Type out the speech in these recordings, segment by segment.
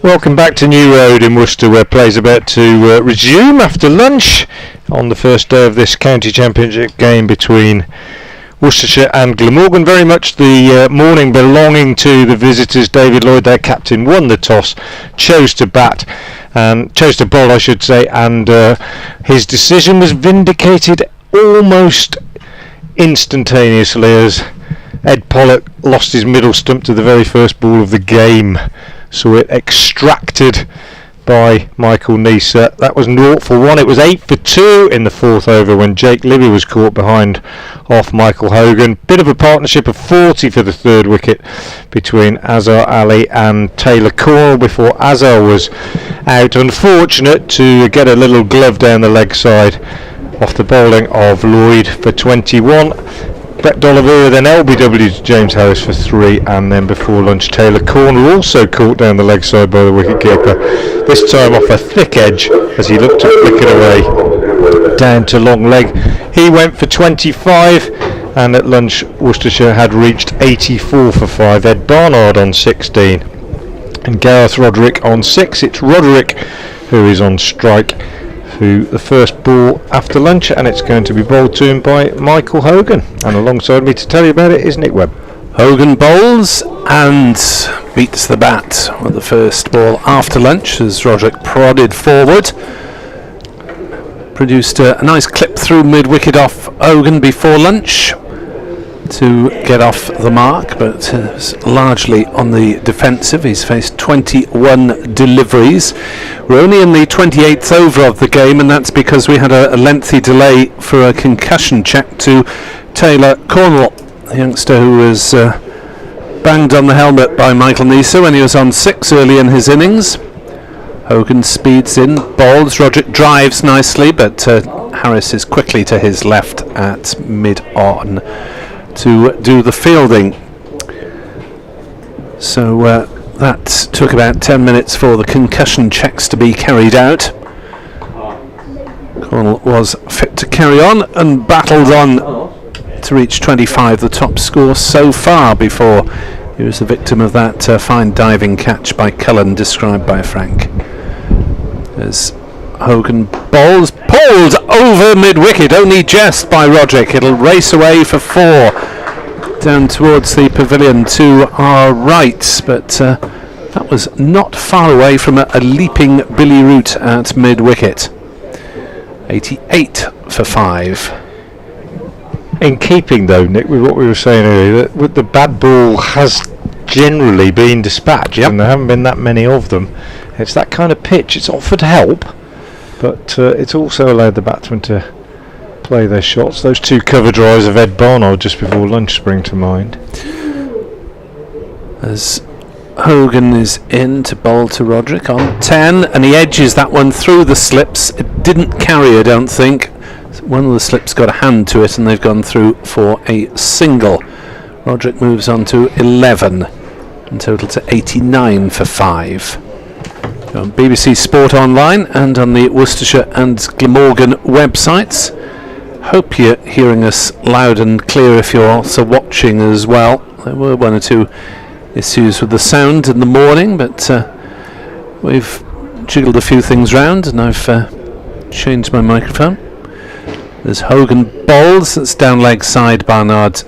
Welcome back to New Road in Worcester, where play's about to resume after lunch on the first day of this county championship game between Worcestershire and Glamorgan. Very much the morning belonging to the visitors. David Lloyd, their captain, won the toss, chose to bowl, I should say, and his decision was vindicated almost instantaneously as Ed Pollock lost his middle stump to the very first ball of the game. So it extracted by Michael Neser. That was 0 for 1. It was 8 for 2 in the fourth over when Jake Livy was caught behind off Michael Hogan. Bit of a partnership of 40 for the third wicket between Azhar Ali and Taylor Cornwall before Azhar was out. Unfortunate to get a little glove down the leg side off the bowling of Lloyd for 21. Brett D'Oliveira then LBW to James Harris for 3, and then before lunch Taylor Cornwall also caught down the leg side by the wicketkeeper, this time off a thick edge as he looked to flick it away down to long leg. He went for 25, and at lunch Worcestershire had reached 84 for 5. Ed Barnard on 16 and Gareth Roderick on 6. It's Roderick who is on strike to the first ball after lunch, and it's going to be bowled to him by Michael Hogan, and alongside me to tell you about it is Nick Webb. Hogan bowls and beats the bat with the first ball after lunch as Roderick prodded forward, produced a nice clip through mid-wicket off Hogan before lunch to get off the mark, but largely on the defensive. He's faced 21 deliveries. We're only in the 28th over of the game, and that's because we had a lengthy delay for a concussion check to Taylor Cornwall, the youngster who was banged on the helmet by Michael Neser when he was on 6 early in his innings. Hogan speeds in, bowls, Roderick drives nicely, but Harris is quickly to his left at mid-on to do the fielding. So that took about 10 minutes for the concussion checks to be carried out. Cornwall was fit to carry on and battled on to reach 25, the top score so far, before he was the victim of that fine diving catch by Cullen, described by Frank. As Hogan bowls, pulled over mid-wicket, only just by Roderick. It'll race away for 4 down towards the pavilion to our right, but that was not far away from a leaping Billy Root at mid-wicket. 88 for 5. In keeping though, Nick, with what we were saying earlier, that the bad ball has generally been dispatched, and there haven't been that many of them. It's that kind of pitch. It's offered help, but it's also allowed the batsmen to play their shots. Those 2 cover drives of Ed Barnard just before lunch spring to mind. As Hogan is in to bowl to Roderick on 10, and he edges that one through the slips. It didn't carry, I don't think. One of the slips got a hand to it, and they've gone through for a single. Roderick moves on to 11, in total to 89 for 5. On BBC Sport Online and on the Worcestershire and Glamorgan websites. Hope you're hearing us loud and clear if you're also watching as well. There were 1 or 2 issues with the sound in the morning, but we've jiggled a few things round, and I've changed my microphone. There's Hogan bowls, that's down leg side. Barnard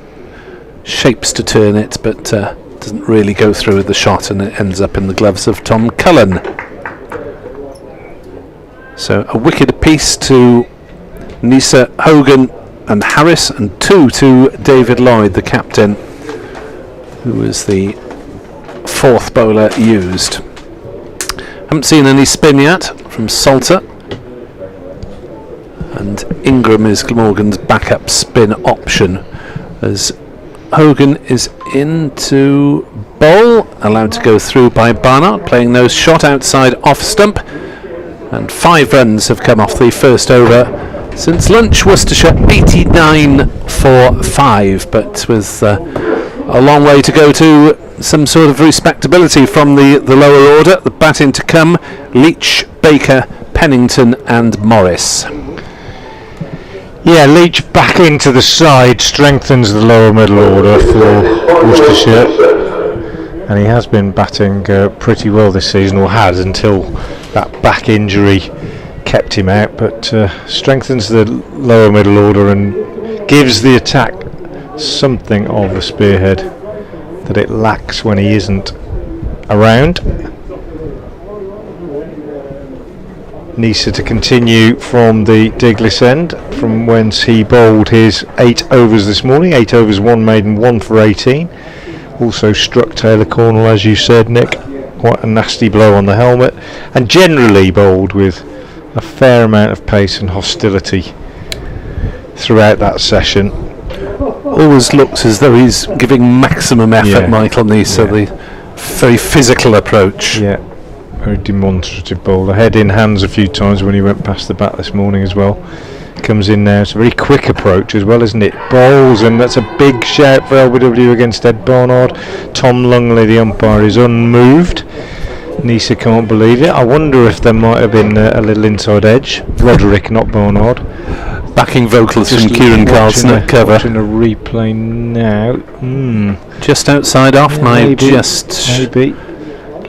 shapes to turn it, but doesn't really go through with the shot, and it ends up in the gloves of Tom Cullen. So a wicket apiece to Neser, Hogan and Harris, and 2 to David Lloyd, the captain, who was the 4th bowler used. Haven't seen any spin yet from Salter, and Ingram is Glamorgan's backup spin option, as Hogan is in to bowl, allowed to go through by Barnard, playing no shot outside off stump, and 5 runs have come off the first over since lunch. Worcestershire 89 for 5, but with a long way to go to some sort of respectability from the lower order. The batting to come: Leach, Baker, Pennington and Morris. Yeah, Leach back into the side strengthens the lower middle order for Worcestershire. and he has been batting pretty well this season, or has until that back injury kept him out, but strengthens the lower middle order and gives the attack something of a spearhead that it lacks when he isn't around. Nisa to continue from the Diglis end, from whence he bowled his 8 overs this morning. 8 overs, 1 maiden, 1 for 18. Also struck Taylor Cornwall, as you said, Nick. Quite a nasty blow on the helmet, and generally bowled with a fair amount of pace and hostility throughout that session. Always looks as though he's giving maximum effort, Michael Nisa, the very physical approach. Yeah, very demonstrative bowler. Head in hands a few times when he went past the bat this morning as well. Comes in now, it's a very quick approach as well, isn't it? Bowls, and that's a big shout for LBW against Ed Barnard. Tom Lungley, the umpire, is unmoved. Nisa can't believe it. I wonder if there might have been a little inside edge. Roderick, not Barnard. Backing vocals from Kieran Carlson at cover. Watching a replay now. Just outside off, maybe.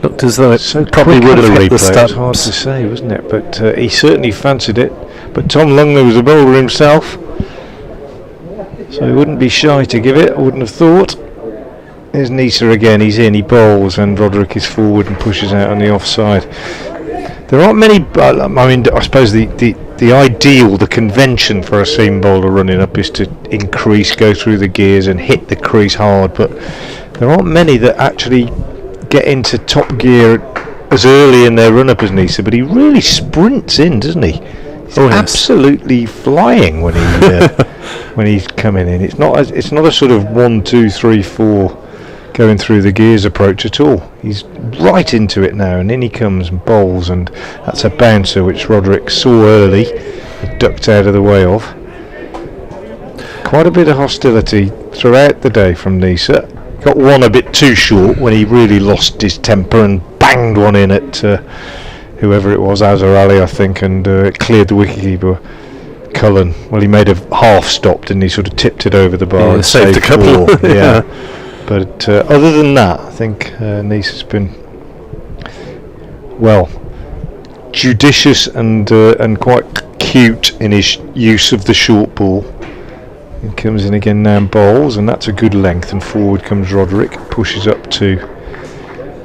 Looked as though it so probably would have hit the stumps. It's hard to say, wasn't it? But he certainly fancied it. But Tom Lungley was a bowler himself, so he wouldn't be shy to give it, I wouldn't have thought. Here's Nisa again, he's in, he bowls, and Roderick is forward and pushes out on the offside. There aren't many, I suppose the ideal, the convention for a seam bowler running up is to go through the gears and hit the crease hard, but there aren't many that actually get into top gear as early in their run-up as Nisa, but he really sprints in, doesn't he? He's absolutely flying when he when he's coming in. It's not a sort of 1, 2, 3, 4 going through the gears approach at all. He's right into it now, and in he comes and bowls, and that's a bouncer which Roderick saw early and ducked out of the way of. Quite a bit of hostility throughout the day from Nisa. Got one a bit too short when he really lost his temper and banged one in at whoever it was, Azhar Ali I think, and it cleared the wicketkeeper Cullen. Well, he made a half stop, didn't he? Sort of tipped it over the bar and saved a couple. But other than that, I think Nisa's been judicious and quite cute in his use of the short ball. He comes in again now and bowls, and that's a good length, and forward comes Roderick, pushes up to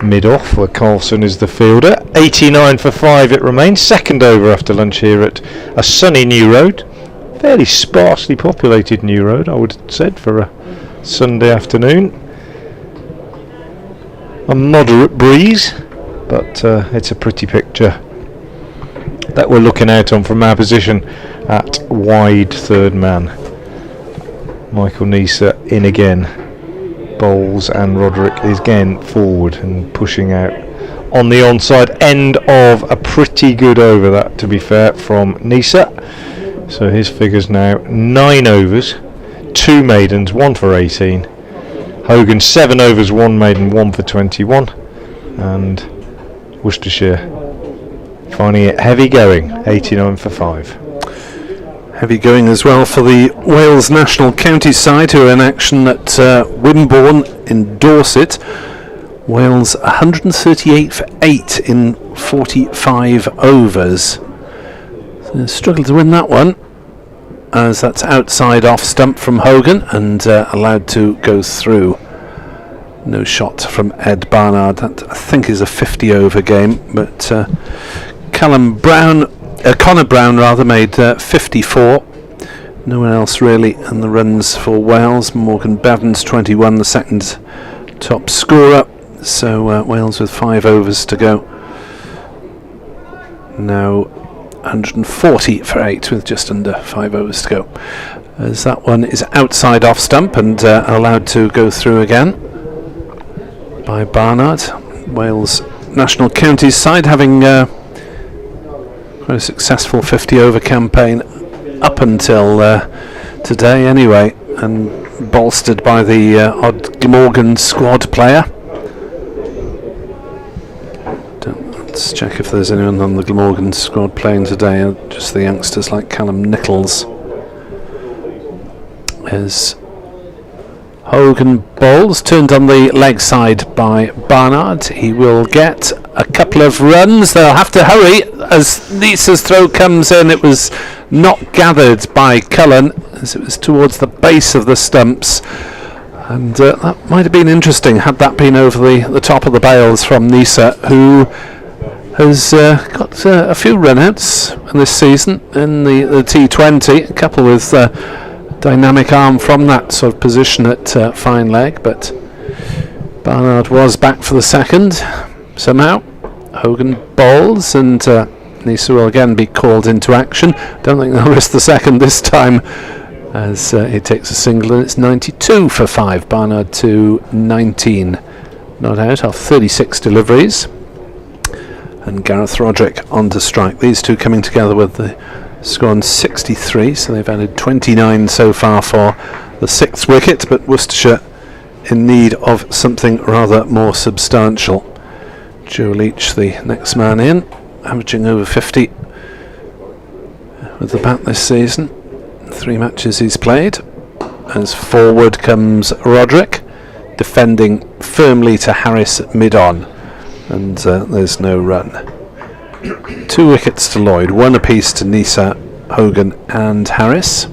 mid-off where Carlson is the fielder. 89 for 5 it remains. Second over after lunch here at a sunny New Road. Fairly sparsely populated New Road, I would have said, for a Sunday afternoon. A moderate breeze, but it's a pretty picture that we're looking out on from our position at wide third man. Michael Nisa in again, bowls, and Roderick is again forward and pushing out on the onside end of a pretty good over, that to be fair, from Nisa. So his figures now 9 overs, 2 maidens, 1 for 18. Hogan 7 overs, 1 maiden, 1 for 21. And Worcestershire finding it heavy going, 89 for 5. Heavy going as well for the Wales national county side, who are in action at Wimborne in Dorset. Wales 138 for 8 in 45 overs. So struggled to win that one, as that's outside off stump from Hogan and allowed to go through. No shot from Ed Barnard. That I think is a 50 over game, but Connor Brown made 54. No one else really in the runs for Wales. Morgan Bevan's 21, the second top scorer. So Wales with 5 overs to go. Now 140 for 8 with just under 5 overs to go. As that one is outside off stump and allowed to go through again by Barnard. Wales national counties side having quite a successful 50 over campaign up until today anyway, and bolstered by the odd Glamorgan squad player. Let's check if there's anyone on the Glamorgan squad playing today, just the youngsters like Callum Nichols. As Hogan bowls, turned on the leg side by Barnard. He will get a couple of runs. They'll have to hurry as Nisa's throw comes in. It was not gathered by Cullen as it was towards the base of the stumps. And that might have been interesting had that been over the top of the bails from Nisa, who has got a few run-outs in this season in the T20, a couple with dynamic arm from that sort of position at fine leg, but Barnard was back for the second somehow. Hogan bowls and Nisa will again be called into action. Don't think they'll risk the second this time as he takes a single, and it's 92 for 5. Barnard to 19 not out off 36 deliveries, and Gareth Roderick on to strike. These two coming together with the score on 63, so they've added 29 so far for the 6th wicket, but Worcestershire in need of something rather more substantial. Joe Leach, the next man in, averaging over 50 with the bat this season. 3 matches he's played. As forward comes Roderick, defending firmly to Harris at mid-on, and there's no run. 2 wickets to Lloyd, 1 apiece to Nisa, Hogan and Harris.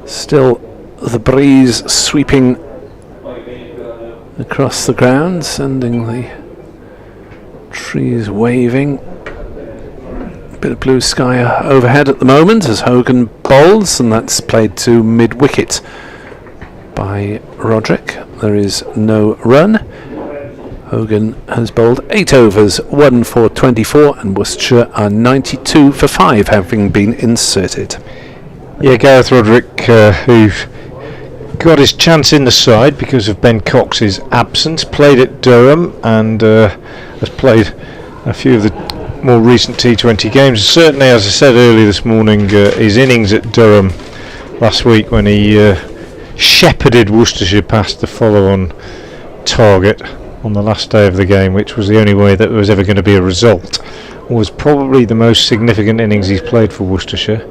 Still the breeze sweeping across the ground, sending the trees waving. A bit of blue sky overhead at the moment as Hogan bowls, and that's played to mid-wicket by Roderick. There is no run. Hogan has bowled 8 overs, 1 for 24, and Worcestershire are 92 for 5, having been inserted. Yeah, Gareth Roderick, who got his chance in the side because of Ben Cox's absence, played at Durham and has played a few of the more recent T20 games. Certainly, as I said earlier this morning, his innings at Durham last week when he shepherded Worcestershire past the follow-on target on the last day of the game, which was the only way that there was ever going to be a result, was probably the most significant innings he's played for Worcestershire.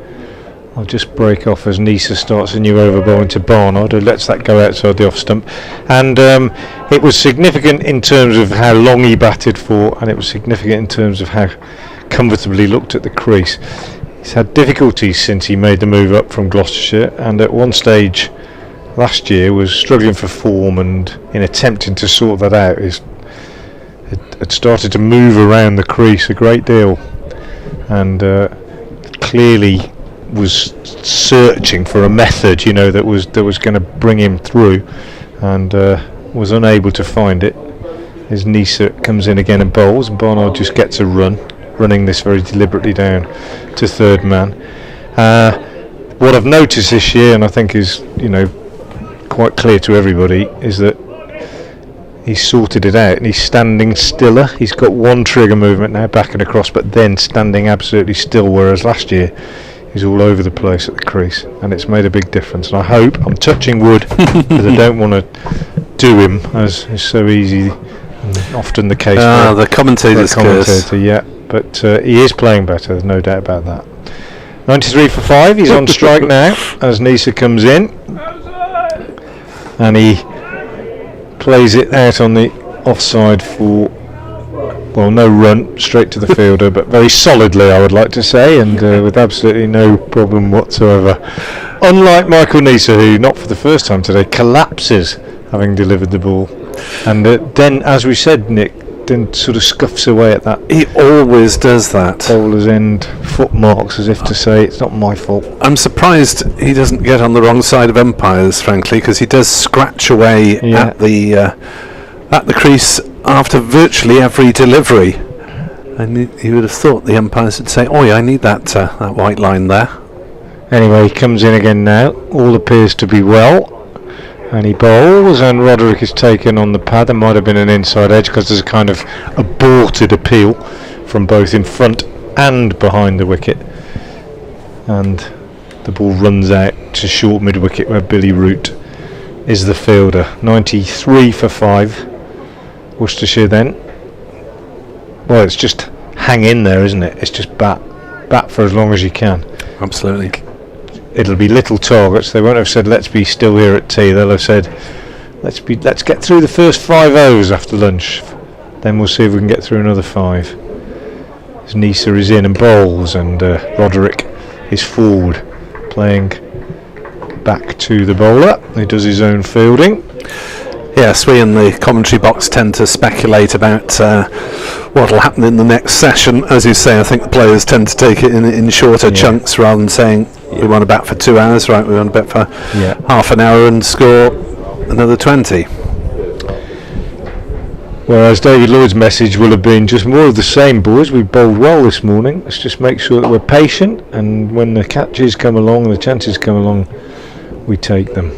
I'll just break off as Nisa starts a new over ball into Barnard, who lets that go outside the off stump, and it was significant in terms of how long he batted for, and it was significant in terms of how comfortably he looked at the crease. He's had difficulties since he made the move up from Gloucestershire, and at one stage last year was struggling for form, and in attempting to sort that out had started to move around the crease a great deal, and clearly was searching for a method, that was going to bring him through, and was unable to find it. As Nisa comes in again and bowls, and Barnard just gets a run, running this very deliberately down to third man. What I've noticed this year, and I think is quite clear to everybody, is that he's sorted it out and he's standing stiller. He's got one trigger movement now, back and across, but then standing absolutely still, whereas last year he's all over the place at the crease, and it's made a big difference. And I hope, I'm touching wood because I don't want to do him, as is so easy and often the case. The commentator's curse. Yeah, but he is playing better, there's no doubt about that. 93 for 5, he's on strike now as Nisa comes in, and he plays it out on the offside for, no run, straight to the fielder, but very solidly, I would like to say, and with absolutely no problem whatsoever. Unlike Michael Nisa, who, not for the first time today, collapses having delivered the ball, and then, as we said, Nick, then sort of scuffs away at that. He always does that. Bowler's end foot marks, as if to say, it's not my fault. I'm surprised he doesn't get on the wrong side of umpires, frankly, because he does scratch away at the crease after virtually every delivery. And you would have thought the umpires would say, "Oh yeah, I need that white line there." Anyway, he comes in again now. All appears to be well. And he bowls, and Roderick is taken on the pad. There might have been an inside edge because there's a kind of aborted appeal from both in front and behind the wicket. And the ball runs out to short mid-wicket where Billy Root is the fielder. 93 for 5. Worcestershire then. Well, it's just hang in there, isn't it? It's just bat for as long as you can. Absolutely. it'll be little targets. They won't have said let's be still here at tea. They'll have said let's get through the first 5 overs after lunch. Then we'll see if we can get through another 5. As Nisa is in and bowls, and Roderick is forward, playing back to the bowler. He does his own fielding. Yes, we in the commentary box tend to speculate about what will happen in the next session. As you say, I think the players tend to take it in shorter chunks rather than saying we want to bat for 2 hours, right? We want to bat for half an hour and score another 20. Whereas David Lloyd's message will have been just more of the same, boys. We bowled well this morning. Let's just make sure that we're patient, and when the catches come along, the chances come along, we take them.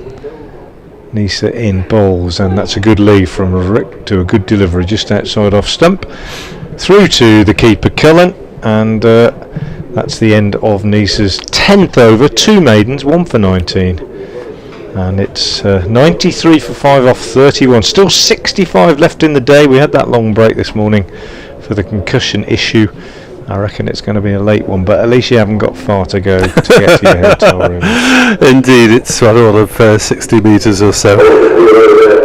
Nisa in bowls, and that's a good lead from Roderick to a good delivery just outside off stump through to the keeper Cullen, and that's the end of Nisa's 10th over. 2 maidens, 1 for 19, and it's 93 for 5 off 31. Still 65 left in the day. We had that long break this morning for the concussion issue. I reckon it's going to be a late one, but at least you haven't got far to go to get to your hotel room. Indeed, it's all of 60 metres or so.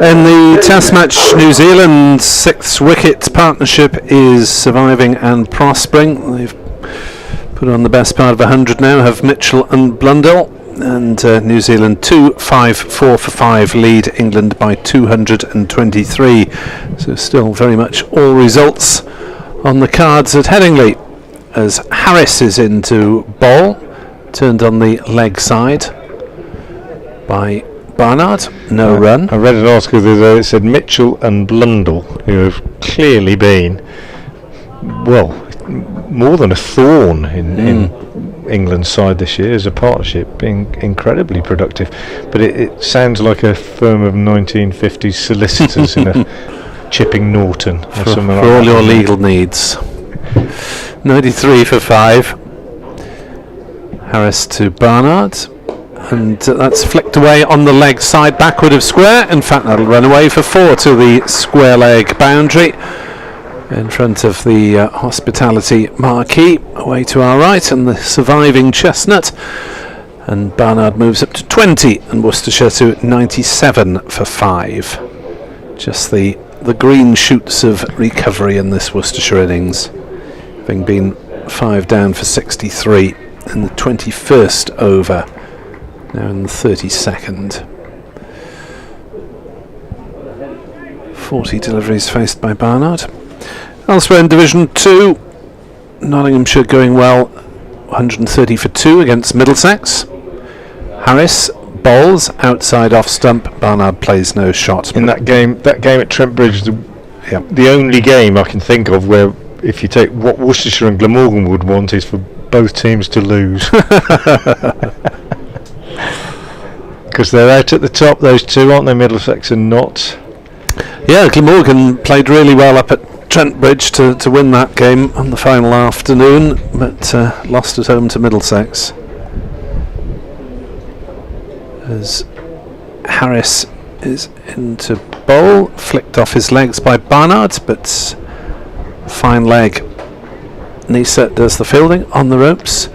In the Test match, New Zealand's 6th wicket partnership is surviving and prospering. They've put on the best part of 100 now, have Mitchell and Blundell, and New Zealand 2-5, 4 for 5 lead England by 223. So still very much all results on the cards at Headingley, as Harris is into bowl, turned on the leg side by Barnard. No run. I read an article the other day that said Mitchell and Blundell, who have clearly been, well, more than a thorn in England's side this year as a partnership, being incredibly productive. But it sounds like a firm of 1950s solicitors in a Chipping Norton or something like that. For all your legal needs. 93 for 5. Harris to Barnard, and that's flicked away on the leg side backward of square. In fact, that'll run away for 4 to the square leg boundary in front of the hospitality marquee away to our right, and the surviving chestnut. And Barnard moves up to 20 and Worcestershire to 97 for 5. Just the green shoots of recovery in this Worcestershire innings, having been 5 down for 63 in the 21st over, now in the 32nd. 40 deliveries faced by Barnard. Elsewhere in Division 2, Nottinghamshire going well, 130 for 2 against Middlesex. Harris bowls outside off stump. Barnard plays no shot. In that game at Trent Bridge, the only game I can think of where, if you take what Worcestershire and Glamorgan would want, is for both teams to lose. Because they're out at the top, those two, aren't they? Middlesex and not. Yeah, Glamorgan played really well up at Trent Bridge to win that game on the final afternoon, but lost at home to Middlesex. As Harris is into bowl, flicked off his legs by Barnard, but fine leg. Nisa does the fielding on the ropes.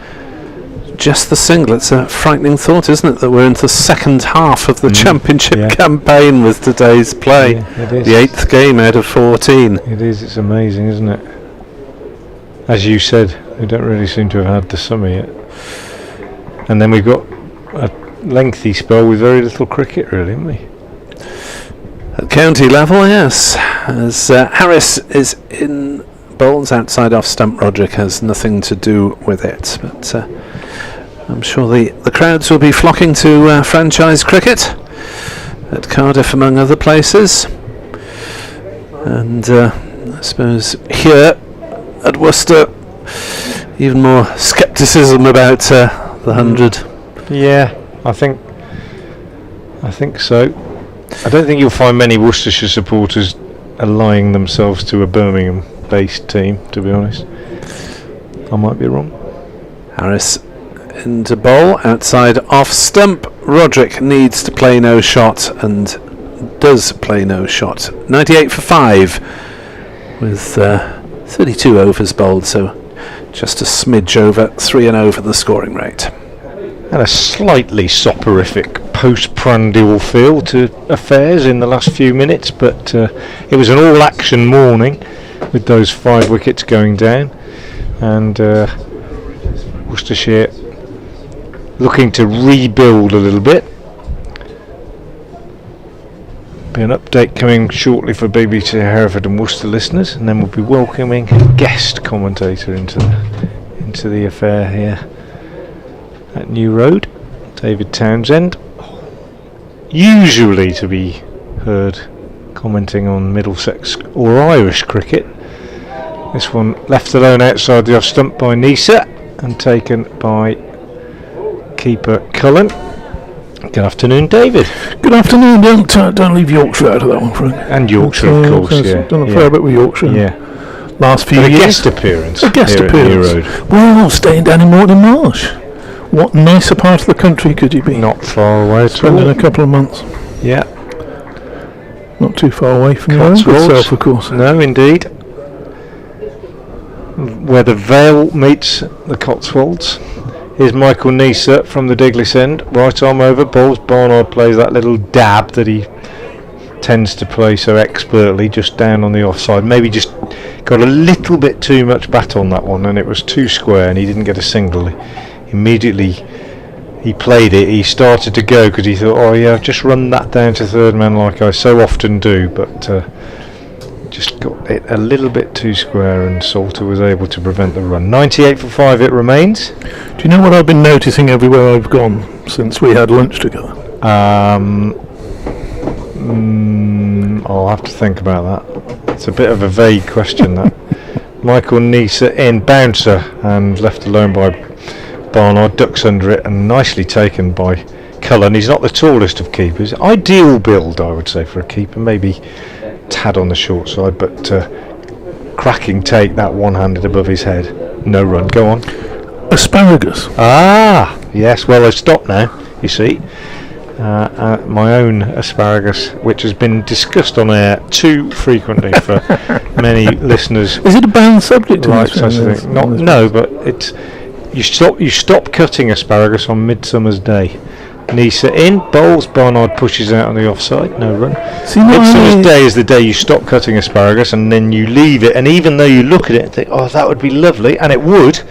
Just the single. It's a frightening thought, isn't it, that we're into the second half of the championship campaign with today's play. Yeah, it is. The 8th game out of 14. It is. It's amazing, isn't it? As you said, we don't really seem to have had the summer yet. And then we've got a lengthy spell with very little cricket, really, haven't we? At county level, yes. As Harris is in bowls outside off stump, Roderick has nothing to do with it. But I'm sure the crowds will be flocking to franchise cricket at Cardiff, among other places. And I suppose here at Worcester, even more scepticism about the 100. Yeah, I think so. I don't think you'll find many Worcestershire supporters allying themselves to a Birmingham-based team, to be honest. I might be wrong. Harris into bowl, outside off stump. Roderick needs to play no shot and does play no shot. 98 for 5 with 32 overs bowled, so just a smidge over 3 and over the scoring rate. and a slightly soporific post-prandial feel to affairs in the last few minutes, but it was an all-action morning with those 5 wickets going down, and Worcestershire looking to rebuild a little bit. Be an update coming shortly for BBC Hereford and Worcester listeners, and then we'll be welcoming a guest commentator into the affair here at New Road, David Townsend, usually to be heard commenting on Middlesex or Irish cricket. This one left alone outside the off stump by Nisa and taken by keeper Cullen. Good afternoon, David. Good afternoon. Don't leave Yorkshire out of that one, Frank. And Yorkshire, of course. Yeah, done a fair bit with Yorkshire. Yeah. Last few But years. A guest appearance. A guest here appearance. At New Road. Well, staying down in Morton Marsh. What nicer part of the country could you be? Not far away at all. Spending a couple of months. Yeah. Not too far away from your own Cotswolds. good self, of course. No, indeed. Where the Vale meets the Cotswolds. Here's Michael Nisa from the Diglis end. Right arm over. Balls. Barnard plays that little dab that he tends to play so expertly, just down on the offside. Maybe just got a little bit too much bat on that one, and it was too square, and he didn't get a single. Immediately he played it, he started to go because he thought, oh yeah, I've just run that down to third man like I so often do, but just got it a little bit too square, and Salter was able to prevent the run. 98 for 5 it remains. Do you know what I've been noticing everywhere I've gone since we had lunch together? I'll have to think about that. It's a bit of a vague question, that. Michael Nisa in, bouncer, and left alone by Barnard, ducks under it, and nicely taken by Cullen. He's not the tallest of keepers. Ideal build, I would say, for a keeper. Maybe tad on the short side, but cracking take, that one-handed above his head. No run. Go on. Asparagus. Ah, yes. Well, I've stopped now, you see. My own asparagus, which has been discussed on air too frequently for many listeners. Is it a banned subject? Like such a thing? No, but it's you stop cutting asparagus on Midsummer's Day. Nisa in, bowls, Barnard pushes out on the offside, no run. Midsummer's Day is the day you stop cutting asparagus, and then you leave it, and even though you look at it and think, oh, that would be lovely, and it would,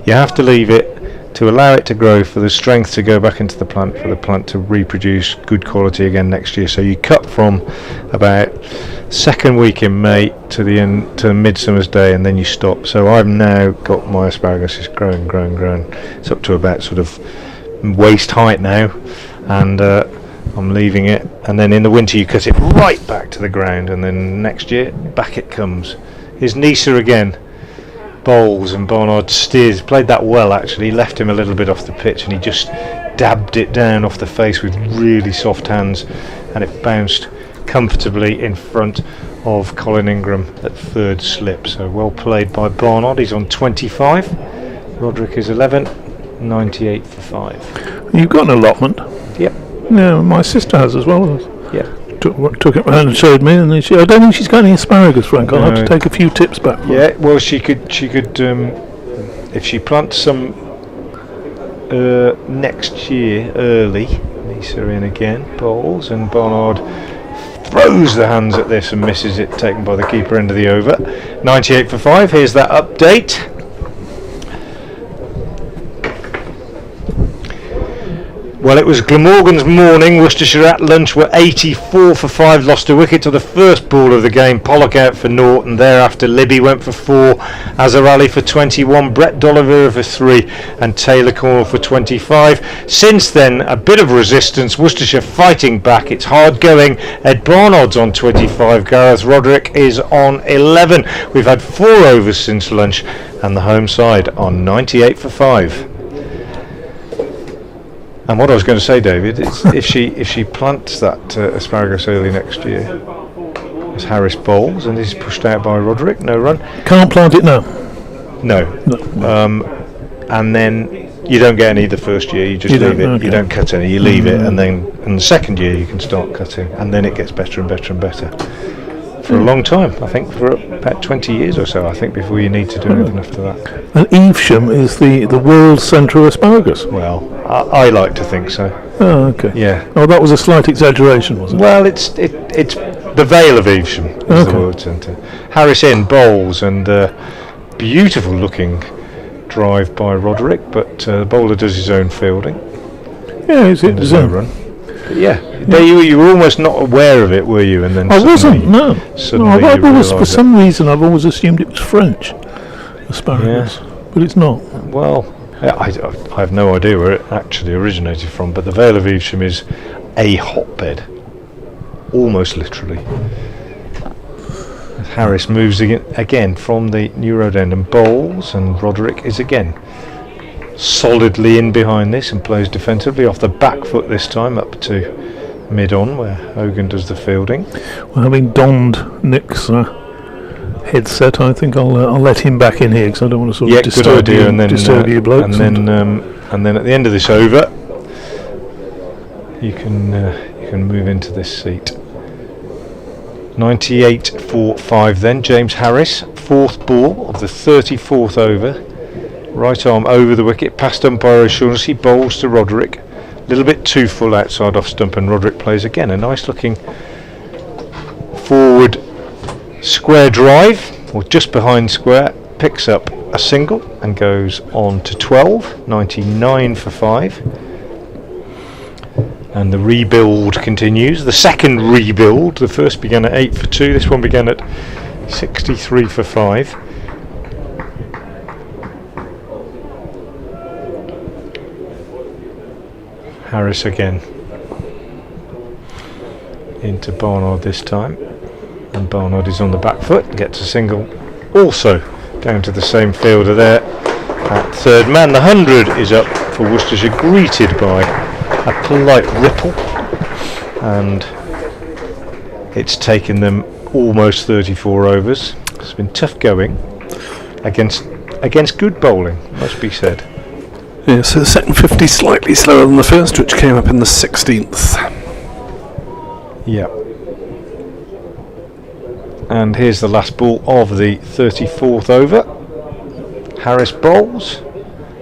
you have to leave it to allow it to grow, for the strength to go back into the plant, for the plant to reproduce good quality again next year. So you cut from about second week in May to the end, to Midsummer's Day, and then you stop. So I've now got my asparagus is growing. It's up to about sort of waist height now, and I'm leaving it, and then in the winter you cut it right back to the ground, and then next year back it comes. Here's Nisa again. Bowls, and Barnard steers, played that well actually, left him a little bit off the pitch, and he just dabbed it down off the face with really soft hands, and it bounced comfortably in front of Colin Ingram at third slip. So well played by Barnard. He's on 25. Roderick is 11. 98 for 5. You've got an allotment. Yep. Yeah, my sister has as well. Yeah. Took it round and showed me, and I don't think she's got any asparagus, Frank. I'll have to take a few tips back. Yeah, well, she could if she plants some next year early. Nisa in again, bowls, and Barnard throws the hands at this and misses it, taken by the keeper end of the over. 98 for 5. Here's that update. Well, it was Glamorgan's morning. Worcestershire at lunch were 84 for 5, lost a wicket to the first ball of the game. Pollock out for naught, and thereafter Libby went for 4, Azarali for 21, Brett D'Oliveira for 3, and Taylor Cornwall for 25. Since then, a bit of resistance, Worcestershire fighting back. It's hard going. Ed Barnard's on 25, Gareth Roderick is on 11. We've had 4 overs since lunch, and the home side on 98 for 5. And what I was going to say, David, is if she plants that asparagus early next year, as Harris bowls and is pushed out by Roderick, no run. Can't plant it now. No. And then you don't get any the first year. You just leave it. Okay. You don't cut any. You leave it, and then in the second year you can start cutting, and then it gets better and better and better. for a long time. I think for about 20 years or so. I think before you need to do anything after that. And Evesham is the world's centre of asparagus. Well, I like to think so. Oh, okay. Yeah. Oh, that was a slight exaggeration, was it? Well, it's the Vale of Evesham is the world centre. Harris Inn bowls and beautiful looking drive by Roderick, but the bowler does his own fielding. Yeah, it's no run. But yeah, you were almost not aware of it, were you? And then I wasn't. No. Suddenly I've you always, for realised some reason, I've always assumed it was French asparagus, but it's not. Well, I have no idea where it actually originated from, but the Vale of Evesham is a hotbed, almost literally. Harris moves again from the New Road end and bowls, and Roderick is again solidly in behind this and plays defensively off the back foot this time up to mid-on where Hogan does the fielding. Well, having donned Nick's headset, I think I'll let him back in here because I don't want to sort of disturb you, disturb you blokes. And then at the end of this over, you can move into this seat. 98 for 5 then, James Harris, fourth ball of the 34th over. Right arm over the wicket, past umpire O'Shaughnessy, bowls to Roderick. A little bit too full outside off stump, and Roderick plays again. A nice looking forward square drive, or just behind square, picks up a single and goes on to 12, 99 for 5. And the rebuild continues. The second rebuild, the first began at 8 for 2, this one began at 63 for 5. Harris again into Barnard this time, and Barnard is on the back foot, gets a single also down to the same fielder there at third man. The 100 is up for Worcestershire, greeted by a polite ripple, and it's taken them almost 34 overs. It's been tough going against good bowling, must be said. Yeah, so the second 50 slightly slower than the first, which came up in the 16th. Yeah. And here's the last ball of the 34th over. Harris bowls,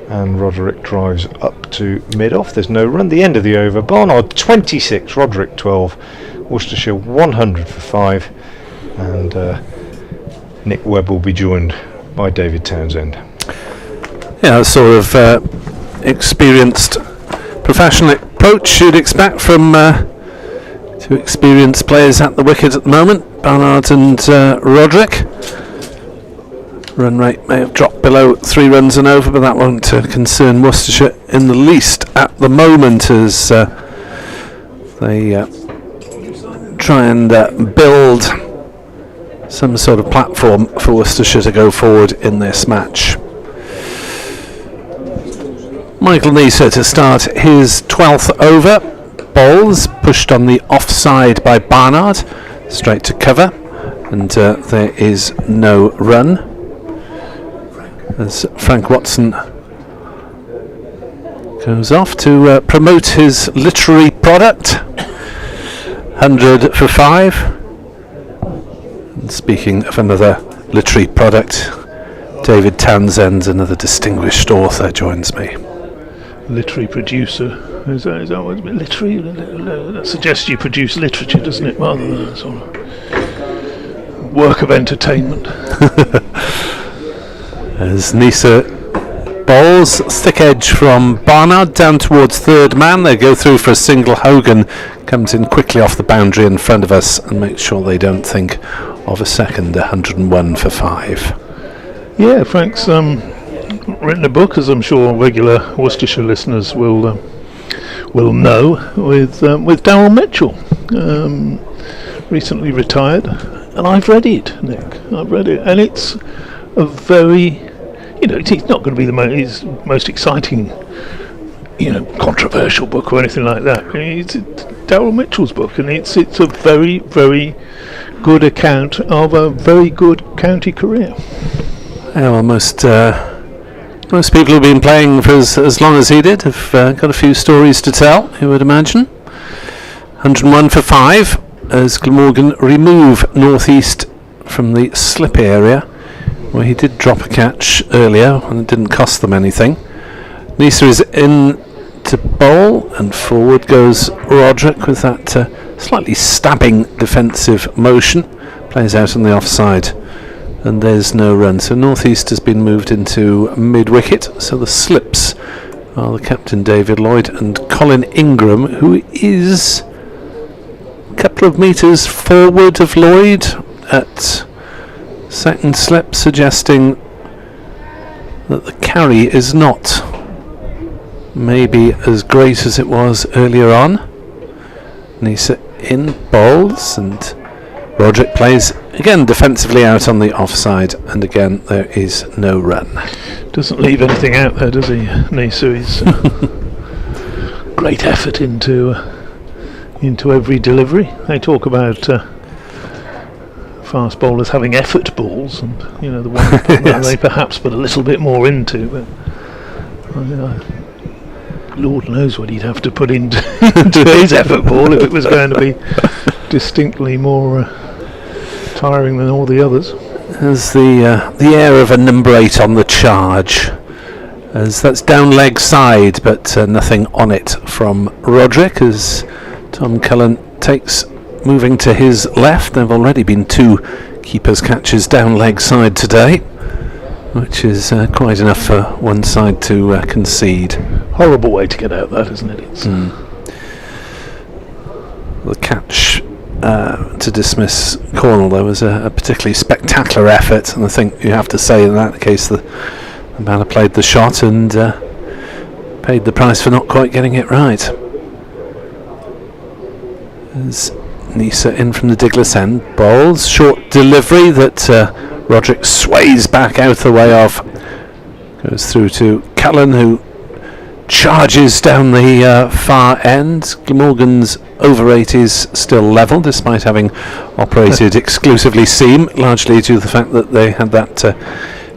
and Roderick drives up to mid-off. There's no run. The end of the over. Barnard 26, Roderick 12, Worcestershire 100 for 5, and Nick Webb will be joined by David Townsend. Yeah, sort of experienced professional approach you'd expect from two experienced players at the wicket at the moment, Barnard and Roderick. Run rate may have dropped below 3 runs and over, but that won't concern Worcestershire in the least at the moment, as they try and build some sort of platform for Worcestershire to go forward in this match. Michael Neser to start his 12th over. Bowls pushed on the offside by Barnard, straight to cover, and there is no run as Frank Watson goes off to promote his literary product. 100 for 5. And speaking of another literary product, David Townsend, another distinguished author, joins me. Literary producer. Is that what it's been? Literary? That suggests you produce literature, doesn't it? Rather than a sort of work of entertainment. As Neser bowls, thick edge from Barnard down towards third man. They go through for a single. Hogan comes in quickly off the boundary in front of us and makes sure they don't think of a second. 101 for 5. Yeah, Frank's written a book, as I'm sure regular Worcestershire listeners will know, with Darryl Mitchell, recently retired, and I've read it, Nick. I've read it, and it's a very, it's not going to be his most exciting, controversial book or anything like that. It's Darryl Mitchell's book, and it's a very, very good account of a very good county career. Yeah, well, most people who've been playing for as long as he did have got a few stories to tell, you would imagine. 101 for 5. as Glamorgan remove Northeast from the slip area, where he did drop a catch earlier and it didn't cost them anything. Nisa is in to bowl, and forward goes Roderick with that slightly stabbing defensive motion. Plays out on the offside, and there's no run. So Northeast has been moved into mid-wicket. So the slips are the captain David Lloyd and Colin Ingram, who is a couple of metres forward of Lloyd at second slip, suggesting that the carry is not maybe as great as it was earlier on. Nisa in bowls, and Roderick plays again defensively out on the offside, and again there is no run. Doesn't leave anything out there, does he, Nisa? He's great effort into every delivery. They talk about fast bowlers having effort balls, and the one that they perhaps put a little bit more into, but Lord knows what he'd have to put into his effort ball if it was going to be distinctly more tiring than all the others. There's the air of a number 8 on the charge, as that's down leg side, but nothing on it from Roderick, as Tom Cullen takes moving to his left. There have already been 2 keepers catches down leg side today, which is quite enough for one side to concede. Horrible way to get out that, isn't it? It's The catch to dismiss Cornell, though, was a particularly spectacular effort, and I think you have to say in that case the man played the shot and paid the price for not quite getting it right. As Nisa in from the Diglis end, bowls, short delivery that Roderick sways back out the way of, goes through to Cullen, who charges down the far end. Glamorgan's over 8 is still level, despite having operated exclusively seam, largely due to the fact that they had that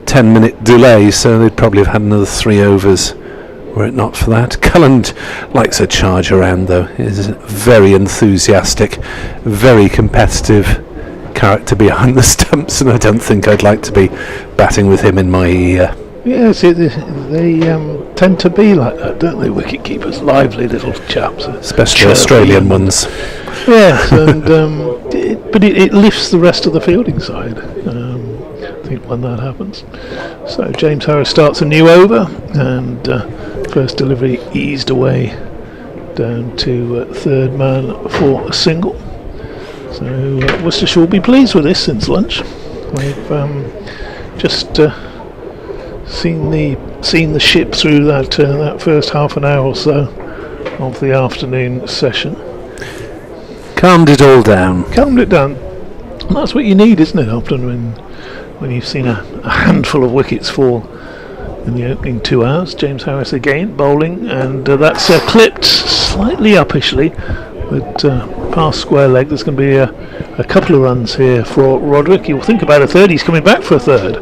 10-minute delay, so they'd probably have had another 3 overs were it not for that. Cullen likes a charge around, though. He's very enthusiastic, very competitive character behind the stumps, and I don't think I'd like to be batting with him in my Yes, they tend to be like that, don't they, wicket keepers? Lively little chaps, especially Australian ones. Yes, and but it lifts the rest of the fielding side, I think, when that happens. So James Harris starts a new over, and first delivery eased away down to third man for a single. So Worcestershire will be pleased with this since lunch. We've just seen the ship through that first half an hour or so of the afternoon session. Calmed it all down. Calmed it down. And that's what you need, isn't it? Often when you've seen a handful of wickets fall in the opening 2 hours. James Harris again bowling, and that's clipped slightly uppishly, but past square leg. There's going to be a couple of runs here for Roderick. He'll think about a third. He's coming back for a third.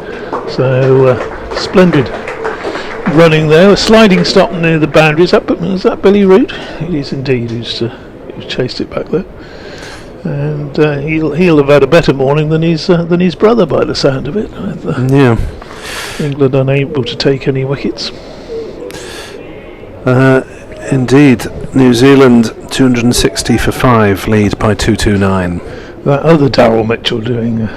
So splendid running there. A sliding stop near the boundary. Is that Billy Root? It is indeed. Who's chased it back there. And he'll have had a better morning than his brother, by the sound of it. Yeah. England unable to take any wickets. Indeed, New Zealand 260 for 5, lead by 229. That other Darryl Mitchell doing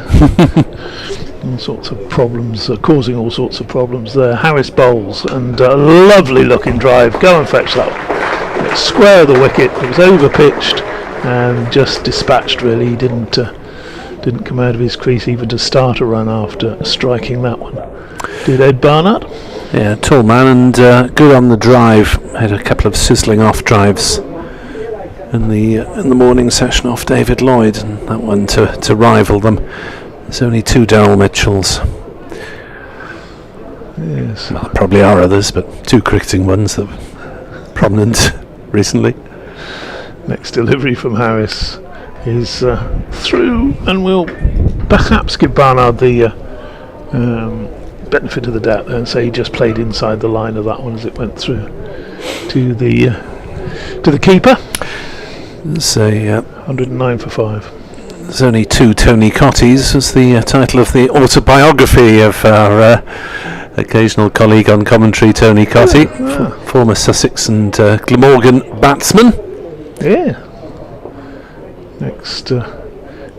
all sorts of problems, causing all sorts of problems there. Harris bowls, and a lovely looking drive. Go and fetch that one. Square of the wicket. It was over pitched and just dispatched, really. He didn't come out of his crease even to start a run after striking that one. Did Ed Barnard? Yeah, tall man, and good on the drive. Had a couple of sizzling off drives in the morning session off David Lloyd, and that one to rival them. There's only 2 Darryl Mitchells. Yes. Well, there probably are others, but 2 cricketing ones that were prominent recently. Next delivery from Harris is through, and we'll perhaps give Barnard the benefit of the doubt there and say he just played inside the line of that one as it went through to the keeper. So 109 for 5. There's only 2 Tony Cotties was the title of the autobiography of our occasional colleague on commentary, Tony Cotty, former Sussex and Glamorgan batsman. Yeah. Next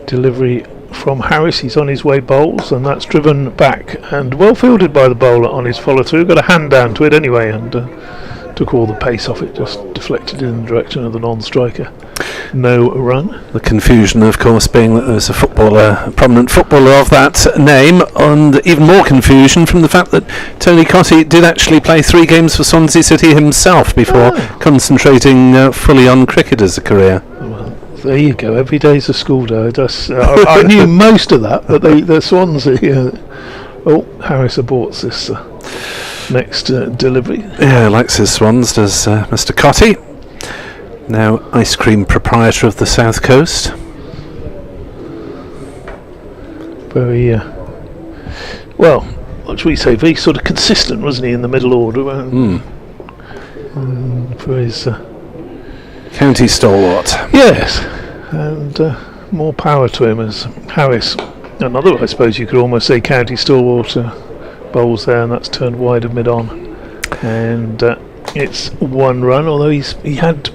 delivery from Harris. He's on his way bowls, and that's driven back and well fielded by the bowler on his follow through. Got a hand down to it anyway, and took all the pace off it, just deflected in the direction of the non-striker. No run. The confusion, of course, being that there's a prominent footballer of that name, and even more confusion from the fact that Tony Cotty did actually play 3 games for Swansea City himself before concentrating fully on cricket as a career. Well, there you go. Every day's a school day. I knew most of that, but the Swansea. Harris aborts this next delivery. Yeah, likes his swans, does Mr. Cotty. Now ice cream proprietor of the South Coast. Very what should we say, very sort of consistent, wasn't he, in the middle order, for his county stalwart. Yes, and more power to him as Harris, another, I suppose you could almost say, county stalwart, bowls there, and that's turned wide of mid-on, and it's 1 run, although he had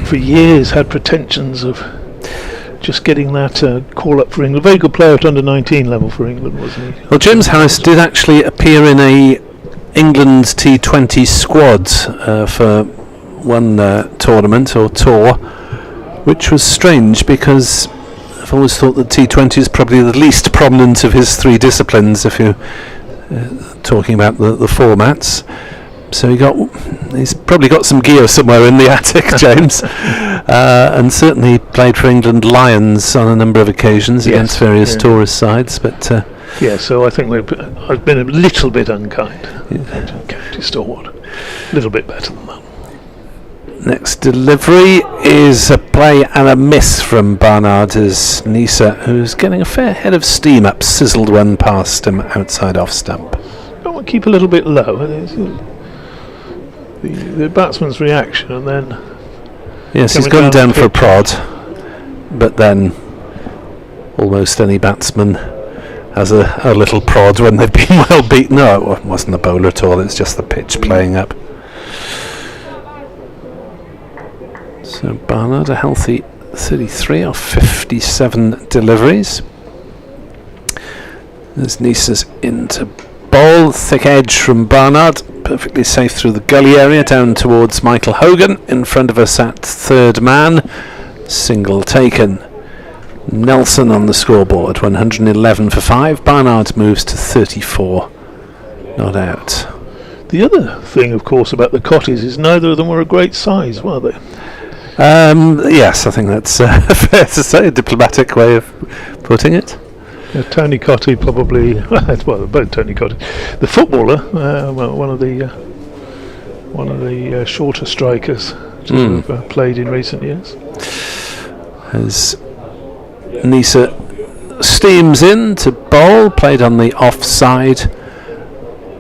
for years had pretensions of just getting that call up for England. Very good player at under 19 level for England, wasn't he? Well, James Harris did actually appear in a England T20 squad for one tournament or tour, which was strange because I've always thought that T20 is probably the least prominent of his 3 disciplines if you're talking about the formats. So he's probably got some gear somewhere in the attic, James, and certainly played for England Lions on a number of occasions against various tourist sides. But so I think I've been a little bit unkind. County stalwart, a little bit better than that. Next delivery is a play and a miss from Barnard as Nisa, who's getting a fair head of steam up, sizzled one past him outside off stump. I want to keep a little bit low. The batsman's reaction, and then he's gone down for a prod, but then almost any batsman has a little prod when they've been well beaten. No, it wasn't the bowler at all, it's just the pitch playing up. So Barnard, a healthy 33 off 57 deliveries. There's Nisa's into bowl, thick edge from Barnard, perfectly safe through the gully area down towards Michael Hogan. In front of us at third man, single taken. Nelson on the scoreboard, 111 for 5. Barnard moves to 34, not out. The other thing, of course, about the Cotties is neither of them were a great size, were they? Yes, I think that's fair to say, a diplomatic way of putting it. Tony Cotty probably, both Tony Cotty. The footballer, one of the shorter strikers to have played in recent years. As Nisa steams in to bowl, played on the offside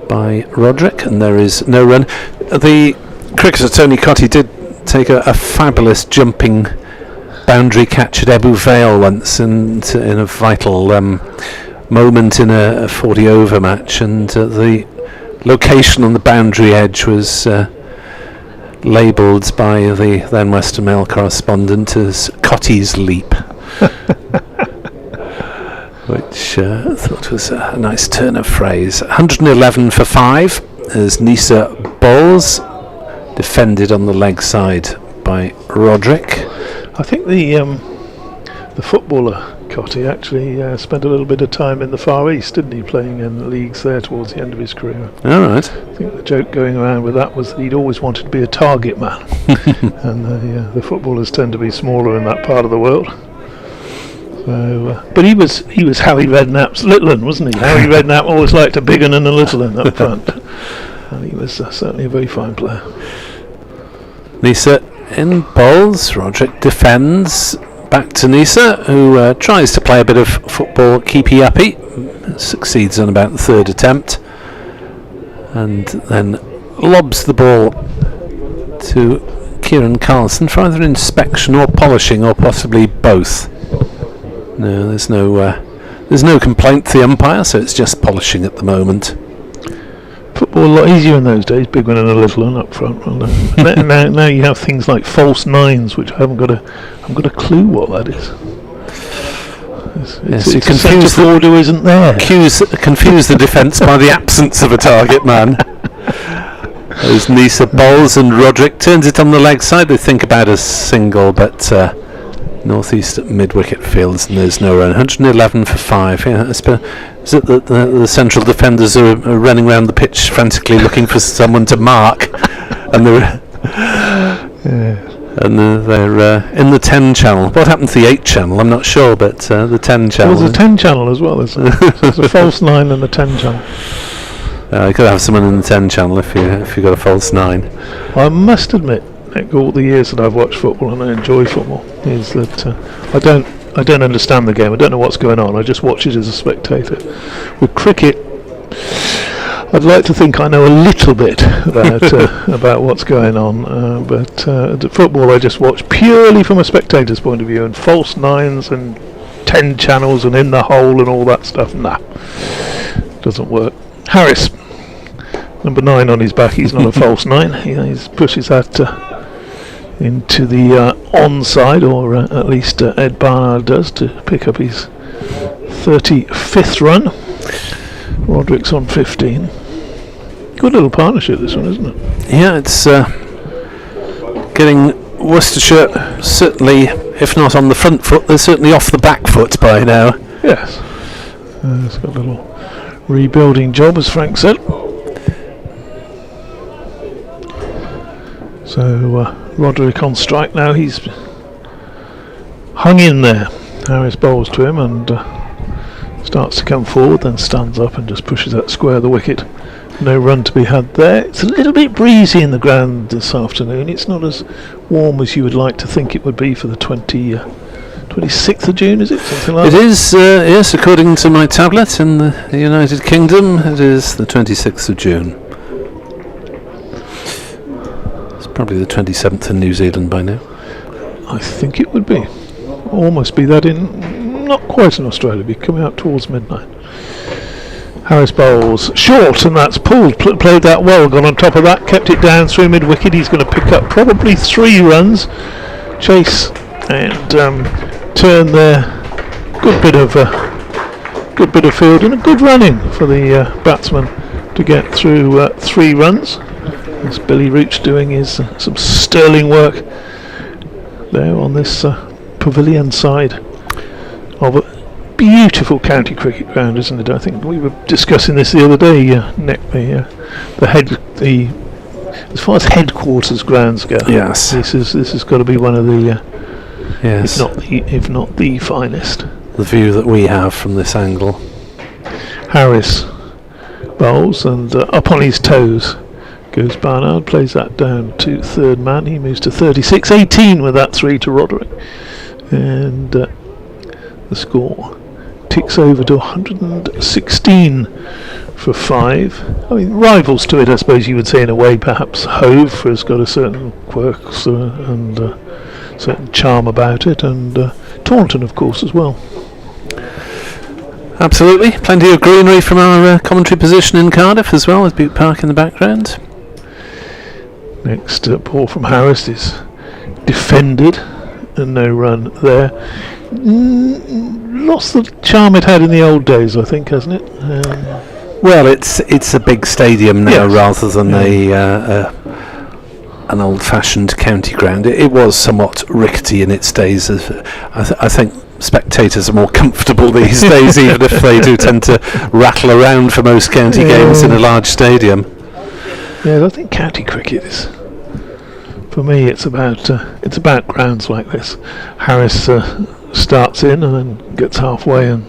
by Roderick, and there is no run. The cricketer Tony Cotty did take a fabulous jumping boundary catch at Ebbw Vale once in a vital moment in a 40 over match, and the location on the boundary edge was labelled by the then Western Mail correspondent as Cotty's Leap, which I thought was a nice turn of phrase. 111 for 5 as Nisa bowls, defended on the leg side by Roderick. I think the footballer Cotty actually spent a little bit of time in the Far East, didn't he, playing in leagues there towards the end of his career. All right. I think the joke going around with that was that he'd always wanted to be a target man, and the footballers tend to be smaller in that part of the world. So, but he was Harry Redknapp's little un, wasn't he? Harry Redknapp always liked a big un and a little un up front, and he was certainly a very fine player. Nisa in bowls, Roderick defends, back to Nisa, who tries to play a bit of football keepy-uppy, succeeds on about the third attempt, and then lobs the ball to Kieran Carlson for either inspection or polishing, or possibly both. No, there's no complaint to the umpire, so it's just polishing at the moment. Football a lot easier in those days, big one and a little one up front. now you have things like false nines, which I haven't got a clue what that is. Yes, you confuse the forward who isn't there. Confuse the defence by the absence of a target man. Those Nisa bowls, and Roderick turns it on the leg side. They think about a single, but northeast at mid-wicket fields, and there's no run. 111 for 5. Yeah, is it that the central defenders are running around the pitch frantically looking for someone to mark, and they're in the 10 channel. What happened to the 8 channel? I'm not sure, but the 10 channel. There's a 10 channel as well. There's a false 9 and a 10 channel. You've got to have someone in the 10 channel if you've got a false 9. I must admit, Nick, all the years that I've watched football and I enjoy football, is that I don't understand the game. I don't know what's going on. I just watch it as a spectator. With cricket, I'd like to think I know a little bit about what's going on, but football I just watch purely from a spectator's point of view, and false 9s and 10 channels and in the hole and all that stuff. Nah, doesn't work. Harris, number 9 on his back. He's not a false 9. He pushes that into the onside, or at least Ed Barnard does, to pick up his 35th run. Roderick's on 15. Good little partnership, this one, isn't it? Yeah, it's getting Worcestershire, certainly, if not on the front foot, they're certainly off the back foot by now. Yes. It's got a little rebuilding job, as Frank said. So Roderick on strike now. He's hung in there. Harris bowls to him and starts to come forward, then stands up and just pushes that square of the wicket. No run to be had there. It's a little bit breezy in the ground this afternoon. It's not as warm as you would like to think it would be for the 26th of June, is it? Something like that? It is, yes, according to my tablet in the United Kingdom, it is the 26th of June. It's probably the 27th in New Zealand by now. I think it would be. Almost be that in, not quite in Australia, be coming out towards midnight. Harris bowls short, and that's pulled. Played that well, gone on top of that, kept it down through mid-wicket. He's going to pick up probably 3 runs. Chase and turn there. Good bit of fielding and good running for the batsman to get through 3 runs. There's Billy Rooch doing his some sterling work there on this pavilion side of a beautiful county cricket ground, isn't it? I think we were discussing this the other day, Nick. The as far as headquarters grounds go, yes, this has got to be one of the yes, if not the finest. The view that we have from this angle. Harris bowls and up on his toes goes Barnard, plays that down to third man. He moves to 36, 18 with that 3 to Roderick, and the score ticks over to 116 for 5. I mean, rivals to it, I suppose you would say, in a way. Perhaps Hove has got a certain quirks and certain charm about it, and Taunton, of course, as well. Absolutely, plenty of greenery from our commentary position in Cardiff as well, with Butte Park in the background. Next ball from Harris is defended, and no run there. Lost the charm it had in the old days, I think, hasn't it? Well, it's a big stadium now, yes, rather than an old-fashioned county ground. It was somewhat rickety in its days. I think spectators are more comfortable these days, even if they do tend to rattle around for most county games in a large stadium. Yeah, I think county cricket is, for me, it's about grounds like this. Harris starts in and then gets halfway and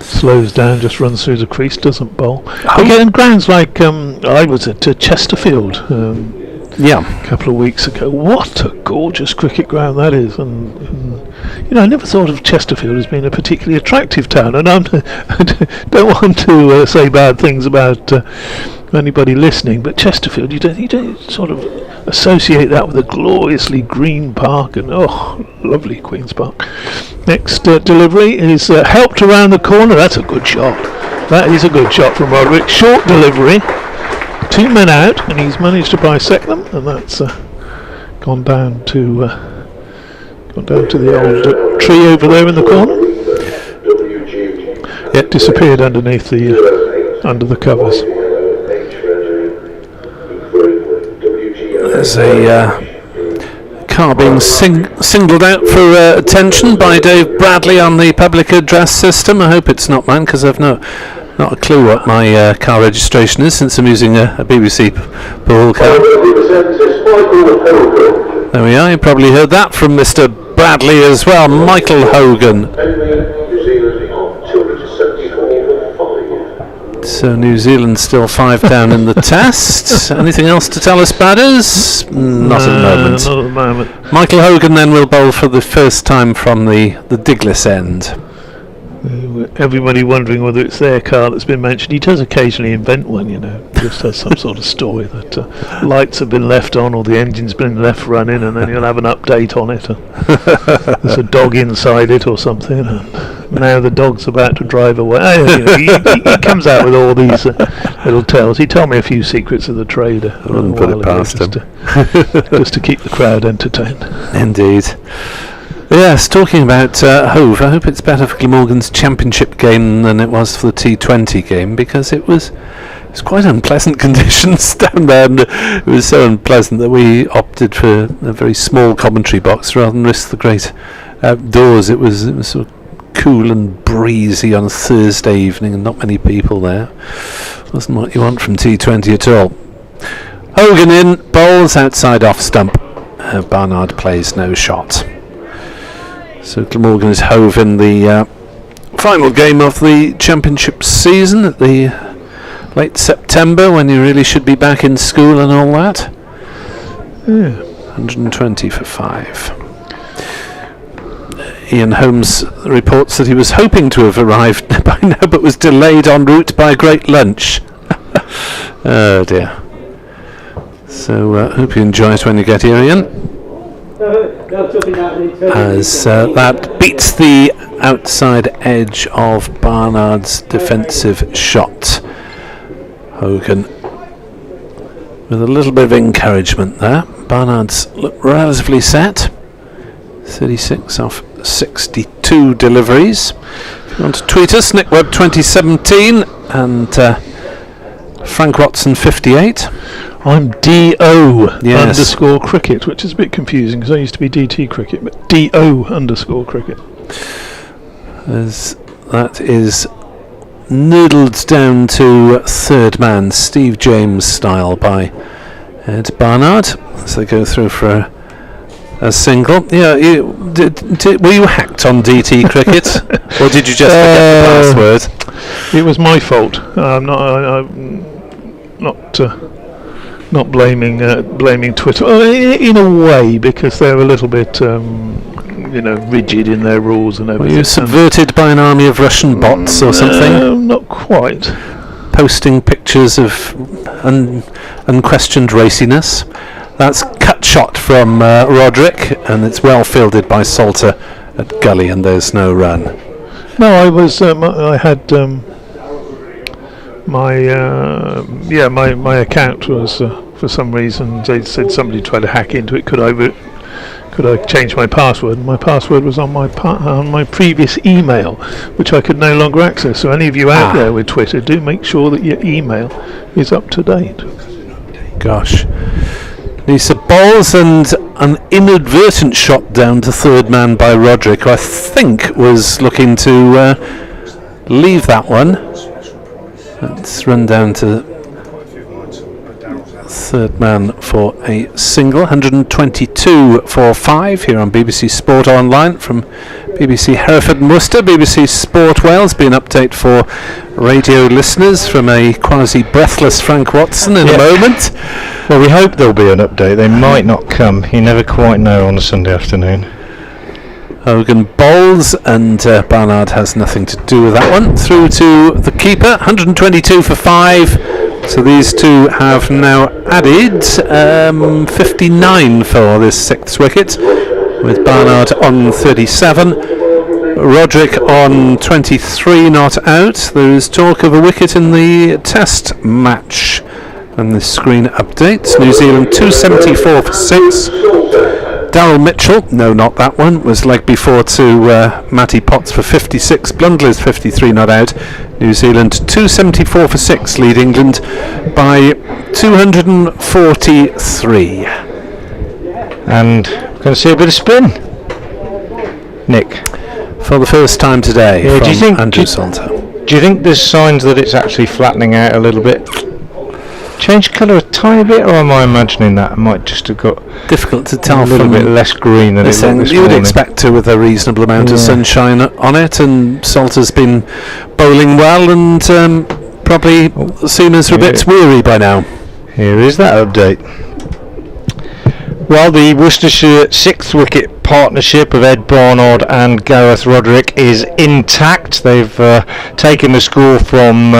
slows down, just runs through the crease, doesn't bowl. Again, grounds like I was at Chesterfield a couple of weeks ago. What a gorgeous cricket ground that is, and I never thought of Chesterfield as being a particularly attractive town, and I don't want to say bad things about anybody listening, but Chesterfield, you don't sort of associate that with a gloriously green park, and lovely Queen's Park. Next delivery is helped around the corner. That's a good shot. That is a good shot from Roderick. Short delivery, 2 men out, and he's managed to bisect them, and that's gone down to the old tree over there in the corner. It disappeared underneath under the covers. There's a car being singled out for attention by Dave Bradley on the public address system. I hope it's not mine, because I've not a clue what my car registration is, since I'm using a BBC pool car. There we are, you probably heard that from Mr. Bradley as well. Michael Hogan. So New Zealand still 5 down in the test. Anything else to tell us, batters? Not at the moment. Not at the moment. Michael Hogan then will bowl for the first time from the Diglis end. Everybody wondering whether it's their car that's been mentioned. He does occasionally invent one, just has some sort of story that lights have been left on or the engine's been left running, and then he'll have an update on it. There's a dog inside it or something, and now the dog's about to drive away. He comes out with all these little tales. He told me a few secrets of the trade. I wouldn't put it past him. Just to keep the crowd entertained. Indeed. Yes, talking about Hove, I hope it's better for Glamorgan's championship game than it was for the T20 game, because it was quite unpleasant conditions down there, and it was so unpleasant that we opted for a very small commentary box rather than risk the great outdoors. It was sort of cool and breezy on a Thursday evening, and not many people there. Wasn't what you want from T20 at all. Hogan in, bowls outside off stump. Barnard plays no shot. So Glamorgan is Hove in the final game of the championship season at the late September, when you really should be back in school and all that. 120 for 5. Ian Holmes reports that he was hoping to have arrived by now, but was delayed en route by a great lunch. Oh dear. So hope you enjoy it when you get here, Ian. As that beats the outside edge of Barnard's defensive shot. Hogan with a little bit of encouragement there. Barnard's look relatively set. 36 off 62 deliveries. If you want to tweet us, NickWeb 2017 and Frank Watson 58. I'm DO underscore cricket, which is a bit confusing because I used to be DT cricket, but DO underscore cricket. As that is noodled down to third man, Steve James style by Ed Barnard, as they go through for a single. Yeah, were you hacked on DT cricket, or did you just forget the password? It was my fault. I'm not blaming Twitter in a way, because they're a little bit rigid in their rules and everything. Were you subverted by an army of Russian bots or something? Not quite. Posting pictures of unquestioned raciness. That's cut shot from Roderick, and it's well fielded by Salter at gully, and there's no run. No, I was. I had my account was for some reason they said somebody tried to hack into it. Could I change my password? And my password was on my previous email, which I could no longer access. So any of you out there with Twitter, do make sure that your email is up to date. Gosh. Lisa bowls, and an inadvertent shot down to third man by Roderick, who I think was looking to leave that one. Let's run down to third man for a single. 122 for 5 here on BBC Sport Online from BBC Hereford and Worcester. BBC Sport Wales, be an update for radio listeners from a quasi-breathless Frank Watson in a moment. Well, we hope there'll be an update. They might not come. You never quite know on a Sunday afternoon. Hogan bowls, and Barnard has nothing to do with that one. Through to the keeper, 122 for 5. So these two have now added 59 for this sixth wicket, with Barnard on 37, Roderick on 23 not out. There is talk of a wicket in the test match. And the screen updates. New Zealand 274 for 6. Darryl Mitchell, no, not that one, was leg before to Matty Potts for 56. Blundell's 53 not out. New Zealand 274 for 6, lead England by 243. And we're going to see a bit of spin. Nick, for the first time today, yeah, from Andrew Salter. Do you think there's signs that it's actually flattening out a little bit? Change colour a tiny bit, or am I imagining that? I might just have got difficult to tell. A little bit less green than it looked this you would morning. expect to, with a reasonable amount of sunshine on it, and Salter's been bowling well, and probably seems a bit weary by now. Here is that update. Well, the Worcestershire sixth wicket partnership of Ed Barnard and Gareth Roderick is intact. They've taken the score from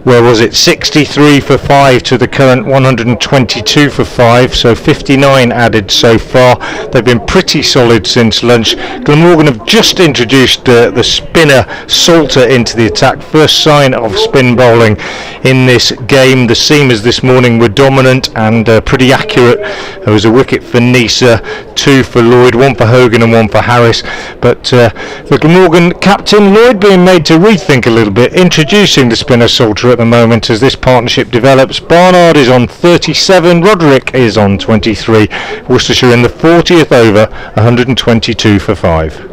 63 for 5 to the current 122 for 5, so 59 added so far. They've been pretty solid since lunch. Glamorgan have just introduced the spinner Salter into the attack. First sign of spin bowling in this game. The seamers this morning were dominant and pretty accurate. There was a wicket for Nisa, 2 for Lloyd, 1 for Hogan and 1 for Harris. But the Glamorgan captain Lloyd being made to rethink a little bit, introducing the spinner Salter at the moment as this partnership develops. Barnard is on 37, Roderick is on 23. Worcestershire in the 40th over, 122 for 5.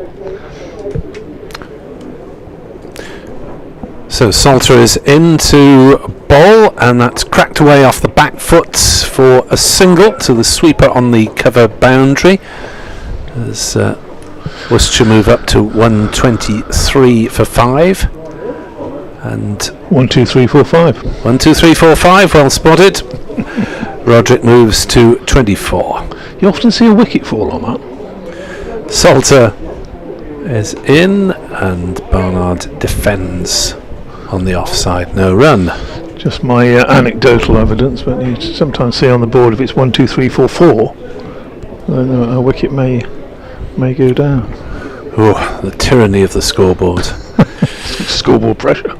So Salter is into bowl, and that's cracked away off the back foot for a single to the sweeper on the cover boundary. As Worcestershire move up to 123 for 5. And 1, 2, 3, 4, 5. 1, 2, 3, 4, 5. Well spotted. Roderick moves to 24. You often see a wicket fall on that. Salter is in, and Barnard defends on the offside. No run. Just my anecdotal evidence, but you sometimes see on the board if it's 1, 2, 3, 4, 4, then a wicket may go down. Oh, the tyranny of the scoreboard. Scoreboard pressure.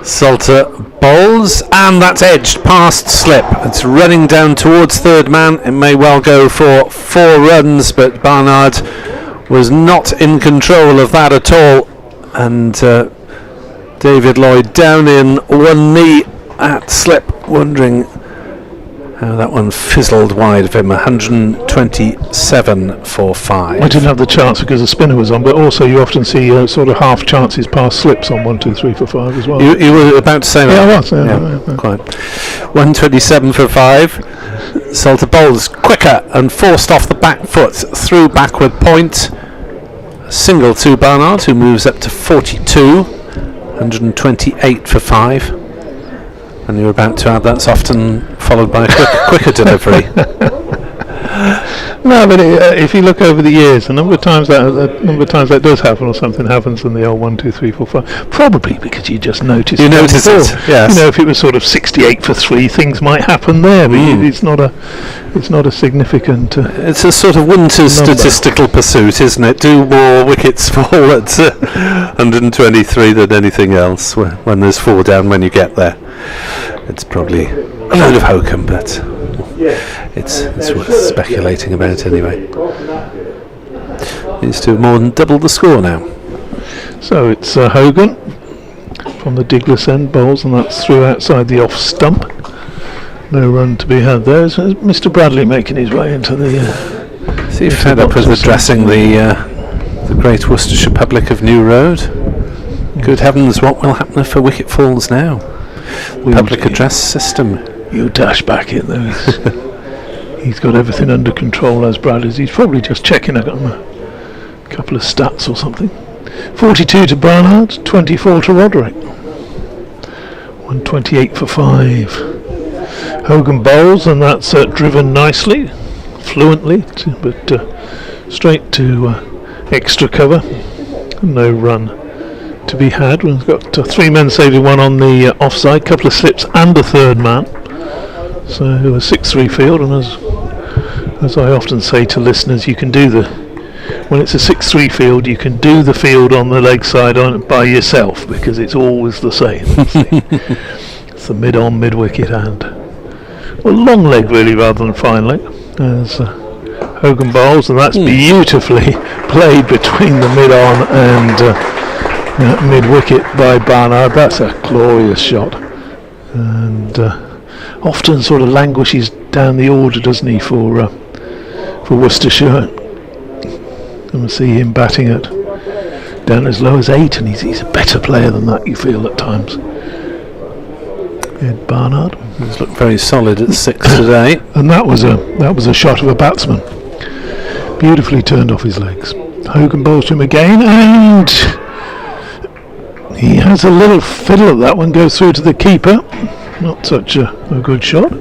Salter bowls, and that's edged past slip. It's running down towards third man. It may well go for 4 runs, but Barnard was not in control of that at all. And David Lloyd down in one knee at slip, wondering how that one fizzled wide of him. 127 for 5. I didn't have the chance because the spinner was on, but also you often see sort of half chances past slips on 1, 2, 3 for 5 as well. You were about to say that? Yeah, I was. Yeah. Quite. 127 for 5. Salter bowls quicker and forced off the back foot through backward point. Single to Barnard, who moves up to 42. 128 for 5. And you're about to add that's often followed by a quicker delivery. No, but if you look over the years, a number of times that does happen, or something happens in the old 1, 2, 3, 4, 5. Probably because you just notice. You notice it. Yes. You know, if it was sort of 68 for 3, things might happen there. But it's not a significant. It's a sort of winter statistical pursuit, isn't it? Do more wickets fall at 123 than anything else when there's 4 down when you get there. It's probably a load of hokum, but it's worth speculating about anyway. Needs to have more than double the score now. So it's Hogan from the Diglis end bowls, and that's through outside the off stump. No run to be had there. So Mr. Bradley making his way into the. See, fed up with addressing the great Worcestershire public of New Road. Good heavens, what will happen if a wicket falls now? Public address system. You dash back in though. He's got everything under control as Bradley's. He's probably just checking a couple of stats or something. 42 to Barnard, 24 to Roderick. 128 for 5. Hogan bowls, and that's driven nicely, fluently, but straight to extra cover. No run to be had. We've got 3 men saving, 1 on the offside, couple of slips and a third man. So a 6-3 field, and as I often say to listeners, you can do when it's a 6-3 field, you can do the field on the leg side by yourself, because it's always the same. It's the mid-on, mid-wicket and long leg really rather than fine leg. As Hogan bowls, and that's beautifully played between the mid-on and mid-wicket by Barnard. That's a glorious shot, and often sort of languishes down the order, doesn't he, for Worcestershire. And we see him batting at down as low as 8, and he's a better player than that, you feel at times. Ed Barnard. He's looked very solid at 6 today. And that was a shot of a batsman. Beautifully turned off his legs. Hogan bowls to him again, and he has a little fiddle at that one, goes through to the keeper. Not such a good shot.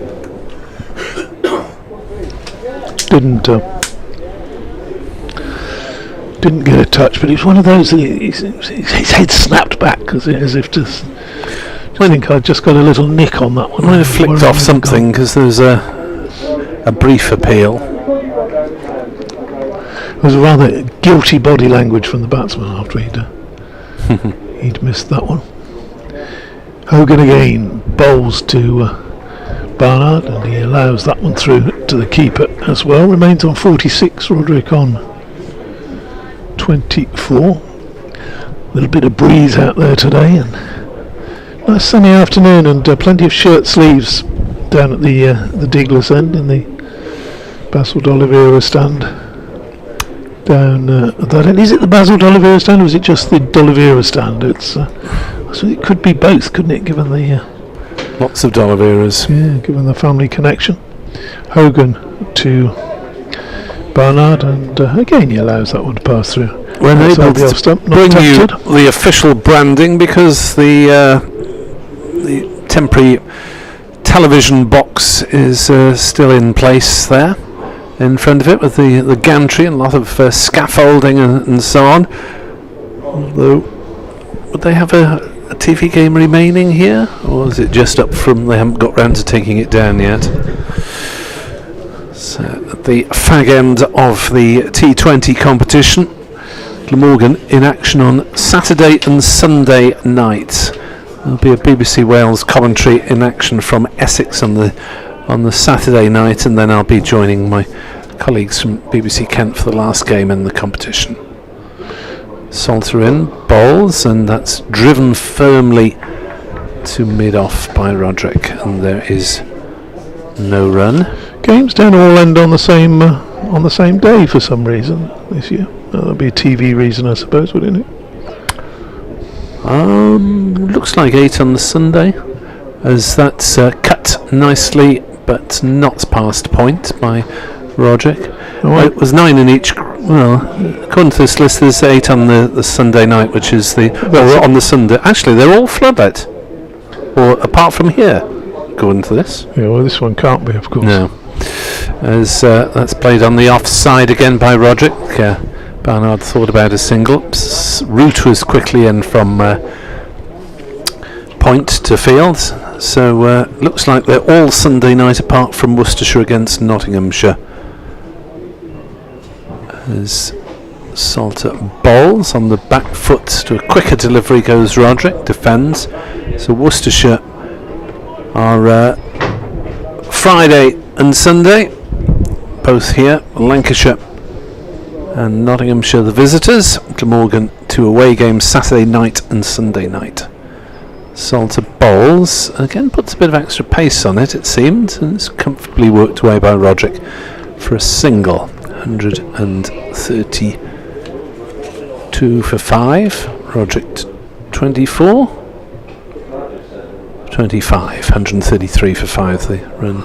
Didn't get a touch, but it was one of those. His head snapped back as if to. I think I just got a little nick on that one. I flicked off something because there's a brief appeal. It was a rather guilty body language from the batsman after he'd missed that one. Hogan again bowls to Barnard, and he allows that one through to the keeper as well. Remains on 46, Roderick on 24. A little bit of breeze out there today, and nice sunny afternoon, and plenty of shirt sleeves down at the Diglas end in the Basil D'Oliveira stand. Down at that end. Is it the Basil D'Oliveira stand, or is it just the D'Oliveira stand? So it could be both, couldn't it, given the lots of D'Oliveiras. Yeah, given the family connection. Hogan to Barnard, and again he allows that one to pass through. We're able to stump, bring you the official branding, because the temporary television box is still in place there in front of it, with the gantry and a lot of scaffolding and so on. Although, would they have a TV game remaining here, or is it just up from they haven't got round to taking it down yet? So at the fag end of the T20 competition, Glamorgan in action on Saturday and Sunday night. There'll be a BBC Wales commentary in action from Essex on the Saturday night, and then I'll be joining my colleagues from BBC Kent for the last game in the competition. Salter in, bowls, and that's driven firmly to mid-off by Roderick, and there is no run. Games don't all end on the same day for some reason this year. That'll be a TV reason, I suppose, wouldn't it? Looks like 8 on the Sunday, as that's cut nicely, but not past point by Roderick. It was 9 in each. Well, according to this list, there's 8 on the Sunday night, which is on the Sunday. Actually, they're all floodlight, or apart from here, according to this. Yeah, well, this one can't be, of course. No, as that's played on the offside again by Roderick. Barnard thought about a single. Root was quickly in from point to field, so looks like they're all Sunday night apart from Worcestershire against Nottinghamshire. As Salter bowls on the back foot to a quicker delivery goes Roderick, defends. So Worcestershire are Friday and Sunday, both here. Lancashire and Nottinghamshire the visitors. Glamorgan 2 away games Saturday night and Sunday night. Salter bowls, again puts a bit of extra pace on it, it seemed, and it's comfortably worked away by Roderick for a single. 132 for 5. Roderick 24. 25. 133 for 5. The run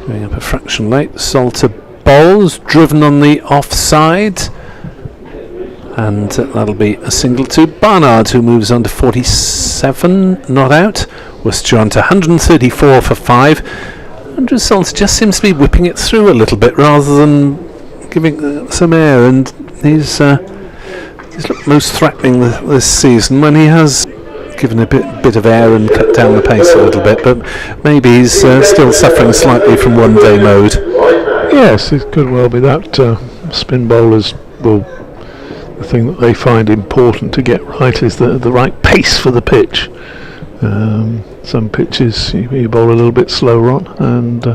going up a fraction late. Salter bowls, driven on the offside, and that'll be a single to Barnard, who moves on to 47, not out. Worcestershire on to 134 for 5. Andrew Salter just seems to be whipping it through a little bit rather than giving some air, and he's He's looked most threatening this season when he has given a bit of air and cut down the pace a little bit, but maybe he's still suffering slightly from one-day mode. Yes, it could well be that. Spin bowlers will. The thing that they find important to get right is the right pace for the pitch. Some pitches you bowl a little bit slower on, and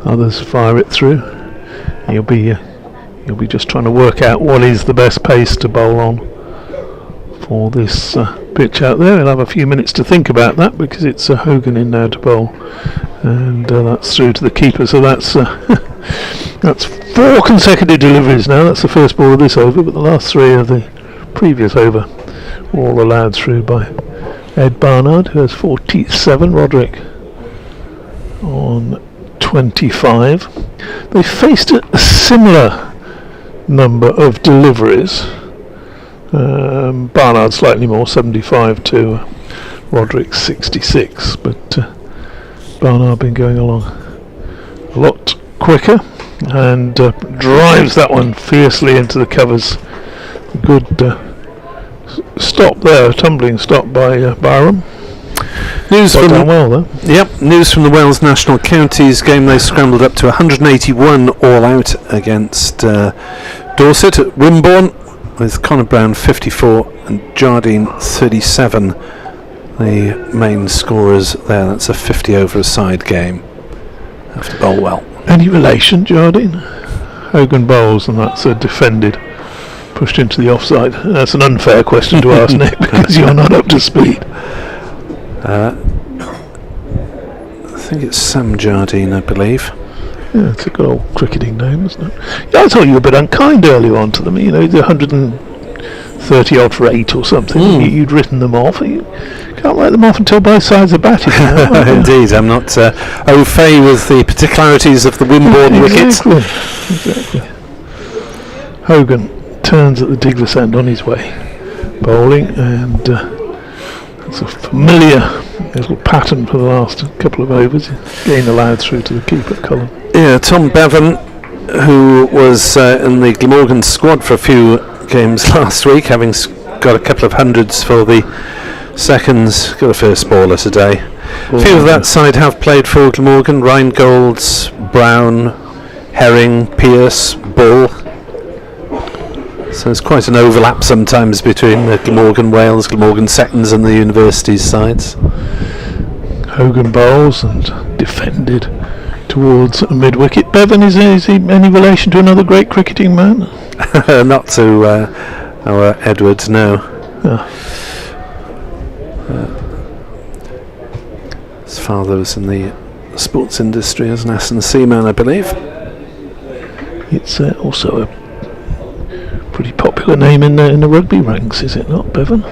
others fire it through. You'll be just trying to work out what is the best pace to bowl on for this pitch out there. He'll have a few minutes to think about that because it's Hogan in now to bowl, and that's through to the keeper. So that's that's 4 consecutive deliveries now. That's the first ball of this over, but the last 3 of the previous over were all allowed through by Ed Barnard, who has 47. Roderick on 25. They faced a similar number of deliveries. Barnard slightly more, 75 to Roderick 66, but Barnard been going along a lot quicker and drives that one fiercely into the covers. Good stop there, tumbling stop by Byram. News from well though. Yep, news from the Wales National Counties game. They scrambled up to 181 all out against Dorset at Wimborne, with Connor Brown 54 and Jardine 37 the main scorers there. That's a 50 over a side game. Have to bowl well. Any relation, Jardine? Hogan bowls, and that's defended, pushed into the offside. That's an unfair question to ask, Nick, because you're not up to speed. I think it's Sam Jardine, I believe. Yeah, it's a good old cricketing name, isn't it? Yeah, I thought you were a bit unkind earlier on to them. You know, the 130 odd for 8 or something. You'd written them off. You can't write them off until both sides are batted. Indeed, I'm not au fait with the particularities of the Wimborne wickets. Exactly. Hogan turns at the Diglis end on his way, bowling, and it's a familiar little pattern for the last couple of overs. Again allowed through to the keeper, Cullen. Yeah, Tom Bevan, who was in the Glamorgan squad for a few games last week, having got a couple of hundreds for the seconds, got a first baller today. A few of that side have played for Glamorgan: Rheingold's, Brown, Herring, Pearce, Bull. So there's quite an overlap sometimes between the Glamorgan Wales, Glamorgan seconds and the universities sides. Hogan bowls and defended towards mid-wicket. Bevan, is he any relation to another great cricketing man? Not to our Edwards, no. His father was in the sports industry as an S&C man, I believe. It's also a pretty popular name in the rugby ranks, is it not, Bevan?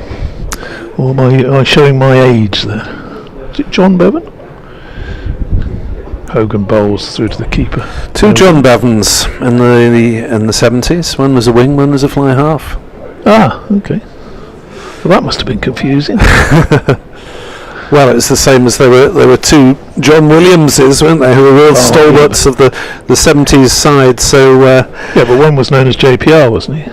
Or am I showing my age there? Is it John Bevan? Hogan bowls through to the keeper. 2 John Bevans in the 70s. One was a wing, one was a fly half. Ah, okay. Well, that must have been confusing. Well, it's the same as there were 2 John Williamses, weren't there, who were real stalwarts of the 70s side. So yeah, but one was known as JPR, wasn't he?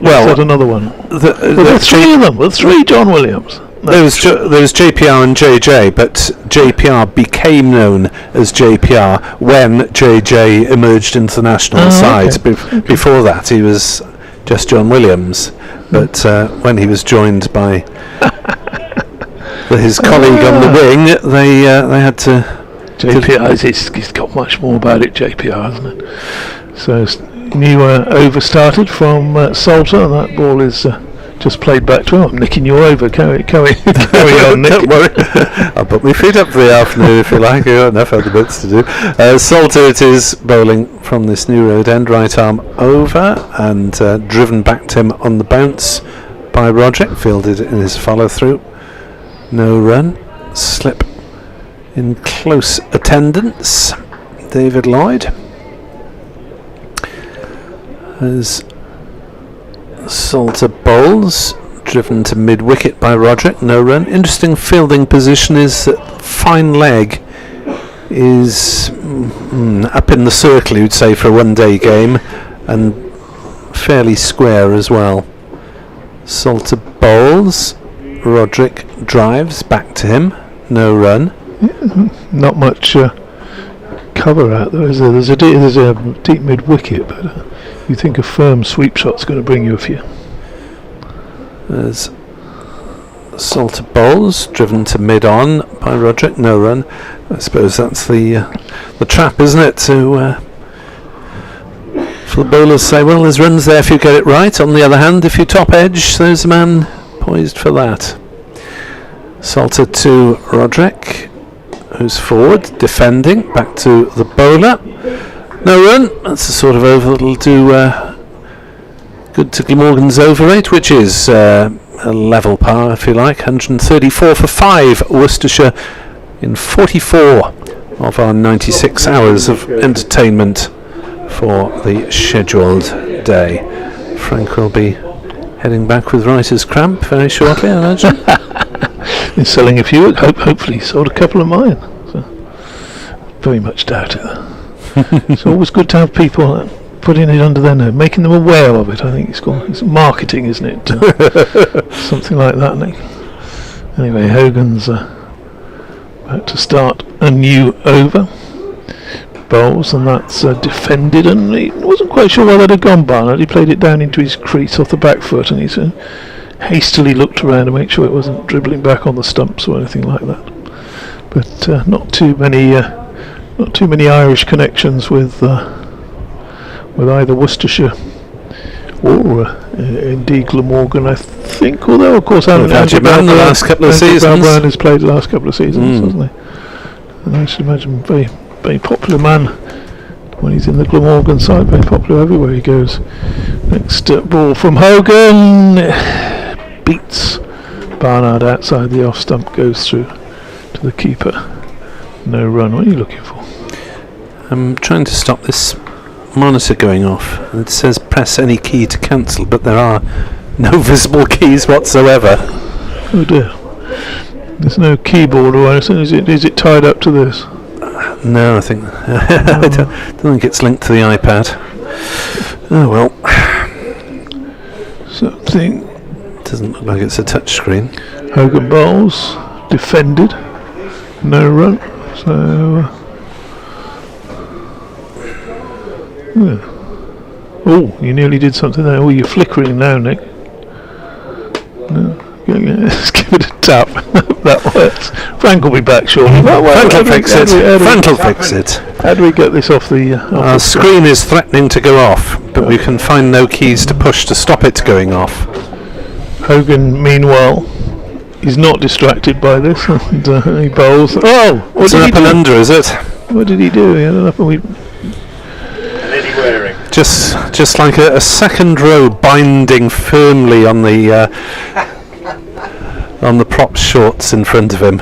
Well, was that another one? There were 3 of them. There were 3 John Williams. There was JPR and JJ, but JPR became known as JPR when JJ emerged into the national side. Okay. Before that, he was just John Williams. But when he was joined by his colleague on the wing, they had to. JPR, he's got much more about it, JPR, hasn't it? So new over started from Salter, and that ball is just played back to him. I'm nicking you over. Carry on, Nick. Don't worry. I'll put my feet up for the afternoon if you like. I've got enough other bits to do. Salter it is, bowling from this new road end, right arm over, and driven back to him on the bounce by Roderick, fielded in his follow through. No run. Slip in close attendance. David Lloyd. As Salter bowls, driven to mid-wicket by Roderick, no run. Interesting fielding position is that fine leg is up in the circle, you'd say, for a one-day game, and fairly square as well. Salter bowls. Roderick drives back to him. No run. Not much cover out there, is there? There's a deep mid wicket, but you think a firm sweep shot's going to bring you a few. There's Salter bowls driven to mid on by Roderick. No run. I suppose that's the trap, isn't it? To for the bowlers say, well, there's runs there if you get it right. On the other hand, if you top edge, there's a man poised for that. Salter to Roderick, who's forward, defending, back to the bowler. No run. That's the sort of over that'll do good to Glamorgan's over rate, which is a level par, if you like. 134 for 5, Worcestershire in 44 of our 96 hours of entertainment for the scheduled day. Frank will be heading back with writer's cramp very shortly, I imagine. He's selling a few. Hopefully, he sold a couple of mine. So, very much doubt it. It's always good to have people putting it under their nose, making them aware of it. I think it's marketing, isn't it? Something like that, Nick. Anyway, Hogan's about to start a new over. Bowls, and that's defended, and he wasn't quite sure why that had gone Barnard. He played it down into his crease off the back foot, and he's hastily looked around to make sure it wasn't dribbling back on the stumps or anything like that. But not too many Irish connections with either Worcestershire or indeed Glamorgan, I think. Although of course Andrew Brown the last couple of seasons. Brown has played the last couple of seasons, hasn't he? And I should imagine very popular man when he's in the Glamorgan side, very popular everywhere he goes. Next ball from Hogan, beats Barnard outside the off stump, goes through to the keeper. No run. What are you looking for? I'm trying to stop this monitor going off. It says press any key to cancel, but there are no visible keys whatsoever. Oh dear. There's no keyboard or anything. Is it tied up to this? No, I think I don't think it's linked to the iPad. Oh well. Something. Doesn't look like it's a touch screen. Hogan bowls, defended, no run. So. Oh, you nearly did something there. Oh, you're flickering now, Nick. No. Let's give it a tap. That works. Frank will be back shortly. Frank will fix it. Frank will fix it. How do we get this off the... Our screen is threatening to go off, but we can find no keys to push to stop it going off. Hogan, meanwhile, is not distracted by this, and he bowls. Oh! What It's an up and under, is it? What did he do? He had an up and Just like a second row binding firmly on the prop shorts in front of him,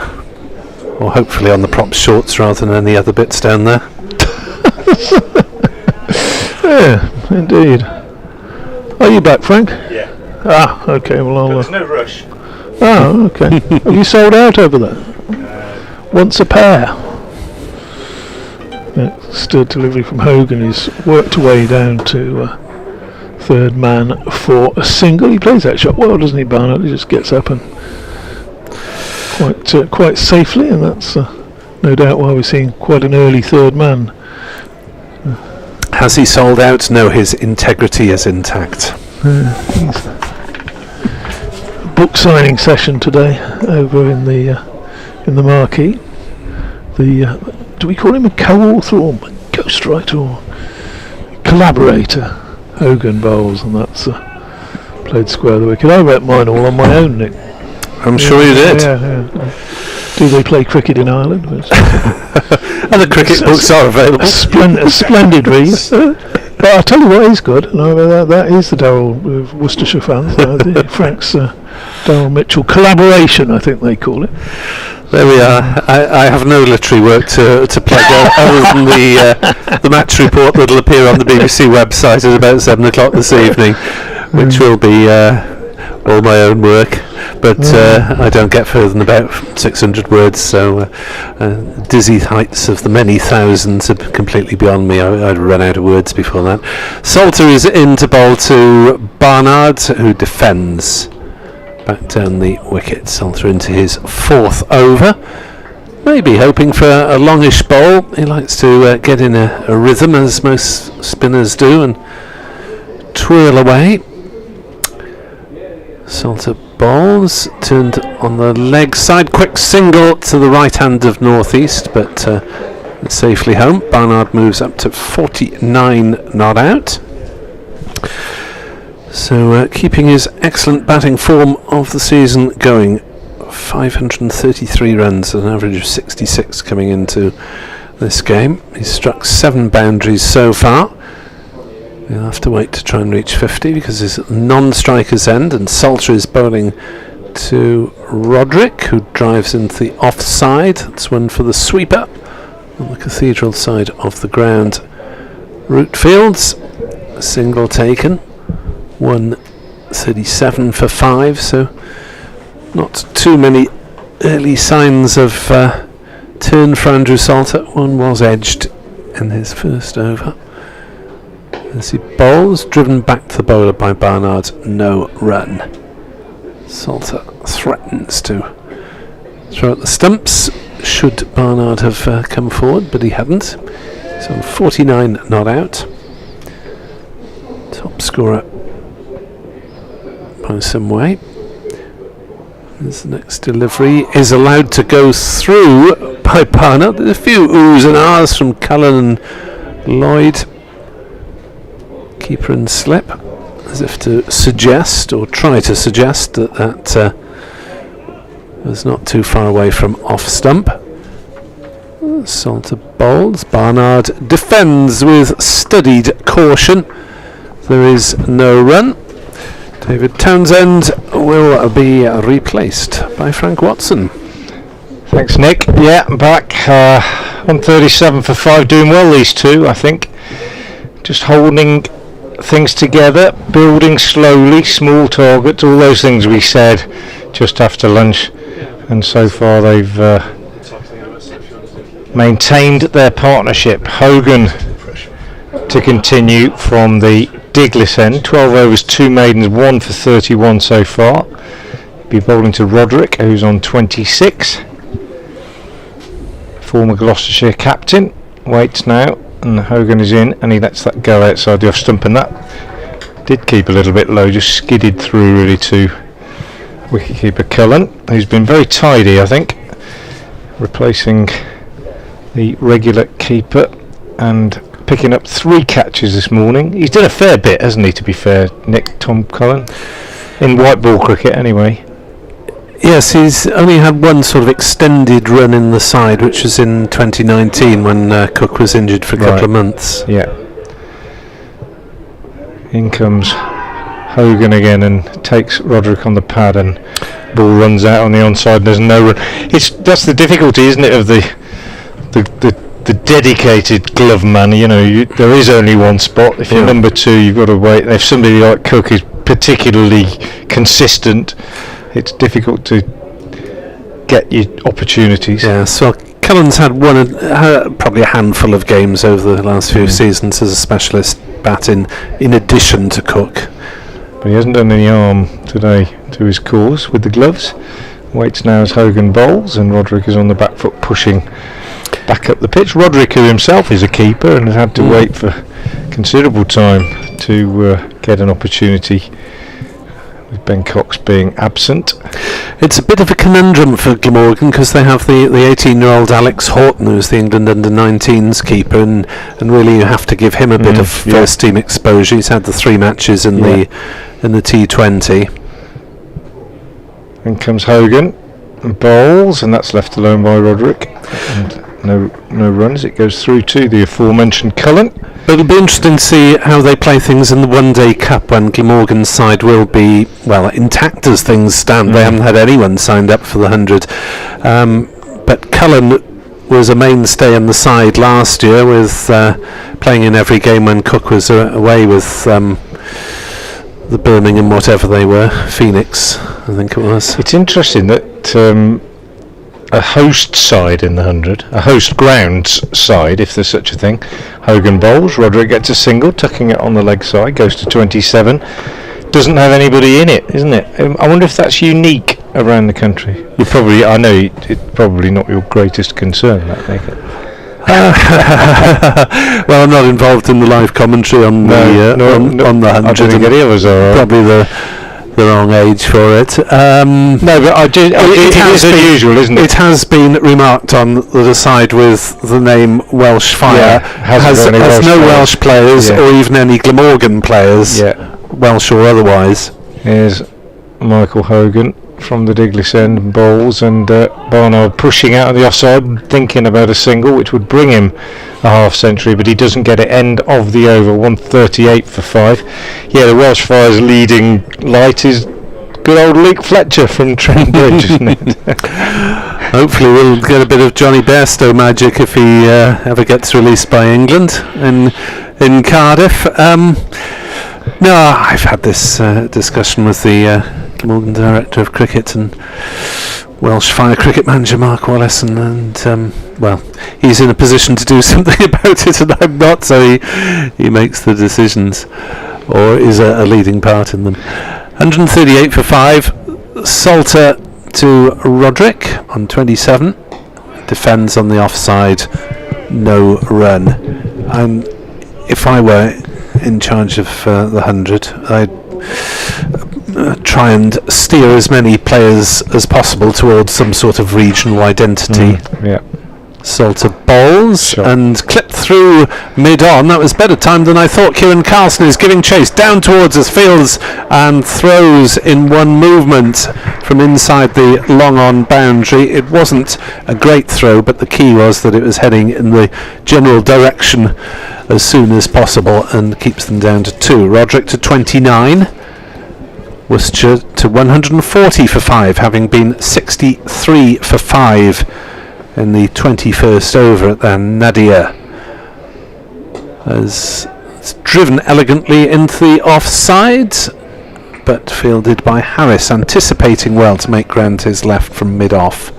or hopefully on the prop shorts rather than any other bits down there. Yeah, indeed. Are you back, Frank? Yeah. Ah, okay. Well, There's no rush. Oh, okay. Have you sold out over there? Once a pair. Next delivery from Hogan. He's worked away down to third man for a single. He plays that shot well, doesn't he, Barnard? He just gets up and quite safely, and that's no doubt why we're seeing quite an early third man. Has he sold out? No, his integrity is intact. Book signing session today over in the marquee. Do we call him a co-author or a ghostwriter or collaborator? Hogan bowls, and that's played square of the wicket. I read mine all on my own, Nick. I'm sure you did. Yeah. Do they play cricket in Ireland? Other cricket books are available. A splendid read. But I'll tell you what is good. No, that is the Darrell Worcestershire fans. Frank's Darrell Mitchell collaboration, I think they call it. There we are. I have no literary work to plug other than the match report that will appear on the BBC website at about 7 o'clock this evening, which will be all my own work. But I don't get further than about 600 words, so dizzy heights of the many thousands are completely beyond me. I'd run out of words before that. Salter is in to bowl to Barnard, who defends. back down the wicket. Salter into his 4th over. Maybe hoping for a longish bowl. He likes to get in a rhythm, as most spinners do, and twirl away. Salter bowls, turned on the leg side, quick single to the right hand of northeast, but safely home. Barnard moves up to 49 not out. So keeping his excellent batting form of the season going. 533 runs, an average of 66 coming into this game. He's struck 7 boundaries so far. He'll have to wait to try and reach 50 because his non-striker's end, and Salter is bowling to Roderick, who drives into the offside. That's one for the sweeper on the Cathedral side of the ground. Root Fields, a single taken, 137 for 5, so not too many early signs of turn for Andrew Salter. One was edged in his first over. As he bowls, driven back to the bowler by Barnard, no run. Salter threatens to throw at the stumps. Should Barnard have come forward, but he hadn't. He's on 49 not out. Top scorer by some way. His next delivery is allowed to go through by Barnard. There's a few oohs and ahs from Cullen and Lloyd. Keeper and slip, as if to suggest, or try to suggest, that was not too far away from off stump. Salter bowls. Barnard defends with studied caution. There is no run. David Townsend will be replaced by Frank Watson. Thanks, Nick. Yeah, I'm back. 137 for 5, doing well, these two, I think. Just holding things together, building slowly, small targets, all those things we said just after lunch, and so far they've maintained their partnership. Hogan to continue from the Diglis end, 12 overs, 2 maidens, 1 for 31 so far. Be bowling to Roderick, who's on 26. Former Gloucestershire captain, waits now, and Hogan is in, and he lets that go outside the off stump, and that did keep a little bit low, just skidded through really to wicketkeeper Cullen, who's been very tidy, I think, replacing the regular keeper and picking up 3 catches this morning. He's done a fair bit, hasn't he, to be fair, Nick, Tom Cullen, in white ball cricket anyway. Yes, he's only had one sort of extended run in the side, which was in 2019 when Cook was injured for a couple of months. Yeah. In comes Hogan again and takes Roderick on the pad, and ball runs out on the onside. There's no run. That's the difficulty, isn't it, of the dedicated glove man. You know, there is only one spot. If you're number 2, you've got to wait. And if somebody like Cook is particularly consistent, it's difficult to get your opportunities. Yeah, so Cullen's had probably a handful of games over the last few seasons as a specialist bat in addition to Cook. But he hasn't done any harm today to his cause with the gloves. Waits now as Hogan bowls, and Roderick is on the back foot pushing back up the pitch. Roderick, who himself is a keeper and has had to wait for considerable time to get an opportunity, with Ben Cox being absent. It's a bit of a conundrum for Glamorgan because they have the 18-year-old Alex Horton, who's the England under-19s keeper, and really you have to give him a bit of first-team exposure. He's had the 3 matches in the T20. In comes Hogan and bowls, and that's left alone by Roderick. And no runs. It goes through to the aforementioned Cullen. It'll be interesting to see how they play things in the One Day Cup when Glamorgan's side will be, well, intact as things stand. They haven't had anyone signed up for the 100. But Cullen was a mainstay in the side last year, with playing in every game when Cook was away with the Birmingham, whatever they were, Phoenix, I think it was. It's interesting that a host side in the 100, a host grounds side, if there's such a thing. Hogan bowls, Roderick gets a single, tucking it on the leg side, goes to 27. doesn't have anybody in it, isn't it? I wonder if that's unique around the country. I know it's probably not your greatest concern, that, Nick. Well, I'm not involved in the live commentary on the 100. I don't think any of us are. Probably the wrong age for it. No, but it is unusual, isn't it? It has been remarked on that the side with the name Welsh Fire has no Welsh players or even any Glamorgan players, Welsh or otherwise. Here's Michael Hogan from the Diglis end bowls, and Barnard pushing out of the offside, thinking about a single which would bring him a half century, but he doesn't get it. End of the over, 138 for 5. Yeah, the Welsh Fire's leading light is good old Luke Fletcher from Trent Bridge, isn't it? Hopefully we'll get a bit of Johnny Bairstow magic if he ever gets released by England in Cardiff. No, I've had this discussion with the Glamorgan Director of Cricket and Welsh Fire cricket manager Mark Wallace, and well, he's in a position to do something about it and I'm not, so he makes the decisions, or is a leading part in them. 138 for 5. Salter to Roderick on 27, defends on the offside, no run. And if I were in charge of the 100, I'd try and steer as many players as possible towards some sort of regional identity. Salter bowls and clipped through mid-on. That was better timed than I thought. Kieran Carlson is giving chase down towards us, fields and throws in one movement from inside the long-on boundary. It wasn't a great throw, but the key was that it was heading in the general direction as soon as possible and keeps them down to 2. Roderick to 29. Worcestershire to 140 for 5, having been 63 for 5 in the 21st over at the Nadia. As it's driven elegantly into the offside, but fielded by Harris, anticipating well to make ground to his left from mid-off.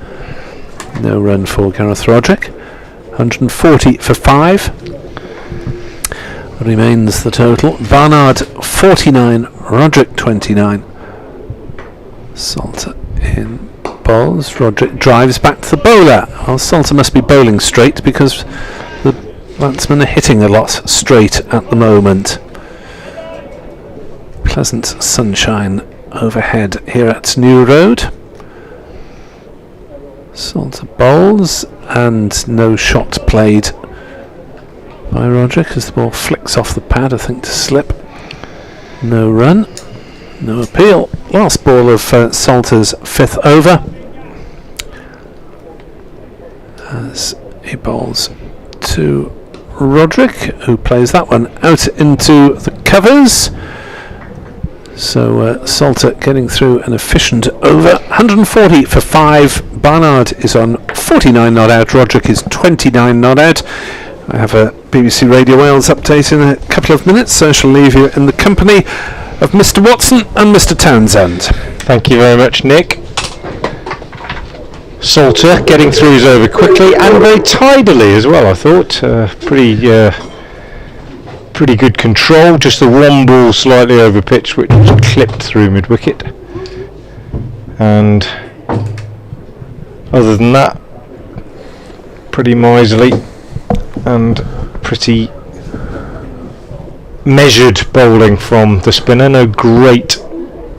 No run for Gareth Roderick. 140 for 5 remains the total. Barnard 49, Roderick 29. Salter in bowls. Roderick drives back to the bowler. Well, Salter must be bowling straight because the batsmen are hitting a lot straight at the moment. Pleasant sunshine overhead here at New Road. Salter bowls and no shot played by Roderick as the ball flicks off the pad, I think, to slip. No run, no appeal. Last ball of Salter's 5th over as he bowls to Roderick, who plays that one out into the covers. So Salter getting through an efficient over. 140 for 5. Barnard is on 49 not out. Roderick is 29 not out. I have a BBC Radio Wales update in a couple of minutes, so I shall leave you in the company of Mr. Watson and Mr. Townsend. Thank you very much, Nick. Salter getting through his over quickly and very tidily as well, I thought. Pretty good control, just the one ball slightly over pitch which was clipped through mid-wicket. And other than that, pretty miserly and pretty measured bowling from the spinner. No great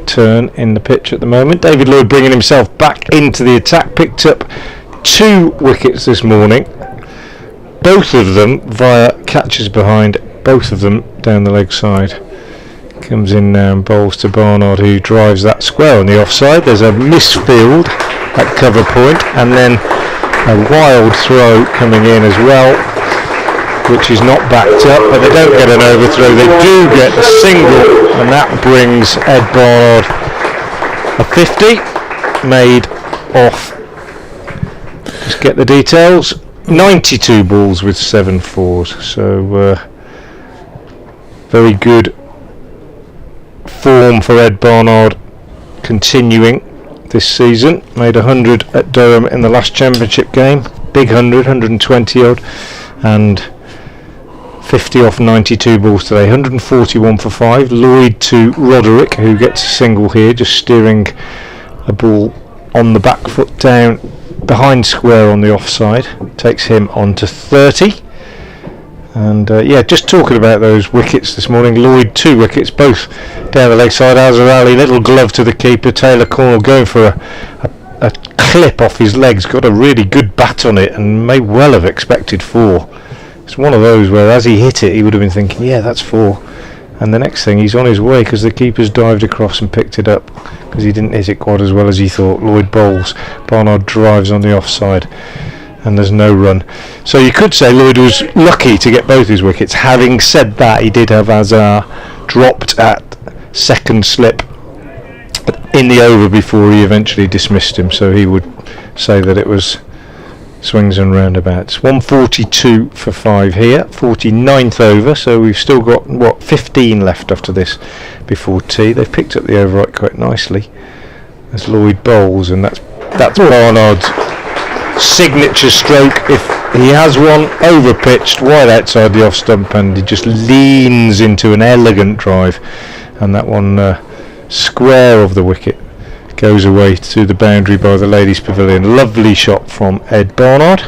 turn in the pitch at the moment. David Lloyd bringing himself back into the attack, picked up 2 wickets this morning, both of them via catches behind, both of them down the leg side. Comes in now and bowls to Barnard, who drives that square on the offside. There's a misfield at cover point and then a wild throw coming in as well, which is not backed up, but they don't get an overthrow. They do get a single, and that brings Ed Barnard a 50 made off. Just get the details. 92 balls with 7 fours, so very good form for Ed Barnard continuing this season. Made 100 at Durham in the last championship game, big 100, 120 odd, and 50 off 92 balls today, 141 for 5. Lloyd to Roderick, who gets a single here, just steering a ball on the back foot down behind square on the offside. Takes him on to 30. And just talking about those wickets this morning. Lloyd 2 wickets, both down the leg side. Azarali, little glove to the keeper. Taylor Cornell going for a clip off his legs. Got a really good bat on it and may well have expected 4. It's one of those where as he hit it he would have been thinking, yeah, that's 4. And the next thing he's on his way because the keeper's dived across and picked it up because he didn't hit it quite as well as he thought. Lloyd bowls. Barnard drives on the offside. And there's no run. So you could say Lloyd was lucky to get both his wickets. Having said that, he did have Azar dropped at second slip in the over before he eventually dismissed him. So he would say that it was swings and roundabouts. 142 for 5 here, 49th over. So we've still got 15 left after this before tea. They've picked up the override quite nicely as Lloyd bowls, and that's Barnard's signature stroke, if he has one, over pitched wide outside the off stump, and he just leans into an elegant drive, and that one square of the wicket goes away to the boundary by the ladies pavilion. Lovely shot from Ed Barnard,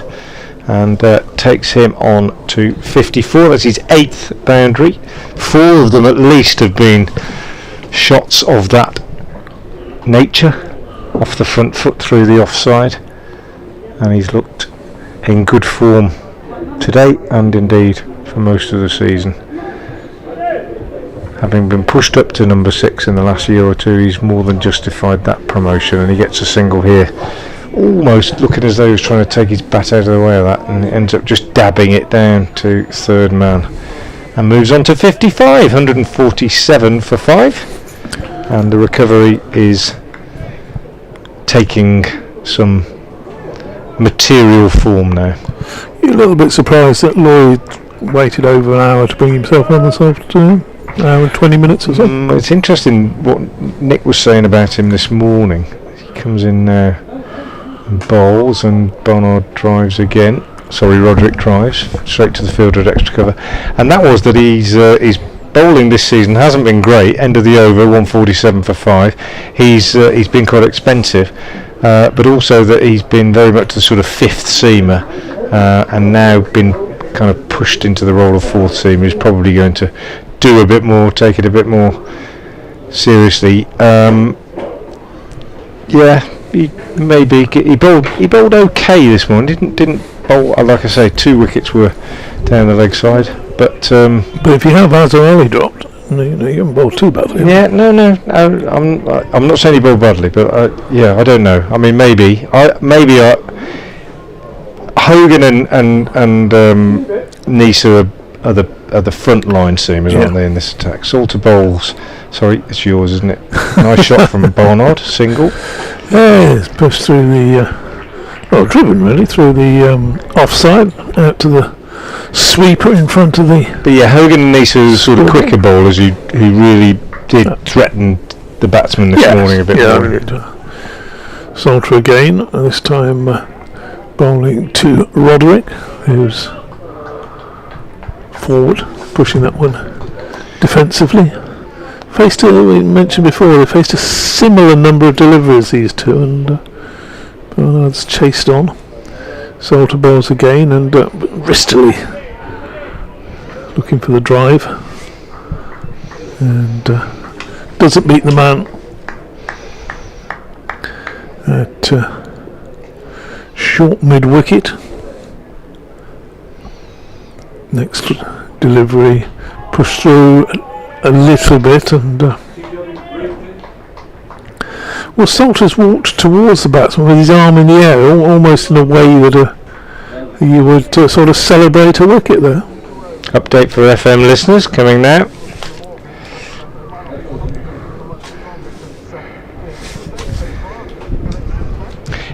and takes him on to 54. That's his 8th boundary. 4 of them at least have been shots of that nature, off the front foot through the offside. And he's looked in good form today and indeed for most of the season. Having been pushed up to number 6 in the last year or two, he's more than justified that promotion, and he gets a single here, almost looking as though he was trying to take his bat out of the way of that, and ends up just dabbing it down to third man and moves on to 55, 147 for 5, and the recovery is taking some material form now. You're a little bit surprised that Lloyd waited over an hour to bring himself on this afternoon? An hour and 20 minutes or so? It's interesting what Nick was saying about him this morning. He comes in now and bowls, and Barnard drives again. Roderick drives straight to the fielder at extra cover, and that was that he's bowling this season hasn't been great. End of the over, 147 for 5. He's been quite expensive. But also that he's been very much the sort of 5th seamer, and now been kind of pushed into the role of 4th seamer. He's probably going to do a bit more, take it a bit more seriously. He bowled okay this morning. Didn't bowl, like I say, 2 wickets were down the leg side. But if you have Azarali dropped, you haven't bowled too badly. Yeah, no. I'm not saying he bowled badly, but I don't know. I mean, maybe Hogan and Nisa are the front line seamers, aren't they, in this attack? Salter bowls. Sorry, it's yours, isn't it? Nice shot from Barnard, single. Yeah, it's pushed through the driven really through the offside out to the sweeper in front of the. But yeah, Hogan and Nisa are the sort of quicker bowlers who really did threaten the batsman this morning a bit more. Salter again, this time bowling to Roderick, who's forward, pushing that one defensively. We mentioned before, they faced a similar number of deliveries, these two, and Barnard's chased on. Salter bowls again, and Ristily looking for the drive, and doesn't beat the man at short mid wicket. Next delivery pushed through a little bit, and Salter's walked towards the batsman with his arm in the air, almost in a way that you would sort of celebrate a wicket there. Update for FM listeners coming now.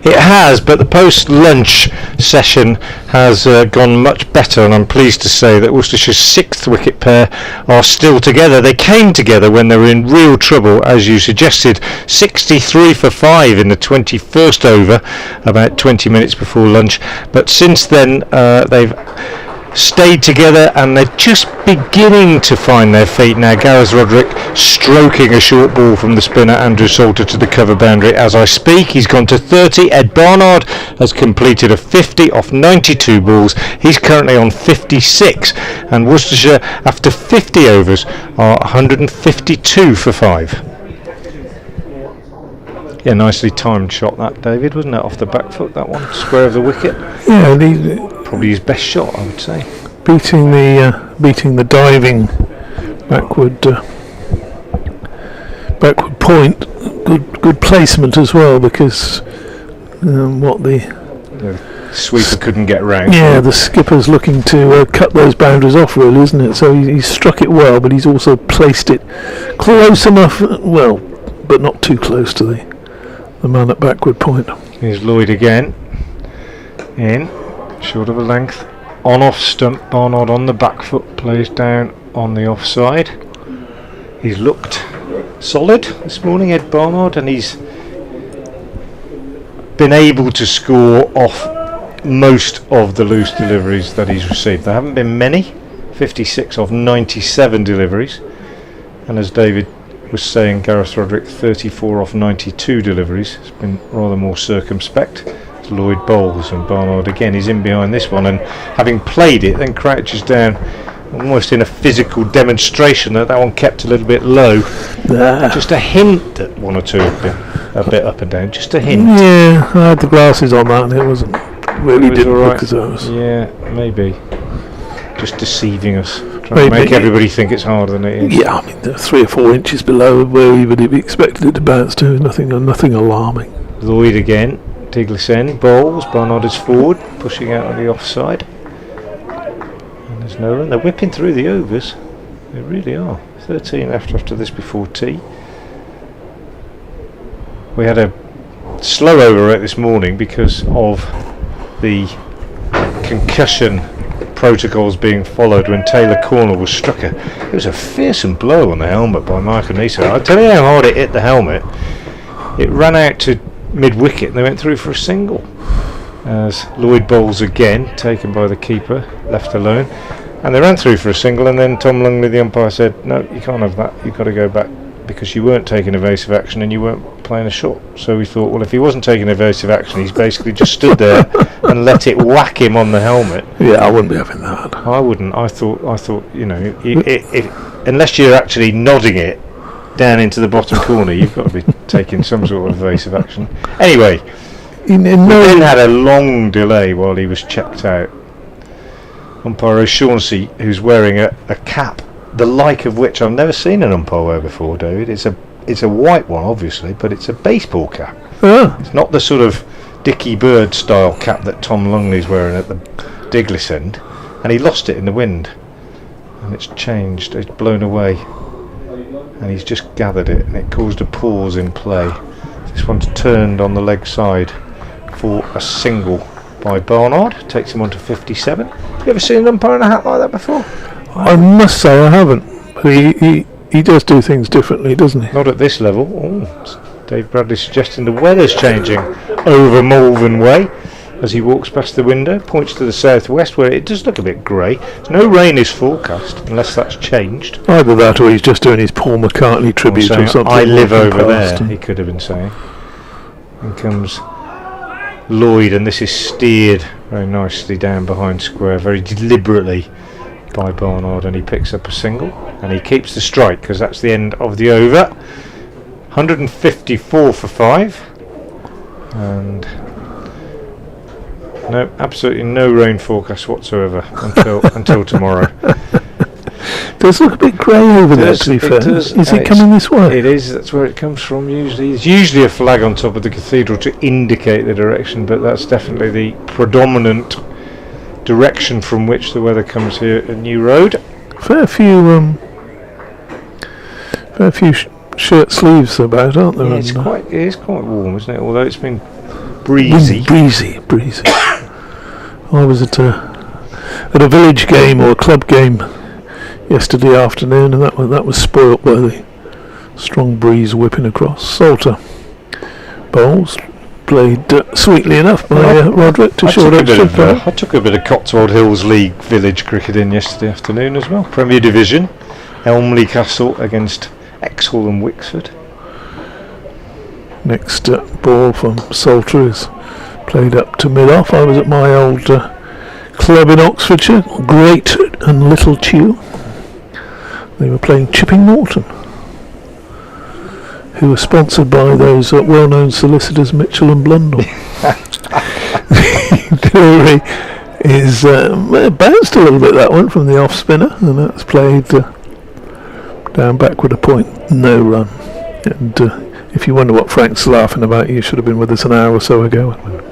It has, but the post-lunch session has gone much better, and I'm pleased to say that Worcestershire's 6th wicket pair are still together. They came together when they were in real trouble, as you suggested. 63 for 5 in the 21st over, about 20 minutes before lunch. But since then, they've stayed together, and they're just beginning to find their feet now. Gareth Roderick stroking a short ball from the spinner Andrew Salter to the cover boundary as I speak. He's gone to 30. Ed Barnard has completed a 50 off 92 balls. He's currently on 56, and Worcestershire, after 50 overs, are 152 for 5. Yeah, nicely timed shot that, David, wasn't it? Off the back foot, that one, square of the wicket. Yeah, probably his best shot, I would say. Beating the diving backward point. Good placement as well, because the sweeper couldn't get round. Yeah, the skipper's looking to cut those boundaries off, really, isn't it? So he's struck it well, but he's also placed it close enough, well, but not too close to the man at backward point. Here's Lloyd again. In, short of a length. On off stump, Barnard on the back foot, plays down on the offside. He's looked solid this morning, Ed Barnard, and he's been able to score off most of the loose deliveries that he's received. There haven't been many, 56 off 97 deliveries, and as David was saying, Gareth Roderick 34 off 92 deliveries. It's been rather more circumspect. It's Lloyd bowls, and Barnard again is in behind this one, and having played it then crouches down almost in a physical demonstration that one kept a little bit low. Just a hint that one or two have been a bit up and down, just a hint. Yeah, I had the glasses on that and it wasn't really, didn't right. look as though it was. Yeah, maybe just deceiving us, trying to make everybody think it's harder than it is. Yeah, I mean they're 3 or 4 inches below where we would have expected it to bounce to. Nothing alarming. Lloyd again, Diglison bowls, Barnard is forward, pushing out on the offside. And there's no run. They're whipping through the overs. They really are. 13 left after this before tea. We had a slow over rate this morning because of the concussion protocols being followed when Taylor Cornell was struck. It was a fearsome blow on the helmet by Michael Nisa. I'll tell you how hard it hit the helmet. It ran out to mid-wicket and they went through for a single. As Lloyd bowls again, taken by the keeper, left alone. And they ran through for a single, and then Tom Lungley, the umpire, said, no, you can't have that, you've got to go back, because you weren't taking evasive action and you weren't playing a shot. So we thought, well, if he wasn't taking evasive action, he's basically just stood there and let it whack him on the helmet. Yeah, I wouldn't be having that. I wouldn't. I thought, you know, unless you're actually nodding it down into the bottom corner, you've got to be taking some sort of evasive action. Anyway, we then had a long delay while he was checked out. Umpire O'Shaughnessy, who's wearing a cap, the like of which I've never seen an umpire wear before, David. It's a white one, obviously, but it's a baseball cap. Oh. It's not the sort of Dickie Bird style cap that Tom Lungley's wearing at the Diglis end, and he lost it in the wind, and it's changed, it's blown away, and he's just gathered it, and it caused a pause in play. This one's turned on the leg side for a single by Barnard, takes him on to 57. Have you ever seen an umpire in a hat like that before? I must say I haven't. But he does do things differently, doesn't he? Not at this level. Oh, Dave Bradley suggesting the weather's changing over Malvern Way as he walks past the window, points to the southwest where it does look a bit grey. No rain is forecast unless that's changed. Either that or he's just doing his Paul McCartney tribute or something. I live over there, he could have been saying. In comes Lloyd, and this is steered very nicely down behind square, very deliberately by Barnard, and he picks up a single and he keeps the strike because that's the end of the over. 154 for 5, and no, absolutely no rain forecast whatsoever until tomorrow. Does look a bit grey over there, to be fair. Is it coming this way? It is, that's where it comes from usually. There's usually a flag on top of the cathedral to indicate the direction, but that's definitely the predominant direction from which the weather comes here at New Road. Fair few shirt sleeves about, aren't there? Yeah, it is quite warm, isn't it? Although it's been breezy. Breezy. I was at a village game or a club game yesterday afternoon, and that was spoilt by the strong breeze whipping across. Salter bowls, played sweetly enough by Roderick to short I extra. took a bit of Cotswold Hills League village cricket in yesterday afternoon as well. Premier Division, Elmley Castle against Exhall and Wixford. Next ball from Salter is played up to mid-off. I was at my old club in Oxfordshire, Great and Little Chew. They were playing Chipping Norton, who were sponsored by those well-known solicitors Mitchell and Blundell. Delivery is bounced a little bit, that one, from the off-spinner, and that's played down backward a point, no run. And if you wonder what Frank's laughing about, you should have been with us an hour or so ago when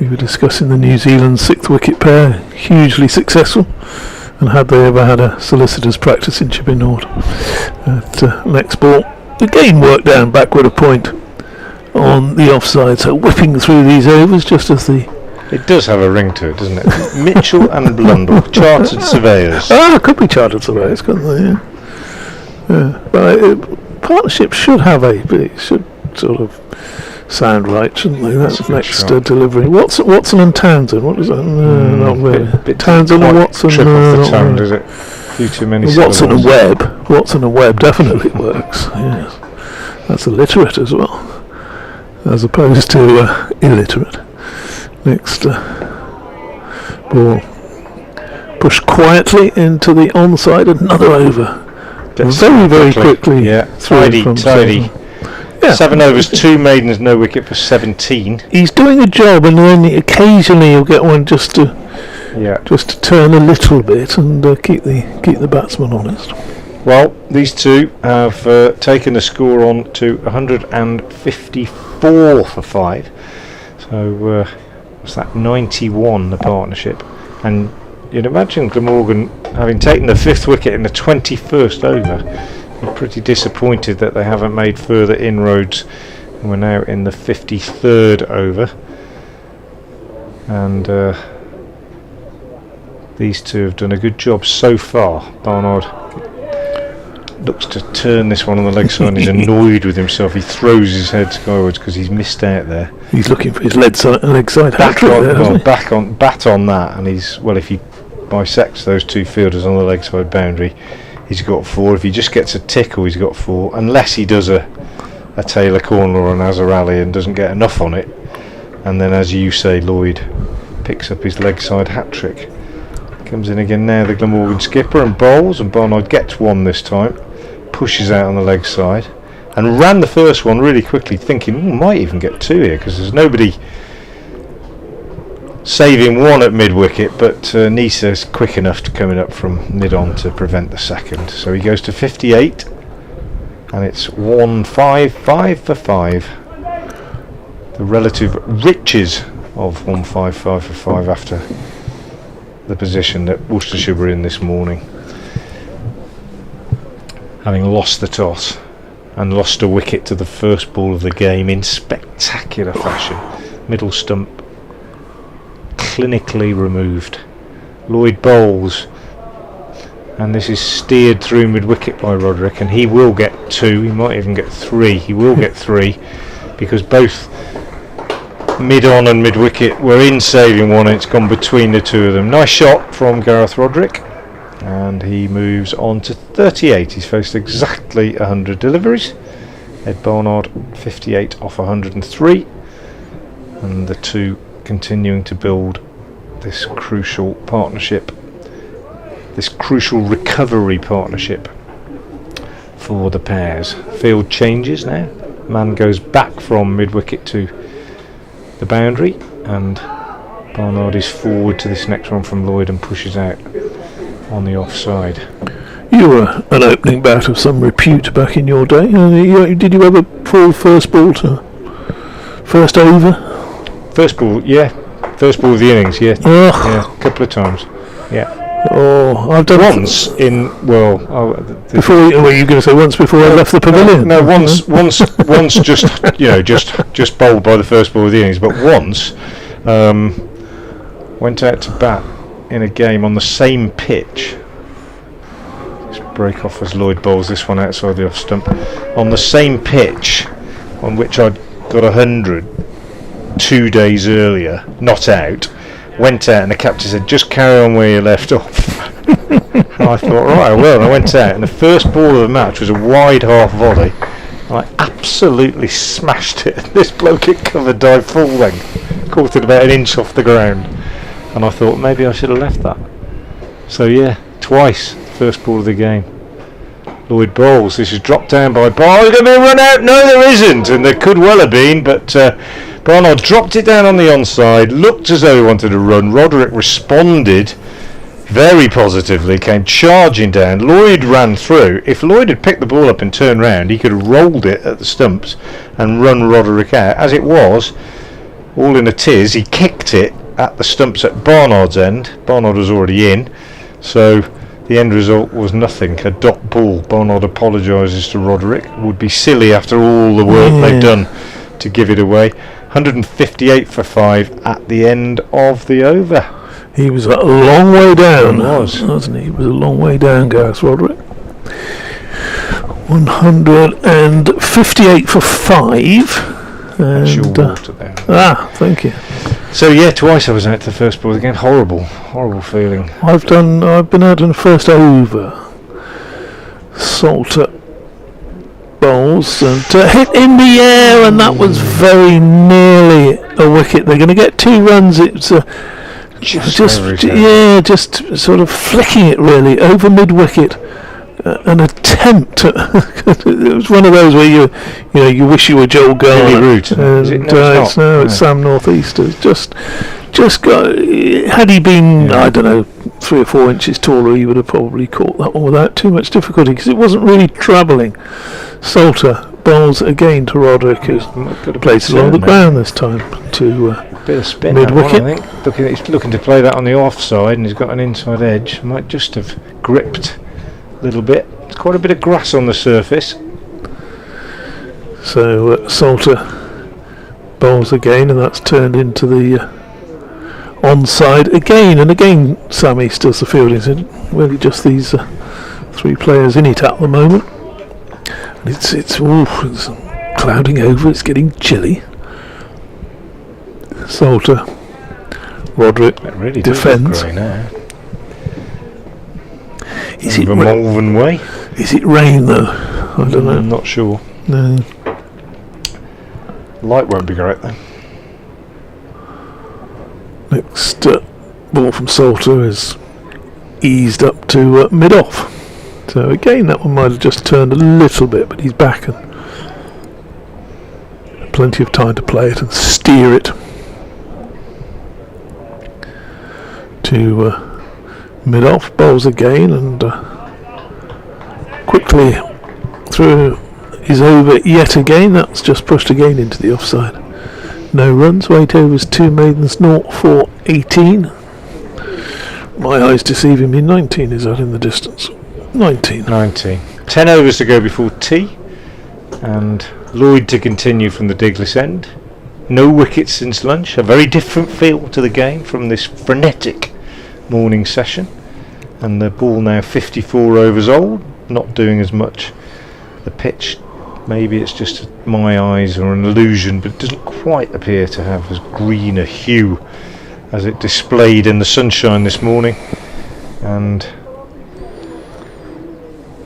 we were discussing the New Zealand 6th wicket pair, hugely successful, and had they ever had a solicitor's practice in Chipping Norton. Next ball, again worked down backward a point on the offside, so whipping through these overs just as the... It does have a ring to it, doesn't it? Mitchell and Blundell, chartered surveyors. It could be chartered surveyors, couldn't they? Yeah. But partnerships should have but it should sort of sound right, shouldn't they? That's next delivery. Watson and Townsend. What is that? No, not really. Bit Townsend and Watson. Trip off the tongue, really. does it? A few too many. Watson and Webb. Watson and Webb definitely works. Yes, that's illiterate as well, as opposed to illiterate. Next ball pushed quietly into the onside. Another over. Very quickly. Yeah, tidy. Yeah. 7 overs, 2 maidens, no wicket for 17. He's doing a job, and then occasionally you'll get one just to turn a little bit and keep the batsman honest. Well, these two have taken the score on to 154 for 5. So what's that? 91 the partnership, and you'd imagine Glamorgan, having taken the 5th wicket in the 21st over, are pretty disappointed that they haven't made further inroads. We're now in the 53rd over, and these two have done a good job so far. Barnard looks to turn this one on the leg side and he's annoyed with himself. He throws his head skywards because he's missed out there. He's looking for his leg side bat on that, and if he bisects those two fielders on the leg side boundary, he's got 4. If he just gets a tickle, he's got 4, unless he does a Taylor corner or an Azhar Ali and doesn't get enough on it, and then, as you say, Lloyd picks up his leg side hat-trick. Comes in again now, the Glamorgan skipper, and bowls, and Barnard gets 1 this time, pushes out on the leg side, and ran the first one really quickly, thinking might even get 2 here, because there's nobody saving 1 at mid-wicket, but Nisa's quick enough to coming up from mid-on to prevent the second. So he goes to 58, and it's 155 for 5. The relative riches of 155 for 5 after the position that Worcestershire were in this morning, having lost the toss and lost a wicket to the first ball of the game in spectacular fashion. Middle stump clinically removed. Lloyd bowls, and this is steered through mid-wicket by Roderick, and he will get 2, he might even get 3. He will get 3 because both mid-on and mid-wicket were in saving 1, and it's gone between the two of them. Nice shot from Gareth Roderick, and he moves on to 38. He's faced exactly 100 deliveries. Ed Barnard 58 off 103, and the two continuing to build this crucial partnership, this crucial recovery partnership for the pairs. Field changes now. Man goes back from mid-wicket to the boundary, and Barnard is forward to this next one from Lloyd and pushes out on the offside. You were an opening bat of some repute back in your day. Did you ever fall first ball to first over? First ball, yeah. First ball of the innings, yeah. Yeah, a couple of times. Yeah. Oh, I've done once in before. Were you going to say once before I left the pavilion? No, once just bowled by the first ball of the innings, but once went out to bat in a game on the same pitch. Just break off as Lloyd bowls this one outside the off stump on the same pitch on which I'd got 100 2 days earlier, not out, went out, and the captain said, just carry on where you left off. And I thought, right, I will. And I went out, and the first ball of the match was a wide half volley. And I absolutely smashed it. This bloke hit cover dive full length, caught it about an inch off the ground. And I thought, maybe I should have left that. So yeah, twice, first ball of the game. Lloyd bowls. This is dropped down by Barnard. Is going to be a run out? No, there isn't. And there could well have been, but Barnard dropped it down on the onside, looked as though he wanted to run. Roderick responded very positively, came charging down. Lloyd ran through. If Lloyd had picked the ball up and turned round, he could have rolled it at the stumps and run Roderick out. As it was, all in a tiz, he kicked it at the stumps at Barnard's end. Barnard was already in, so the end result was nothing, a dot ball. Barnard apologises to Roderick. It would be silly after all the work they've done to give it away. 158 for 5 at the end of the over. He was a long way down. He was. Wasn't he? He was a long way down, Gareth Roderick. 158 for 5. That's your water there. Thank you. So yeah, twice I was out the first ball again. Horrible feeling. I've been out in the first over. Salter bowls and hit in the air, and that was very nearly a wicket. They're going to get 2 runs. It's just sort of flicking it really over mid wicket. An attempt. It was one of those where you wish you were Joel Garner. Root, It's Sam Northeasters. Just got. Had he been, I don't know, 3 or 4 inches taller, he would have probably caught that one without too much difficulty, because it wasn't really travelling. Salter bowls again to Roderick, who's placed along the ground this time to bit of spin mid wicket. I think he's looking to play that on the offside, and he's got an inside edge. Might just have gripped a little bit. There's quite a bit of grass on the surface. So Salter bowls again, and that's turned into the onside again. And again, Sam East does the fielding. So really just these 3 players in it at the moment. And it's clouding over. It's getting chilly. Salter, Roderick, really defends. Is it Malvern way? Is it rain though? I don't know. I'm not sure. No. Light won't be great then. Next ball from Salter is eased up to mid off. So again, that one might have just turned a little bit, but he's back and plenty of time to play it and steer it to mid off. Bowls again and quickly through is over yet again. That's just pushed again into the offside. No runs. Weight overs 2 maidens, 0 for 18. My eyes deceiving me. 19 is out in the distance. 19. 10 overs to go before tea, and Lloyd to continue from the Diglis end. No wickets since lunch. A very different feel to the game from this frenetic morning session. And the ball now 54 overs old, not doing as much. The pitch, maybe it's just my eyes or an illusion, but it doesn't quite appear to have as green a hue as it displayed in the sunshine this morning. And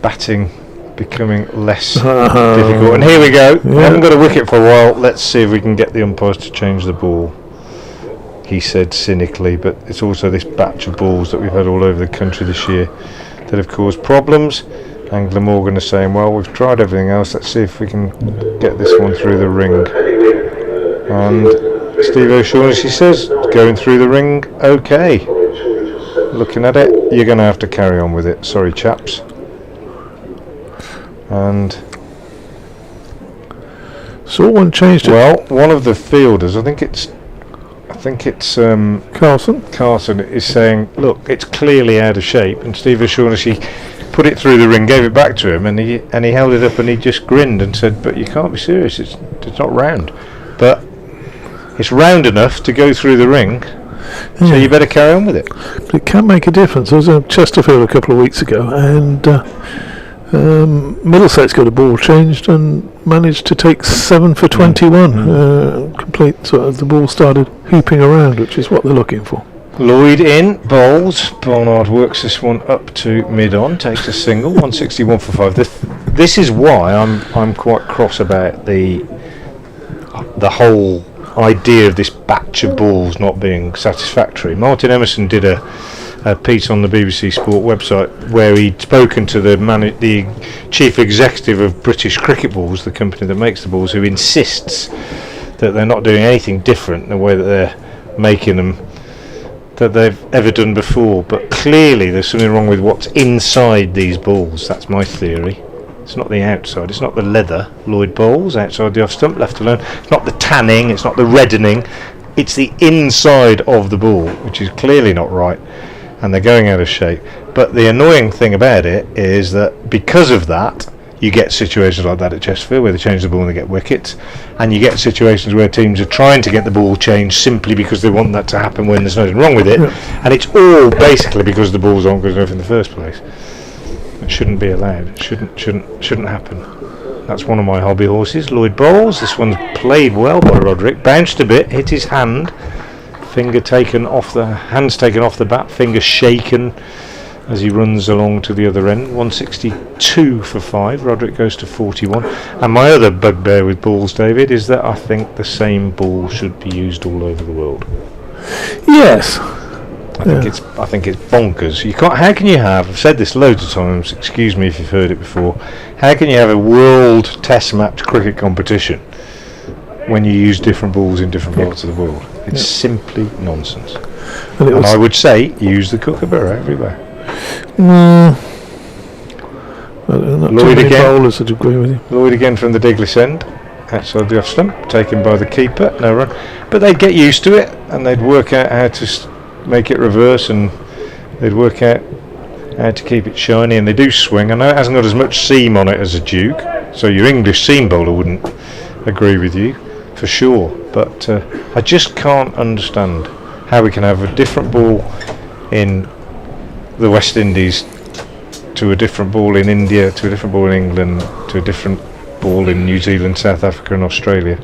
batting becoming less difficult. And here we go. We haven't got a wicket for a while. Let's see if we can get the umpires to change the ball, he said cynically. But it's also this batch of balls that we've had all over the country this year that have caused problems. And Glamorgan are saying, well, we've tried everything else, let's see if we can get this one through the ring. And Steve O'Shaughnessy says, going through the ring, okay. Looking at it, you're going to have to carry on with it. Sorry, chaps. And so one changed it. Well, one of the fielders, I think it's Carson is saying, look, it's clearly out of shape, and Steve O'Shaughnessy put it through the ring, gave it back to him, and he held it up and he just grinned and said, but you can't be serious, it's not round. But it's round enough to go through the ring, so you better carry on with it. But it can make a difference. I was in Chesterfield a couple of weeks ago, and Middlesex got a ball changed and managed to take 7 for 21. complete sort of the ball started hooping around, which is what they're looking for. Lloyd in, bowls. Barnard works this one up to mid-on, takes a single, 161 for 5. This is why I'm quite cross about the whole idea of this batch of balls not being satisfactory. Martin Emerson did a piece on the BBC Sport website where he'd spoken to the chief executive of British Cricket Balls, the company that makes the balls, who insists that they're not doing anything different in the way that they're making them that they've ever done before. But clearly there's something wrong with what's inside these balls. That's my theory. It's not the outside, it's not the leather. Lloyd bowls outside the off stump, left alone. It's not the tanning, it's not the reddening, it's the inside of the ball, which is clearly not right, and they're going out of shape. But the annoying thing about it is that because of that, you get situations like that at Chesterfield where they change the ball and they get wickets, and you get situations where teams are trying to get the ball changed simply because they want that to happen when there's nothing wrong with it, and it's all basically because the balls aren't good enough in the first place. It shouldn't be allowed. It shouldn't happen. That's one of my hobby horses. Lloyd bowls. This one's played well by Roderick. Bounced a bit, hit his hand. Hands taken off the bat. Finger shaken as he runs along to the other end. 162 for 5. Roderick goes to 41. And my other bugbear with balls, David, is that I think the same ball should be used all over the world. Yes. I think it's bonkers. You can't. How can you have? I've said this loads of times. Excuse me if you've heard it before. How can you have a world Test match cricket competition when you use different balls in different parts of the world? It's simply nonsense. And I would say use the kookaburra everywhere. Lloyd again. Bowlers would agree with you. Lloyd again from the Diglis end, outside the off stump, taken by the keeper. No run, but they'd get used to it and they'd work out how to make it reverse, and they'd work out how to keep it shiny, and they do swing. I know it hasn't got as much seam on it as a Duke, so your English seam bowler wouldn't agree with you for sure, but I just can't understand how we can have a different ball in the West Indies to a different ball in India, to a different ball in England, to a different ball in New Zealand, South Africa and Australia.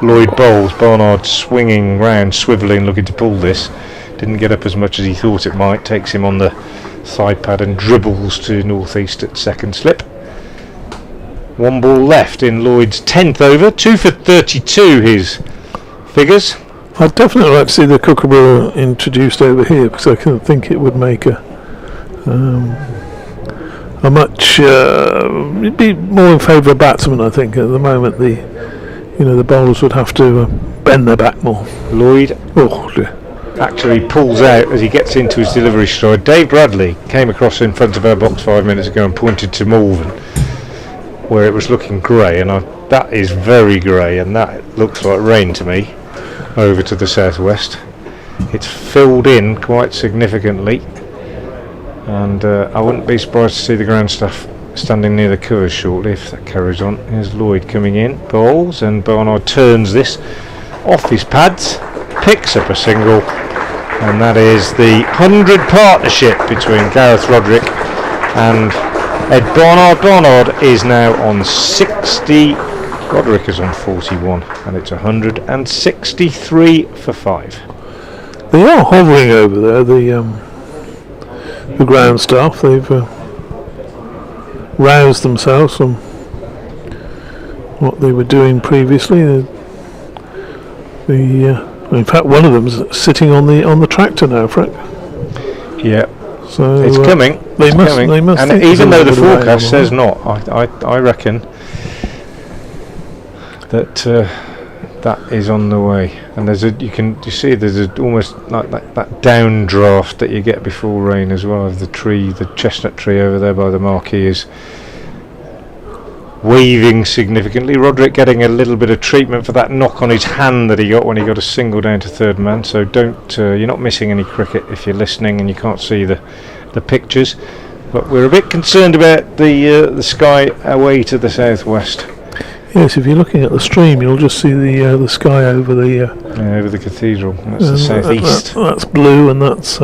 Lloyd bowls, Barnard swinging round, swivelling, looking to pull this. Didn't get up as much as he thought it might. Takes him on the thigh pad and dribbles to northeast at second slip. One ball left in Lloyd's 10th over. 2 for 32 his figures. I'd definitely like to see the kookaburra introduced over here, because I can think it would make a much it'd be more in favour of batsmen. I think at the moment the bowlers would have to bend their back more. Lloyd dear. Actually pulls out as he gets into his delivery stride. Dave Bradley came across in front of our box 5 minutes ago and pointed to Malvern where it was looking grey, and that is very grey, and that looks like rain to me over to the southwest. It's filled in quite significantly, and I wouldn't be surprised to see the ground staff standing near the covers shortly if that carries on. Here's Lloyd coming in, bowls, and Barnard turns this off his pads, picks up a single, and that is the 100 partnership between Gareth Roderick and Ed Barnard. Barnard is now on 60, Roderick is on 41, and it's 163 for 5. They are hovering over there, the ground staff. They've roused themselves from what they were doing previously. In fact, one of them's sitting on the tractor now, Frank. Yeah. So it's coming. They must. And even though the forecast says not, I reckon that that is on the way. And there's almost like that downdraft that you get before rain as well. Of the tree, the chestnut tree over there by the marquee is waving significantly. Roderick getting a little bit of treatment for that knock on his hand that he got when he got a single down to third man, so you're not missing any cricket if you're listening and you can't see the pictures, but we're a bit concerned about the sky away to the southwest. Yes, if you're looking at the stream, you'll just see the sky over the cathedral. That's the southeast. That's blue, and that's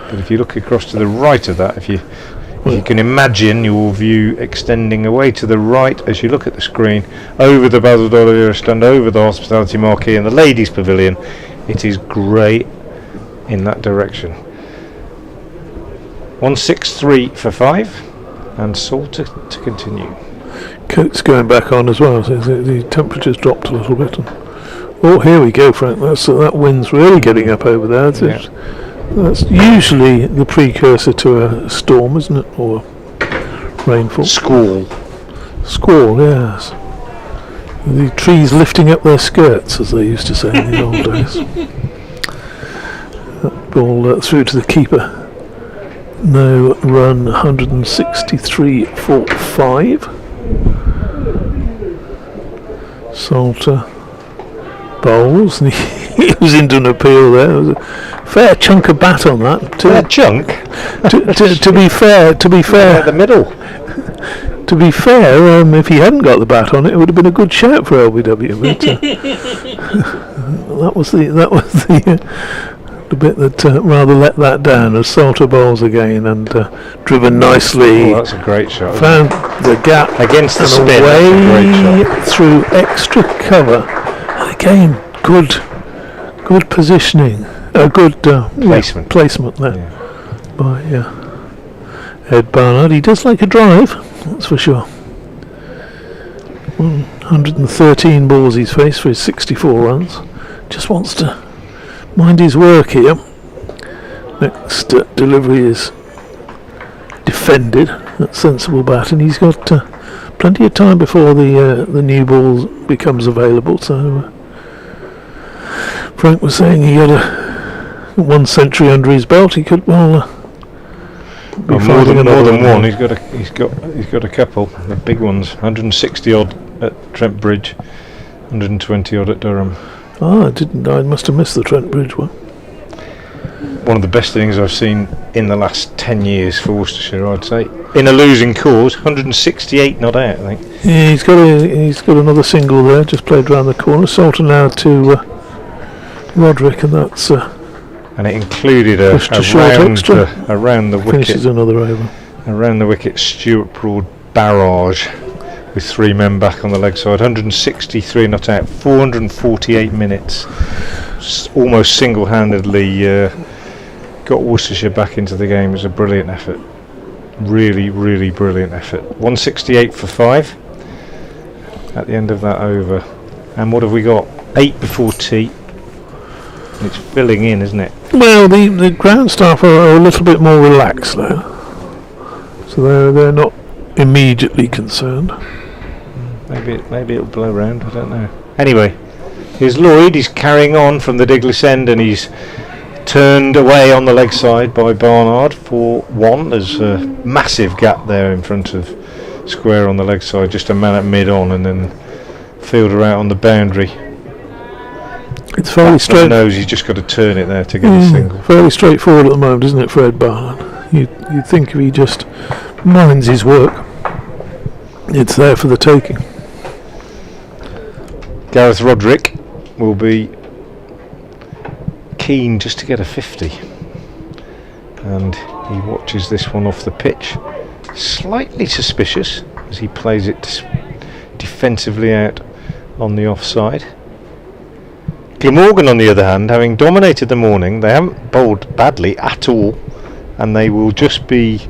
But if you look across to the right of that, if you You can imagine your view extending away to the right as you look at the screen, over the Basil D'Oliveira stand, over the hospitality marquee and the ladies' pavilion. It is great in that direction. 163 for 5, and Salter to continue. Coates going back on as well, so the temperature's dropped a little bit. Oh, here we go, Frank. That wind's really getting up over there. That's usually the precursor to a storm, isn't it? Or rainfall. Squall, yes. The trees lifting up their skirts, as they used to say in the old days. That ball through to the keeper. No run, 163 for 5. Salter bowls, and he was into an appeal there. There was a fair chunk of bat on that. fair chunk. To be fair, The middle. to be fair, if he hadn't got the bat on it, it would have been a good shout for LBW. But that was the bit that rather let that down. As Salter bowls again and driven nicely. Oh, that's a great shot. Found the gap Against the and spin, away that's a great shot. through extra cover. And again, good positioning, good placement there by Ed Barnard. He does like a drive, that's for sure. 113 balls he's faced for his 64 runs. Just wants to mind his work here. Next delivery is defended. That's sensible bat, and he's got plenty of time before the new ball becomes available. So Frank was saying he had 1 century under his belt. He could more than one. He's got a couple of big ones. 160 odd at Trent Bridge, 120 odd at Durham. I must have missed the Trent Bridge one. One of the best innings I've seen in the last 10 years for Worcestershire, I'd say. In a losing cause, 168 not out, I think. Yeah, he's got another single there, just played round the corner. Salter now to Roderick, and that's and it included around the wicket. Finishes another over. Around the wicket, Stuart Broad barrage with 3 men back on the leg side. 163 not out, 448 minutes. Almost single-handedly got Worcestershire back into the game. It was a brilliant effort. Really, really brilliant effort. 168 for 5 at the end of that over. And what have we got? 8 before tea. It's filling in, isn't it? Well, the ground staff are a little bit more relaxed now, so they're not immediately concerned. Maybe it'll blow round. I don't know. Anyway, here's Lloyd. He's carrying on from the Diglis end, and he's turned away on the leg side by Barnard for 1. There's a massive gap there in front of square on the leg side. Just a man at mid on, and then fielder out on the boundary. It's fairly straight. Knows he's just got to turn it there to get a single. Fairly straightforward at the moment, isn't it, for Ed Barnard? You'd think if he just minds his work, it's there for the taking. Gareth Roderick will be keen just to get a 50, and he watches this one off the pitch, slightly suspicious as he plays it defensively out on the offside. Glamorgan, on the other hand, having dominated the morning, they haven't bowled badly at all, and they will just be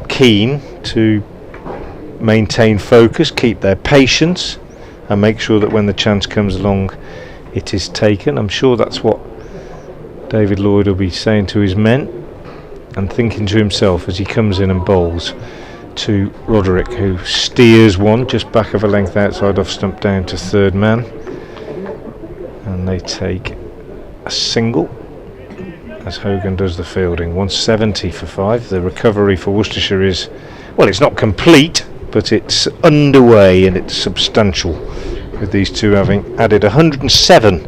keen to maintain focus, keep their patience, and make sure that when the chance comes along it is taken. I'm sure that's what David Lloyd will be saying to his men and thinking to himself as he comes in and bowls to Roderick, who steers one just back of a length outside off stump down to third man, and they take a single as Hogan does the fielding. 170 for 5. The recovery for Worcestershire is, well, it's not complete, but it's underway and it's substantial, with these two having added 107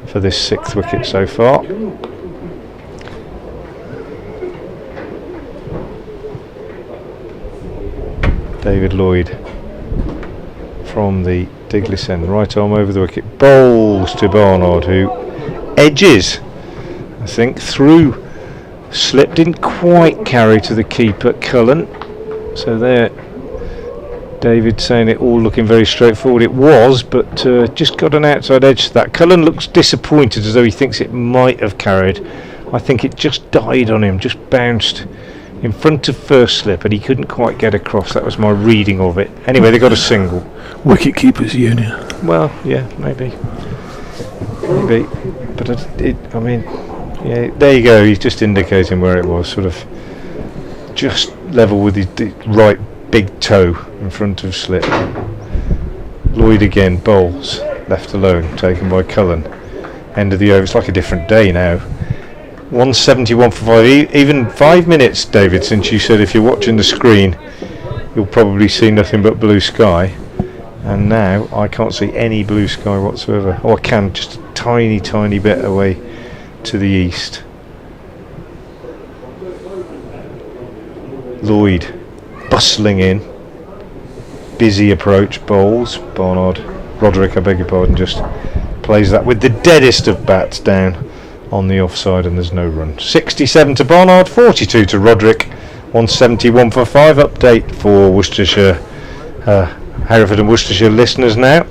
for this 6th wicket so far. David Lloyd from the Diglis end, right arm over the wicket, bowls to Barnard, who edges, I think, through slip didn't quite carry to the keeper, Cullen. So there, David saying it all looking very straightforward. It was, but just got an outside edge to that. Cullen looks disappointed, as though he thinks it might have carried. I think it just died on him, just bounced in front of first slip, and he couldn't quite get across. That was my reading of it. Anyway, they got a single. Wicket keepers union. Well, yeah, maybe. But I mean, yeah, there you go. He's just indicating where it was, sort of just level with the right big toe in front of slip. Lloyd again bowls, left alone, taken by Cullen. End of the over. It's like a different day now. 171 for 5. Even 5 minutes, David, since you said if you're watching the screen you'll probably see nothing but blue sky, and now I can't see any blue sky whatsoever. Oh, I can, just a tiny bit away to the east. Lloyd bustling in, busy approach, bowls. Roderick, I beg your pardon, just plays that with the deadest of bats down on the offside, and there's no run. 67 to Barnard, 42 to Roderick, 171 for 5. Update for Worcestershire, Hereford and Worcestershire listeners now.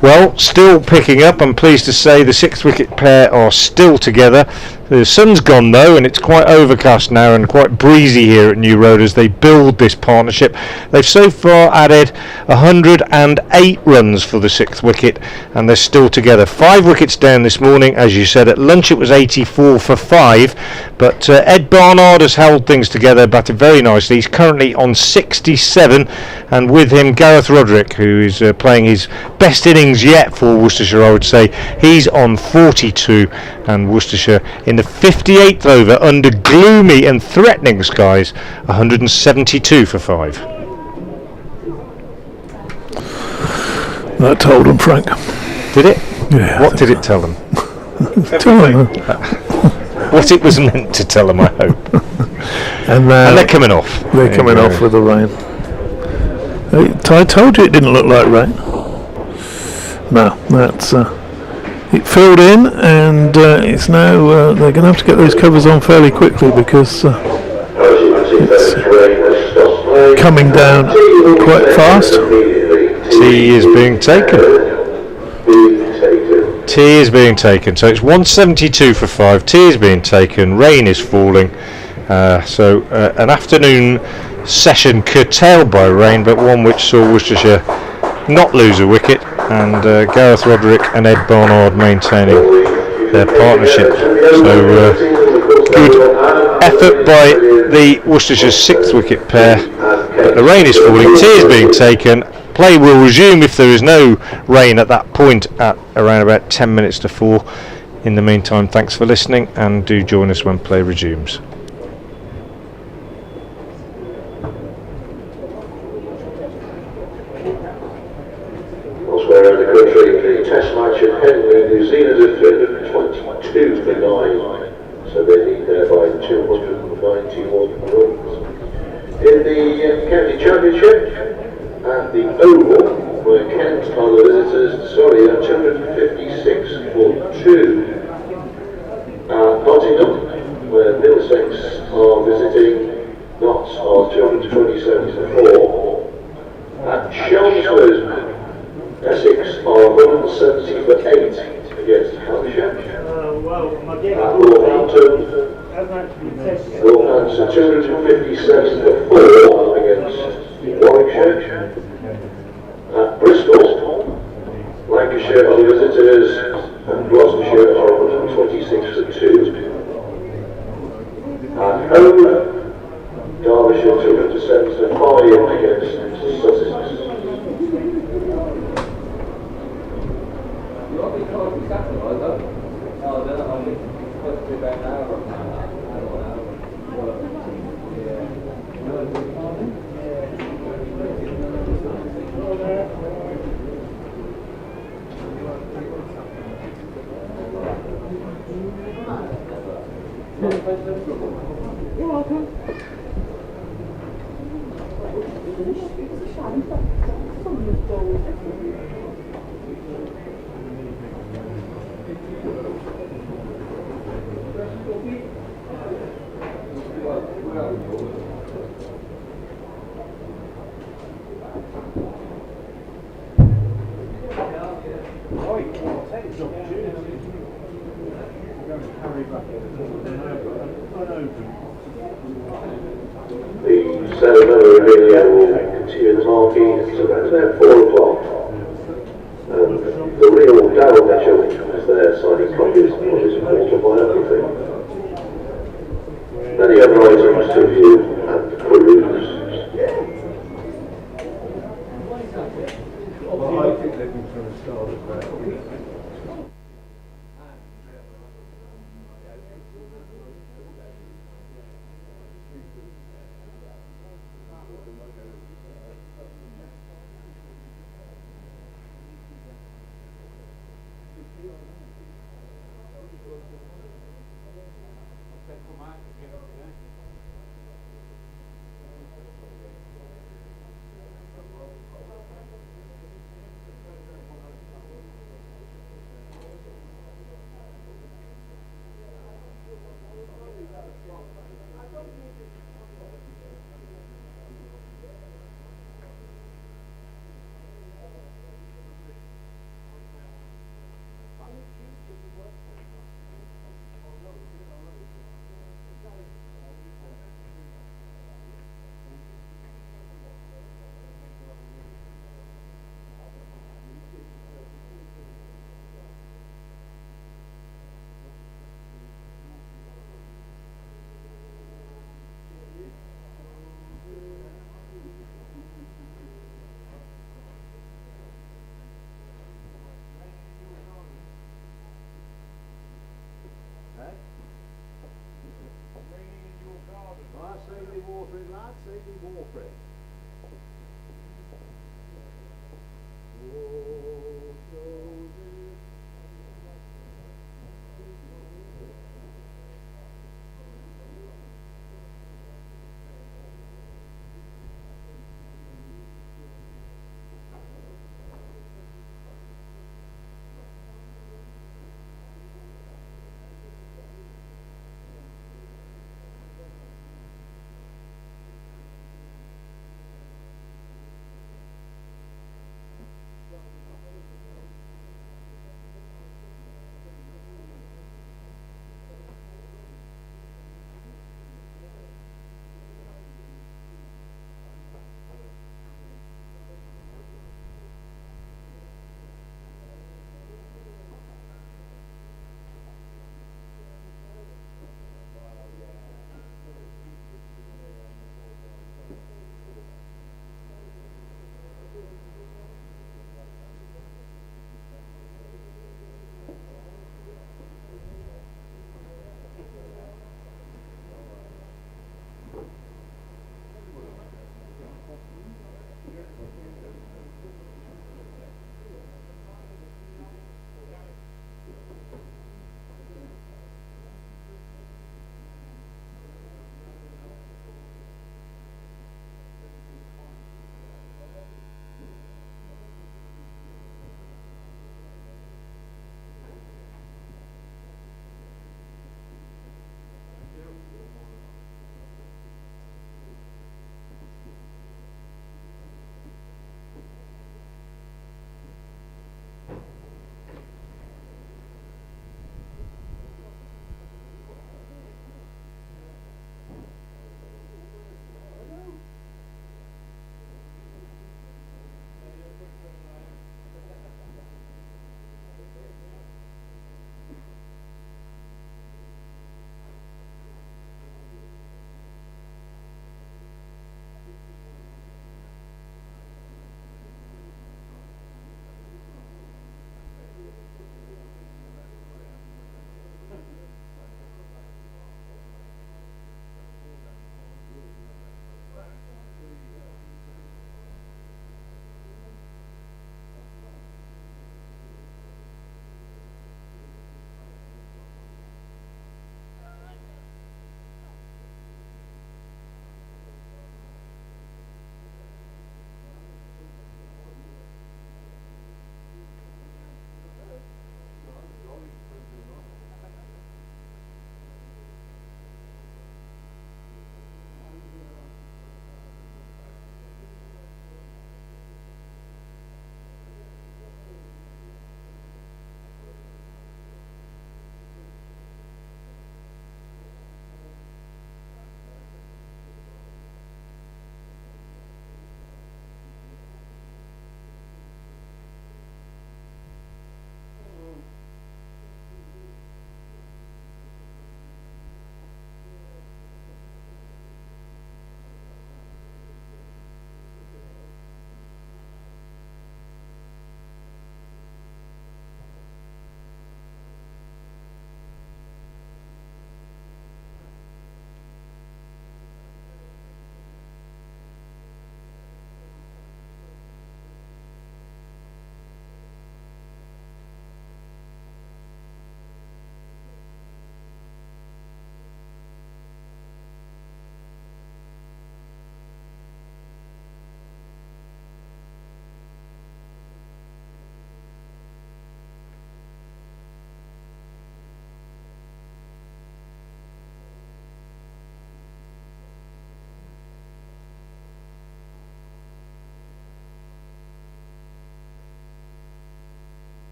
Well, still picking up. I'm pleased to say the 6th wicket pair are still together. The sun's gone though, and it's quite overcast now and quite breezy here at New Road as they build this partnership. They've so far added 108 runs for the 6th wicket, and they're still together. 5 wickets down this morning, as you said. At lunch it was 84 for 5, but Ed Barnard has held things together, batted very nicely. He's currently on 67, and with him Gareth Roderick, who is playing his best innings yet for Worcestershire, I would say. He's on 42, and Worcestershire in the 58th over under gloomy and threatening skies, 172 for 5. That told them, Frank. Did it? Yeah. What did it tell them? What it was meant to tell them, I hope. And they're coming off. They're coming off with the rain. I told you it didn't look like rain. No, that's it filled in, and it's now they're going to have to get those covers on fairly quickly because it's coming down quite fast. Tea is being taken. Tea is being taken. So it's 172 for 5. Tea is being taken. Rain is falling. So an afternoon session curtailed by rain, but one which saw Worcestershire not lose a wicket, and Gareth Roderick and Ed Barnard maintaining their partnership. So good effort by the Worcestershire 6th wicket pair, but the rain is falling. Tea is being taken. Play will resume if there is no rain at that point at around about 10 minutes to 4. In the meantime, thanks for listening, and do join us when play resumes. Elsewhere in the country, the Test match at Henley, New Zealand have defeated 22 for 9, so they lead there by 291 runs. In the County Championship, at the Oval, where Kent are the visitors, Surrey are 256 for 2. Nottingham, where Middlesex are visiting, Notts are 227 for 4. At Chelmsford, Essex are 170 for 8 against Hampshire. At Northampton, Northampton are 257 for 4 against Warwickshire. At Bristol, Lancashire are the visitors, and Gloucestershire are 126 for 2. At home, Derbyshire 207 for 5 against Sussex. You're welcome. The ceremonial video will continue in the marquee around about 4 o'clock. The real Darryl Mitchell is there signing copies of his autobiography. Many other items to view and peruse.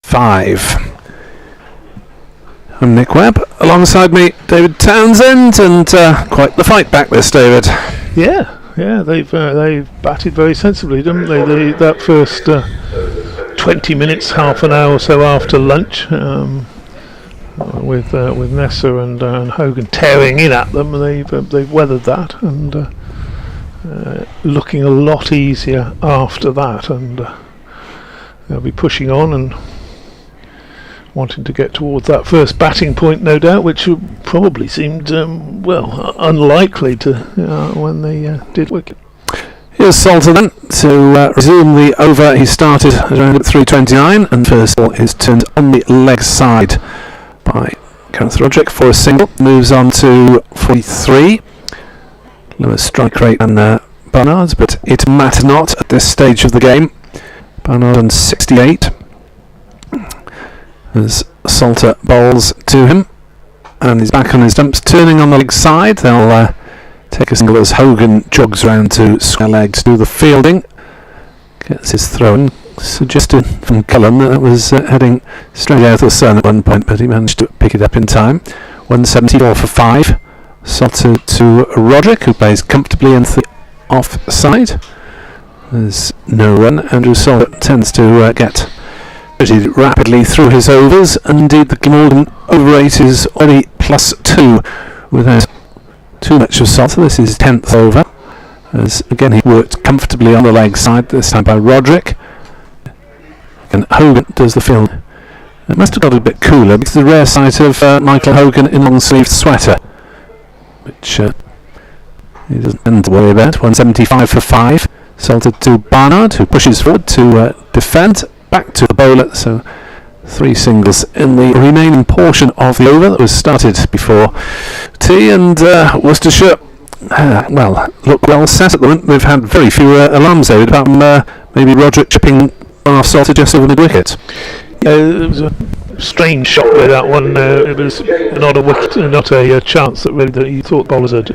5. I'm Nick Webb. Alongside me, David Townsend, and quite the fight back this, David. Yeah, they've batted very sensibly, didn't they? That first 20 minutes, half an hour or so after lunch, with Nessa and Hogan tearing in at them, they've weathered that and looking a lot easier after that, and they'll be pushing on and wanting to get towards that first batting point, no doubt, which probably seemed unlikely to when they did wicket. Here's Salter then to resume the over. He started around at 3:29, and first ball is turned on the leg side by Gareth Roderick for a single. Moves on to 43. Lower strike rate than Barnard's, but it matters not at this stage of the game. Barnard on 68. As Salter bowls to him, and he's back on his stumps, turning on the leg side. They'll take a single as Hogan jogs round to square leg to do the fielding. Gets his throw in. Suggested from Cullen that it was heading straight out of the sun at one point, but he managed to pick it up in time. 174 for 5. Salter to Roderick, who plays comfortably into the off side. There's no run. Andrew Salter tends to get pretty rapidly through his overs, and indeed the Glamorgan over rate is already +2 without too much of Salter. This is 10th over, as again he worked comfortably on the leg side, this time by Roderick, and Hogan does the field. It must have got a bit cooler because the rare sight of Michael Hogan in long-sleeved sweater, which he doesn't tend to worry about. 175 for 5. Salter to Barnard, who pushes forward to defend. Back to the bowler, so 3 singles in the remaining portion of the over that was started before tea, and Worcestershire, look well set at the moment. They've had very few alarms, David, apart from maybe Roderick chipping off Salter just over mid-wicket. It was a strange shot with that one. It was not a wicket, not a chance that really that you thought bowlers had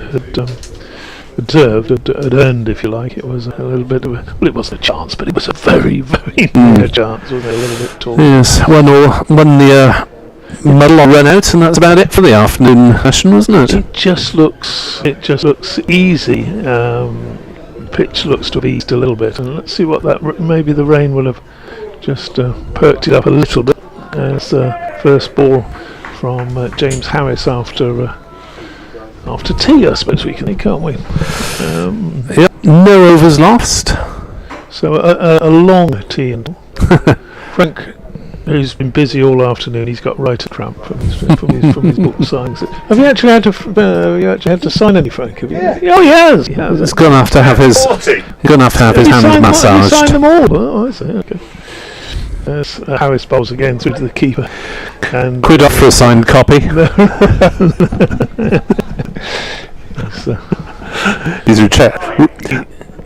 earned, if you like. It was a little bit of it wasn't a chance, but it was a very, very near chance, wasn't it? A little bit tall. Yes, won the medal on run out, and that's about it for the afternoon session, wasn't it? It just looks easy. Pitch looks to have eased a little bit, and let's see what that maybe the rain will have just perked it up a little bit. As first ball from James Harris after tea, I suppose we can think, can't we? Yep, no overs lost. So a long tea and Frank, who's been busy all afternoon, he's got writer cramp from his book signings. Have you actually had to sign any, Frank? Have you? Yeah. Oh, he has. He's going to have to have his hands massaged. He signed them all. Oh, I see. Okay. Harris bowls again through to the keeper. And quid off for a signed copy.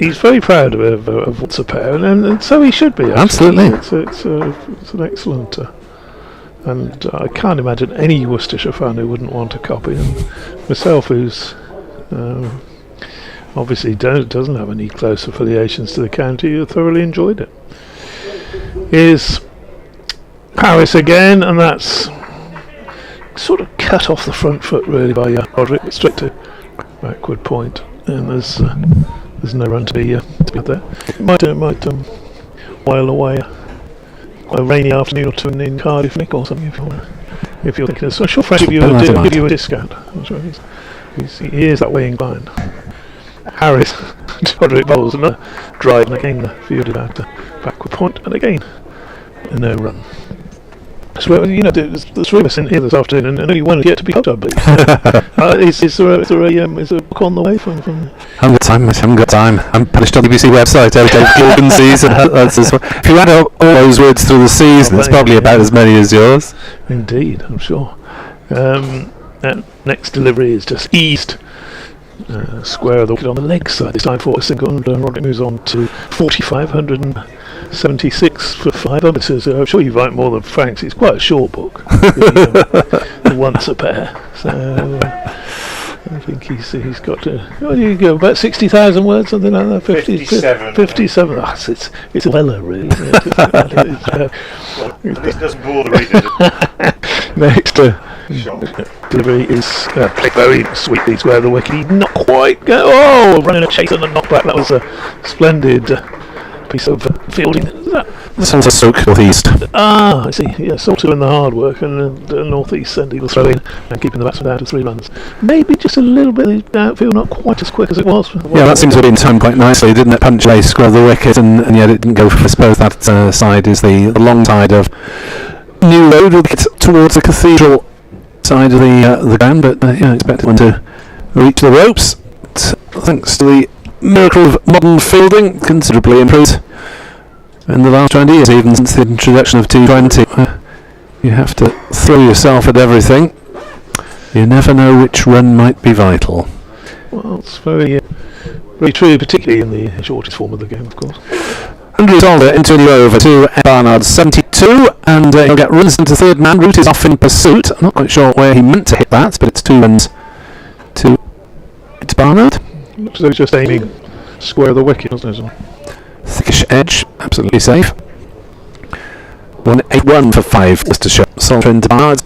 He's very proud of what's a pair, and so he should be. Actually. Absolutely, it's an excellent, and I can't imagine any Worcestershire fan who wouldn't want a copy. And myself, who's obviously doesn't have any close affiliations to the county, thoroughly enjoyed it. Here's Harris again, and that's sort of cut off the front foot really by Roderick, straight to backward point, and there's no run to be there. It might while away a rainy afternoon or two in Cardiff, Nick, or something if you're thinking. So I'm sure Frank will give you a discount. I'm sure he is that way inclined. Harris, Roderick bowls another drive, and again the fielded out to backward point, and again no run. So there's 3 of us in here this afternoon, and only one yet to be cut, I believe. Is there a book on the way from? I haven't got time. I'm published on the BBC website every day. Glamorgan season. If you add all those words through the season, it's probably about as many as yours. Indeed, I'm sure. And next delivery is just eased. Square of the wicket on the leg side. This time for a single, and Roderick moves on to 4,576 for 5. I'm sure you write more than Frank's. It's quite a short book. Once a pair. So think he's got to. What do you go? About 60,000 words, something like that. 57. 57. Oh, it's Weller, really. At least it doesn't bore the readers. Next delivery is played very sweetly to where the wicket. Not quite. Running a chase and a knockback. That was a splendid piece of fielding. This one's a Stoke northeast. I see. Yeah, Salter in the hard work, and the northeast end he will throw in and keeping the batsman out of 3 runs. Maybe just a little bit of the outfield, not quite as quick as it was. Yeah, that seems to have been timed quite nicely, didn't it? Punch lace, scrub the wicket, and yet it didn't go for. I suppose that side is the long side of New Road, will get towards the cathedral side of the ground, but expected one to reach the ropes. Thanks to the miracle of modern fielding, considerably improved in the last 20 years, even since the introduction of T20. You have to throw yourself at everything. You never know which run might be vital. Well, it's very true, particularly in the shortest form of the game, of course. Andrew Solder into a new over to Barnard, 72, and he'll get runs into third man. Root is off in pursuit. I'm not quite sure where he meant to hit that, but it's 2 runs to Barnard. Looks as though he's just aiming square of the wicket, doesn't it? Thickish edge, absolutely safe. 181 for 5. Worcestershire. Solder into Barnard,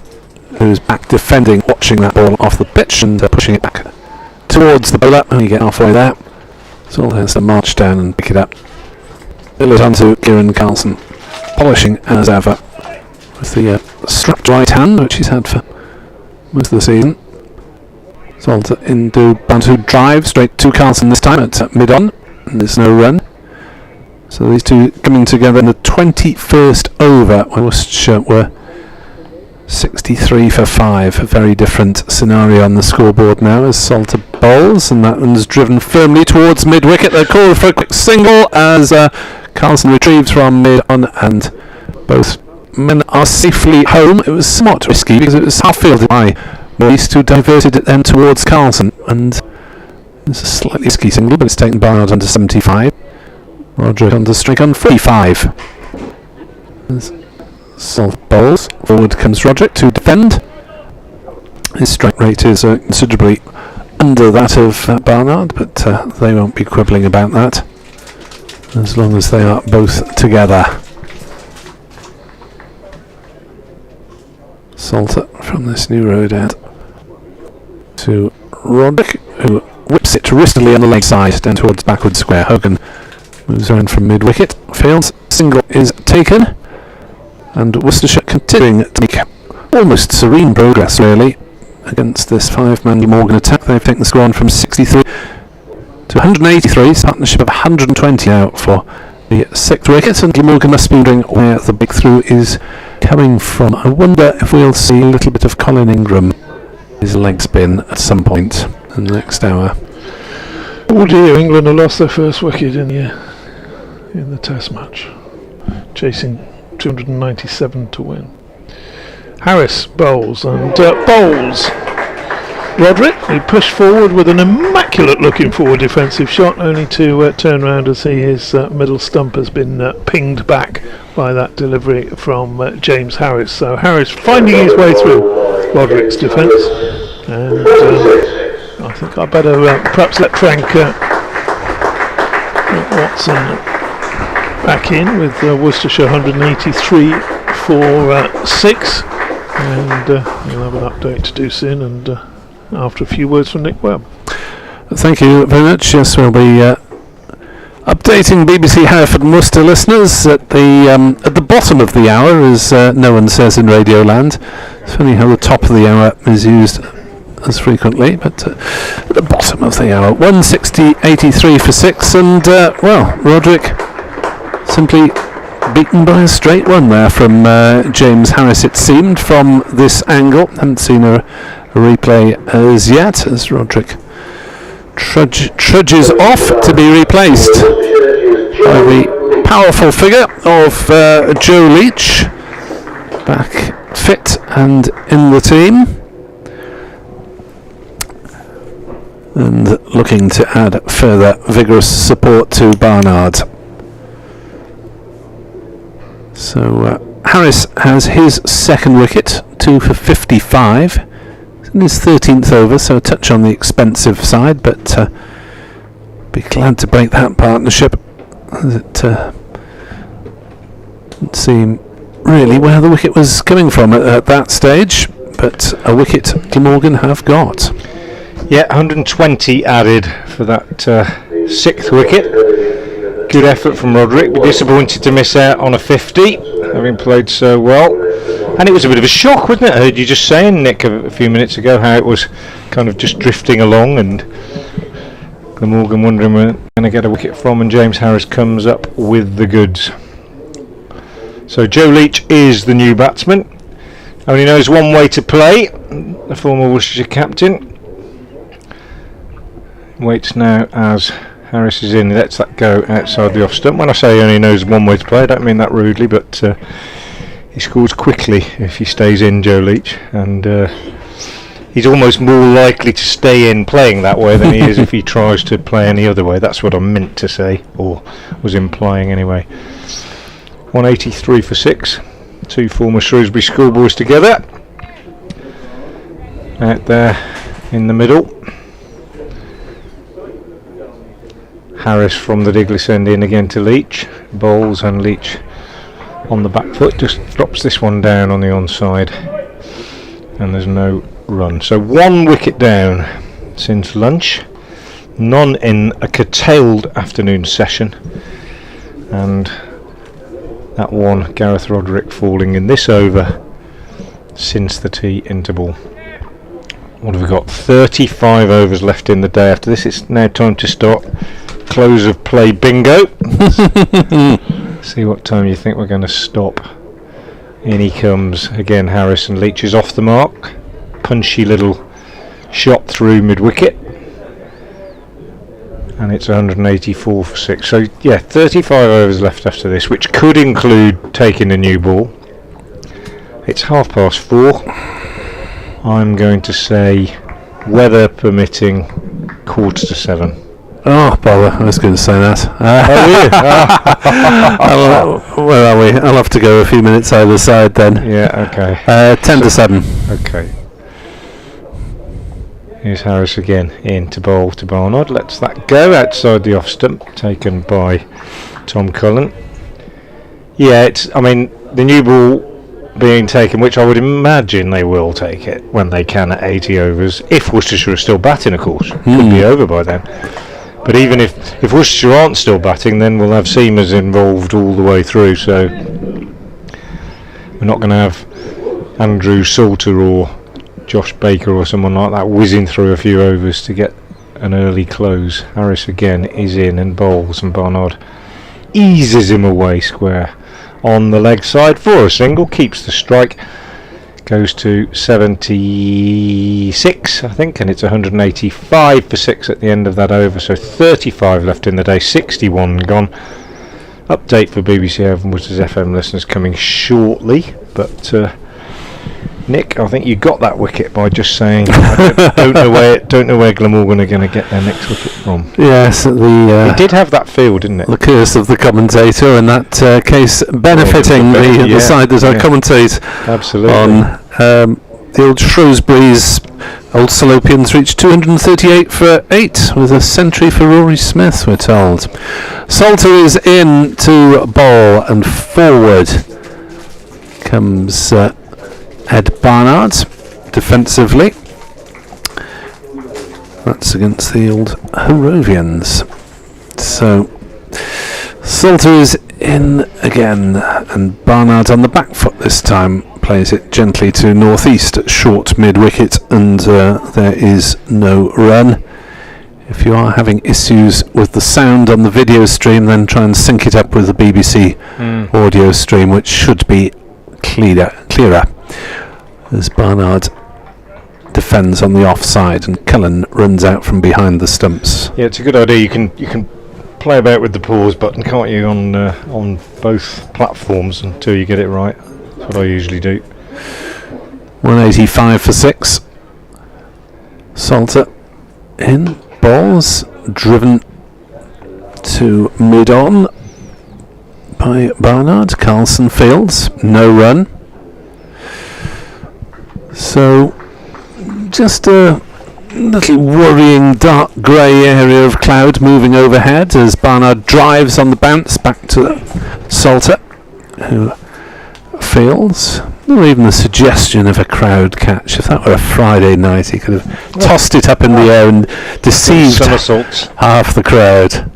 who's back defending, watching that ball off the pitch and pushing it back towards the bowler. And you get halfway there. Solder has to march down and pick it up. It on to Kieran Carlson, polishing as ever with the strapped right hand, which he's had for most of the season. Solder into Bantu drive straight to Carlson this time at mid-on, and there's no run. So these two coming together in the 21st over, where Worcestershire were 63 for 5. A very different scenario on the scoreboard now as Solder bowls, and that one's driven firmly towards mid-wicket. They're called for a quick single as Carlson retrieves from mid-on, and both men are safely home. It was somewhat risky because it was half-fielded by Maurice, who diverted it then towards Carlson, and it's a slightly risky single, but it's taken Barnard under 75. Roderick under strike on 45. Solder bowls. Forward comes Roderick to defend. His strike rate is considerably under that of Barnard, but they won't be quibbling about that as long as they are both together. Solder from this new road out to Roderick, who whips it wristily on the leg side down towards backward square. Hogan moves around from mid-wicket, fields, single is taken, and Worcestershire continuing to make almost serene progress really against this 5-man Glamorgan attack. They've taken the score on from 63 to 183, it's a partnership of 120 now for the 6th wicket, and Glamorgan must be wondering where the breakthrough is coming from. I wonder if we'll see a little bit of Colin Ingram, his leg spin at some point in the next hour. Oh dear, England have lost their first wicket in the Test match, chasing 297 to win. Harris bowls and bowls Roderick, who pushed forward with an immaculate looking forward defensive shot, only to turn around and see his middle stump has been pinged back by that delivery from James Harris. So Harris finding his way through Roderick's defence, and I think I better perhaps let Frank Watson back in with Worcestershire 183 for 6, and we'll have an update to do soon, and after a few words from Nick Webb. Thank you very much. Yes, we'll be updating BBC Hereford and Worcester listeners at the bottom of the hour, as no one says in Radioland. It's funny how the top of the hour is used as frequently, but at the bottom of the hour, 160.83 for 6, and Roderick simply beaten by a straight one there from James Harris, it seemed, from this angle. Haven't seen a replay as yet, as Roderick trudges off to be replaced by the powerful figure of Joe Leach, back fit and in the team, and looking to add further vigorous support to Barnard. So Harris has his second wicket, 2 for 55. in his 13th over, so a touch on the expensive side, but be glad to break that partnership. As it didn't seem really where the wicket was coming from at that stage, but a wicket Glamorgan have got. Yeah, 120 added for that sixth wicket. Good effort from Roderick. Be disappointed to miss out on a 50, having played so well. And it was a bit of a shock, wasn't it? I heard you just saying, Nick, a few minutes ago, how it was kind of just drifting along, and Glamorgan wondering where they're going to get a wicket from, and James Harris comes up with the goods. So Joe Leach is the new batsman. Only knows one way to play, the former Worcestershire captain. Waits now as Harris is in. He lets that go outside the off stump. When I say he only knows one way to play, I don't mean that rudely, but he scores quickly if he stays in, Joe Leach, and he's almost more likely to stay in playing that way than he is if he tries to play any other way. That's what I meant to say, or was implying anyway. 183 for 6. Two former Shrewsbury schoolboys together. Out there in the middle. Harris from the Diglis end in again to Leach. Bowles, and Leach on the back foot just drops this one down on the onside, and there's no run. So 1 wicket down since lunch, none in a curtailed afternoon session, and that one Gareth Roderick falling in this over since the tea interval. What have we got? 35 overs left in the day. After this, it's now time to start close of play bingo. See what time you think we're going to stop. In he comes again. Harrison. Leach is off the mark. Punchy little shot through mid wicket, and it's 184 for 6. So yeah, 35 overs left after this, which could include taking a new ball. It's 4:30. I'm going to say, weather permitting, 6:45. Oh, bother, I was going to say that. Where are we? I'll have to go a few minutes either side then. Yeah, okay. 10 to 7. Okay. Here's Harris again, in to bowl to Barnard. Lets that go outside the off stump, taken by Tom Cullen. Yeah, the new ball being taken, which I would imagine they will take it when they can at 80 overs, if Worcestershire are still batting, of course. Could be over by then. But even if Worcestershire aren't still batting, then we'll have seamers involved all the way through, so we're not going to have Andrew Salter or Josh Baker or someone like that whizzing through a few overs to get an early close. Harris again is in and bowls, and Barnard eases him away square on the leg side for a single, keeps the strike, goes to 76 I think, and it's 185 for 6 at the end of that over. So 35 left in the day, 61 gone. Update for BBC Open Worcester's FM listeners coming shortly, but Nick, I think you got that wicket by just saying I don't know where Glamorgan are going to get their next wicket from. Yes, it did have that feel, didn't it? The curse of the commentator, in that case benefiting the side that I commentate absolutely on. The old Shrewsbury's old Salopians reached 238 for 8 with a century for Rory Smith, we're told. Salter is in to bowl, and forward comes Ed Barnard defensively. That's against the old Harrovians. So Salter is in again, and Barnard on the back foot this time plays it gently to northeast at short mid wicket, and there is no run. If you are having issues with the sound on the video stream, then try and sync it up with the BBC audio stream, which should be clearer. As Barnard defends on the offside, and Cullen runs out from behind the stumps. Yeah, it's a good idea. You can play about with the pause button, can't you, on both platforms until you get it right. That's what I usually do. 185 for 6. Salter in, balls driven to mid on by Barnard. Carlson fields, no run. So just a little worrying dark grey area of cloud moving overhead as Barnard drives on the bounce back to Salter, who feels not even the suggestion of a crowd catch. If that were a Friday night, he could have tossed it up in the air and deceived half the crowd.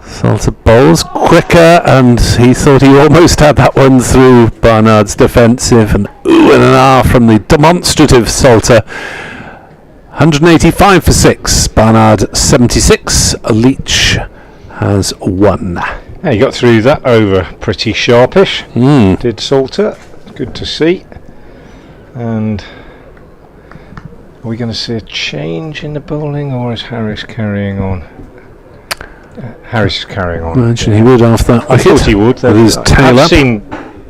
Salter bowls quicker, and he thought he almost had that one through Barnard's defensive, and ooh and an ah from the demonstrative Salter. 185 for 6, Barnard 76, Leach has 1. Yeah, he got through that over pretty sharpish, did Salter. Good to see. And are we going to see a change in the bowling, or is Harris carrying on? Harris is carrying on. Imagine he would after that. I thought he would. With his tail I've up. seen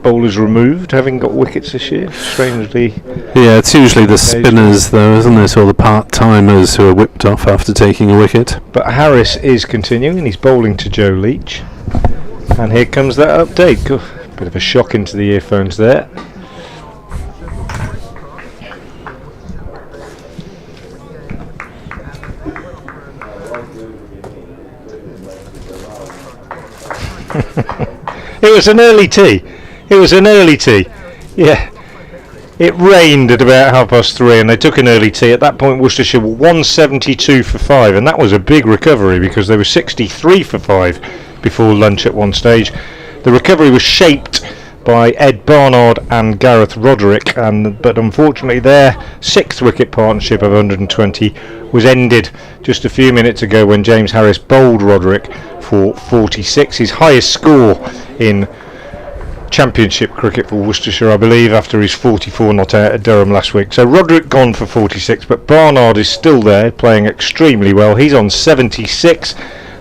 bowlers removed, having got wickets this year, strangely. Yeah, it's usually the spinners though, isn't it, or the part-timers who are whipped off after taking a wicket. But Harris is continuing, and he's bowling to Joe Leach. And here comes that update. Bit of a shock into the earphones there. It was an early tea. Yeah. It rained at about 3:30 and they took an early tea. At that point Worcestershire were 172 for 5, and that was a big recovery because they were 63 for 5 before lunch at one stage. The recovery was shaped by Ed Barnard and Gareth Roderick, but unfortunately their 6th wicket partnership of 120 was ended just a few minutes ago when James Harris bowled Roderick for 46, his highest score in Championship cricket for Worcestershire, I believe, after his 44 not out at Durham last week. So Roderick gone for 46, but Barnard is still there, playing extremely well. He's on 76,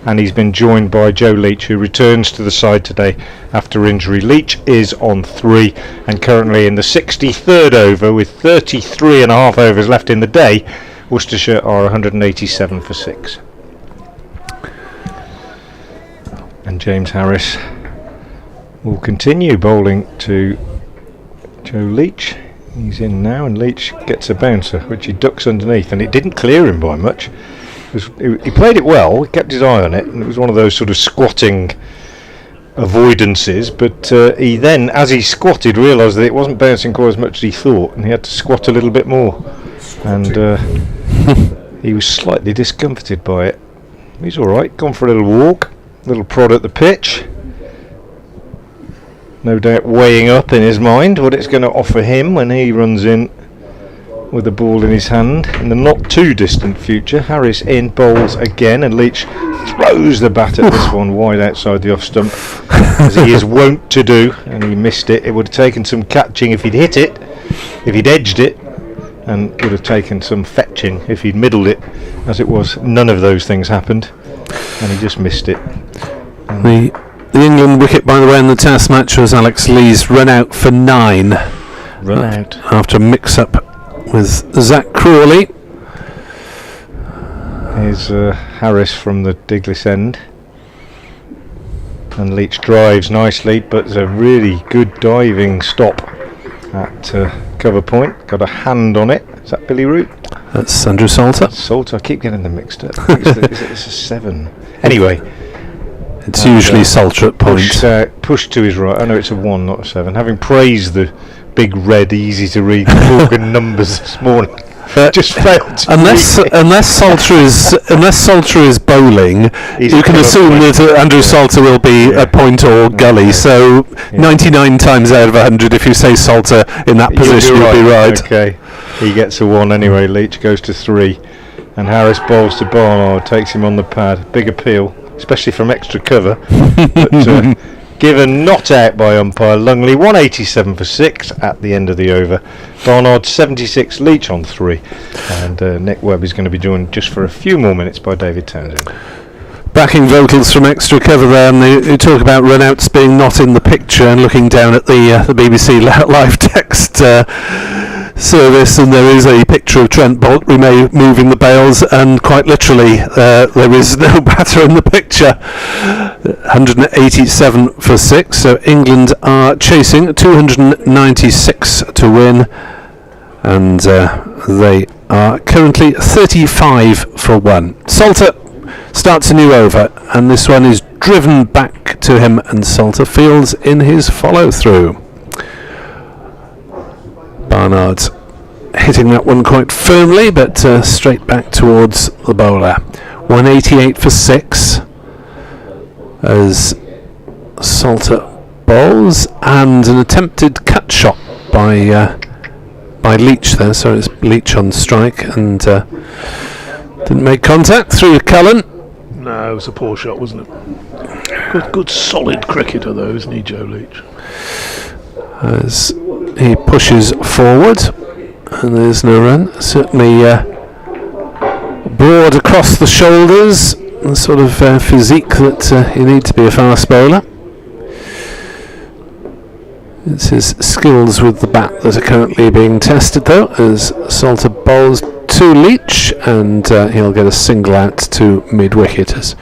and he's been joined by Joe Leach, who returns to the side today after injury. Leach is on 3, and currently in the 63rd over, with 33 and a half overs left in the day, Worcestershire are 187 for 6. And James Harris will continue bowling to Joe Leach. He's in now, and Leach gets a bouncer, which he ducks underneath, and it didn't clear him by much. He played it well, he kept his eye on it, and it was one of those sort of squatting avoidances, but he then, as he squatted, realised that it wasn't bouncing quite as much as he thought, and he had to squat a little bit more, and he was slightly discomforted by it. He's alright, gone for a little walk, a little prod at the pitch. No doubt weighing up in his mind what it's going to offer him when he runs in with the ball in his hand in the not too distant future. Harris in, bowls again, and Leach throws the bat at this one wide outside the off stump, as he is wont to do, and he missed it. It would have taken some catching if he'd hit it, if he'd edged it, and would have taken some fetching if he'd middled it. As it was, none of those things happened, and he just missed it. The England wicket, by the way, in the Test match was Alex Lee's run out for 9. Run out. After a mix-up with Zach Crawley. Here's Harris from the Diglis end. And Leach drives nicely, but it's a really good diving stop at cover point. Got a hand on it. Is that Billy Root? That's Andrew Salter. Salter, I keep getting them mixed up. I think it's a 7. Anyway. It's usually Salter at point. Pushed to his right. I know it's a 1, not a 7. Having praised the big red, easy to read Glamorgan numbers this morning, just failed to unless Salter is bowling, you can assume that Andrew Salter will be at point or gully. So 99 times out of 100, if you say Salter in that position, you'll be right. Okay, he gets a 1 anyway. Leach goes to 3, and Harris bowls to Barnard, takes him on the pad. Big appeal, especially from extra cover, but given not out by umpire Lungley. 187 for 6 at the end of the over. Barnard 76, Leach on 3, and Nick Webb is going to be joined just for a few more minutes by David Townsend. Backing vocals from extra cover there, and they talk about runouts being not in the picture, and looking down at the BBC live text service, and there is a picture of Trent Bolt moving the bails, and quite literally there is no batter in the picture. 187 for 6, so England are chasing 296 to win, and They are currently 35 for 1. Salter starts a new over, and this one is driven back to him, and Salter fields in his follow-through. Barnard's hitting that one quite firmly, but straight back towards the bowler. 188 for 6 as Salter bowls, and an attempted cut shot by Leach there, so it's Leach on strike, and didn't make contact through Cullen. No, it was a poor shot, wasn't it? Good solid cricketer though, isn't he, Joe Leach? As he pushes forward, and there's no run. Certainly broad across the shoulders, the sort of physique that you need to be a fast bowler. It's his skills with the bat that are currently being tested, though, as Salter bowls to Leach, and he'll get a single out to mid-wicket as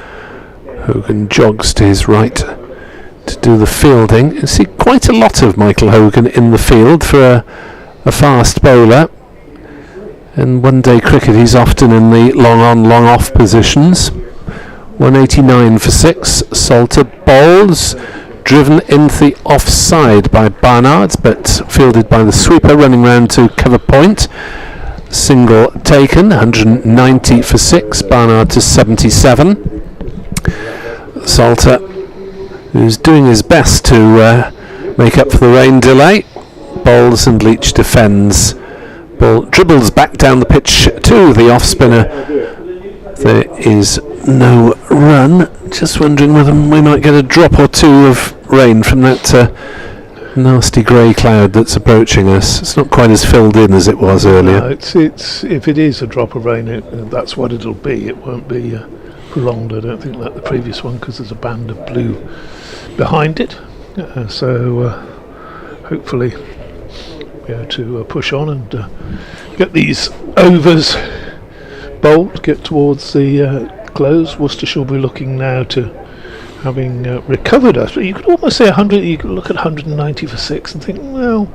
Hogan jogs to his right to do the fielding. You see quite a lot of Michael Hogan in the field for a fast bowler. In one-day cricket, he's often in the long-on, long-off positions. 189 for 6. Salter bowls, driven into the offside by Barnard, but fielded by the sweeper, running round to cover point. Single taken, 190 for 6. Barnard to 77. Salter, who's doing his best to make up for the rain delay, bowls and Leach defends. Ball dribbles back down the pitch to the off-spinner. There is no run. Just wondering whether we might get a drop or two of rain from that nasty grey cloud that's approaching us. It's not quite as filled in as it was earlier. No, it's if it is a drop of rain, that's what it'll be. It won't be prolonged, I don't think, like the previous one, because there's a band of blue behind it. So hopefully be able to push on and get these overs bowled, get towards the close. Worcestershire will be looking now to having recovered us, but you could almost say 100. You could look at 190 for 6 and think, well,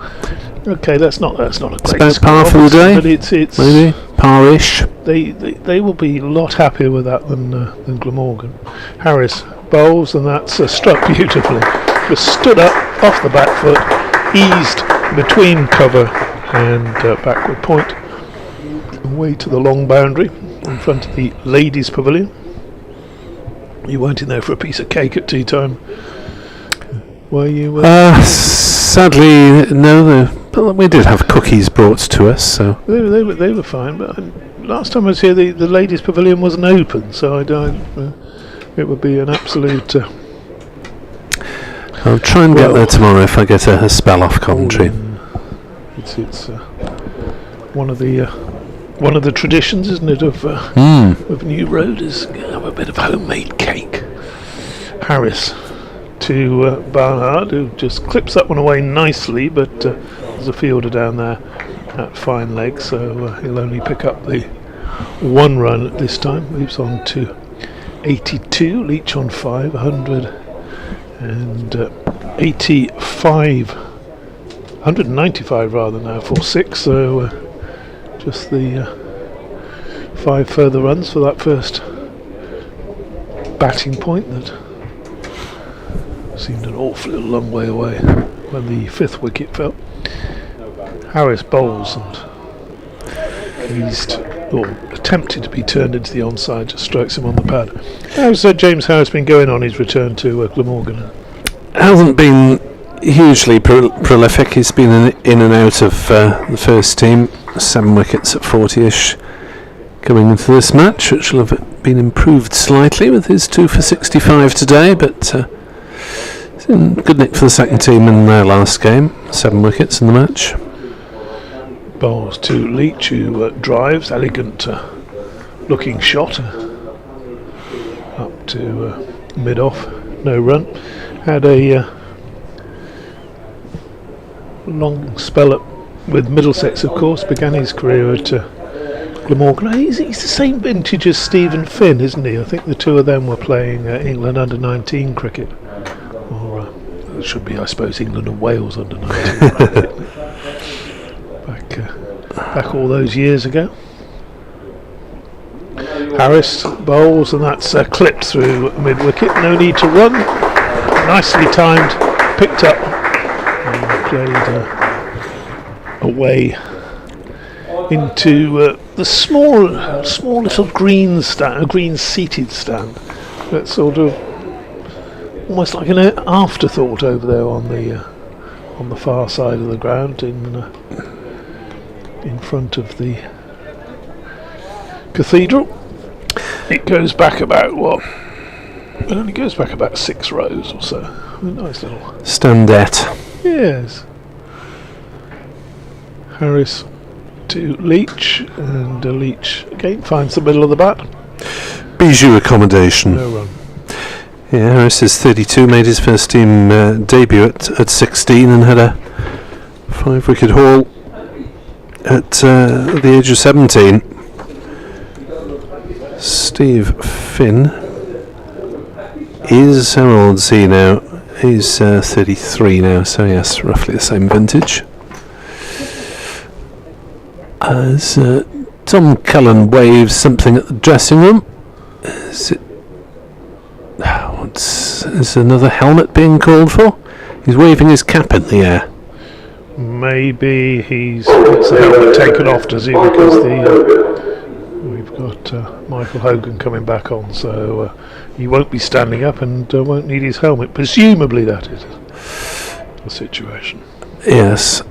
okay, that's not a great about score, par for the day, but it's maybe par-ish. They will be a lot happier with that than Glamorgan. Harris bowls, and that's struck beautifully. Just stood up off the back foot, eased between cover and backward point, away to the long boundary in front of the ladies' pavilion. You weren't in there for a piece of cake at tea time, were you? Sadly, no. But we did have cookies brought to us, so They were fine. But last time I was here, the ladies' pavilion wasn't open, so it would be an absolute. I'll try and get there tomorrow if I get a spell off commentary. It's one of the traditions, isn't it, of New Road, is have a bit of homemade cake. Harris to Barnard, who just clips that one away nicely, but there's a fielder down there at fine leg, so he'll only pick up the 1 run at this time. Moves on to 82. Leach on 5, 100 and 85, 195 rather now for 6. So just the 5 further runs for that first batting point that seemed an awfully long way away when the 5th wicket fell. Harris bowls and eased, or attempted to be turned into the onside, just strikes him on the pad. How's James Harris been going on his return to Glamorgan? Hasn't been hugely prolific. He's been in and out of the first team. 7 wickets at 40ish coming into this match, which will have been improved slightly with his 2 for 65 today, but he's in good nick for the second team in their last game. 7 wickets in the match. Bowls to Leach, who drives, elegant looking shot up to mid-off, no run. Had a long spell with Middlesex, of course. Began his career at Glamorgan. He's the same vintage as Stephen Finn, isn't he? I think the two of them were playing England under-19 cricket, or it should be, I suppose, England and Wales under-19 cricket. Back back all those years ago. Harris bowls, and that's clipped through mid-wicket. No need to run. Nicely timed, picked up, and played away into the small little green seated stand. That's sort of almost like an afterthought over there on the far side of the ground, in front of the cathedral. It goes back about it only goes back about 6 rows or so. A nice little standette. Yes. Harris to Leach, and Leach again finds the middle of the bat. Bijou accommodation. No run. Yeah, Harris is 32, made his first team debut at 16 and had a 5-wicket haul at the age of 17. Steve Finn is, how old is he now? He's 33 now, so yes, roughly the same vintage. As Tom Cullen waves something at the dressing room. Is another helmet being called for? He's waving his cap in the air. Maybe he's wants the helmet taken off, does he? Because we've got Michael Hogan coming back on, so he won't be standing up and won't need his helmet. Presumably that is the situation. Yes.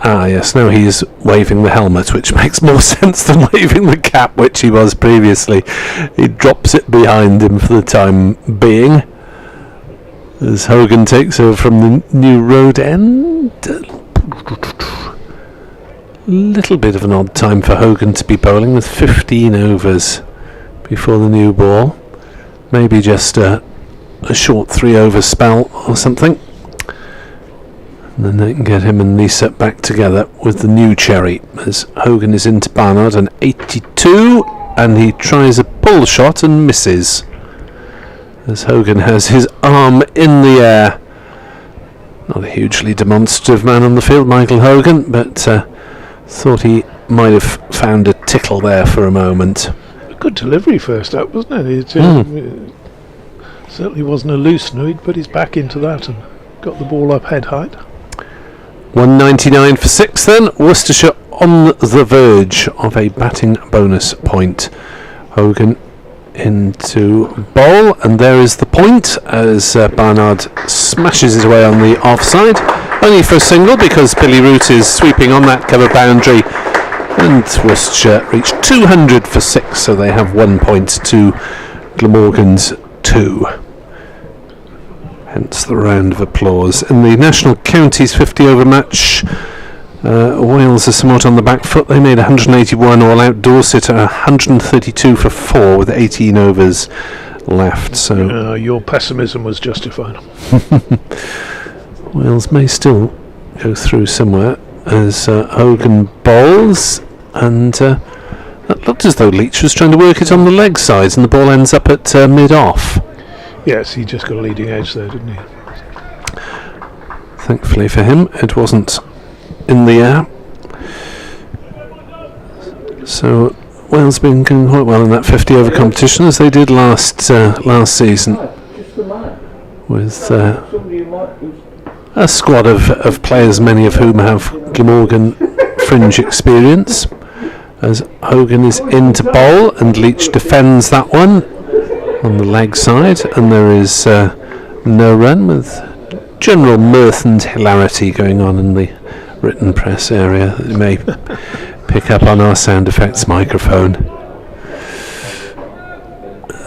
Yes, now he's waving the helmet, which makes more sense than waving the cap, which he was previously. He drops it behind him for the time being, as Hogan takes over from the new road end. Little bit of an odd time for Hogan to be bowling, with 15 overs before the new ball. Maybe just a short 3-over spell or something. And then they can get him and Lisa back together with the new cherry, as Hogan is into Barnard, an 82, and he tries a pull shot and misses, as Hogan has his arm in the air. Not a hugely demonstrative man on the field, Michael Hogan, but thought he might have found a tickle there for a moment. A good delivery first up, wasn't it? It certainly wasn't a loosener. He'd put his back into that and got the ball up head height. 199 for 6 then. Worcestershire on the verge of a batting bonus point. Hogan into bowl, and there is the point as Barnard smashes his way on the offside, only for a single because Billy Root is sweeping on that cover boundary, and Worcestershire reach 200 for 6, so they have 1 point to Glamorgan's 2. Hence the round of applause. In the National Counties 50-over match, Wales are somewhat on the back foot. They made 181 all out. Dorset 132 for 4 with 18 overs left. So your pessimism was justified. Wales may still go through somewhere as Hogan bowls, and it looked as though Leach was trying to work it on the leg sides, and the ball ends up at mid-off. Yes, he just got a leading edge there, didn't he? Thankfully for him, it wasn't in the air. So Wales have been going quite well in that 50-over competition, as they did last season, with a squad of players, many of whom have Glamorgan fringe experience. As Hogan is into bowl, and Leach defends that one on the leg side, and there is no run, with general mirth and hilarity going on in the written press area that you may pick up on our sound effects microphone.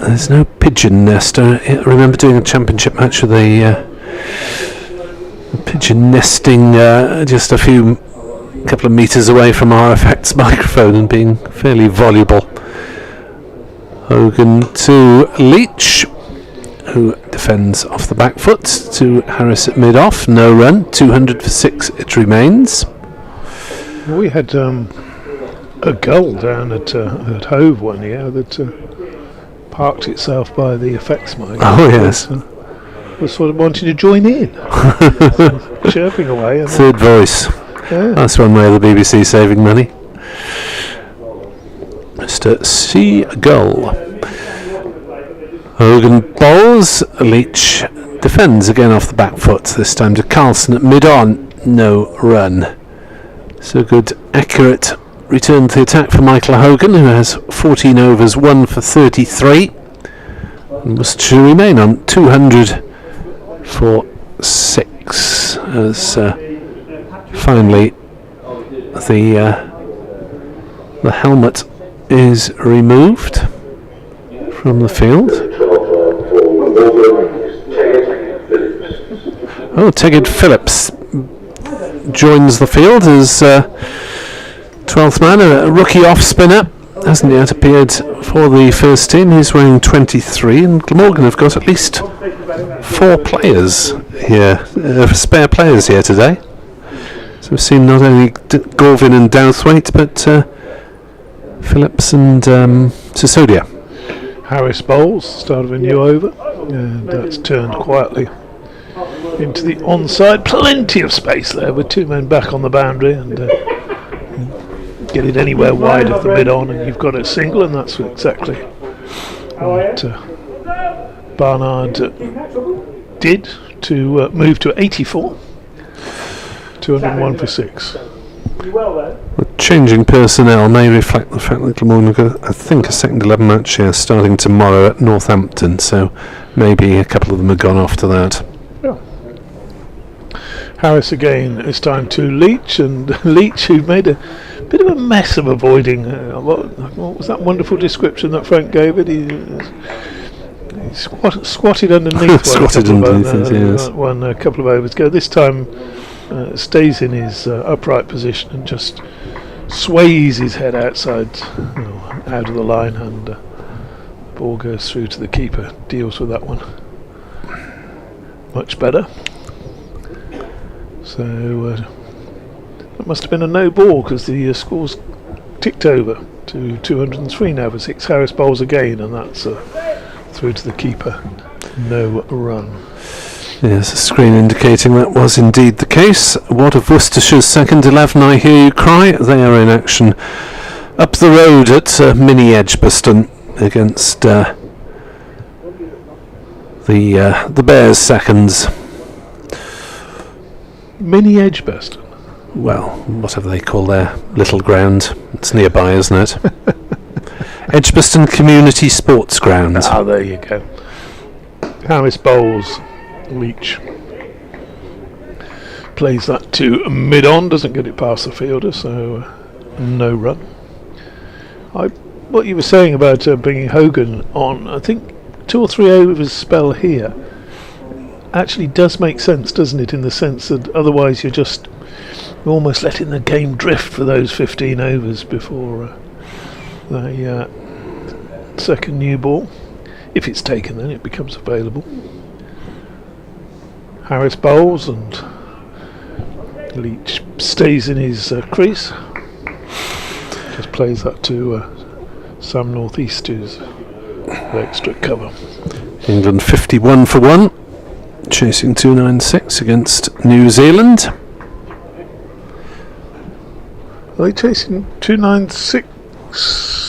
There's no pigeon nest. I remember doing a championship match with a pigeon nesting just a couple of metres away from our effects microphone and being fairly voluble. Hogan to Leach, who defends off the back foot, to Harris at mid-off. No run, 200 for 6 it remains. We had a gull down at Hove one year that parked itself by the effects mic. Oh yes. Was sort of wanting to join in, chirping away. And third voice. Yeah. That's one way of the BBC saving money. Mr. Seagull. Hogan bowls. Leach defends again off the back foot. This time to Carlson at mid-on. No run. So good, accurate return to the attack for Michael Hogan, who has 14 overs, 1 for 33. And must remain on 200 for 6. As finally the helmet is removed from the field. Oh, Tegged Phillips joins the field as 12th man, a rookie off spinner. Hasn't yet appeared for the first team. He's wearing 23, and Glamorgan have got at least 4 players here, spare players here today. So we've seen not only Gorvin and Douthwaite, but Phillips and Sisodia. Harris bowls, start of a new over, and that's turned quietly into the onside. Plenty of space there with 2 men back on the boundary, and get it anywhere wide of the mid-on and you've got a single, and that's exactly what Barnard did to move to 84. 201 for 6. The changing personnel may reflect the fact that Glamorgan have got, I think, a second 11 match here starting tomorrow at Northampton, so maybe a couple of them have gone off to that. Yeah. Harris again, it's time to Leach, and Leach, who made a bit of a mess of avoiding what was that wonderful description that Frank gave it? He squatted underneath one a couple of overs ago. This time stays in his upright position and just sways his head outside, out of the line, and the ball goes through to the keeper. Deals with that one much better. So that must have been a no ball, because the score's ticked over to 203 now for 6. Harris bowls again, and that's through to the keeper. No run. Yes, a screen indicating that was indeed the case. What of Worcestershire's second 11, I hear you cry? They are in action up the road at Mini Edgbaston against the Bears' seconds. Mini Edgbaston? Well, whatever they call their little ground. It's nearby, isn't it? Edgbaston Community Sports Ground. Ah, there you go. Harris bowls. Leach plays that to mid-on, doesn't get it past the fielder, so no run. What you were saying about bringing Hogan on, I think 2 or 3 overs spell here actually does make sense, doesn't it, in the sense that otherwise you're almost letting the game drift for those 15 overs before the second new ball. If it's taken, then it becomes available. Harris bowls, and Leach stays in his crease. Just plays that to Sam Northeast, who's the extra cover. England 51 for 1, chasing 296 against New Zealand. Are they chasing 296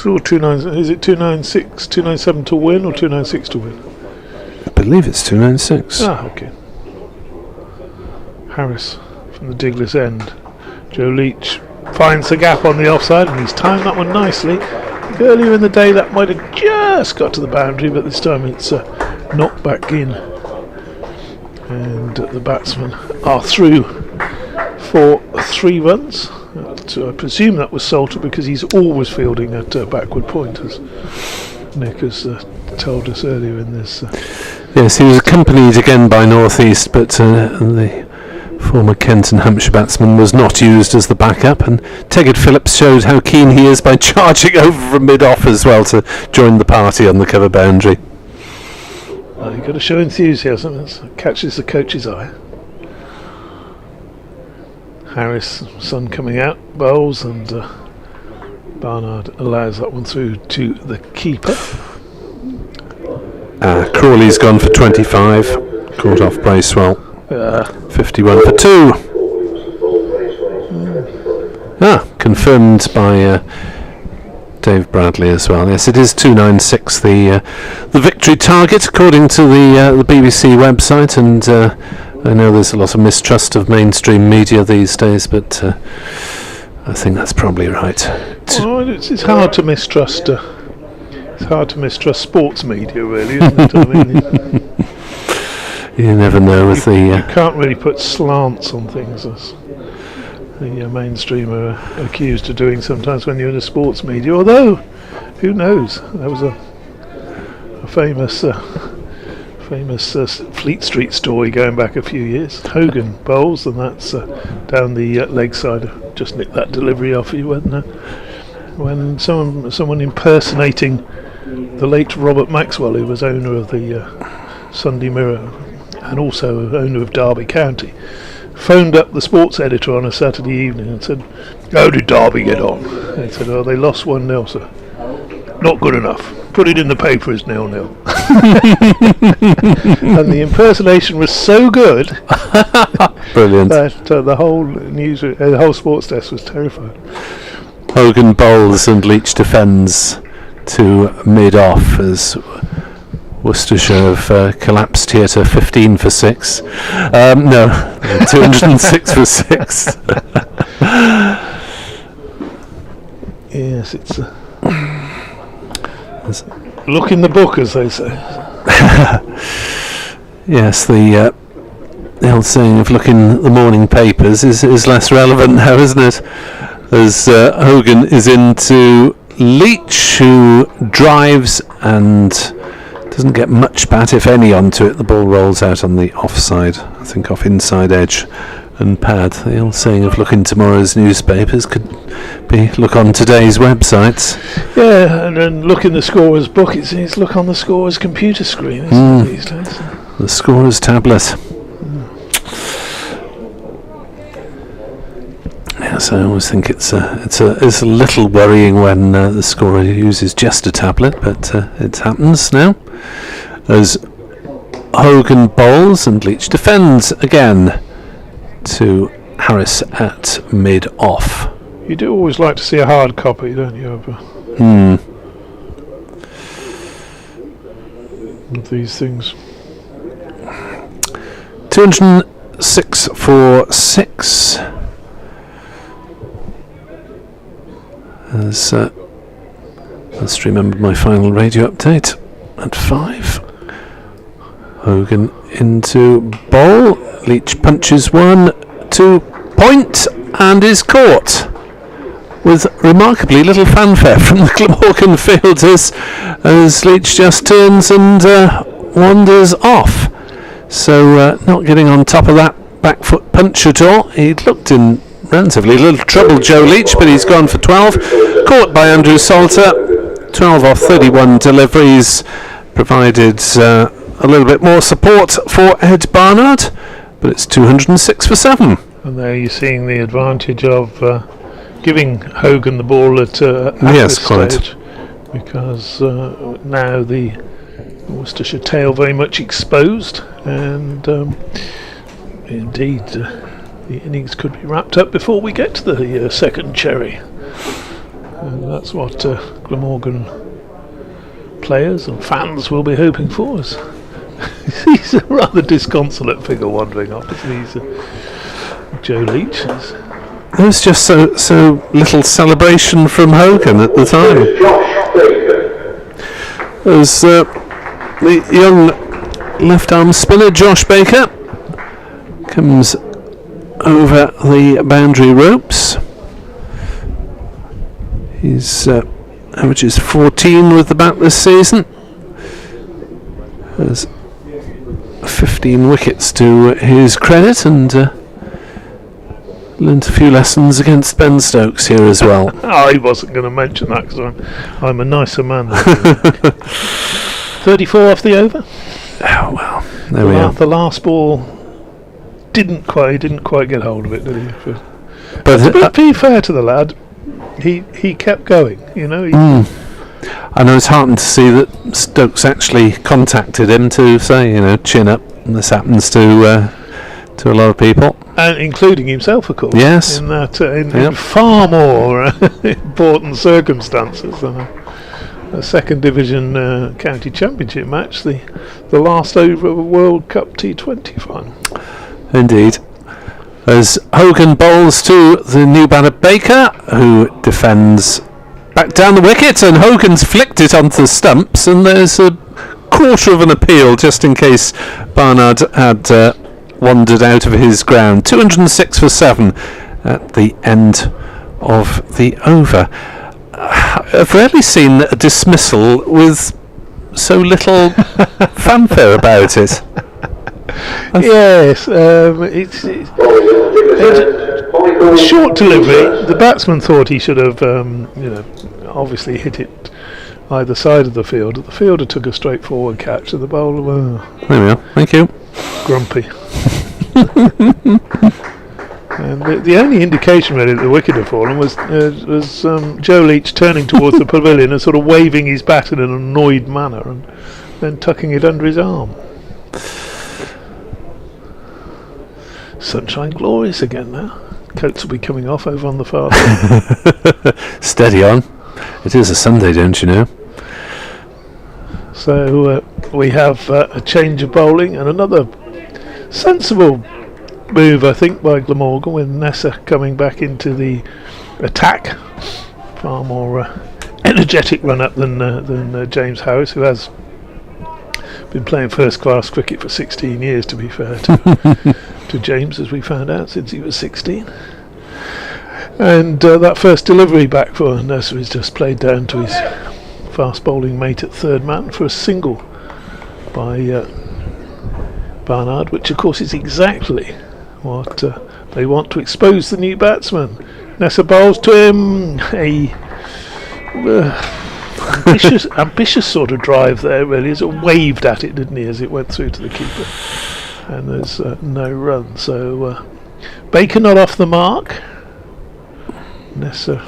or 29? Is it 296, 297 to win, or 296 to win? I believe it's 296. Ah, okay. Harris from the Diglis end. Joe Leach finds the gap on the offside, and he's timed that one nicely. Earlier in the day that might have just got to the boundary, but this time it's knocked back in, and the batsmen are through for 3 runs. I presume that was Salter, because he's always fielding at backward point, as Nick has told us earlier in this. Yes, he was accompanied again by Northeast, but the former Kent and Hampshire batsman was not used as the backup, and Tegged Phillips showed how keen he is by charging over from mid-off as well to join the party on the cover boundary. You've got to show enthusiasm. That catches the coach's eye. Harris, sun coming out, bowls, and Barnard allows that one through to the keeper. Crawley's gone for 25, caught off Bracewell. 51 for 2. Confirmed by Dave Bradley as well. Yes, it is 296 the victory target according to the BBC website, and I know there's a lot of mistrust of mainstream media these days, but I think that's probably right. Well, it's hard to mistrust. It's hard to mistrust sports media, really, isn't it? I mean, you never know with you can't really put slants on things, as the mainstream are accused of doing sometimes when you're in the sports media. Although, who knows? There was a famous Fleet Street story going back a few years. Hogan bowls, and that's down the leg side. Just nicked that delivery off you, wasn't it? When someone impersonating the late Robert Maxwell, who was owner of the Sunday Mirror and also owner of Derby County, phoned up the sports editor on a Saturday evening and said, "How did Derby get on?" They said, "Oh, they lost 1-0, sir." "Not good enough. Put it in the paper as 0-0. And the impersonation was so good, brilliant, that the whole sports desk was terrified. Hogan bowls and Leach defends to mid-off as Worcestershire have collapsed here to 15 for 6. No, 206 for 6. Yes, it's look in the book, as they say. Yes, the old saying of look in the morning papers is less relevant now, isn't it? As Hogan is into Leach, who drives and doesn't get much bat, if any, onto it. The ball rolls out on the offside, I think off inside edge and pad. The old saying of look in tomorrow's newspapers could be look on today's websites. Yeah, and then look in the scorer's book. It's look on the scorer's computer screen, isn't it, these days? The scorer's tablet. Yes, I always think it's a little worrying when the scorer uses just a tablet, but it happens now. As Hogan bowls and Leach defends again to Harris at mid-off. You do always like to see a hard copy, don't you, of these things. 206 for 6. As let's remember my final radio update at 5. Hogan into bowl. Leach punches 1, 2 point and is caught with remarkably little fanfare from the Glamorgan fielders as Leach just turns and wanders off. So not getting on top of that back foot punch at all. He'd looked in relatively little trouble, Joe Leach, but he's gone for 12. Caught by Andrew Salter. 12 off 31 deliveries. Provided a little bit more support for Ed Barnard, but it's 206 for 7. And there you're seeing the advantage of giving Hogan the ball at yes, this quite. stage, because now the Worcestershire tail very much exposed, and indeed the innings could be wrapped up before we get to the second cherry. And that's what Glamorgan players and fans will be hoping for us. He's a rather disconsolate figure wandering up. He's Joe Leach. There was just so little celebration from Hogan at the time. There's the young left-arm spinner Josh Baker comes over the boundary ropes. He's averages 14 with the bat this season. Has 15 wickets to his credit, and learnt a few lessons against Ben Stokes here as well. I wasn't going to mention that because I'm a nicer man than you. 34 off the over. Oh well, there we are. The last ball didn't quite get hold of it, did he? But to be fair to the lad, he kept going. You know. And I was heartened to see that Stokes actually contacted him to say, chin up. And this happens to to a lot of people. And including himself, of course. Yes. In that, in far more important circumstances than a second division county championship match, the last over of a World Cup T20 final. Indeed. As Hogan bowls to the new batter Baker, who defends back down the wicket, and Hogan's flicked it onto the stumps, and there's a quarter of an appeal just in case Barnard had wandered out of his ground. 206 for 7 at the end of the over. I've rarely seen a dismissal with so little fanfare about it. Yes, it's short delivery. The batsman thought he should have, obviously hit it either side of the field. The fielder took a straightforward catch, and the bowler There we are. Thank you. grumpy. And the only indication really that the wicket had fallen was Joe Leach turning towards the pavilion and sort of waving his bat in an annoyed manner, and then tucking it under his arm. Sunshine glorious again now. Coats will be coming off over on the far side. Steady on. It is a Sunday, don't you know? So we have a change of bowling and another sensible move, I think, by Glamorgan, with Nessa coming back into the attack. Far more energetic run-up than James Harris, who has been playing first-class cricket for 16 years, to be fair to James, as we found out, since he was 16. And that first delivery back for Nessa is just played down to his fast bowling mate at third man for a single by Barnard, which of course is exactly what they want to expose the new batsman. Nessa bowls to him, a ambitious sort of drive there, really. He sort of waved at it, didn't he, as it went through to the keeper. And there's no run. So Baker not off the mark. Nessa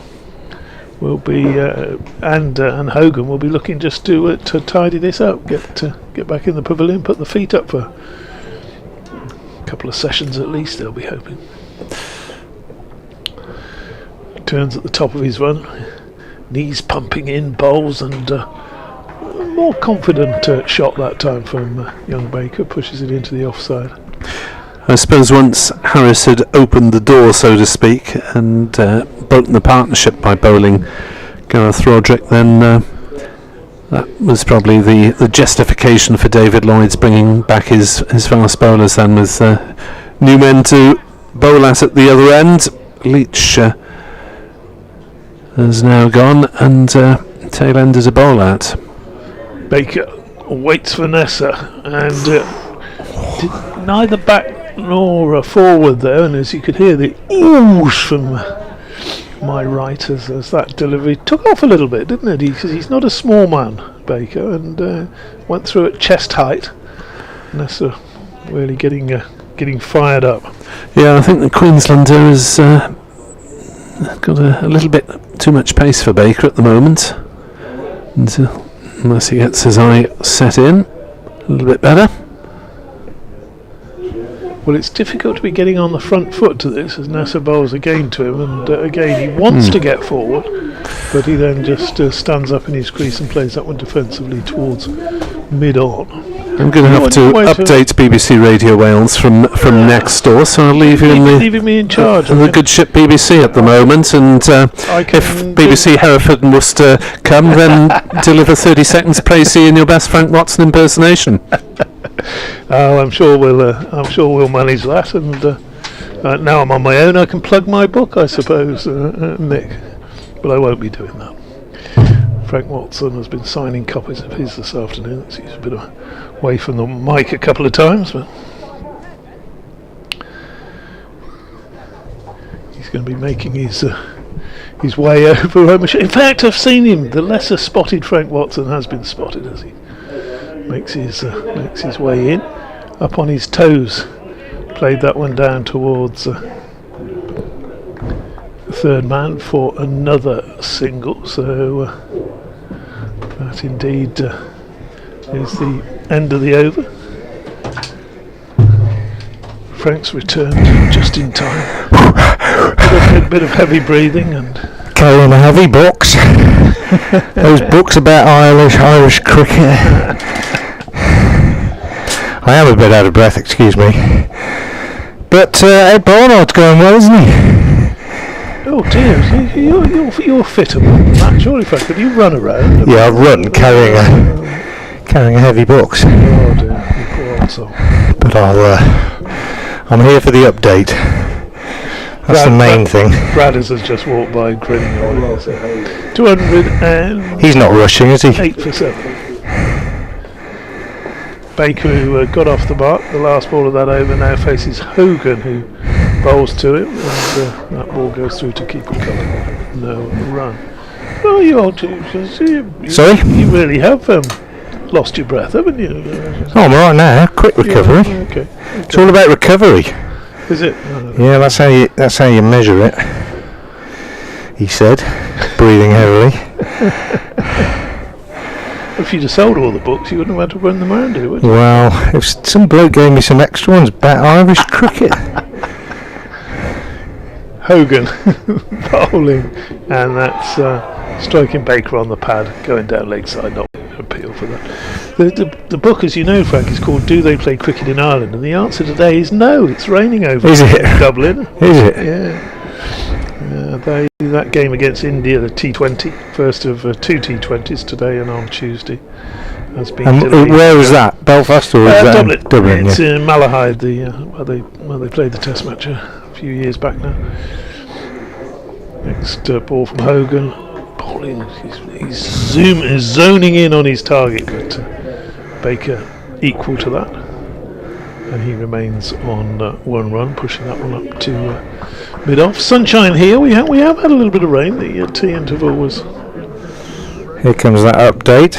will be and Hogan will be looking just to tidy this up, get back in the pavilion, put the feet up for a couple of sessions at least. They'll be hoping. Turns at the top of his run, knees pumping in, bowls, and more confident shot that time from young Baker, pushes it into the offside. I suppose once Harris had opened the door, so to speak, and broken the partnership by bowling Gareth Roderick, then that was probably the justification for David Lloyd's bringing back his fast bowlers then, with new men to bowl at the other end. Leach has now gone, and tail end is a bowl at. Baker waits for Nessa, and neither back nor forward there, and as you could hear the oosh from my right as that delivery took off a little bit, didn't it? Because he's not a small man, Baker, and went through at chest height. Nessa really getting fired up. Yeah, I think the Queenslander has got a little bit too much pace for Baker at the moment, unless he gets his eye set in a little bit better. Well, it's difficult to be getting on the front foot to this, as Nasser bowls again to him, and again he wants to get forward, but he then just stands up in his crease and plays that one defensively towards mid-on. I'm going to have to update BBC Radio Wales from next door, so I'll leave you leaving me in charge of the good ship BBC at the moment, and if BBC Hereford and Worcester come, then deliver 30 seconds Précis in your best Frank Watson impersonation. Oh, I'm sure we'll manage that, and now I'm on my own, I can plug my book, I suppose, Nick, but I won't be doing that. Frank Watson has been signing copies of his this afternoon. He's a bit away from the mic a couple of times, but he's going to be making his way over. In fact, I've seen him. The lesser spotted Frank Watson has been spotted as he makes his way in, up on his toes. Played that one down towards the third man for another single. So that indeed is the end of the over. Frank's returned just in time. Bit of heavy breathing and carrying a heavy box. Those books about Irish cricket. I am a bit out of breath, excuse me. But Ed Barnard's going well, isn't he? oh dear, you're fitter than that, surely, Frank. Could you run around? Yeah, I run carrying a heavy box. Oh dear, you poor old soul. But I'm here for the update. That's the main thing. Bradders has just walked by grinning away. 200 and... He's not rushing, is he? 8 for 7. Baker, who got off the mark, the last ball of that over, now faces Hogan, who bowls to him, and that ball goes through to keeper cover. No run. Oh, you ought to... Sorry? You really have lost your breath, haven't you? Oh, I'm alright now. Quick recovery. Yeah, okay. It's all about recovery. Is it? Yeah, that's how you measure it. He said, breathing heavily. If you'd have sold all the books, you wouldn't have had to run them around here, would you? Well, if some bloke gave me some extra ones about Irish cricket. Hogan bowling, and that's striking Baker on the pad, going down leg side, not appeal for that. The book, as you know, Frank, is called Do They Play Cricket in Ireland? And the answer today is no, it's raining over Is it? Dublin. Is it? Yeah. That game against India, the T20, first of 2 T20s today and on Tuesday, has been delayed. Where was that? Belfast or was that Dublin? Dublin, It's yeah. in Malahide, where they played the Test match a few years back now. Next ball from Hogan. Bowling, he's zoning in on his target, but Baker equal to that, and he remains on 1 run, pushing that one up to mid-off. Sunshine here. We have had a little bit of rain. The tea interval was. Here comes that update.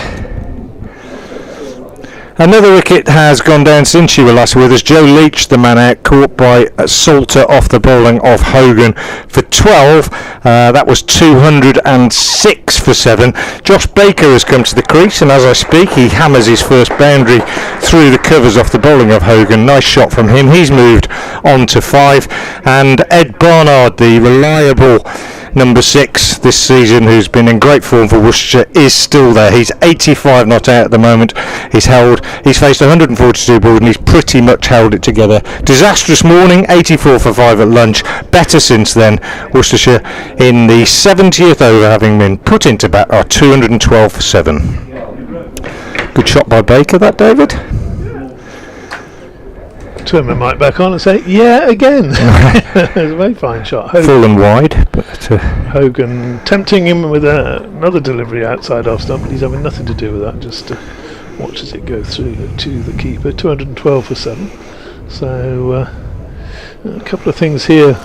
Another wicket has gone down since you were last with us. Joe Leach, the man out, caught by Salter off the bowling of Hogan for 12. That was 206 for 7. Josh Baker has come to the crease, and as I speak, he hammers his first boundary through the covers off the bowling of Hogan. Nice shot from him. He's moved on to 5. And Ed Barnard, the reliable number 6 this season, who's been in great form for Worcestershire, is still there. He's 85 not out at the moment. He's faced 142 balls, and he's pretty much held it together. Disastrous morning, 84 for 5 at lunch. Better since then. Worcestershire in the 70th over, having been put into bat, are 212 for 7. Good shot by Baker, that, David? Turn my mic back on and say, yeah, again. It's a very fine shot. Full and wide. But Hogan tempting him with another delivery outside off stump, but he's having nothing to do with that, just watches it go through to the keeper. 212 for 7. So a couple of things here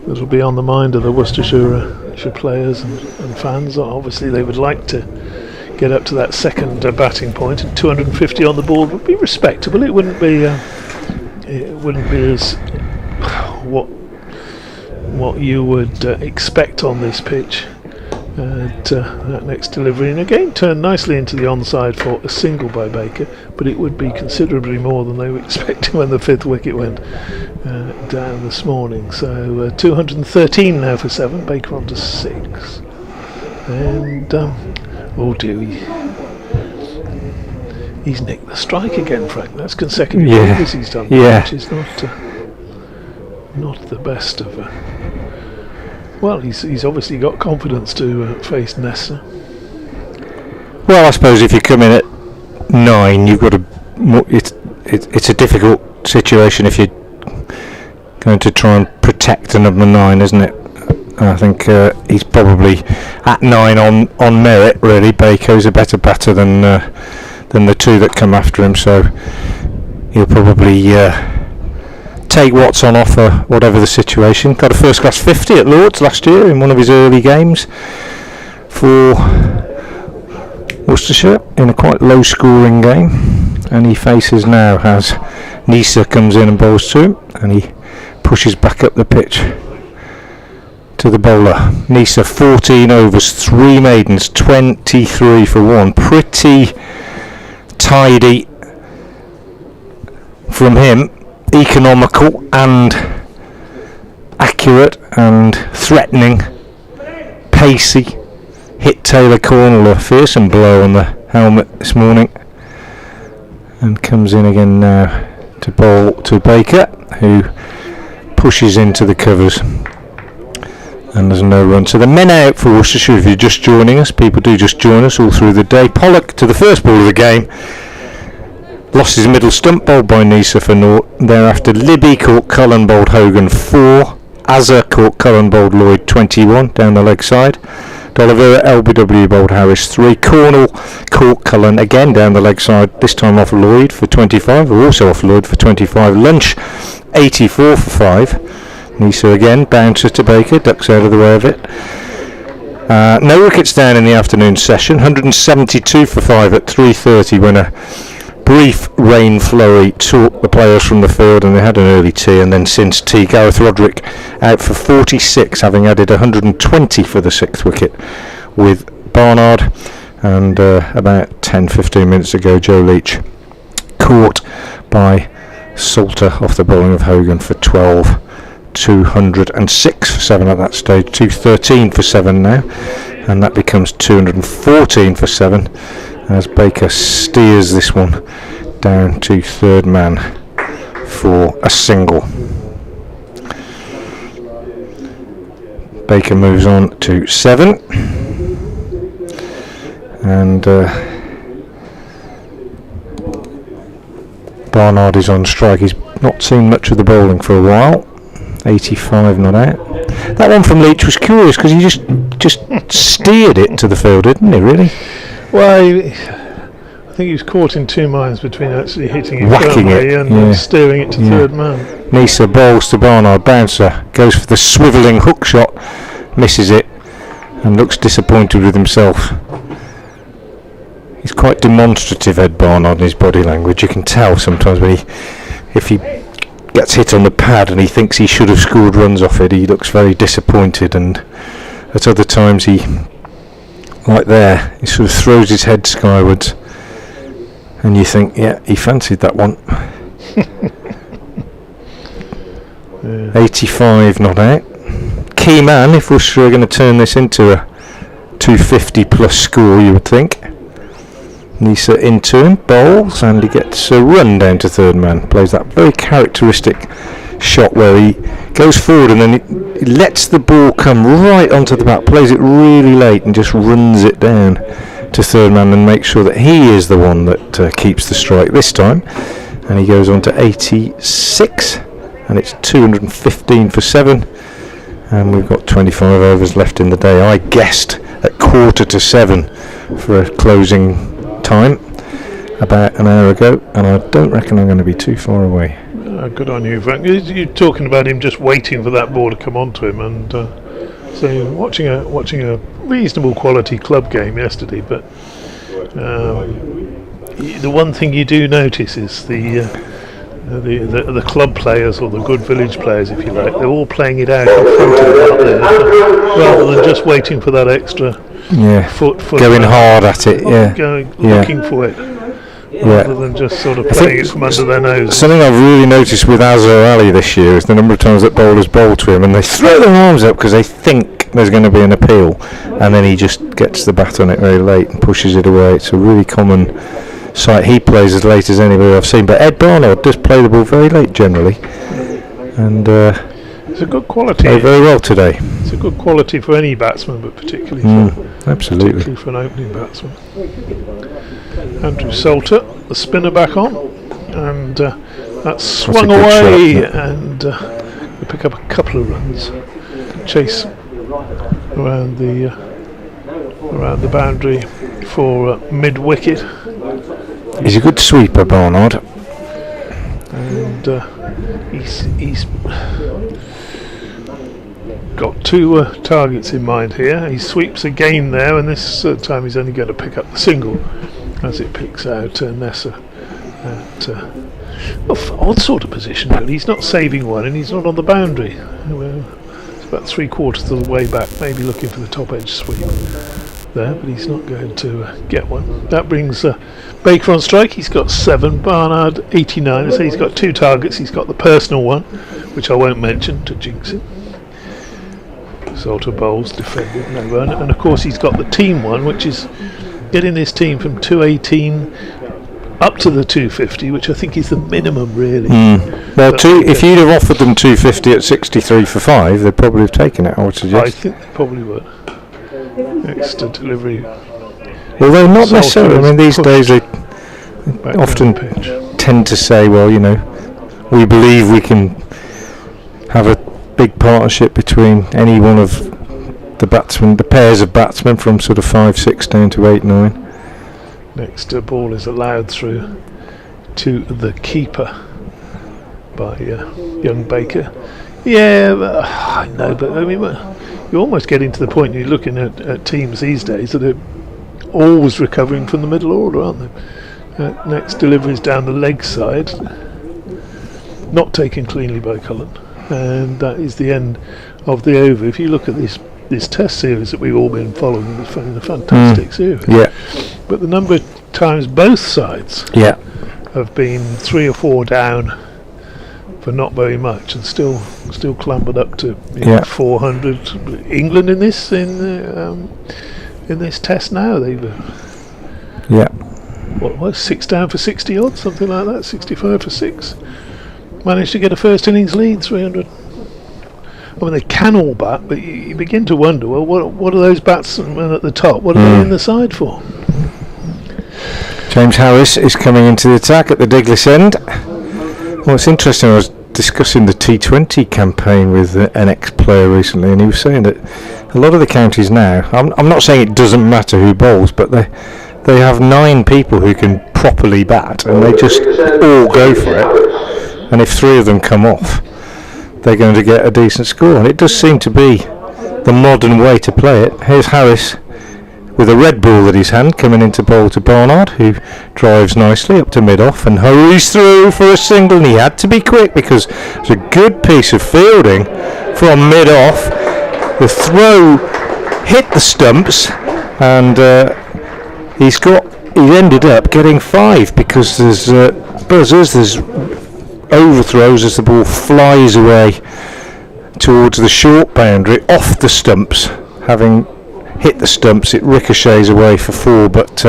that will be on the mind of the Worcestershire players and fans. Obviously they would like to get up to that second batting point, and 250 on the board would be respectable. It wouldn't be as what you would expect on this pitch at that next delivery, and again turned nicely into the onside for a single by Baker, but it would be considerably more than they were expecting when the 5th wicket went down this morning. So 213 now for 7, Baker on to 6, and oh dear, he's nicked the strike again, Frank. That's consecutive overs he's done, which is not the best of. Well, he's obviously got confidence to face Nessa. well, I suppose if you come in at 9, you've got to. It's a difficult situation if you're going to try and protect a number 9, isn't it? I think he's probably at 9 on merit. Really, Baker's a better batter than the 2 that come after him, so he'll probably take what's on offer, whatever the situation. Got a first-class 50 at Lord's last year in one of his early games for Worcestershire in a quite low-scoring game, and he faces now as Nisa comes in and bowls to him, and he pushes back up the pitch to the bowler. Nisa 14 overs, 3 maidens, 23 for 1. Pretty tidy from him. economical and accurate and threatening, pacey. Hit Taylor Cornell a fearsome blow on the helmet this morning, and comes in again now to bowl to Baker, who pushes into the covers, and there's no run. So the men out for Worcestershire. If you're just joining us, people do just join us all through the day. Pollock to the first ball of the game, lost his middle stump, bowled by Nisa for naught. Thereafter Libby caught Cullen, bowled Hogan 4. Azza caught Cullen, bowled Lloyd 21 down the leg side. D'Oliveira LBW bowled Harris 3. Cornell caught Cullen again down the leg side, this time off Lloyd for 25, or also off Lloyd for 25. Lunch 84 for 5. Nisa again, bouncer to Baker, ducks out of the way of it. No wickets down in the afternoon session, 172 for 5 at 3:30 when a brief rain flurry took the players from the field, and they had an early tea, and then since tea Gareth Roderick out for 46, having added 120 for the 6th wicket with Barnard, and about 10-15 minutes ago Joe Leach caught by Salter off the bowling of Hogan for 12. 206 for 7 at that stage, 213 for 7 now, and that becomes 214 for 7 as Baker steers this one down to third man for a single. Baker moves on to 7, and Barnard is on strike. He's not seen much of the bowling for a while. 85 not out. That one from Leach was curious because he just steered it to the field, didn't he, really? Well, I think he was caught in two minds between actually hitting it whacking firmly it and steering it to third man. Nisa bowls to Barnard, bouncer, goes for the swivelling hook shot, misses it, and looks disappointed with himself. He's quite demonstrative, Ed Barnard, in his body language. You can tell sometimes when if he gets hit on the pad and he thinks he should have scored runs off it, he looks very disappointed, and at other times he sort of throws his head skywards and you think, yeah, he fancied that one. 85 not out. Key man if Worcestershire are going to turn this into a 250 plus score, you would think. Nisa into him, bowls, and he gets a run down to third man. Plays that very characteristic shot where he goes forward and then he lets the ball come right onto the bat, plays it really late and just runs it down to third man and makes sure that he is the one that keeps the strike this time. And he goes on to 86, and it's 215 for 7, and we've got 25 overs left in the day. I guessed at 6:45 for a closing time about an hour ago, and I don't reckon I'm going to be too far away. Good on you, Frank. You're talking about him just waiting for that ball to come onto him, and so watching a reasonable quality club game yesterday. But the one thing you do notice is the club players, or the good village players, if you like, they're all playing it out in front of them, rather than just waiting for that extra foot going hard at it, looking for it, rather than just sort of playing it from under their nose. Something I've really noticed with Azhar Ali this year is the number of times that bowlers bowl to him and they throw their arms up because they think there's going to be an appeal, and then he just gets the bat on it very late and pushes it away. It's a really common sight. He plays as late as anybody I've seen, but Ed Barnard does play the ball very late generally, and it's a good quality. Played very well today. It's a good quality for any batsman, but particularly for an opening batsman. Andrew Salter, the spinner, back on, and that's swung away, and we pick up a couple of runs. Chase around the boundary for mid wicket. He's a good sweeper, Barnard, and he's got two targets in mind here. He sweeps again there, and this time he's only going to pick up the single as it picks out Nessa at odd sort of position, really. He's not saving one and he's not on the boundary. It's about 3/4 of the way back, maybe looking for the top edge sweep. there, but he's not going to get one. That brings Baker on strike. He's got 7. Barnard 89. So he's got 2 targets. He's got the personal one, which I won't mention to jinx it. Salter Bowles defended, no run, and of course he's got the team one, which is getting his team from 218 up to the 250, which I think is the minimum really. Well, if you'd have offered them 250 at 63 for 5, they'd probably have taken it, I would suggest. I think they probably would. Extra delivery. Although not necessarily. I mean, these days they often tend to say, well, you know, we believe we can have a big partnership between any one of the batsmen, the pairs of batsmen from sort of 5-6 down to 8-9. Next ball is allowed through to the keeper by young Baker. Yeah, I know, but I mean, you're almost getting to the point you're looking at teams these days that are always recovering from the middle order, aren't they? Next delivery is down the leg side, not taken cleanly by Cullen, and that is the end of the over. If you look at this test series that we've all been following, it's a fantastic series. Yeah. But the number of times both sides have been 3 or 4 down for not very much, and still clambered up to 400. England in this test now, they've what was 6 down for 60 odd, something like that, 65 for 6. Managed to get a first innings lead, 300. I mean, they can all bat, but you begin to wonder, well, what are those batsmen at the top? What are they in the side for? James Harris is coming into the attack at the Diglis end. Well, it's interesting, I was discussing the T20 campaign with an ex-player recently, and he was saying that a lot of the counties now, I'm not saying it doesn't matter who bowls, but they have 9 people who can properly bat, and they just all go for it, and if 3 of them come off, they're going to get a decent score, and it does seem to be the modern way to play it. Here's Harris with a red ball at his hand, coming into bowl to Barnard, who drives nicely up to mid-off and hurries through for a single, and he had to be quick because it's a good piece of fielding from mid-off. The throw hit the stumps, and he ended up getting 5 because there's buzzers, there's overthrows as the ball flies away towards the short boundary off the stumps. Having hit the stumps, it ricochets away for 4, but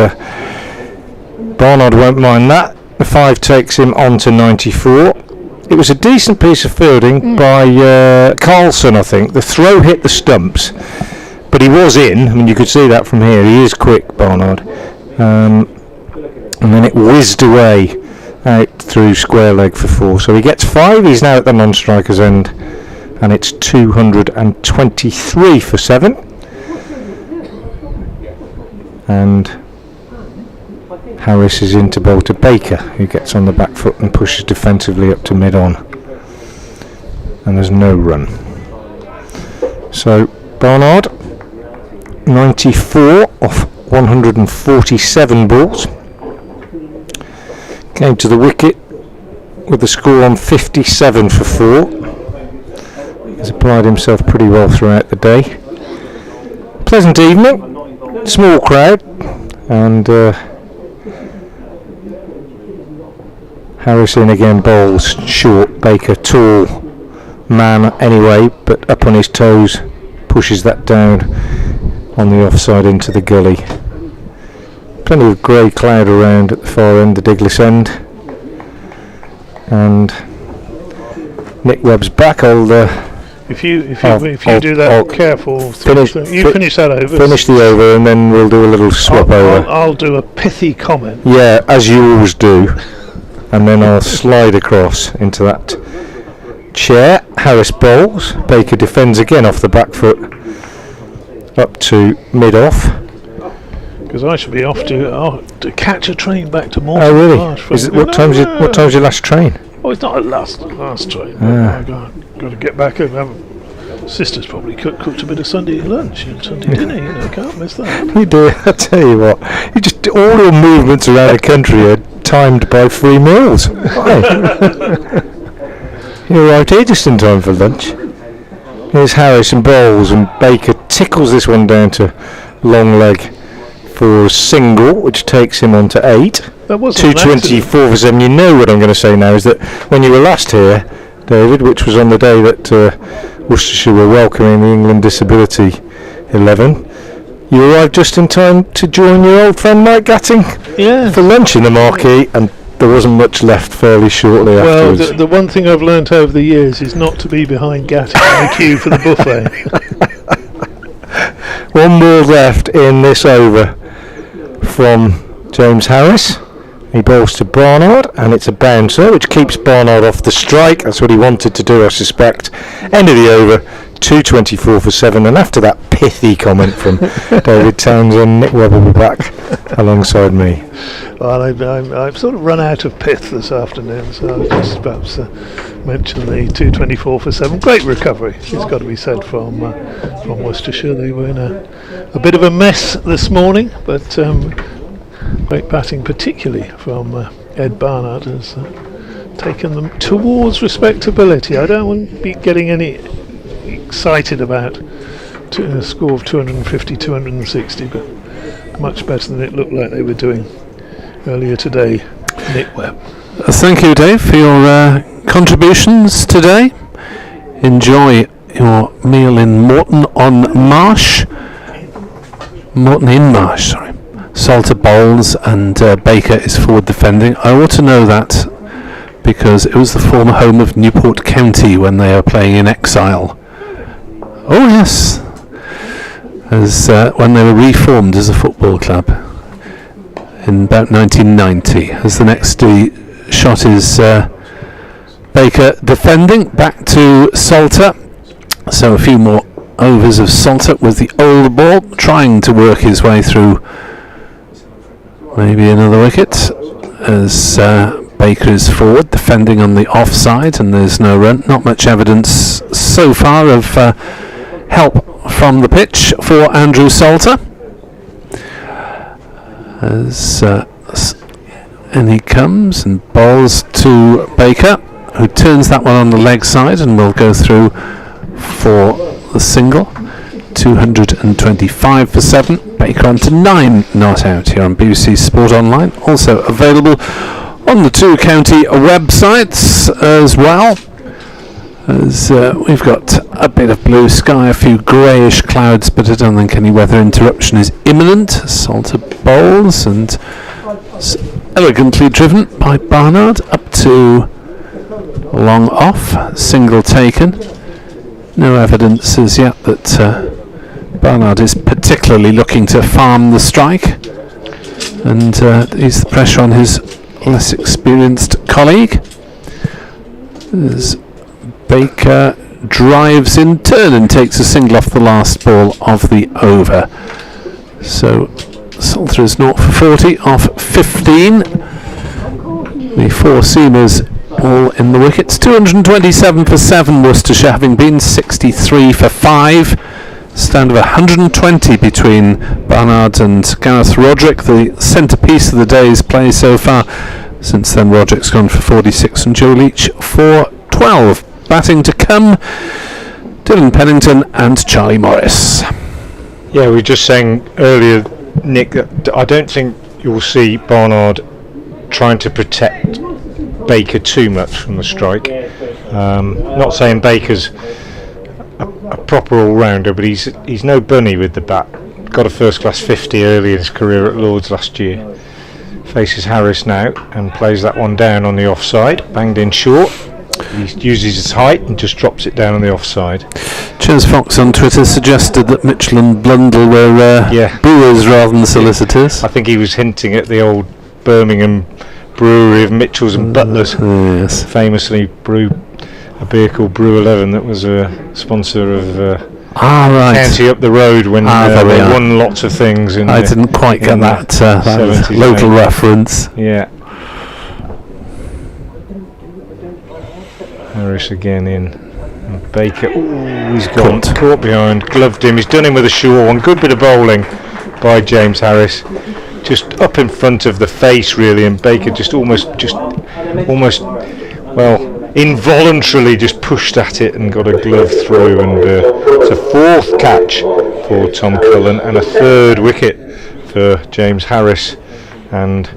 Barnard won't mind that. The 5 takes him on to 94. It was a decent piece of fielding by Carlson, I think. The throw hit the stumps, but he was in. I mean, you could see that from here. He is quick, Barnard. And then it whizzed away out through square leg for 4. So he gets 5. He's now at the non-striker's end, and it's 223 for 7. And Harris is into bowl to Baker, who gets on the back foot and pushes defensively up to mid-on. And there's no run. So Barnard, 94 off 147 balls. Came to the wicket with the score on 57 for 4. He's applied himself pretty well throughout the day. Pleasant evening. Small crowd, and Harris in again, bowls short. Baker, tall man anyway, but up on his toes, pushes that down on the offside into the gully. Plenty of grey cloud around at the far end, the Diglis end, and Nick Webb's back. If you do that, careful. Finish that over. Finish the over, and then we'll do a little swap over. I'll do a pithy comment. Yeah, as you always do, and then I'll slide across into that chair. Harris bowls. Baker defends again off the back foot, up to mid-off. Because I should be off to catch a train back to Morton. Oh really? What time's your last train? Oh, it's not a last train. Oh, got to get back home. Sister's probably cooked a bit of Sunday lunch and Sunday dinner. Can't miss that. You do. I tell you what, all your movements around the country are timed by free meals. You're right here, just in time for lunch. Here's Harris and bowls, and Baker tickles this one down to long leg for a single, which takes him on to 8. That wasn't 224 for 7. You know what I'm going to say now is that when you were last here, David, which was on the day that Worcestershire were welcoming the England Disability 11, you arrived just in time to join your old friend Mike Gatting for lunch in the marquee, and there wasn't much left fairly shortly afterwards. Well, the one thing I've learnt over the years is not to be behind Gatting in the queue for the buffet. One more left in this over from James Harris. He bowls to Barnard, and it's a bouncer, which keeps Barnard off the strike. That's what he wanted to do, I suspect. End of the over, 224 for 7, and after that pithy comment from David Townsend, Nick Webb will be back alongside me. Well, I've sort of run out of pith this afternoon, so I'll just perhaps mention the 224 for 7. Great recovery, it's got to be said, from Worcestershire. They were in a bit of a mess this morning, but great batting, particularly from Ed Barnard, has taken them towards respectability. I don't want to be getting any excited about a score of 250, 260, but much better than it looked like they were doing earlier today. Nick Webb. Thank you, Dave, for your contributions today. Enjoy your meal in Morton in Marsh, sorry. Salter bowls and Baker is forward defending. I ought to know that because it was the former home of Newport County when they are playing in exile. Oh yes, as when they were reformed as a football club in about 1990. As the next shot is Baker defending, back to Salter. So a few more overs of Salter with the old ball, trying to work his way through maybe another wicket, as Baker is forward defending on the offside, and there's no run. Not much evidence so far of help from the pitch for Andrew Salter, as and he comes and bowls to Baker, who turns that one on the leg side and will go through for the single. 225 for 7. Baker on to 9 not out here on BBC Sport Online. Also available on the two county websites as well. As we've got a bit of blue sky, a few greyish clouds, but I don't think any weather interruption is imminent. Salter bowls and elegantly driven by Barnard up to long off, single taken. No evidence as yet that Barnard is particularly looking to farm the strike, and ease the pressure on his less experienced colleague. As Baker drives in turn and takes a single off the last ball of the over. So Salter is 0 for 40 off 15. The four seamers all in the wickets. 227 for 7 Worcestershire, having been 63 for 5. Stand of 120 between Barnard and Gareth Roderick, the centrepiece of the day's play so far. Since then, Roderick's gone for 46 and Joe Leach for 12. Batting to come, Dylan Pennington and Charlie Morris. Yeah, we were just saying earlier, Nick, that I don't think you'll see Barnard trying to protect Baker too much from the strike. Not saying Baker's a proper all-rounder, but he's no bunny with the bat. Got a first-class 50 early in his career at Lord's last year. Faces Harris now and plays that one down on the offside, banged in short. He uses his height and just drops it down on the offside. Chaz Fox on Twitter suggested that Mitchell and Blundell were brewers rather than solicitors. I think he was hinting at the old Birmingham brewery of Mitchells and Butlers. Yes. Famously brewed a beer called Brew 11 that was a sponsor of County up the road when they won lots of things. I didn't quite get that local reference. Yeah. Harris again in. And Baker, he's got caught behind, gloved him. He's done him with a sure one. Good bit of bowling by James Harris. Just up in front of the face, really, and Baker just almost, involuntarily just pushed at it and got a glove through, and it's a fourth catch for Tom Cullen, and a third wicket for James Harris, and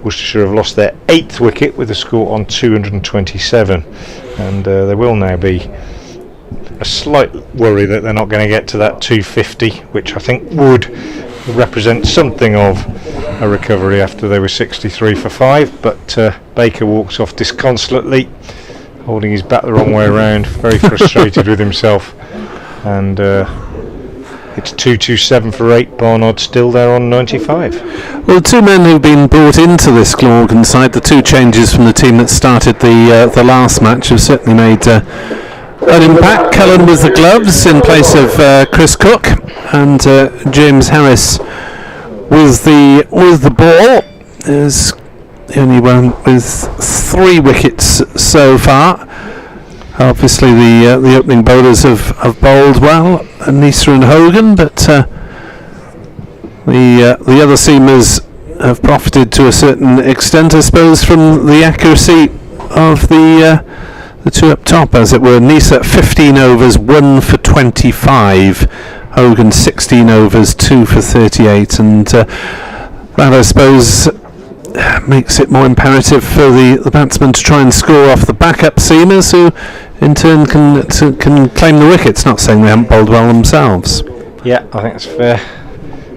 Worcestershire have lost their 8th wicket with a score on 227, and there will now be a slight worry that they're not going to get to that 250, which I think would represent something of a recovery after they were 63 for 5, but Baker walks off disconsolately, holding his bat the wrong way around, very frustrated with himself, and it's 227 for 8. Barnard still there on 95. Well, the two men who've been brought into this Glamorgan side, the two changes from the team that started the last match, have certainly made an impact. Cullen with the gloves in place of Chris Cook, and James Harris with the ball is the only one with 3 wickets so far. Obviously the opening bowlers have bowled well, Nisa and Hogan, but the other seamers have profited to a certain extent, I suppose, from the accuracy of the two up top, as it were. Nisa 15 overs, 1 for 25. Hogan 16 overs, 2 for 38, and that, I suppose, makes it more imperative for the batsmen to try and score off the backup seamers, who in turn can claim the wickets. Not saying they haven't bowled well themselves. Yeah, I think that's a fair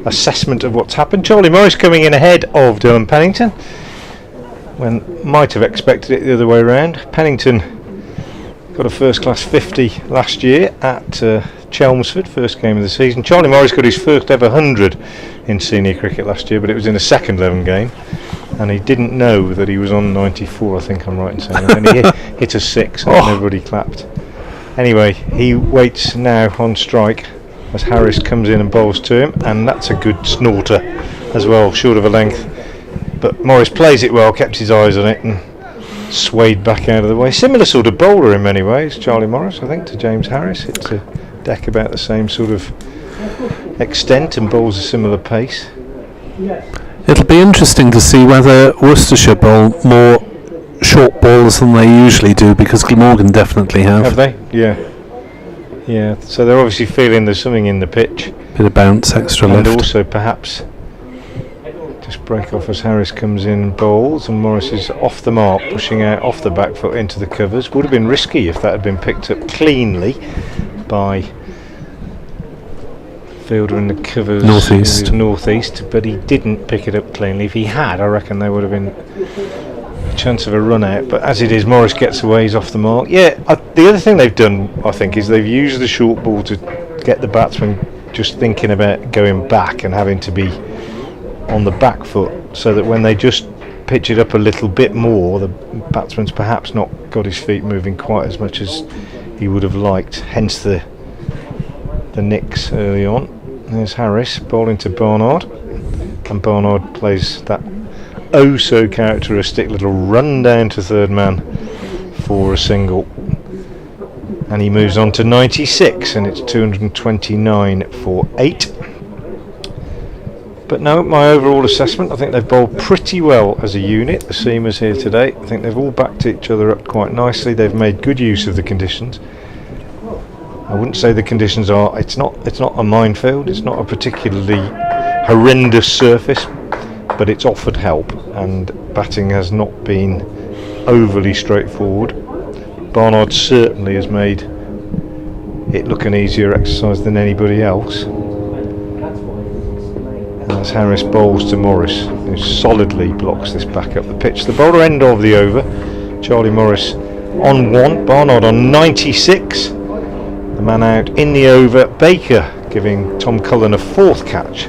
assessment of what's happened. Charlie Morris coming in ahead of Dylan Pennington, when might have expected it the other way around. Pennington got a first class 50 last year at Chelmsford, first game of the season. Charlie Morris got his first ever 100 in senior cricket last year, but it was in a second 11 game, and he didn't know that he was on 94, I think I'm right in saying that, and he hit a 6 and everybody clapped. Anyway, he waits now on strike as Harris comes in and bowls to him, and that's a good snorter as well, short of a length, but Morris plays it well, kept his eyes on it and swayed back out of the way. Similar sort of bowler in many ways, Charlie Morris, I think, to James Harris. It's a deck about the same sort of extent and bowls a similar pace. It'll be interesting to see whether Worcestershire bowl more short balls than they usually do, because Glamorgan definitely have. Have they? Yeah. So they're obviously feeling there's something in the pitch. Bit of bounce, extra and lift. Also perhaps just break off as Harris comes in and bowls, and Morris is off the mark, pushing out off the back foot into the covers. Would have been risky if that had been picked up cleanly by fielder in the covers northeast, but he didn't pick it up cleanly. If he had, I reckon there would have been a chance of a run out, but as it is, Morris gets away, he's off the mark. The other thing they've done, I think, is they've used the short ball to get the batsman just thinking about going back and having to be on the back foot, so that when they just pitch it up a little bit more, the batsman's perhaps not got his feet moving quite as much as he would have liked, hence the nicks early on. There's Harris bowling to Barnard, and Barnard plays that oh so characteristic little run down to third man for a single, and he moves on to 96, and it's 229 for 8. But no, my overall assessment, I think they've bowled pretty well as a unit, the seamers here today. I think they've all backed each other up quite nicely. They've made good use of the conditions. I wouldn't say the conditions are, it's not a minefield, it's not a particularly horrendous surface, but it's offered help, and batting has not been overly straightforward. Barnard certainly has made it look an easier exercise than anybody else. As Harris bowls to Morris, who solidly blocks this back up the pitch. The bowler end of the over, Charlie Morris on 1, Barnard on 96. The man out in the over, Baker giving Tom Cullen a 4th catch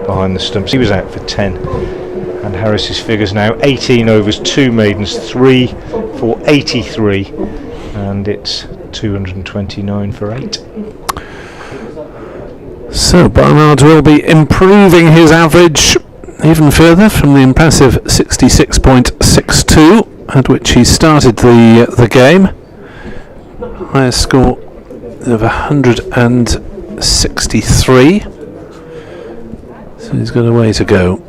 behind the stumps. He was out for 10. And Harris's figures now 18 overs, 2 maidens, 3 for 83. And it's 229 for 8. So Barnard will be improving his average even further from the impressive 66.62 at which he started the game. Highest score of 163. So he's got a way to go,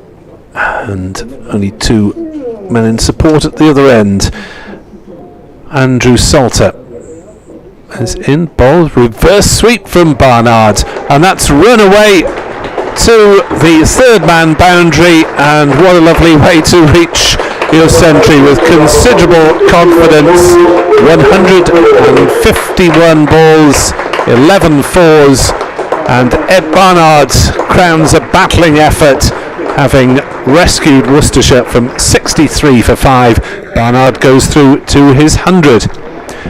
and only 2 men in support at the other end. Andrew Salter is in, bowled, reverse sweep from Barnard, and that's run away to the third man boundary, and what a lovely way to reach your century with considerable confidence. 151 balls, 11 fours, and Ed Barnard crowns a battling effort, having rescued Worcestershire from 63 for 5. Barnard goes through to his 100.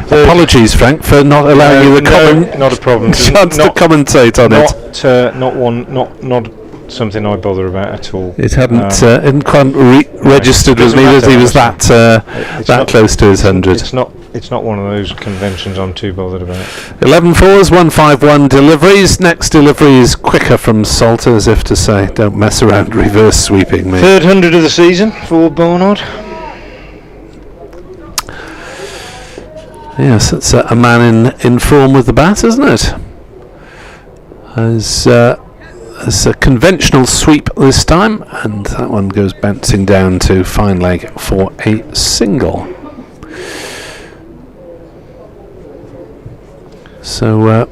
Apologies, Frank, for not allowing you the not a problem. chance to commentate on it. Not something I bother about at all. It hadn't quite registered with me that he was that close to his 100. It's not one of those conventions I'm too bothered about. 11 fours, 151 deliveries. Next delivery is quicker from Salter, as if to say, don't mess around reverse sweeping me. Third 100 of the season for Barnard. Yes, it's a man in form with the bat, isn't it? As a conventional sweep this time, and that one goes bouncing down to fine leg for a single. So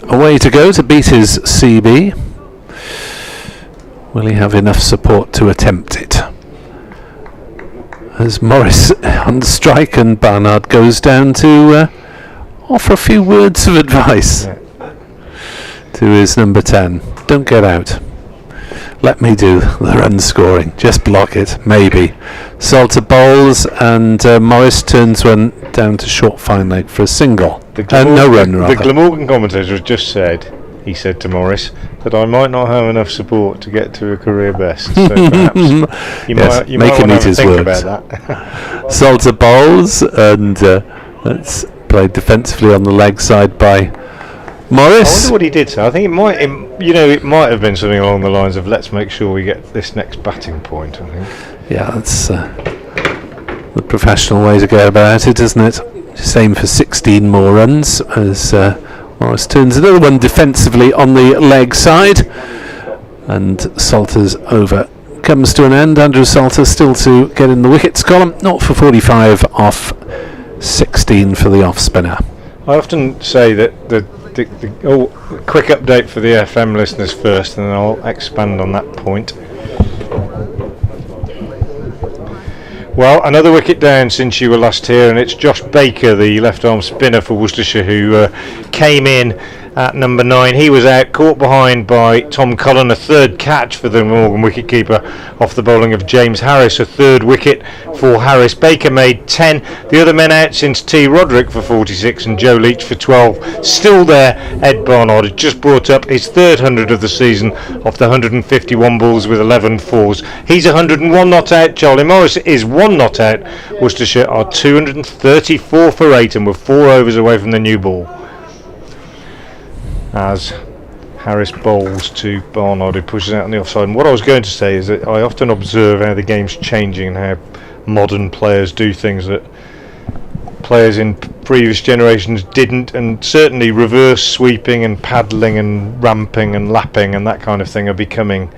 away to go to beat his CB. Will he have enough support to attempt it? As Morris on strike, and Barnard goes down to offer a few words of advice to his number 10. Don't get out. Let me do the run scoring. Just block it, maybe. Salter bowls, and Morris turns one down to short fine leg for a single. No run, rather. The Glamorgan commentator has just said, he said to Morris, that I might not have enough support to get to a career best. So perhaps you might want to have a think about that. Salter bowls, and that's played defensively on the leg side by Morris. I wonder what he did say. I think it might have been something along the lines of, let's make sure we get this next batting point, I think. Yeah, that's the professional way to go about it, isn't it? Same for 16 more runs, as Morris turns another one defensively on the leg side, and Salter's over comes to an end. Andrew Salter still to get in the wickets column, not for 45 off 16 for the off spinner. I often say that quick update for the FM listeners first, and then I'll expand on that point. Well, another wicket down since you were last here, and it's Josh Baker, the left-arm spinner for Worcestershire, who came in at number 9. He was out, caught behind by Tom Cullen, a third catch for the Glamorgan wicketkeeper off the bowling of James Harris, a third wicket for Harris. Baker made 10. The other men out since T. Roderick for 46 and Joe Leach for 12. Still there, Ed Barnard had just brought up his third 100 of the season off the 151 balls with 11 fours. He's 101 not out. Charlie Morris is 1 not out. Worcestershire are 234 for 8 and were 4 overs away from the new ball, as Harris bowls to Barnard, who pushes out on the offside. And what I was going to say is that I often observe how the game's changing and how modern players do things that players in previous generations didn't, and certainly reverse sweeping and paddling and ramping and lapping and that kind of thing are becoming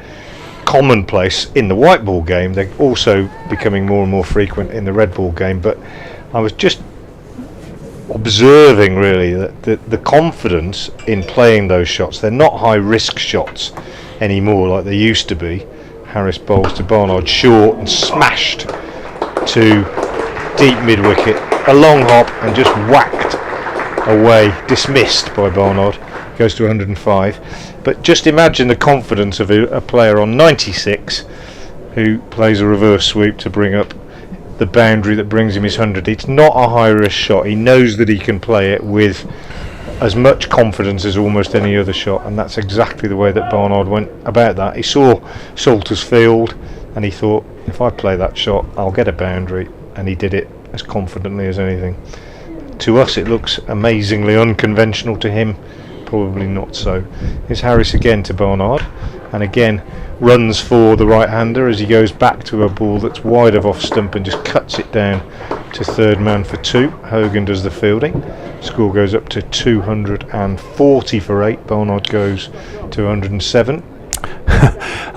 commonplace in the white ball game. They're also becoming more and more frequent in the red ball game. But I was just observing really that the confidence in playing those shots, they're not high risk shots anymore like they used to be. Harris bowls to Barnard short and smashed to deep mid wicket, a long hop and just whacked away, dismissed by Barnard, goes to 105. But just imagine the confidence of a player on 96 who plays a reverse sweep to bring up the boundary that brings him his 100. It's not a high risk shot. He knows that he can play it with as much confidence as almost any other shot, and that's exactly the way that Barnard went about that. He saw Salter's field and he thought, if I play that shot I'll get a boundary, and he did it as confidently as anything. To us it looks amazingly unconventional, to him probably not so. Here's Harris again to Barnard, and again runs for the right-hander as he goes back to a ball that's wide of off stump and just cuts it down to third man for 2. Hogan does the fielding. Score goes up to 240 for 8. Barnard goes to 107.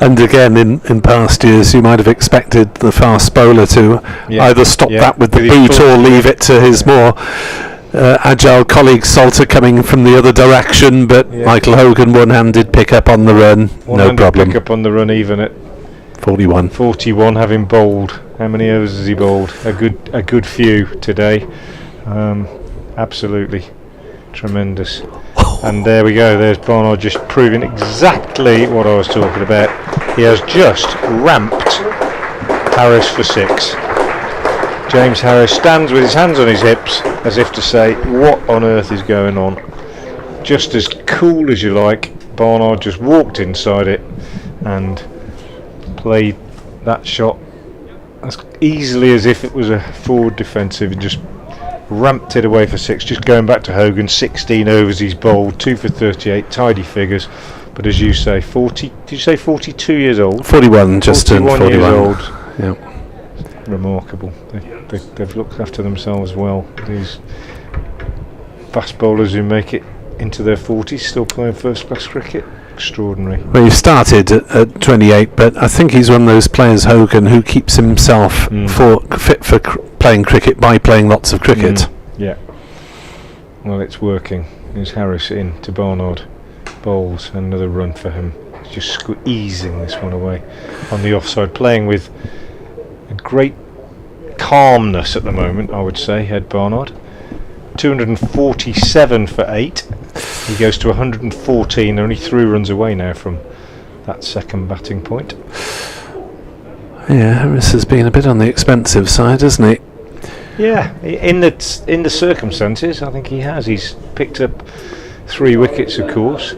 And again, in past years, you might have expected the fast bowler to either stop that with the boot or leave it to his more agile colleague Salter coming from the other direction, but Michael Hogan one-handed pick up on the run, no problem. Pick up on the run even at 41, having bowled. How many overs has he bowled? A good few today. Absolutely tremendous. And there we go. There's Barnard just proving exactly what I was talking about. He has just ramped Harris for 6. James Harris stands with his hands on his hips as if to say, what on earth is going on? Just as cool as you like, Barnard just walked inside it and played that shot as easily as if it was a forward defensive, and just ramped it away for 6. Just going back to Hogan, 16 overs he's bowled, 2 for 38, tidy figures. But as you say, 40. Did you say 42 years old? 41, just turned 41 years old. Yeah. Remarkable. They've looked after themselves well. These fast bowlers who make it into their 40s still playing first class cricket. Extraordinary. Well, he started at 28, but I think he's one of those players, Hogan, who keeps himself fit for playing cricket by playing lots of cricket. Yeah. Well, it's working. There's Harris in to Barnard. Bowls, another run for him. He's just easing this one away on the offside, playing with a great calmness at the moment, I would say, Ed Barnard. 247 for 8. He goes to 114, only 3 runs away now from that second batting point. Yeah, Harris has been a bit on the expensive side, hasn't he? Yeah, in the circumstances, I think he has. He's picked up 3 wickets, of course.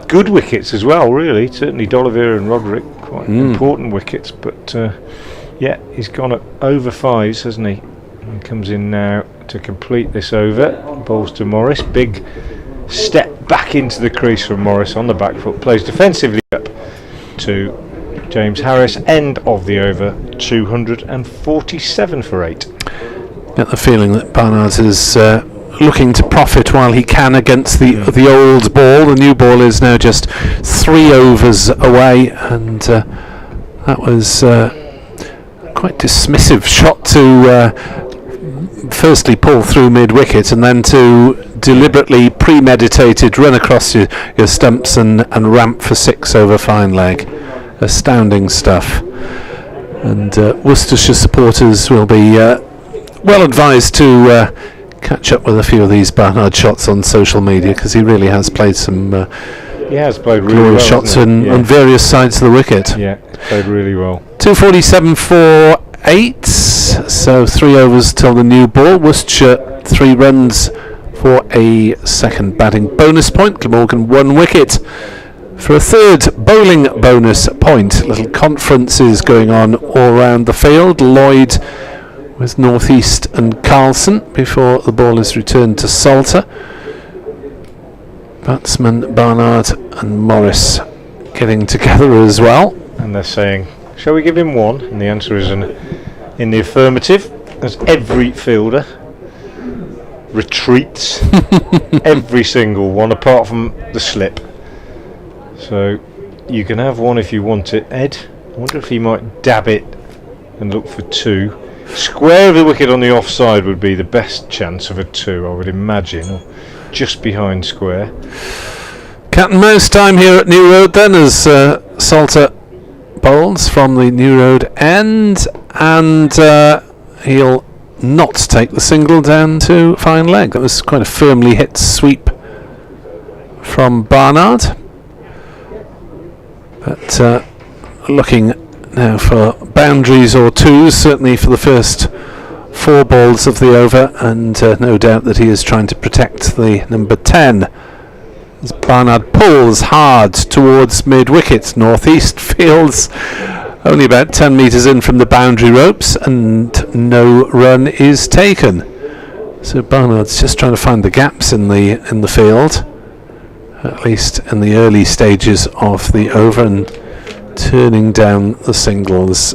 Good wickets as well, really. Certainly D'Oliveira and Roderick, quite important wickets. But he's gone at over 5s, hasn't he? And comes in now to complete this over. Bowls to Morris. Big step back into the crease from Morris on the back foot. Plays defensively up to James Harris. End of the over. 247 for 8. Get the feeling that Barnard is looking to profit while he can against the old ball. The new ball is now just 3 overs away, and that was quite dismissive shot to firstly pull through mid-wicket and then to deliberately premeditated run across your stumps and ramp for 6 over fine leg. Astounding stuff. And Worcestershire supporters will be well advised to catch up with a few of these Barnard shots on social media, because he really has played some he has played really glorious well, shots on various sides of the wicket. Yeah, played really well. 247 for 8, so 3 overs till the new ball. Worcestershire 3 runs for a second batting bonus point. Glamorgan 1 wicket for a third bowling bonus point. Little conferences going on all around the field. Lloyd with North East and Carlson before the ball is returned to Salter. Batsman Barnard and Morris getting together as well. And they're saying, shall we give him 1? And the answer is in the affirmative, as every fielder retreats. Every single one, apart from the slip. So you can have 1 if you want it. Ed, I wonder if he might dab it and look for 2. Square of the wicket on the offside would be the best chance of a 2, I would imagine, or just behind square. Cat and mouse time here at New Road then, as Salter bowls from the New Road end, and he'll not take the single down to fine leg. That was quite a firmly hit sweep from Barnard. But looking now for boundaries or 2s, certainly for the first 4 balls of the over, and no doubt that he is trying to protect the number 10 as Barnard pulls hard towards mid-wicket. North East fields only about 10 metres in from the boundary ropes, and no run is taken. So Barnard's just trying to find the gaps in the field, at least in the early stages of the over, and turning down the singles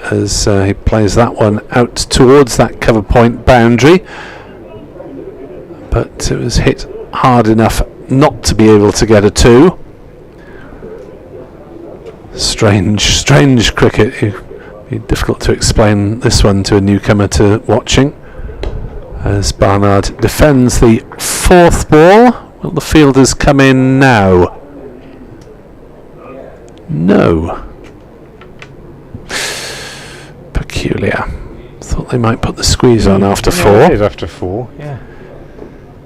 as he plays that one out towards that cover point boundary, but it was hit hard enough not to be able to get a 2. Strange cricket. It'd be difficult to explain this one to a newcomer to watching. as Barnard defends the 4th ball. Will the fielders come in now? No. Peculiar. Thought they might put the squeeze on after 4. It is after 4, yeah.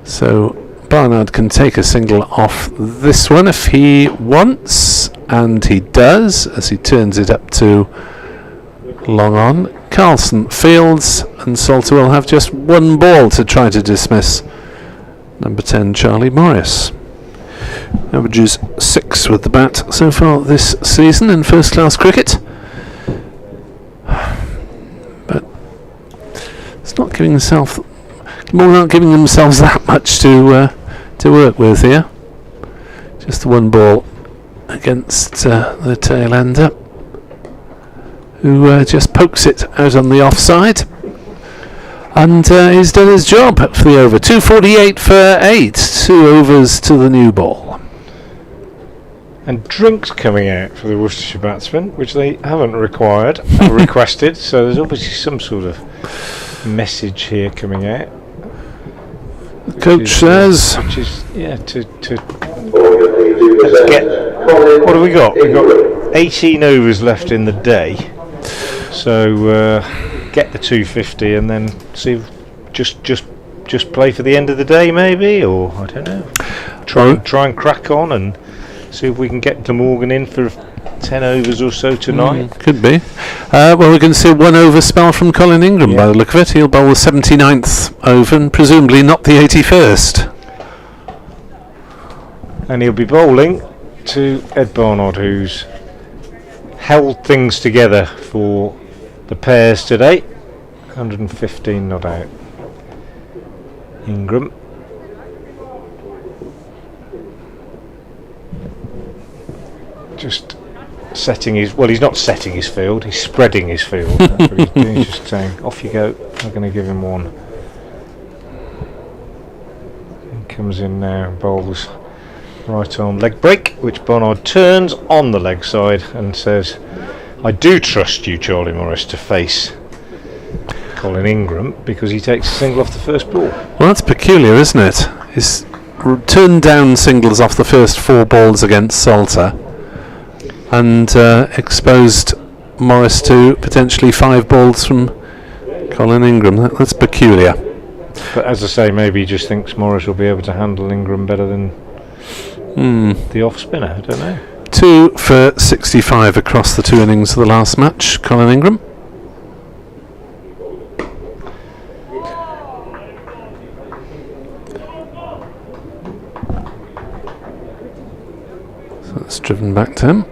So Barnard can take a single off this one if he wants, and he does as he turns it up to long on. Carlson fields, and Salter will have just 1 ball to try to dismiss number 10 Charlie Morris. Averages 6 with the bat so far this season in first class cricket, but it's not giving themselves that much to work with here. Just the 1 ball against the tail ender, who just pokes it out on the offside, and he's done his job for the over. 248 for 8, 2 overs to the new ball. And drinks coming out for the Worcestershire batsmen, which they haven't requested, so there's obviously some sort of message here coming out. The coach says, which is let's get, what have we got? We've got 18 overs left in the day, so get the 250 and then see if just play for the end of the day, maybe, or I don't know. Try and crack on and see if we can get Glamorgan in for 10 overs or so tonight. Could be. Well, we can see 1 over spell from Colin Ingram by the look of it. He'll bowl the 79th over and presumably not the 81st. And he'll be bowling to Ed Barnard, who's held things together for the pairs today. 115 not out. Ingram. Just setting his, well, he's not setting his field, he's spreading his field. That's what he's doing. He's just saying, off you go, I'm going to give him 1. He comes in now and bowls right arm leg break, which Barnard turns on the leg side and says, I do trust you, Charlie Morris, to face Colin Ingram, because he takes a single off the first ball. Well, that's peculiar, isn't it? He's turned down singles off the first 4 balls against Salter, and exposed Morris to potentially 5 balls from Colin Ingram. That's peculiar. But as I say, maybe he just thinks Morris will be able to handle Ingram better than the off spinner. I don't know. 2 for 65 across the 2 innings of the last match, Colin Ingram. So that's driven back to him.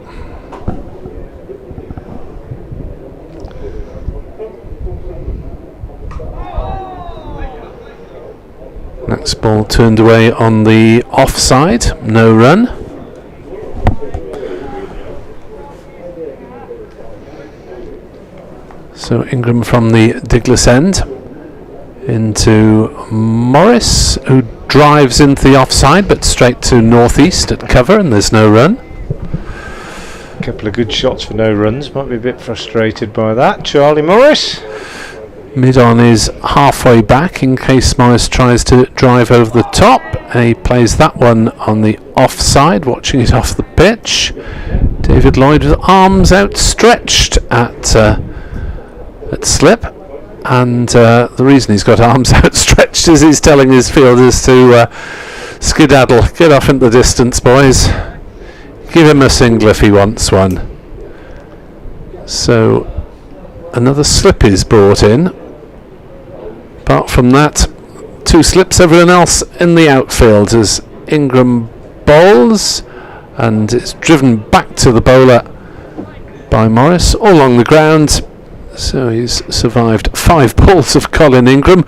Next ball turned away on the offside, no run. So Ingram from the Diglas end into Morris, who drives into the offside but straight to northeast at cover, and there's no run. A couple of good shots for no runs. Might be a bit frustrated by that. Charlie Morris. Mid-on is halfway back in case Morris tries to drive over the top, and he plays that one on the offside, watching it off the pitch. David Lloyd with arms outstretched at slip, and the reason he's got arms outstretched is he's telling his fielders to skedaddle, get off into the distance, boys. Give him a single if he wants one. So another slip is brought in. Apart from that, 2 slips, everyone else in the outfield as Ingram bowls, and it's driven back to the bowler by Morris all along the ground. So he's survived 5 balls of Colin Ingram,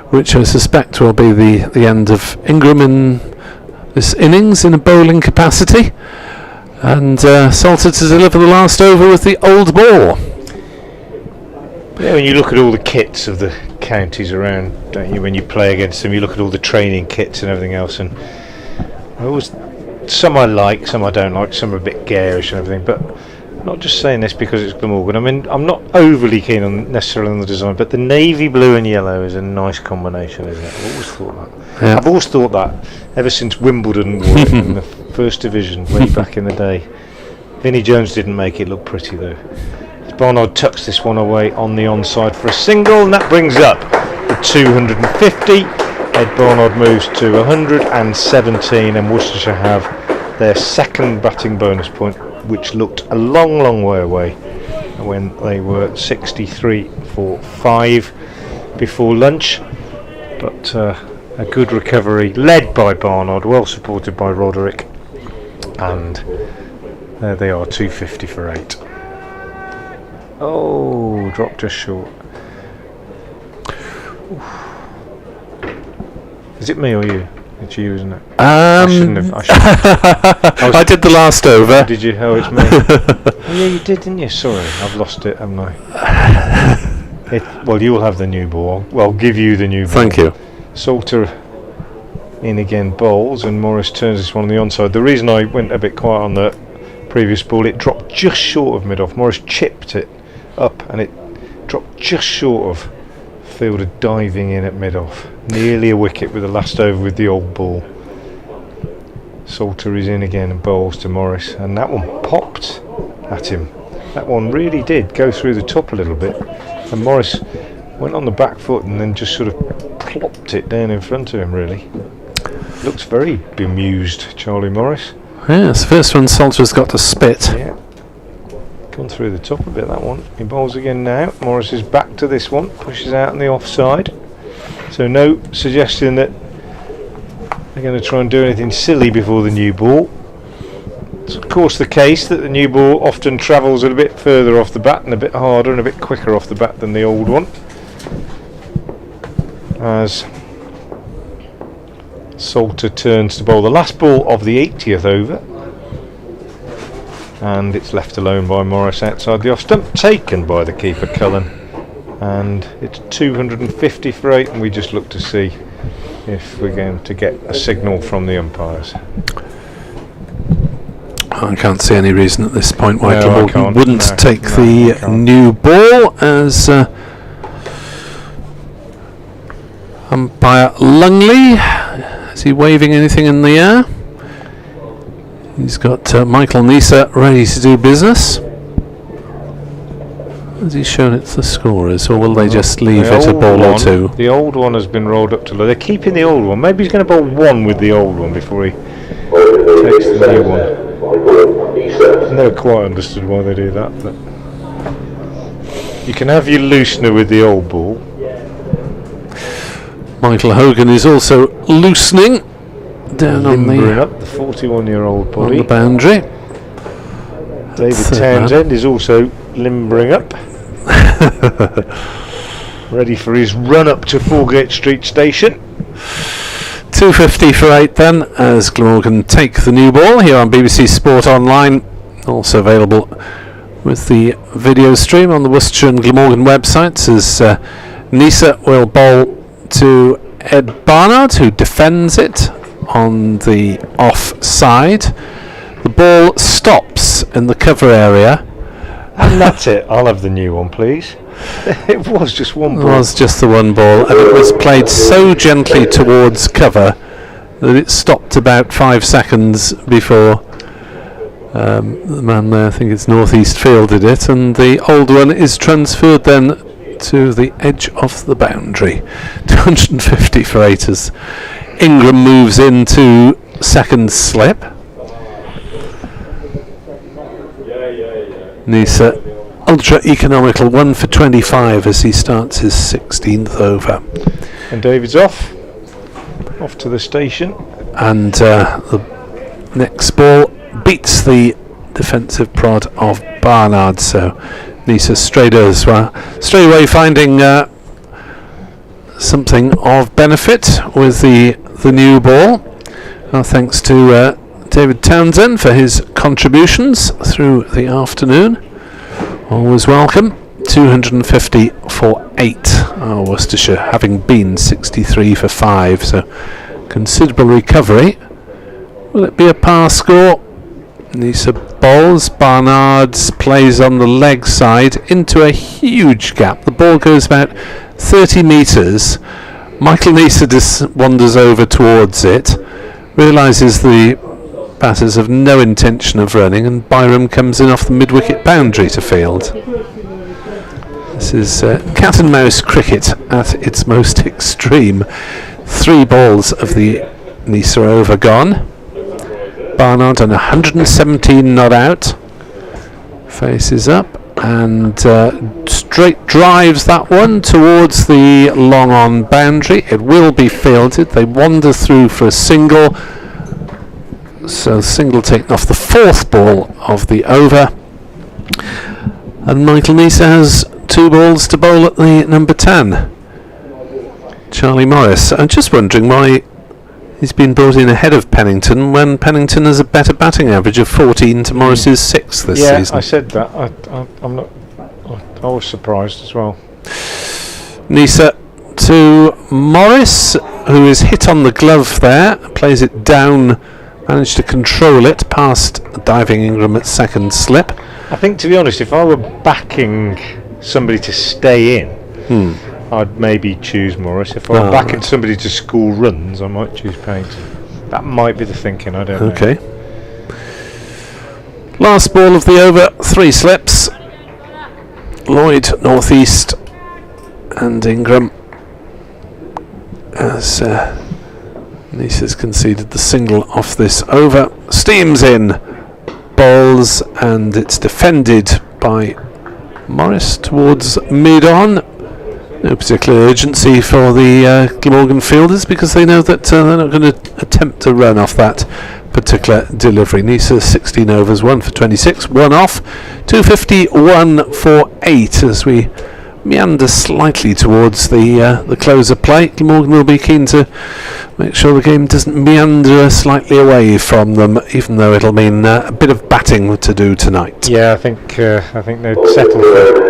which I suspect will be the end of Ingram in this innings in a bowling capacity, and Salter to deliver the last over with the old ball. Yeah, when you look at all the kits of the counties around, don't you, when you play against them, you look at all the training kits and everything else, and some I like, some I don't like, some are a bit garish and everything, but not just saying this because it's Glamorgan. I mean, I'm not overly keen on necessarily on the design, but the navy blue and yellow is a nice combination, isn't it? I've always thought that. Yeah. I've always thought that ever since Wimbledon wore it in the first division way back in the day. Vinnie Jones didn't make it look pretty though. Barnard tucks this one away on the onside for a single, and that brings up the 250. Ed Barnard moves to 117, and Worcestershire have their second batting bonus point, which looked a long way away when they were 63 for 5 before lunch. But a good recovery led by Barnard, well supported by Roderick, and there they are, 250 for 8. Oh, dropped just short. Oof. Is it me or you? It's you, isn't it? I did the last over. Did you? Oh, it's me. Oh, yeah, you did, didn't you? Sorry, I've lost it, haven't I? Well, you'll have the new ball. Well, I'll give you the new ball. Thank you. Salter in again, bowls, and Morris turns this one on the onside. The reason I went a bit quiet on the previous ball, it dropped just short of mid-off. Morris chipped it up, and it dropped just short of fielder diving in at mid-off. Nearly a wicket with the last over with the old ball. Salter is in again and bowls to Morris, and that one popped at him. That one really did go through the top a little bit, and Morris went on the back foot and then just sort of plopped it down in front of him, really. Looks very bemused, Charlie Morris. Yes, the first one Salter's got to spit. Yeah. Gone through the top a bit, that one. He bowls again now. Morris is back to this one, pushes out on the offside. So no suggestion that they're going to try and do anything silly before the new ball. It's of course the case that the new ball often travels a bit further off the bat and a bit harder and a bit quicker off the bat than the old one. As Salter turns to bowl the last ball of the 80th over, and it's left alone by Morris outside the off stump, taken by the keeper Cullen, and it's 250 for 8, and we just look to see if we're going to get a signal from the umpires. I can't see any reason at this point why No, Glamorgan wouldn't take the new ball, as umpire Lungley, is he waving anything in the air? He's got Michael Nisa ready to do business. Has he shown it to the scorers, or will they just leave it a ball or two? The old one has been rolled up to low. They're keeping the old one. Maybe he's going to bowl one with the old one before he takes the new one. I never quite understood why they do that, but you can have your loosener with the old ball. Michael Hogan is also loosening down on up the 41-year-old body. On the boundary. David Townsend is also limbering up, ready for his run up to Foregate Street Station. 250 for 8 then, as Glamorgan take the new ball here on BBC Sport Online, also available with the video stream on the Worcestershire and Glamorgan websites, as Nisa will bowl to Ed Barnard, who defends it on the offside. The ball stops in the cover area. And that's it. I'll have the new one, please. It was just one ball. It was just the one ball, and it was played so gently towards cover that it stopped about 5 seconds before the man there, I think it's Northeast, fielded it, and the old one is transferred then to the edge of the boundary. 250 for 8 as Ingram moves into second slip. Nisa ultra economical, 1 for 25 as he starts his 16th over. And David's off to the station. And the next ball beats the defensive prod of Barnard, so Nisa straight away finding something of benefit with the new ball. Thanks to David Townsend for his contributions through the afternoon. Always welcome. 250 for 8. Worcestershire having been 63 for 5, so considerable recovery. Will it be a par score? Nisa bowls. Barnard plays on the leg side into a huge gap. The ball goes about 30 metres. Michael Nisa wanders over towards it, realises the batters have no intention of running, and Byram comes in off the mid-wicket boundary to field. This is cat and mouse cricket at its most extreme. 3 balls of the Nisa over gone. Barnard on 117 not out. Faces up and straight drives that one towards the long on boundary. It will be fielded. They wander through for a single. So single taken off the 4th ball of the over. And Michael Nisa has 2 balls to bowl at the number 10. Charlie Morris. I'm just wondering why he's been brought in ahead of Pennington when Pennington has a better batting average of 14 to Morris's 6 this season. Yeah, I said that. I'm not. I was surprised as well. Nisa to Morris, who is hit on the glove there, plays it down, managed to control it past diving Ingram at second slip. I think, to be honest, if I were backing somebody to stay in, I'd maybe choose Morris. If I were backing somebody to score runs, I might choose Pennington. That might be the thinking, I don't know. Okay. Last ball of the over, 3 slips. Lloyd, northeast, and Ingram. As Nisa's conceded the single off this over. Steams in, bowls, and it's defended by Morris towards mid-on. No particular urgency for the Glamorgan fielders because they know that they're not going to attempt to run off that particular delivery. Nisa 16 overs, 1 for 26, 1 off, 251 for 8 as we meander slightly towards the close of play. Glamorgan will be keen to make sure the game doesn't meander slightly away from them, even though it'll mean a bit of batting to do tonight. Yeah, I think they'd settle for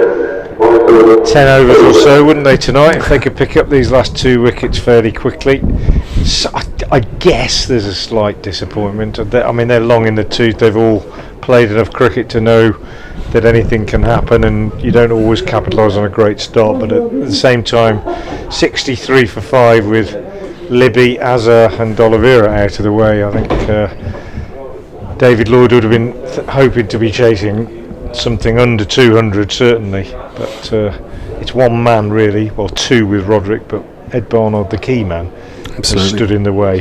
10 overs or so, wouldn't they, tonight, if they could pick up these last 2 wickets fairly quickly. So I guess there's a slight disappointment. I mean, they're long in the tooth. They've all played enough cricket to know that anything can happen, and you don't always capitalise on a great start. But at the same time, 63 for 5 with Libby, Azhar and D'Oliveira out of the way. I think David Lloyd would have been hoping to be chasing something under 200 certainly, but it's one man really, well 2 with Roderick, but Ed Barnard, the key man, stood in the way.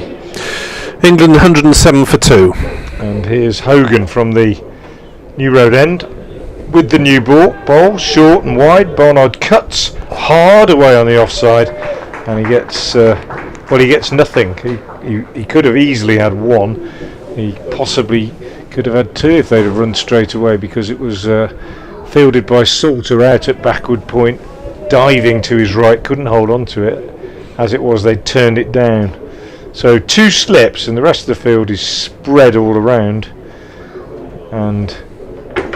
England 107 for 2. And here's Hogan from the New Road end with the new ball, short and wide. Barnard cuts hard away on the offside, and he gets nothing. He could have easily had 1. He possibly could have had 2 if they'd have run straight away, because it was fielded by Salter out at backward point, diving to his right, couldn't hold on to it. As it was, they turned it down. So 2 slips and the rest of the field is spread all around, and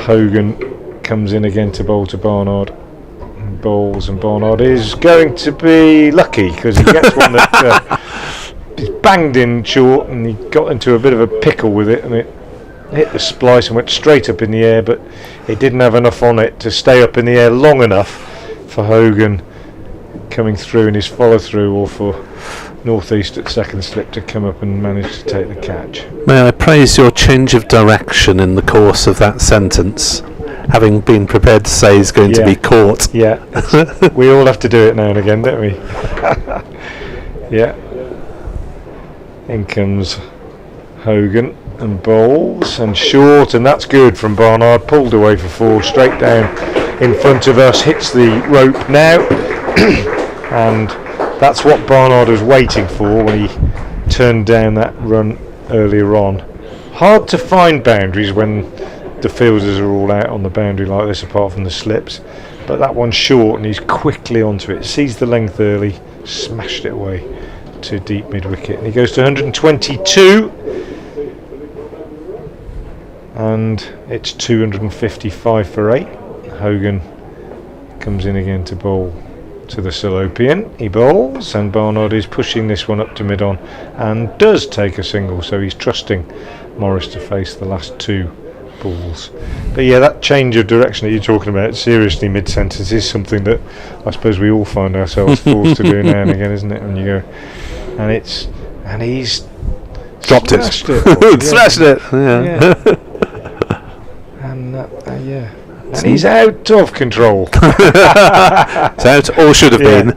Hogan comes in again to bowl to Barnard, and bowls, and Barnard is going to be lucky because he gets one that is banged in short, and he got into a bit of a pickle with it, and it hit the splice and went straight up in the air, but it didn't have enough on it to stay up in the air long enough for Hogan coming through in his follow through, or for northeast at second slip to come up and manage to take the catch. May I praise your change of direction in the course of that sentence, having been prepared to say he's going to be caught. Yeah, we all have to do it now and again, don't we? Yeah. In comes Hogan and bowls, and short, and that's good from Barnard, pulled away for 4, straight down in front of us, hits the rope now. And that's what Barnard was waiting for when he turned down that run earlier on. Hard to find boundaries when the fielders are all out on the boundary like this, apart from the slips, but that one's short and he's quickly onto it, sees the length early, smashed it away to deep mid-wicket, and he goes to 122, and it's 255 for 8. Hogan comes in again to bowl to the Salopian. He bowls, and Barnard is pushing this one up to mid-on and does take a single, so he's trusting Morris to face the last 2 balls. But yeah, that change of direction that you're talking about, seriously, mid-sentence, is something that I suppose we all find ourselves forced to do now and again, isn't it? And you go, and he's dropped it. Smashed it. Yeah. And yeah. And he's out of control. It's out, or should have been.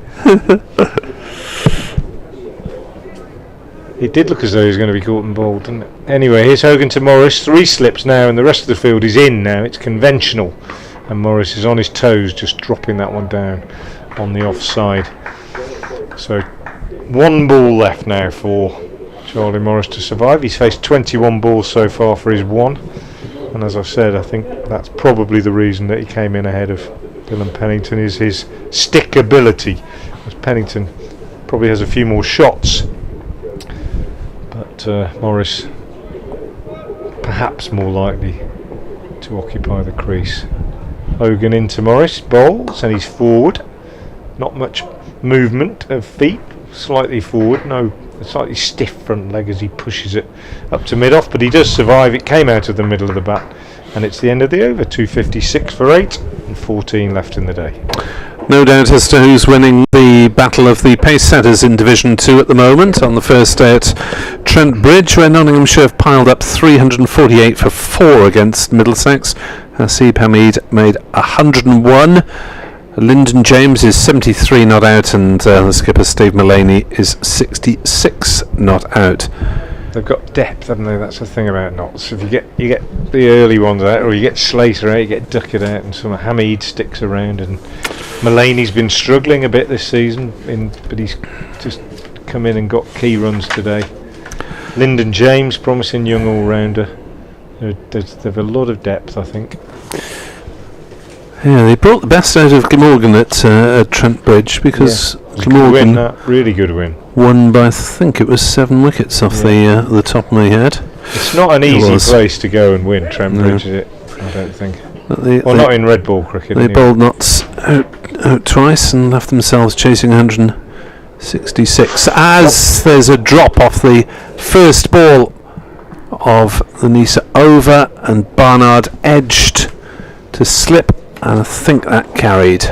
It did look as though he was going to be caught and bowled, didn't it? Anyway, here's Hogan to Morris. 3 slips now, and the rest of the field is in now. It's conventional. And Morris is on his toes, just dropping that one down on the offside. So 1 ball left now for Charlie Morris to survive. He's faced 21 balls so far for his 1. And as I've said, I think that's probably the reason that he came in ahead of Dylan Pennington, is his stick ability. As Pennington probably has a few more shots, but Morris perhaps more likely to occupy the crease. Hogan into Morris, bowls, and he's forward. Not much movement of feet, slightly forward, no, a slightly stiff front leg as he pushes it up to mid-off, but he does survive. It came out of the middle of the bat, and it's the end of the over. 256 for 8 and 14 left in the day. No doubt as to who's winning the battle of the pace setters in Division 2 at the moment. On the first day at Trent Bridge, where Nottinghamshire have piled up 348 for 4 against Middlesex. Hasib Hamid made 101. Lyndon James is 73 not out, and the skipper Steve Mullaney is 66 not out. They've got depth, haven't they? That's the thing about knots. If you get the early ones out, or you get Slater out, you get Duckett out, and some Hamid sticks around. And Mullaney's been struggling a bit this season, but he's just come in and got key runs today. Lyndon James, promising young all-rounder. They've a lot of depth, I think. Yeah, they brought the best out of Glamorgan at Trent Bridge, because Glamorgan really good win. Won by, I think it was 7 wickets off the top of my head. It's not an easy place to go and win, Trent Bridge, is it? I don't think. Not in red ball cricket. They bowled Notts out twice and left themselves chasing 166. As there's a drop off the first ball of the Nisa over, and Barnard edged to slip, and I think that carried.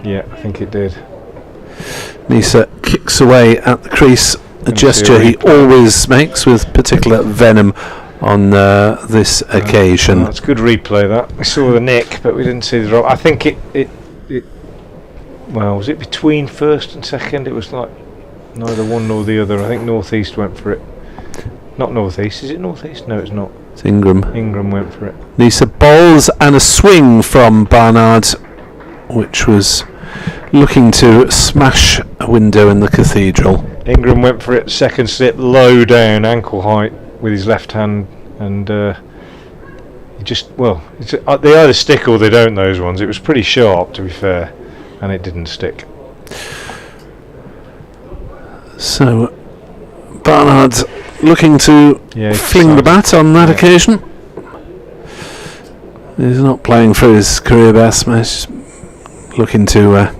Yeah, I think it did. Nisa kicks away at the crease, a gesture he always makes with particular venom on this occasion. That's good replay, that. We saw the nick, but we didn't see the drop. I think it well, was it between first and second? It was like neither one nor the other. I think North East went for it. Not North East, is it North East? No, it's not. It's Ingram. Ingram went for it. Nisa bowls, and a swing from Barnard, which was looking to smash a window in the cathedral. Ingram went for it, second slip, low down, ankle height with his left hand, and they either stick or they don't, those ones. It was pretty sharp, to be fair, and it didn't stick. So Barnard looking to fling the bat on that occasion. He's not playing for his career best, he's looking to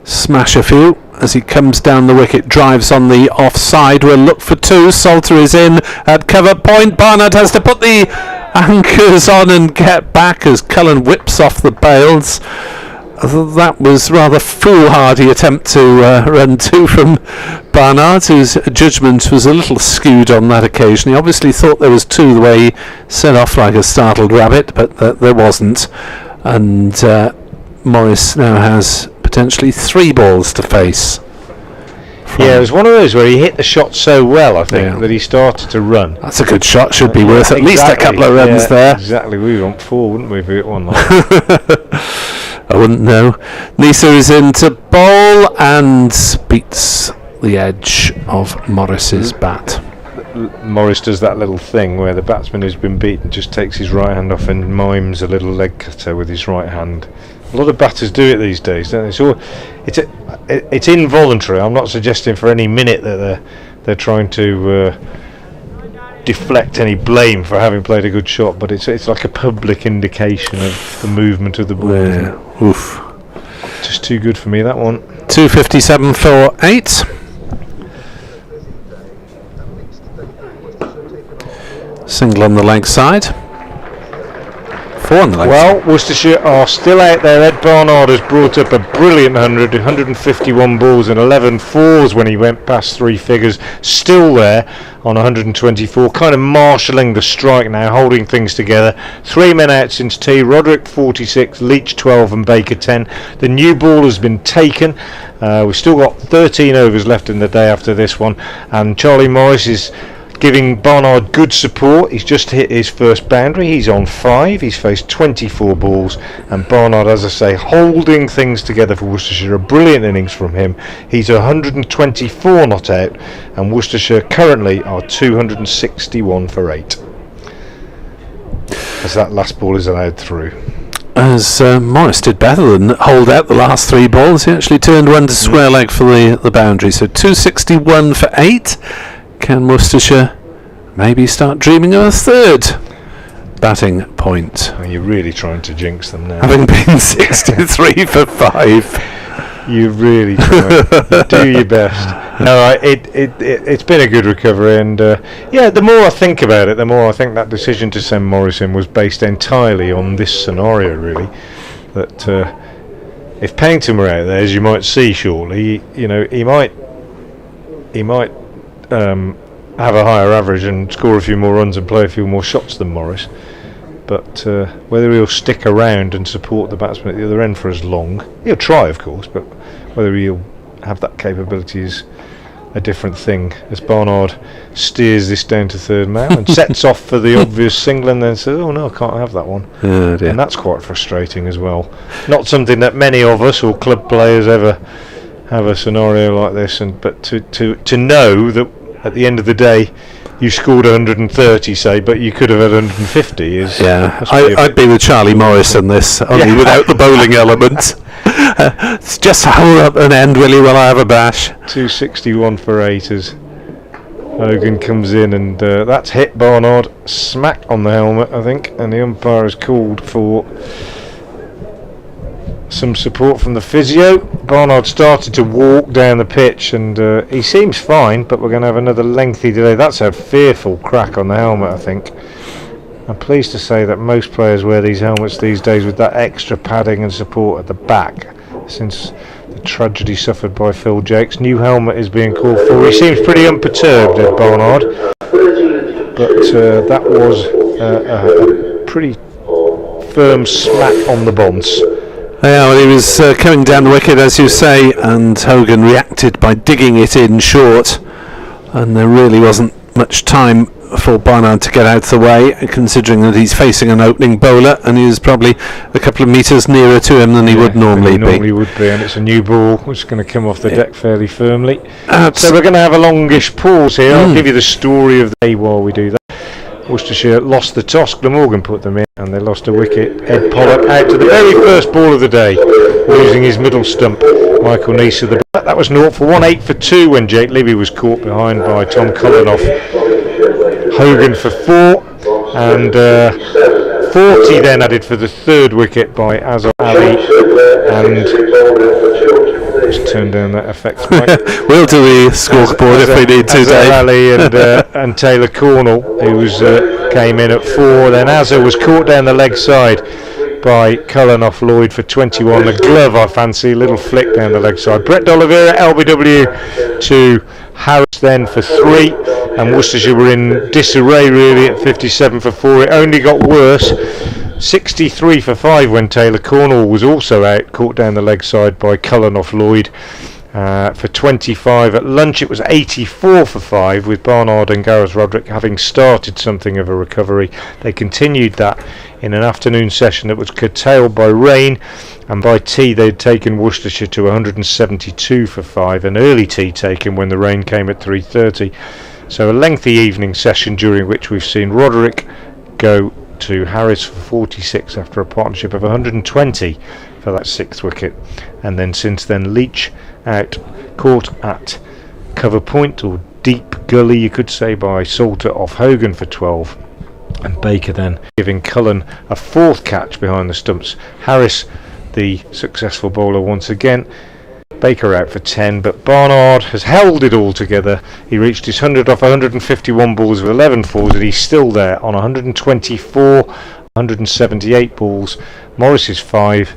smash a few as he comes down the wicket, drives on the offside. We'll look for 2. Salter is in at cover point. Barnard has to put the anchors on and get back as Cullen whips off the bails. That was rather foolhardy attempt to run 2 from Barnard, whose judgment was a little skewed on that occasion. He obviously thought there was 2 the way he set off like a startled rabbit, but there wasn't. And Morris now has potentially 3 balls to face. Yeah, it was one of those where he hit the shot so well, I think, that he started to run. That's a good shot, should be worth at least a couple of runs there. Exactly, we want 4, wouldn't we, if we hit one like that? I wouldn't know. Nisa is in to bowl and beats the edge of Morris's bat. Morris does that little thing where the batsman who's been beaten just takes his right hand off and mimes a little leg cutter with his right hand. A lot of batters do it these days, don't they? So it's involuntary. I'm not suggesting for any minute that they're trying to deflect any blame for having played a good shot, but it's like a public indication of the movement of the ball. Yeah. Oof. Just too good for me, that one. 257 for 8. Single on the leg side. 104 on the leg. Well, Worcestershire are still out there. Ed Barnard has brought up a brilliant 151 balls and 11 fours when he went past three figures. Still there on 124, kind of marshalling the strike now, holding things together. 3 men out since tea. Roderick 46, Leach 12 and Baker 10. The new ball has been taken. We've still got 13 overs left in the day after this one, and Charlie Morris is giving Barnard good support. He's just hit his first boundary. He's on 5. He's faced 24 balls, and Barnard, as I say, holding things together for Worcestershire. A brilliant innings from him. He's 124 not out, and Worcestershire currently are 261 for 8 as that last ball is allowed through. As Morris did better than hold out the last 3 balls. He actually turned one to square leg for the boundary. So 261 for 8. Can Worcestershire maybe start dreaming of a third batting point? Are you really trying to jinx them now? Having been 63 for 5. You really try. You do your best. No, it's been a good recovery, and the more I think about it, the more I think that decision to send Morris in was based entirely on this scenario, really. That if Pennington were out there, as you might see shortly, he might have a higher average and score a few more runs and play a few more shots than Morris. But whether he'll stick around and support the batsman at the other end for as long, he'll try, of course, but whether he'll have that capability is a different thing. As Barnard steers this down to third man and sets off for the obvious single, and then says, "Oh no, I can't have that one." Oh dear. And that's quite frustrating as well. Not something that many of us or club players ever have a scenario like this, but to know that at the end of the day you scored 130, say, but you could have had 150 is... Yeah, I'd be with Charlie Morris on this, only without the bowling element. It's just hold up an end, will you, while I have a bash. 261 for 8 as Hogan comes in, and that's hit Barnard smack on the helmet, I think, and the umpire has called for some support from the physio. Barnard started to walk down the pitch, and he seems fine, but we're going to have another lengthy delay. That's a fearful crack on the helmet, I think. I'm pleased to say that most players wear these helmets these days with that extra padding and support at the back, since the tragedy suffered by Phil Jakes. New helmet is being called for. He seems pretty unperturbed, Ed Barnard, but that was a pretty firm smack on the bonce. Yeah, well, he was coming down the wicket, as you say, and Hogan reacted by digging it in short, and there really wasn't much time for Barnard to get out of the way, considering that he's facing an opening bowler, and he was probably a couple of metres nearer to him than he would normally be. And it's a new ball which is going to come off the deck fairly firmly. So we're going to have a longish pause here. I'll give you the story of the day while we do that. Worcestershire lost the toss. Glamorgan put them in, and they lost a wicket. Ed Pollock out to the very first ball of the day, losing his middle stump. Michael Neese of the bat. That was 0 for 1, 8 for 2 when Jake Libby was caught behind by Tom Cullinoff. Hogan for 4, and 40 then added for the third wicket by Azhar Ali, and just turn down that effects mic. We'll do the scoreboard if we need to, Azhar Dave. Ali and Taylor Cornell, who came in at 4. Then Azhar was caught down the leg side by Cullinoff Lloyd for 21. The glove, I fancy, a little flick down the leg side. Brett D'Oliveira, LBW to Harris then for 3, and Worcestershire were in disarray really at 57 for 4. It only got worse. 63 for 5 when Taylor Cornell was also out, caught down the leg side by Cullinoff Lloyd for 25. At lunch it was 84 for 5, with Barnard and Gareth Roderick having started something of a recovery. They continued that in an afternoon session that was curtailed by rain, and by tea they'd taken Worcestershire to 172 for 5, an early tea taken when the rain came at 3:30. So a lengthy evening session during which we've seen Roderick go to Harris for 46 after a partnership of 120 for that 6th wicket, and then since then Leach out, caught at cover point, or deep gully you could say, by Salter off Hogan for 12, and Baker then giving Cullen a 4th catch behind the stumps. Harris the successful bowler once again. Baker out for 10, but Barnard has held it all together. He reached his 100 off 151 balls with 11 fours, and he's still there on 124 178 balls. Morris is 5,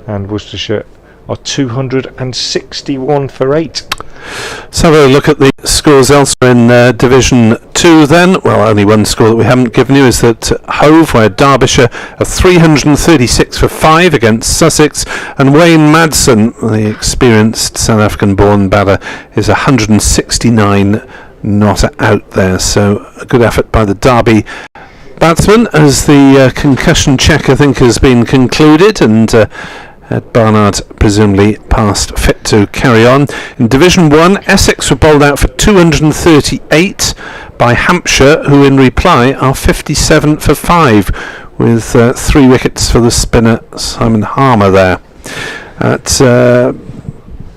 and Worcestershire are 261 for 8. Let's have a look at the scores elsewhere in Division 2 then. Well, only one score that we haven't given you is that Hove, where Derbyshire are 336 for 5 against Sussex, and Wayne Madsen, the experienced South African born batter, is 169 not out there. So a good effort by the Derby batsman, as the concussion check I think has been concluded, and Ed Barnard presumably past fit to carry on. In Division 1, Essex were bowled out for 238 by Hampshire, who in reply are 57 for 5, with 3 wickets for the spinner Simon Harmer there. At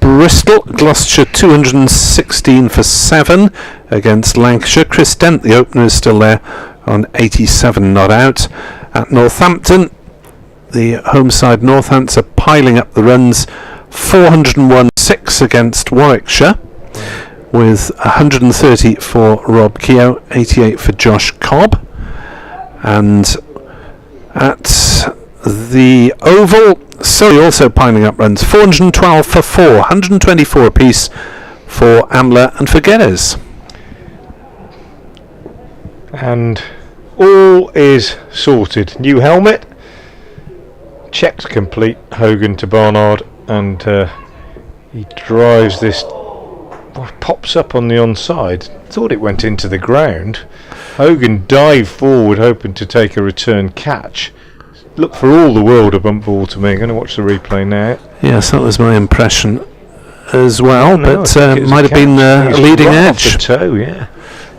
Bristol, Gloucestershire 216 for 7 against Lancashire. Chris Dent, the opener, is still there on 87 not out. At Northampton, the home side Northants are piling up the runs, 401-6 against Warwickshire, with 130 for Rob Keogh, 88 for Josh Cobb. And at the Oval, Surrey also piling up runs, 412 for 4, 124 apiece for Amler and for Geddes. And all is sorted. New helmet, checked complete. Hogan to Barnard, and he drives this, pops up on the onside. Thought it went into the ground. Hogan dived forward hoping to take a return catch. Looked for all the world a bump ball to me. I'm going to watch the replay now. Yes, that was my impression as well, No, but might might have been a leading right edge. off the toe, yeah.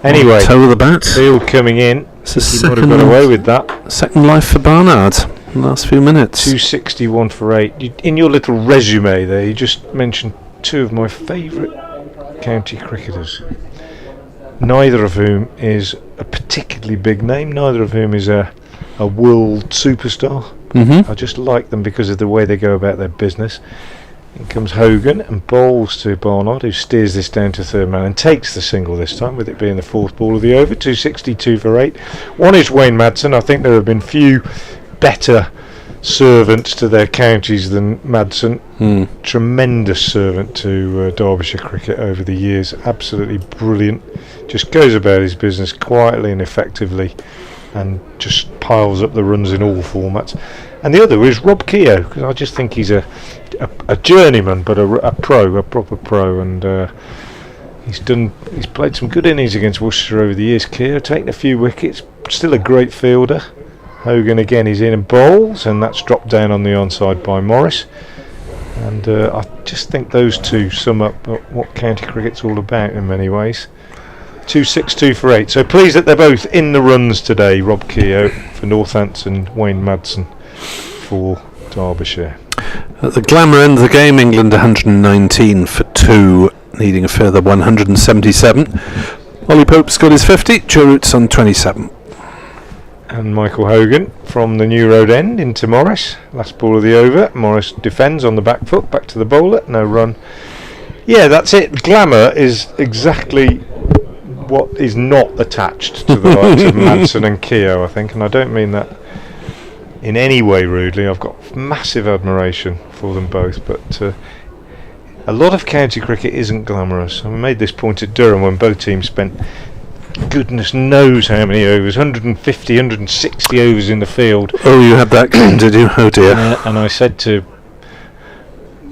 Anyway, toe of the bat. field coming in. It's He might have got away with that. Second life for Barnard in the last few minutes. 261 for 8. In your little resume there, you just mentioned 2 of my favourite county cricketers. Neither of whom is a particularly big name. Neither of whom is a world superstar. Mm-hmm. I just like them because of the way they go about their business. In comes Hogan and bowls to Barnard, who steers this down to third man and takes the single this time, with it being the 4th ball of the over. 262 for 8. One is Wayne Madsen. I think there have been few better servants to their counties than Madsen. Tremendous servant to Derbyshire cricket over the years. Absolutely brilliant. Just goes about his business quietly and effectively, and just piles up the runs in all formats. And the other is Rob Keogh, because I just think he's a journeyman, but a proper pro, and he's played some good innings against Worcestershire over the years. Keogh taking a few wickets, still a great fielder. Hogan again, he's in and bowls, and that's dropped down on the onside by Morris. And I just think those two sum up what county cricket's all about in many ways. 262 for 8. So pleased that they're both in the runs today. Rob Keogh for Northants and Wayne Madsen for Derbyshire. At the glamour end of the game, England 119 for 2, needing a further 177. Ollie Pope's got his 50, Joe Root's on 27. And Michael Hogan from the New Road end into Morris. Last ball of the over. Morris defends on the back foot, back to the bowler, no run. Yeah, that's it. Glamour is exactly what is not attached to the likes of Madsen and Keogh, I think, and I don't mean that in any way rudely. I've got massive admiration for them both, but a lot of county cricket isn't glamorous. I made this point at Durham when both teams spent goodness knows how many overs, 150, 160 overs in the field. Oh, you had that game, did you? Oh dear. And I said to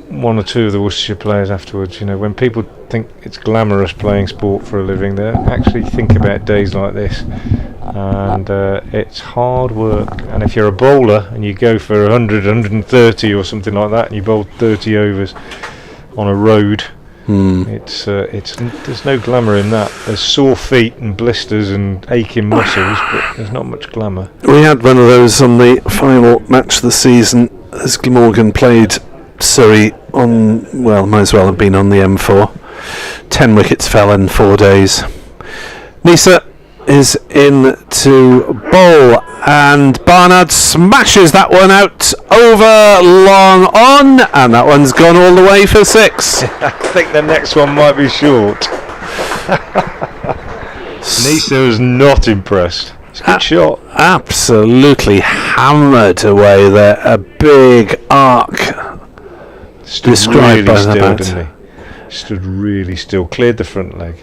one or two of the Worcestershire players afterwards, when people think it's glamorous playing sport for a living, they actually think about days like this, and it's hard work. And if you're a bowler and you go for 100, 130 or something like that, and you bowl 30 overs on a road, it's there's no glamour in that. There's sore feet and blisters and aching muscles, but there's not much glamour. We had one of those on the final match of the season as Glamorgan played Surrey on, well, might as well have been on the M4. 10 wickets fell in 4 days. Nisa is in to bowl, and Barnard smashes that one out over long on, and that one's gone all the way for 6. I think the next one might be short. Nisa was not impressed. It's a good shot. Absolutely hammered away there. A big arc described by the bat. Didn't he? Stood really still. Cleared the front leg.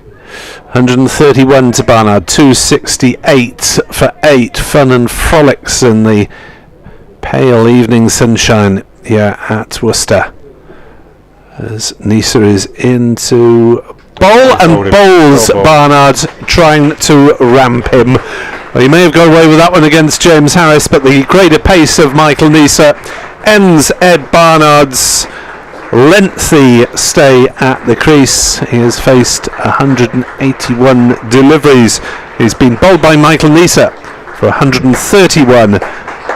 131 to Barnard. 268 for 8. Fun and frolics in the pale evening sunshine here at Worcester. As Nisa is into bowl and bowls Barnard, trying to ramp him. Well, he may have got away with that one against James Harris, but the greater pace of Michael Nisa ends Ed Barnard's lengthy stay at the crease. He has faced 181 deliveries. He's been bowled by Michael Nisa for 131,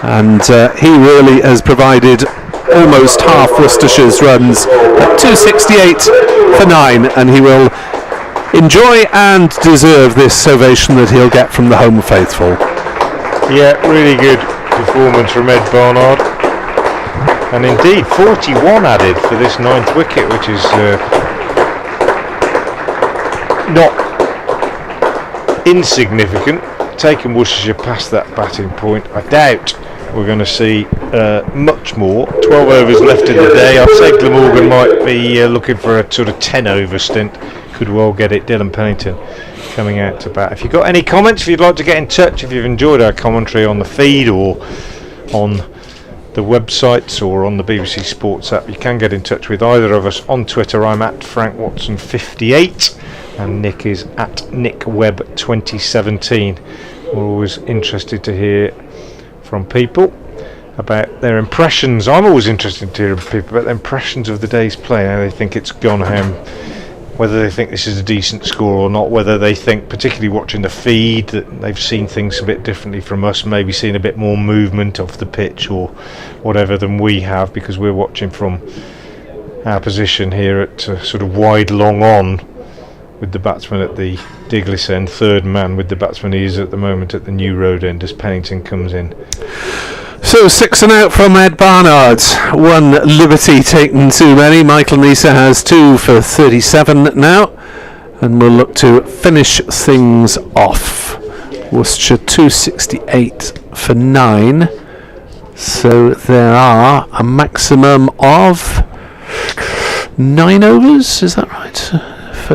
and he really has provided almost half Worcestershire's runs at 268 for 9, and he will enjoy and deserve this ovation that he'll get from the home faithful. Yeah, really good performance from Ed Barnard, and indeed 41 added for this 9th wicket, which is not insignificant. Taking Worcestershire past that batting point, I doubt we're going to see much more. 12 overs left in the day. I'd say Glamorgan might be looking for a sort of 10 over stint. Could well get it. Dylan Pennington coming out to bat. If you've got any comments, if you'd like to get in touch, if you've enjoyed our commentary on the feed or on the websites or on the BBC Sports app, you can get in touch with either of us on Twitter. I'm at FrankWatson58 and Nick is at NickWebb2017. We're always interested to hear from people about their impressions. I'm always interested to hear from people about their impressions of the day's play, how they think it's gone home, whether they think this is a decent score or not, whether they think, particularly watching the feed, that they've seen things a bit differently from us, maybe seen a bit more movement off the pitch or whatever than we have, because we're watching from our position here at sort of wide long on, with the batsman at the Diglis end, third man with the batsman he is at the moment at the New Road end as Pennington comes in. So 6 and out from Ed Barnard. 1 liberty taken too many. Michael Nisa has 2 for 37 now, and we'll look to finish things off. Worcestershire 268 for 9, so there are a maximum of 9 overs, is that right,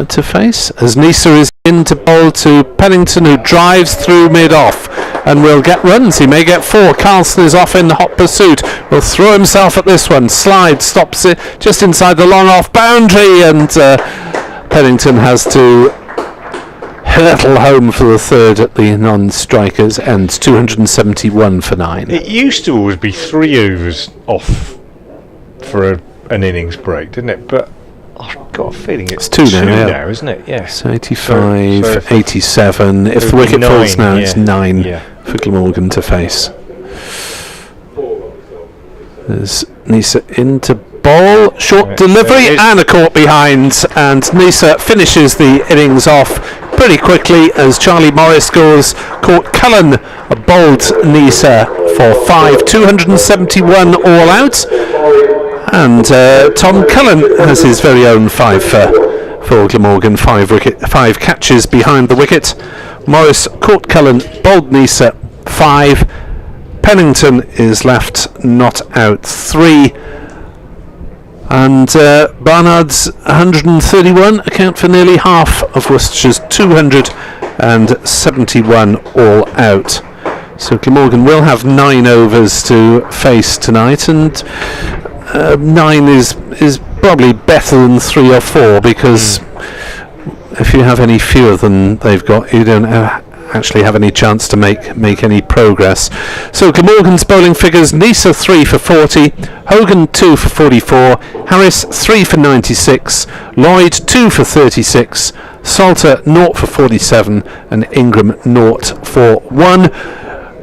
to face, as Nisa is in to bowl to Pennington, who drives through mid-off and will get runs. He may get 4. Carlson is off in hot pursuit, will throw himself at this one, slide, stops it just inside the long off boundary, and Pennington has to hurtle home for the 3rd at the non-strikers end. 271 for 9. It used to always be 3 overs off for an innings break, didn't it? But I've got a feeling it's 2 now, isn't it? Yes. So 85, 87. If the wicket falls now, it's 9 for Glamorgan to face. There's Nisa into bowl, short delivery and a caught behind, and Nisa finishes the innings off pretty quickly as Charlie Morris goes. Court Cullen bowled Nisa for 5, 271 all out. And Tom Cullen has his very own 5 for Glamorgan, 5 catches behind the wicket. Morris caught Cullen, bowled Nisa 5. Pennington is left not out 3. And Barnard's 131 account for nearly half of Worcestershire's 271 all out. So Glamorgan will have 9 overs to face tonight, and 9 is probably better than 3 or 4, because if you have any fewer than they've got, you don't actually have any chance to make any progress. So Glamorgan's bowling figures: Nisa 3 for 40, Hogan 2 for 44, Harris 3 for 96, Lloyd 2 for 36, Salter 0 for 47, and Ingram 0 for 1.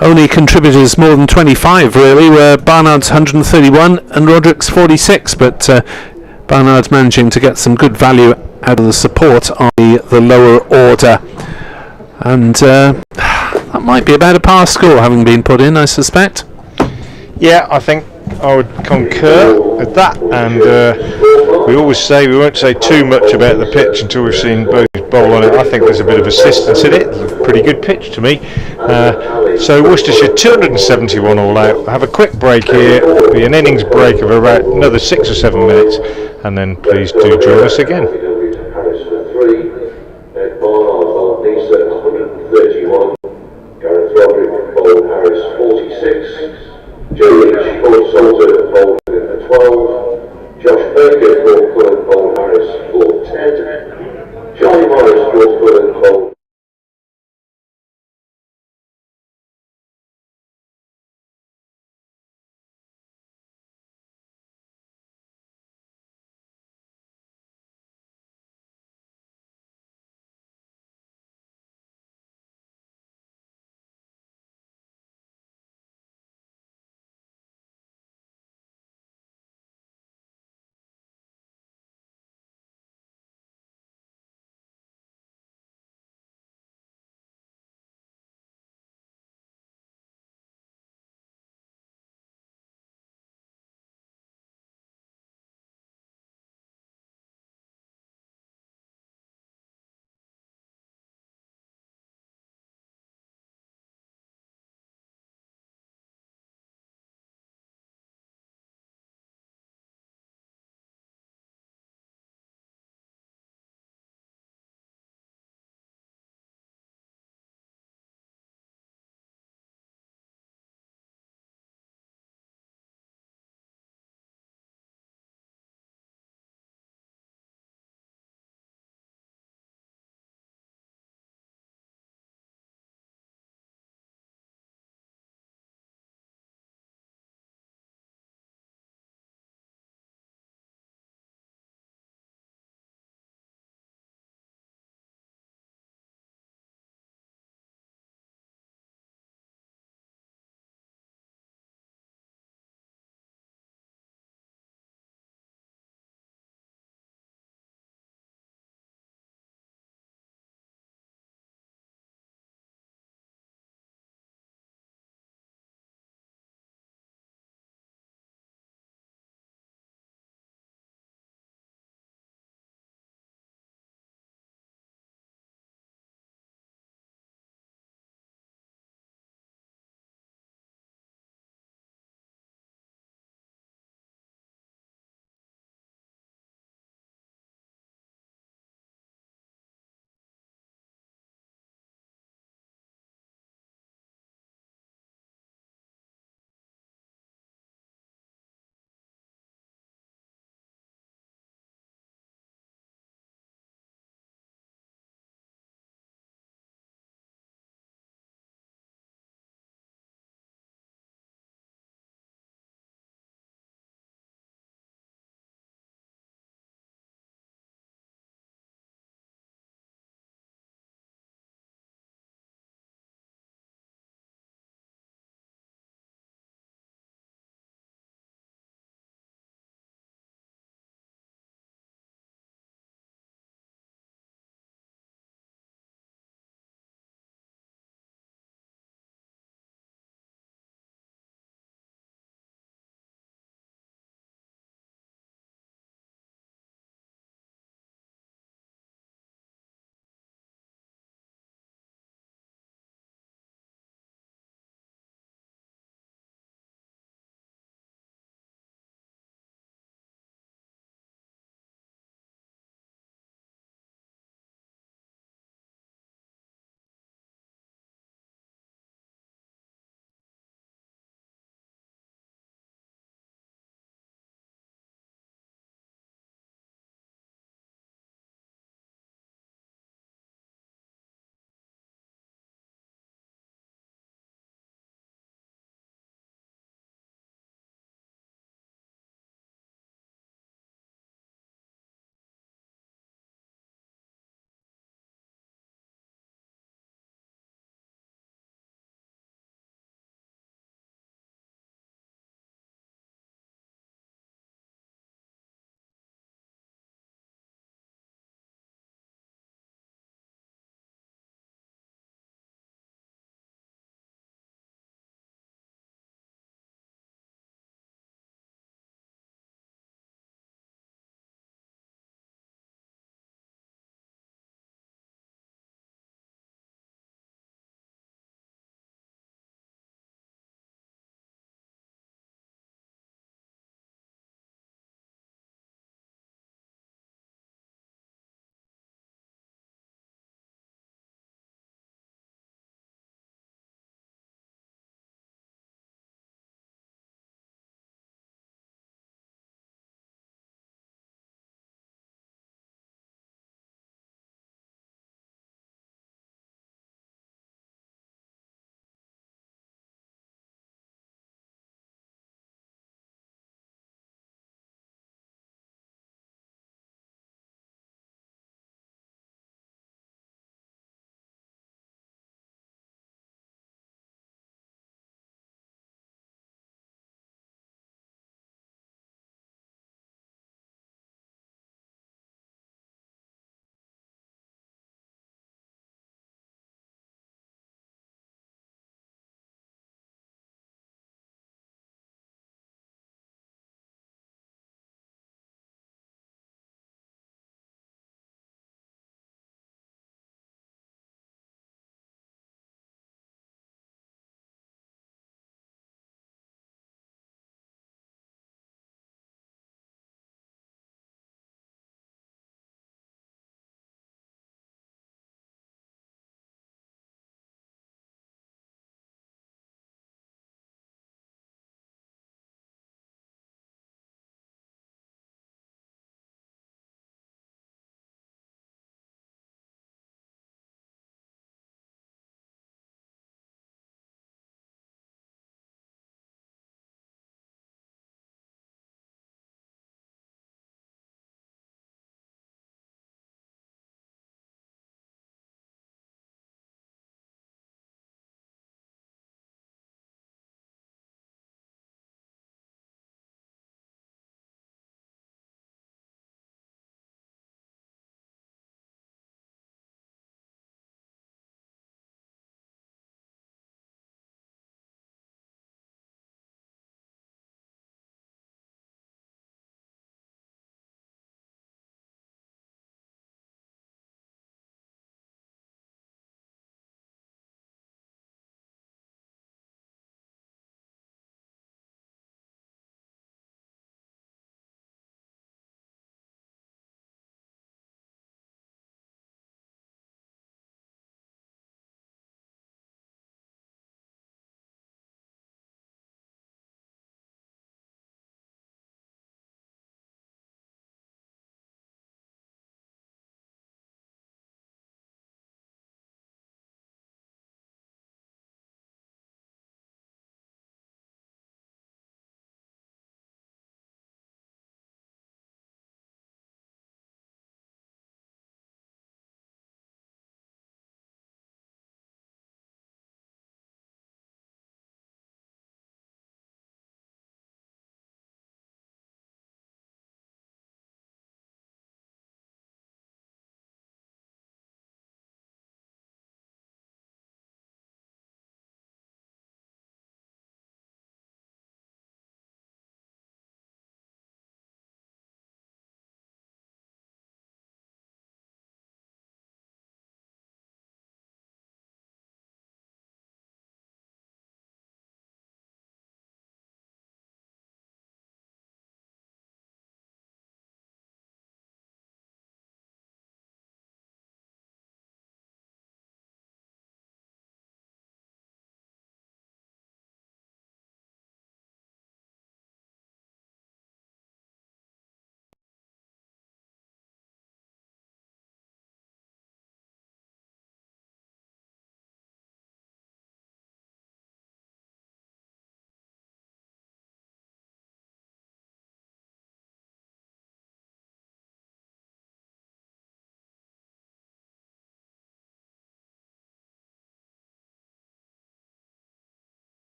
Only contributors more than 25 really were Barnard's 131 and Roderick's 46, but Barnard's managing to get some good value out of the support on the lower order, and that might be about a par score having been put in, I suspect. Yeah, I think I would concur with that, and we always say we won't say too much about the pitch until we've seen both bowl on it. I think there's a bit of assistance in it. It's a pretty good pitch to me. So Worcestershire 271 all out. Have a quick break here. It'll be an innings break of about another 6 or 7 minutes, and then please do join us again. Harris for 3, Ed Barnard bowled Nisa 131, Gareth Roderick bowled Harris 46, Joe Leach bowled Salter bowled for 12, Josh Baker bowled Cullen bowled Harris for 10, Charlie Morris bowled Cullen bowled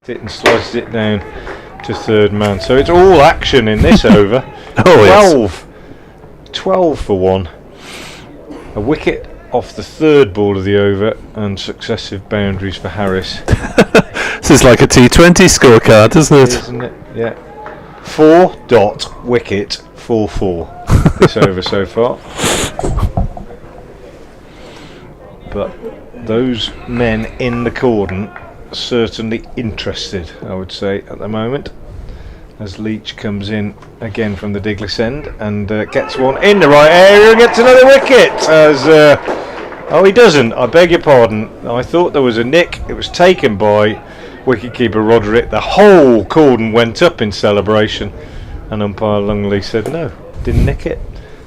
nicked it and sliced it down to third man. So it's all action in this over. 12 for 1. A wicket off the third ball of the over and successive boundaries for Harris. This is like a T20 scorecard, isn't it? Isn't it? Yeah. 4 wicket 4-4 this over so far. But those men in the cordon are certainly interested, I would say, at the moment. As Leach comes in again from the Diglis end and gets one in the right area and gets another wicket. Oh, he doesn't. I beg your pardon. I thought there was a nick. It was taken by wicketkeeper Roderick. The whole cordon went up in celebration, and umpire Lungley said no, didn't nick it.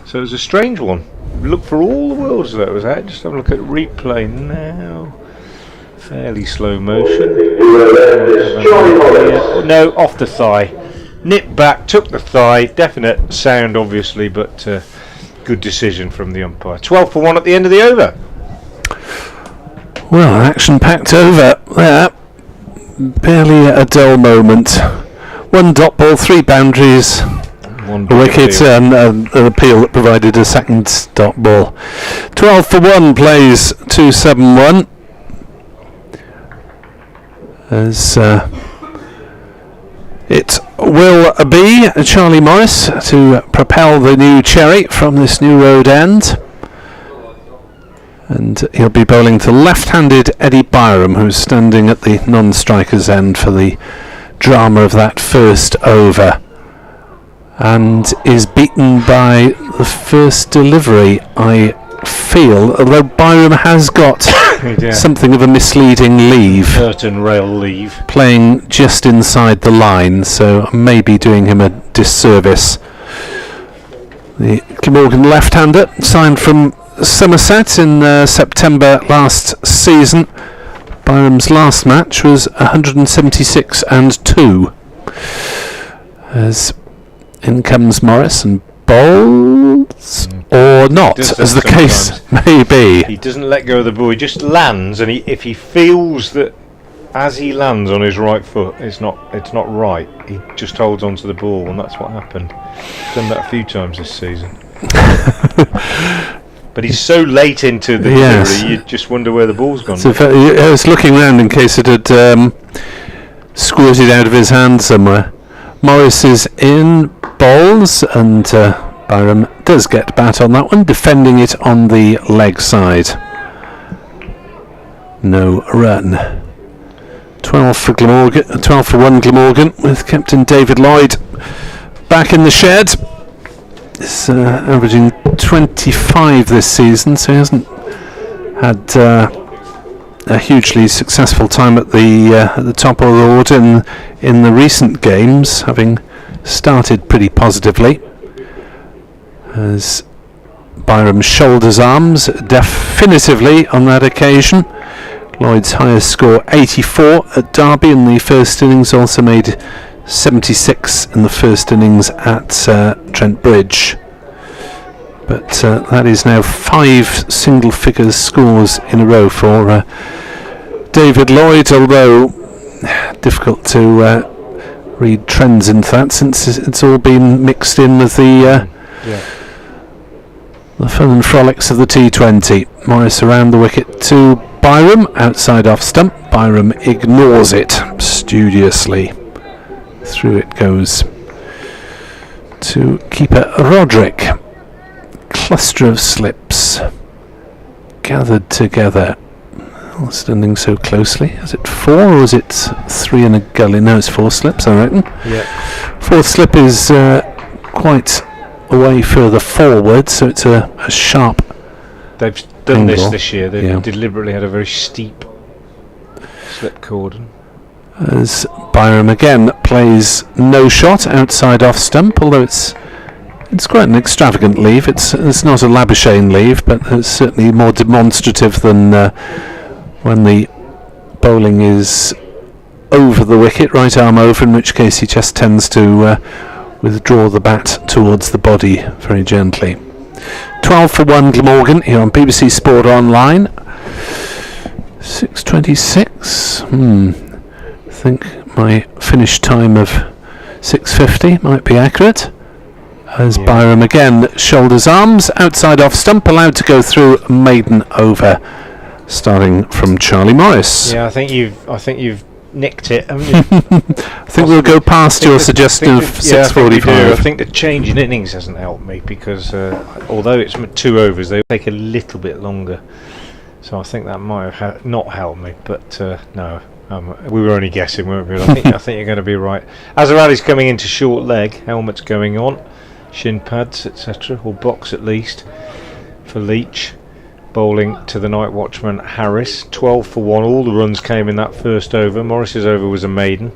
So it was a strange one. Look for all the world as that was out. Just have a look at replay now. Fairly slow motion. No, off the thigh. Nipped back, took the thigh. Definite sound, obviously, but good decision from the umpire. 12 for 1 at the end of the over. Well, action-packed over there. Barely a dull moment. 1 dot ball, 3 boundaries, a wicket and an appeal that provided a second dot ball. 12 for 1 plays 2-7-1. As it will be Charlie Morris to propel the new Cherry from this new road end. And he'll be bowling to left-handed Eddie Byram, who's standing at the non-strikers end for the drama of that first over, and is beaten by the first delivery, I feel, although Byram has got something of a misleading leave. Curtain rail leave. Playing just inside the line, so maybe doing him a disservice. The Glamorgan left-hander signed from Somerset in September last season. Byram's last match was 176 and 2. As in comes Morris and bowls, or not, as the case may be. He doesn't let go of the ball. He just lands, and if he feels that as he lands on his right foot, it's not right, he just holds on to the ball, and that's what happened. Done that a few times this season. But he's so late into the delivery, you just wonder where the ball's gone. So I was looking around in case it had squirted out of his hand somewhere. Morris is in, bowls, and Byram does get bat on that one, defending it on the leg side. No run. 12 for 1 Glamorgan, with Captain David Lloyd back in the shed. He's averaging 25 this season, so he hasn't had a hugely successful time at the top of the order in the recent games, having started pretty positively. As Byram shoulders arms definitively on that occasion. Lloyd's highest score 84 at Derby in the first innings, also made 76 in the first innings at Trent Bridge. But that is now 5 single figures scores in a row for David Lloyd, although difficult to read trends into that, since it's all been mixed in with the fun and frolics of the T20. Morris around the wicket to Byram, outside off stump. Byram ignores it studiously. Through it goes to keeper Roderick. Cluster of slips gathered together, all standing so closely. Is it 4 or is it 3 in a gully? No, it's 4 slips, I reckon. Yeah. 4th slip is quite a way further forward, so it's a sharp. They've done this year. They've deliberately had a very steep slip cordon. As Byram again plays no shot outside off stump, although it's quite an extravagant leave. It's not a Labuschagne leave, but it's certainly more demonstrative than when the bowling is over the wicket, right arm over, in which case he just tends to withdraw the bat towards the body very gently. 12 for 1 Glamorgan here on BBC Sport Online. 6:26. I think my finish time of 6:50 might be accurate. As Byram again shoulders arms, outside off stump, allowed to go through, maiden over, starting from Charlie Morris. Yeah, I think you've nicked it, haven't you? I think we'll go past your suggestion of 6:45. I think the change in innings hasn't helped me because although it's 2 overs, they take a little bit longer. So I think that might have not helped me, but no. We were only guessing, weren't we? I think you're going to be right. Azarali's coming into short leg, helmet's going on, shin pads, etc., or box at least, for Leach. Bowling to the night watchman Harris, 12 for 1. All the runs came in that first over. Morris's over was a maiden.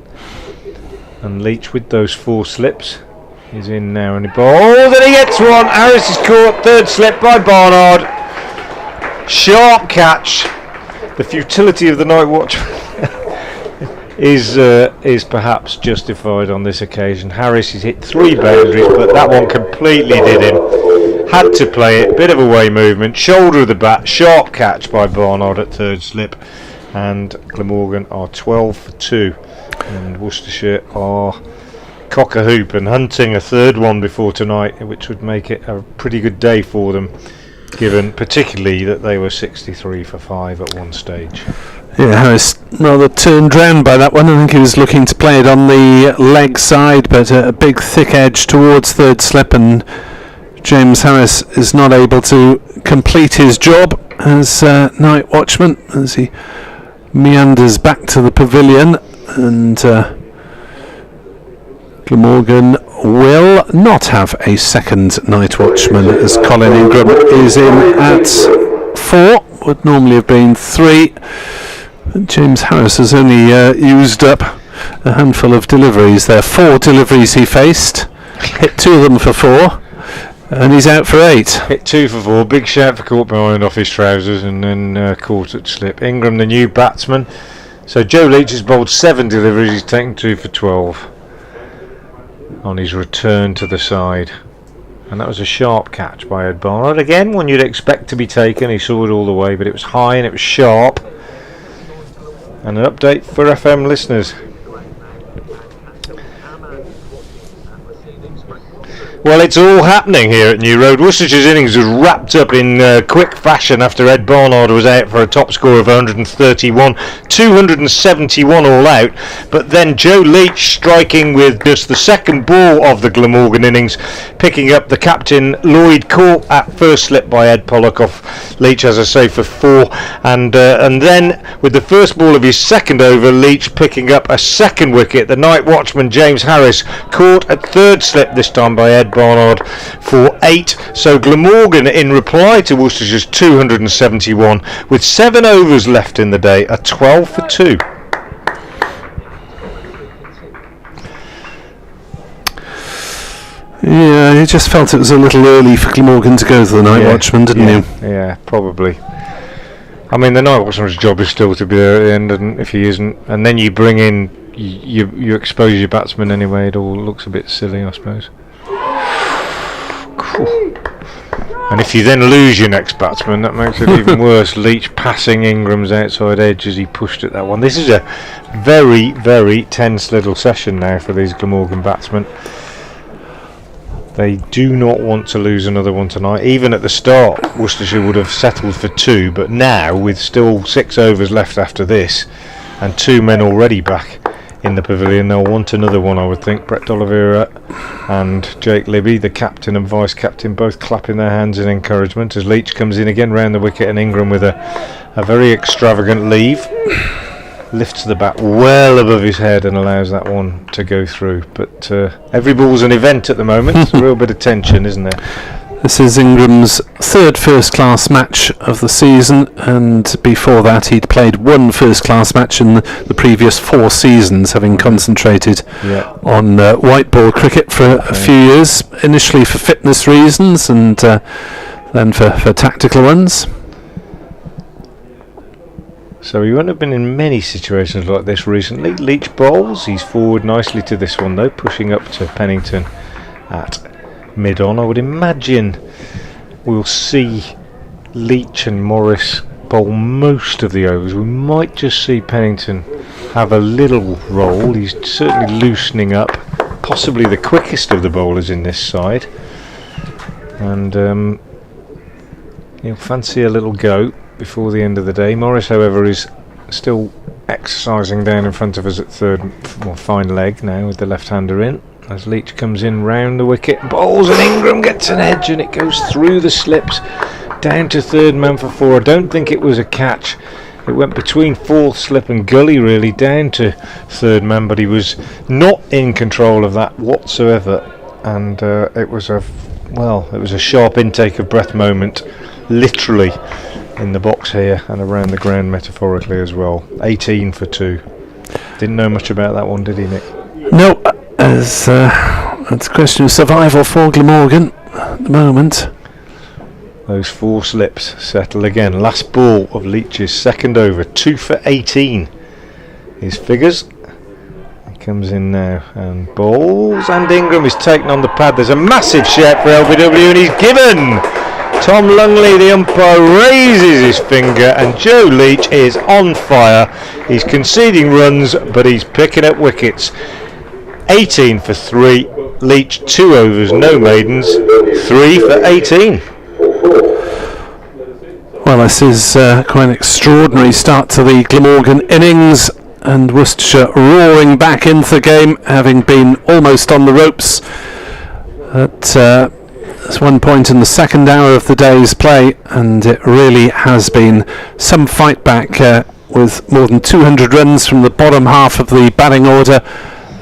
And Leach with those 4 slips is in now, and he bowls, and he gets one. Harris is caught, 3rd slip by Barnard. Sharp catch. The futility of the night watchman is perhaps justified on this occasion. Harris has hit 3 boundaries, but that one completely did him. Had to play it, bit of away movement, shoulder of the bat, sharp catch by Barnard at 3rd slip, and Glamorgan are 12 for 2, and Worcestershire are cock-a-hoop and hunting a 3rd one before tonight, which would make it a pretty good day for them, given particularly that they were 63 for 5 at one stage. Yeah, Harris rather turned round by that one. I think he was looking to play it on the leg side, but a big thick edge towards 3rd slip, and James Harris is not able to complete his job as night watchman as he meanders back to the pavilion, and Glamorgan will not have a second night watchman as Colin Ingram is in at 4, would normally have been 3. James Harris has only used up a handful of deliveries there. 4 deliveries he faced, hit 2 of them for 4. And he's out for 8. Hit 2 for 4. Big shout for caught behind off his trousers and then caught at slip. Ingram, the new batsman. So Joe Leach has bowled 7 deliveries. He's taken 2 for 12 on his return to the side. And that was a sharp catch by Ed Barnard. Again, one you'd expect to be taken. He saw it all the way, but it was high and it was sharp. And an update for FM listeners. Well, it's all happening here at New Road. Worcestershire's innings was wrapped up in quick fashion after Ed Barnard was out for a top score of 131, 271 all out. But then Joe Leach striking with just the 2nd ball of the Glamorgan innings, picking up the captain Lloyd caught at 1st slip by Ed Pollock off Leach, as I say, for 4. And then with the 1st ball of his 2nd over, Leach picking up a 2nd wicket. The night watchman James Harris caught at 3rd slip this time by Ed Barnard for 8. So Glamorgan, in reply to Worcestershire's 271, with 7 overs left in the day, are 12 for 2. Yeah, you just felt it was a little early for Glamorgan to go to the night watchman, didn't you? Yeah, probably. I mean, the night watchman's job is still to be there at the end, and if he isn't, and then you bring in, you expose your batsman anyway, it all looks a bit silly, I suppose. And if you then lose your next batsman, that makes it even worse. Leach passing Ingram's outside edge as he pushed at that one. This is a very, very tense little session now for these Glamorgan batsmen. They do not want to lose another one tonight. Even at the start, Worcestershire would have settled for 2, but now, with still 6 overs left after this, and 2 men already back in the pavilion, they'll want another one, I would think. Brett D'Oliveira and Jake Libby, the captain and vice captain, both clapping their hands in encouragement as Leach comes in again round the wicket, and Ingram with a very extravagant leave lifts the bat well above his head and allows that one to go through. But every ball's an event at the moment. It's a real bit of tension, isn't there? This is Ingram's 3rd first-class match of the season, and before that he'd played 1 first-class match in the previous 4 seasons, having concentrated on white ball cricket for a few years, initially for fitness reasons and then for tactical ones. So he won't have been in many situations like this recently. Leach bowls, he's forward nicely to this one though, pushing up to Pennington at mid-on. I would imagine we'll see Leach and Morris bowl most of the overs. We might just see Pennington have a little roll. He's certainly loosening up, possibly the quickest of the bowlers in this side, and he'll fancy a little go before the end of the day. Morris, however, is still exercising down in front of us at third, fine leg now with the left-hander in. As Leach comes in round the wicket, bowls, and Ingram gets an edge, and it goes through the slips down to third man for 4. I don't think it was a catch. It went between fourth slip and gully, really, down to third man, but he was not in control of that whatsoever, and it was a sharp intake of breath moment, literally in the box here and around the ground metaphorically as well. 18 for 2. Didn't know much about that one, did he, Nick? No, it's a question of survival for Glamorgan at the moment. Those 4 slips settle again. Last ball of Leach's second over, 2 for 18. His figures. He comes in now and bowls, and Ingram is taken on the pad. There's a massive shout for LBW, and he's given. Tom Lungley, the umpire, raises his finger, and Joe Leach is on fire. He's conceding runs, but he's picking up wickets. 18 for 3. Leach 2 overs, no maidens. 3 for 18. Well, this is quite an extraordinary start to the Glamorgan innings, and Worcestershire roaring back into the game, having been almost on the ropes at one point in the second hour of the day's play, and it really has been some fight back with more than 200 runs from the bottom half of the batting order,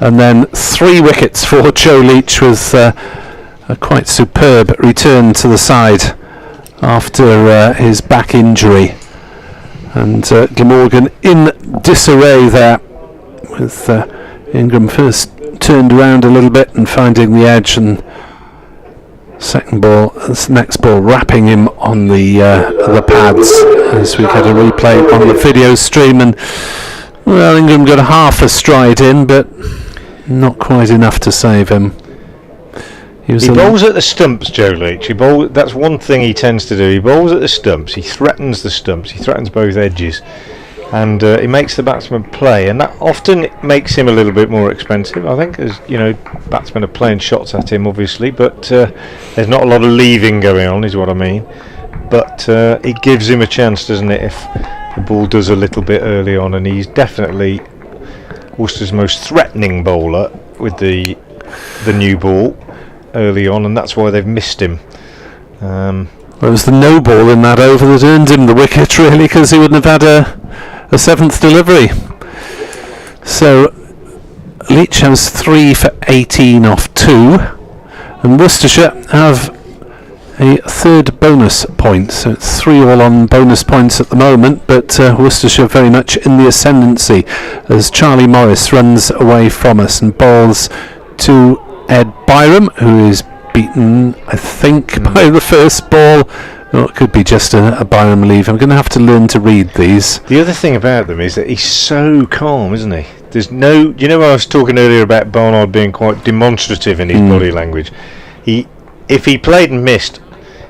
and then 3 wickets for Joe Leach with a quite superb return to the side after his back injury. And Glamorgan in disarray there, with Ingram first turned around a little bit and finding the edge, and next ball wrapping him on the pads, as we get a replay on the video stream. And well, Ingram got half a stride in, but not quite enough to save him. He bowls at the stumps, Joe Leach. That's one thing he tends to do. He bowls at the stumps. He threatens the stumps. He threatens both edges, and he makes the batsman play. And that often makes him a little bit more expensive, I think. As you know, batsmen are playing shots at him, obviously, but there's not a lot of leaving going on, is what I mean. But it gives him a chance, doesn't it, if the ball does a little bit early on? And he's definitely Worcester's most threatening bowler with the new ball early on, and that's why they've missed him. It was the no ball in that over that earned him the wicket, really, because he wouldn't have had a 7th delivery. So Leach has 3 for 18 off 2, and Worcestershire have a 3rd bonus point, so it's 3 all on bonus points at the moment, but Worcestershire very much in the ascendancy as Charlie Morris runs away from us and bowls to Ed Byram, who is beaten, I think, by the first ball. Well, it could be just a Byram leave. I'm going to have to learn to read these. The other thing about them is that he's so calm, isn't he? There's no... You know, I was talking earlier about Barnard being quite demonstrative in his body language. If he played and missed,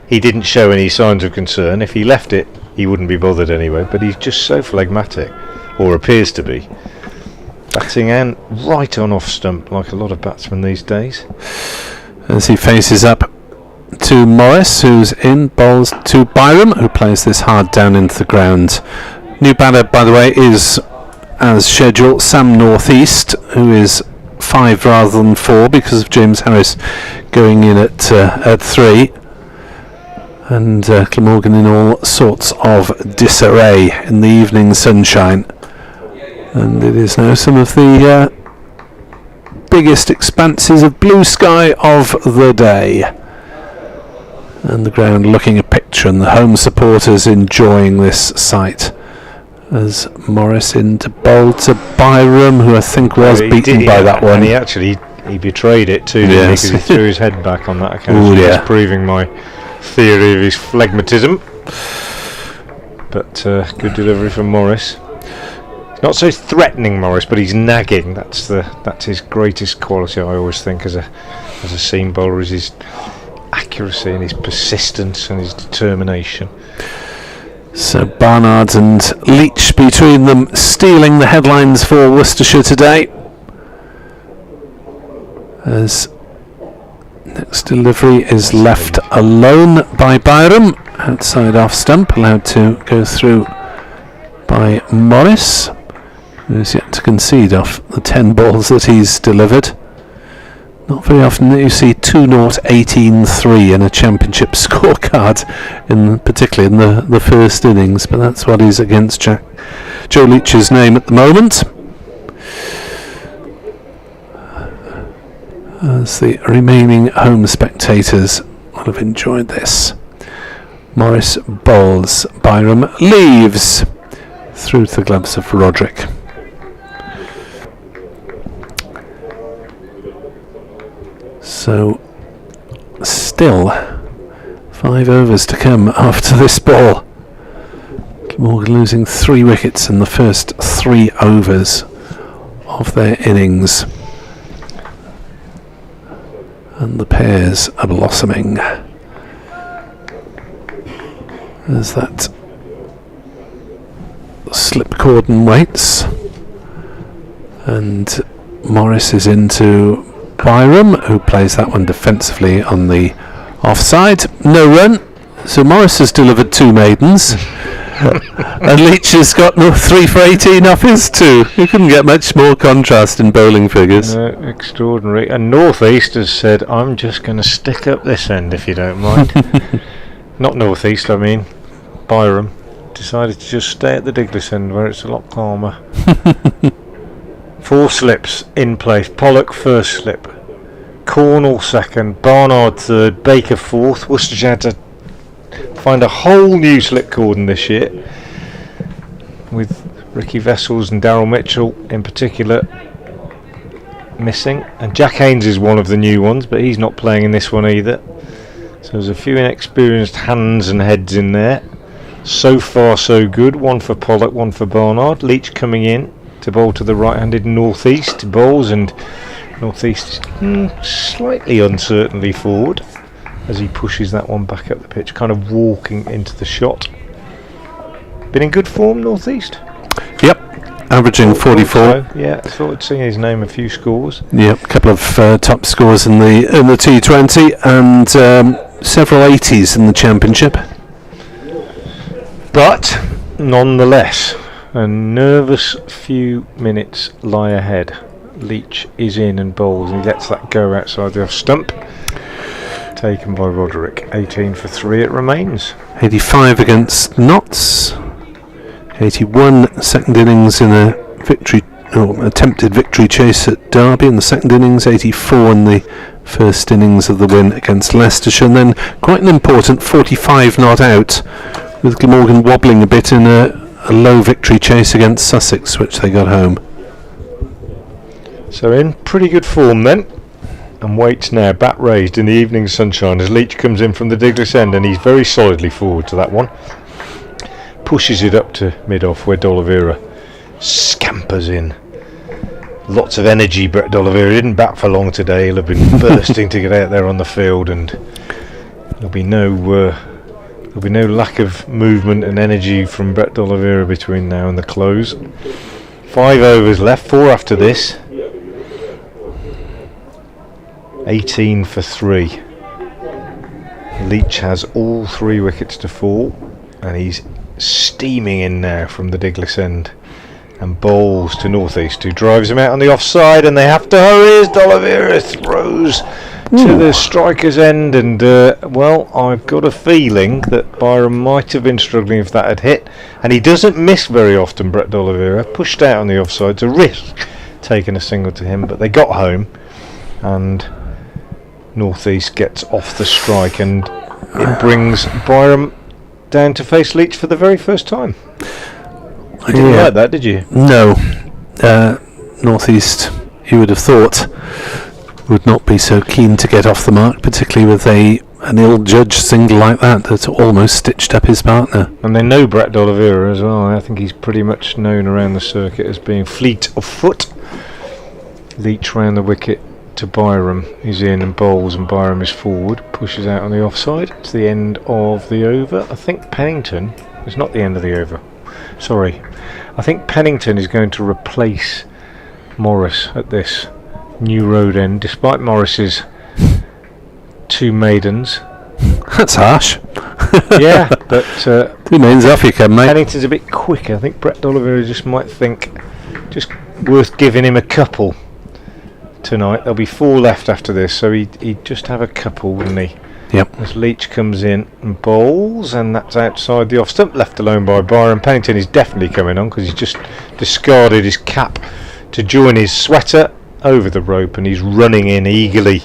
he didn't show any signs of concern. If he left it, he wouldn't be bothered anyway. But he's just so phlegmatic, or appears to be. Batting and right on off stump, like a lot of batsmen these days. As he faces up to Morris, who's in, bowls to Byram, who plays this hard down into the ground. New batter, by the way, is, as scheduled, Sam Northeast, who is 5 rather than 4 because of James Harris going in at 3. And Glamorgan in all sorts of disarray in the evening sunshine. And it is now some of the biggest expanses of blue sky of the day. And the ground looking a picture, and the home supporters enjoying this sight. As Morris into bowl to Byram, who I think was beaten by that one. And he betrayed it too, didn't he? Because he threw his head back on that occasion. He's proving my theory of his phlegmatism. But good delivery from Morris. Not so threatening, Morris, but he's nagging. That's his greatest quality, I always think, as a seam bowler, is his accuracy and his persistence and his determination. So Barnard and Leach between them stealing the headlines for Worcestershire today. As next delivery is left alone by Byram, outside off stump, allowed to go through by Morris, who's yet to concede off the 10 balls that he's delivered. Not very often that you see 2-0 18-3 in a championship scorecard, particularly in the first innings, but that's what is against Joe Leach's name at the moment. As the remaining home spectators will have enjoyed this. Morris bowls, Byram leaves through to the gloves of Roderick. So, still 5 overs to come after this ball. Glamorgan losing 3 wickets in the first 3 overs of their innings. And the pairs are blossoming. As that slip cordon waits. And Morris is into Byram, who plays that one defensively on the offside. No run. So Morris has delivered 2 maidens. And Leach has got 3 for 18 off his 2. You couldn't get much more contrast in bowling figures. Extraordinary. And North East has said, I'm just going to stick up this end if you don't mind. Not North East, I mean Byram decided to just stay at the Diglis end where it's a lot calmer. 4 slips in place. Pollock first slip, Cornell second, Barnard third, Baker fourth. Worcestershire had to find a whole new slip cordon this year, with Ricky Vessels and Darryl Mitchell in particular missing, and Jack Haynes is one of the new ones, but he's not playing in this one either. So there's a few inexperienced hands and heads in there. So far so good. 1 for Pollock, 1 for Barnard. Leach coming in to bowl to the right-handed North East bowls, and North East slightly uncertainly forward as he pushes that one back up the pitch, kind of walking into the shot. Been in good form, North East? Yep, averaging 44. So. Yeah, I thought I'd seen his name a few scores. Yep, a couple of top scores in the T20 and several 80s in the championship. But nonetheless, a nervous few minutes lie ahead. Leach is in and bowls, and he lets that go outside the off stump. Taken by Roderick. 18 for 3 it remains. 85 against Notts. 81 second innings in a victory, or attempted victory chase at Derby in the second innings. 84 in the first innings of the win against Leicestershire, and then quite an important 45 not out, with Glamorgan wobbling a bit in a low victory chase against Sussex, which they got home. So in pretty good form then, and waits now, bat raised in the evening sunshine as Leach comes in from the Diglis end, and he's very solidly forward to that one. Pushes it up to mid-off where D'Oliveira scampers in. Lots of energy. Brett D'Oliveira didn't bat for long today. He'll have been bursting to get out there on the field, and there'll be no lack of movement and energy from Brett D'Oliveira between now and the close. 5 overs left, 4 after this. 18 for 3. Leach has all 3 wickets to fall, and he's steaming in now from the Diglis end and bowls to North East, who drives him out on the offside, and they have to hurry as D'Oliveira throws to the striker's end, and well, I've got a feeling that Byram might have been struggling if that had hit, and he doesn't miss very often. Brett D'Oliveira pushed out on the offside to risk taking a single to him, but they got home, and North East gets off the strike, and it brings Byram down to face Leach for the very first time. You didn't like that, did you? No. North East, you would have thought, would not be so keen to get off the mark, particularly with an ill-judged single like that almost stitched up his partner. And they know Brett D'Oliveira as well. I think he's pretty much known around the circuit as being fleet of foot. Leach round the wicket to Byram. He's in and bowls, and Byram is forward, pushes out on the offside. It's the end of the over. I think Pennington It's not the end of the over. Sorry. I think Pennington is going to replace Morris at this new road end, despite Morris's 2 maidens. That's harsh. Yeah, but 2 maidens off you come, mate. Pennington's a bit quicker. I think Brett D'Oliveira just might think just worth giving him a couple tonight. There'll be 4 left after this, so he'd just have a couple, wouldn't he? Yep. As Leach comes in and bowls, and that's outside the off stump, left alone by Byron. Pennington is definitely coming on because he's just discarded his cap to join his sweater over the rope, and he's running in eagerly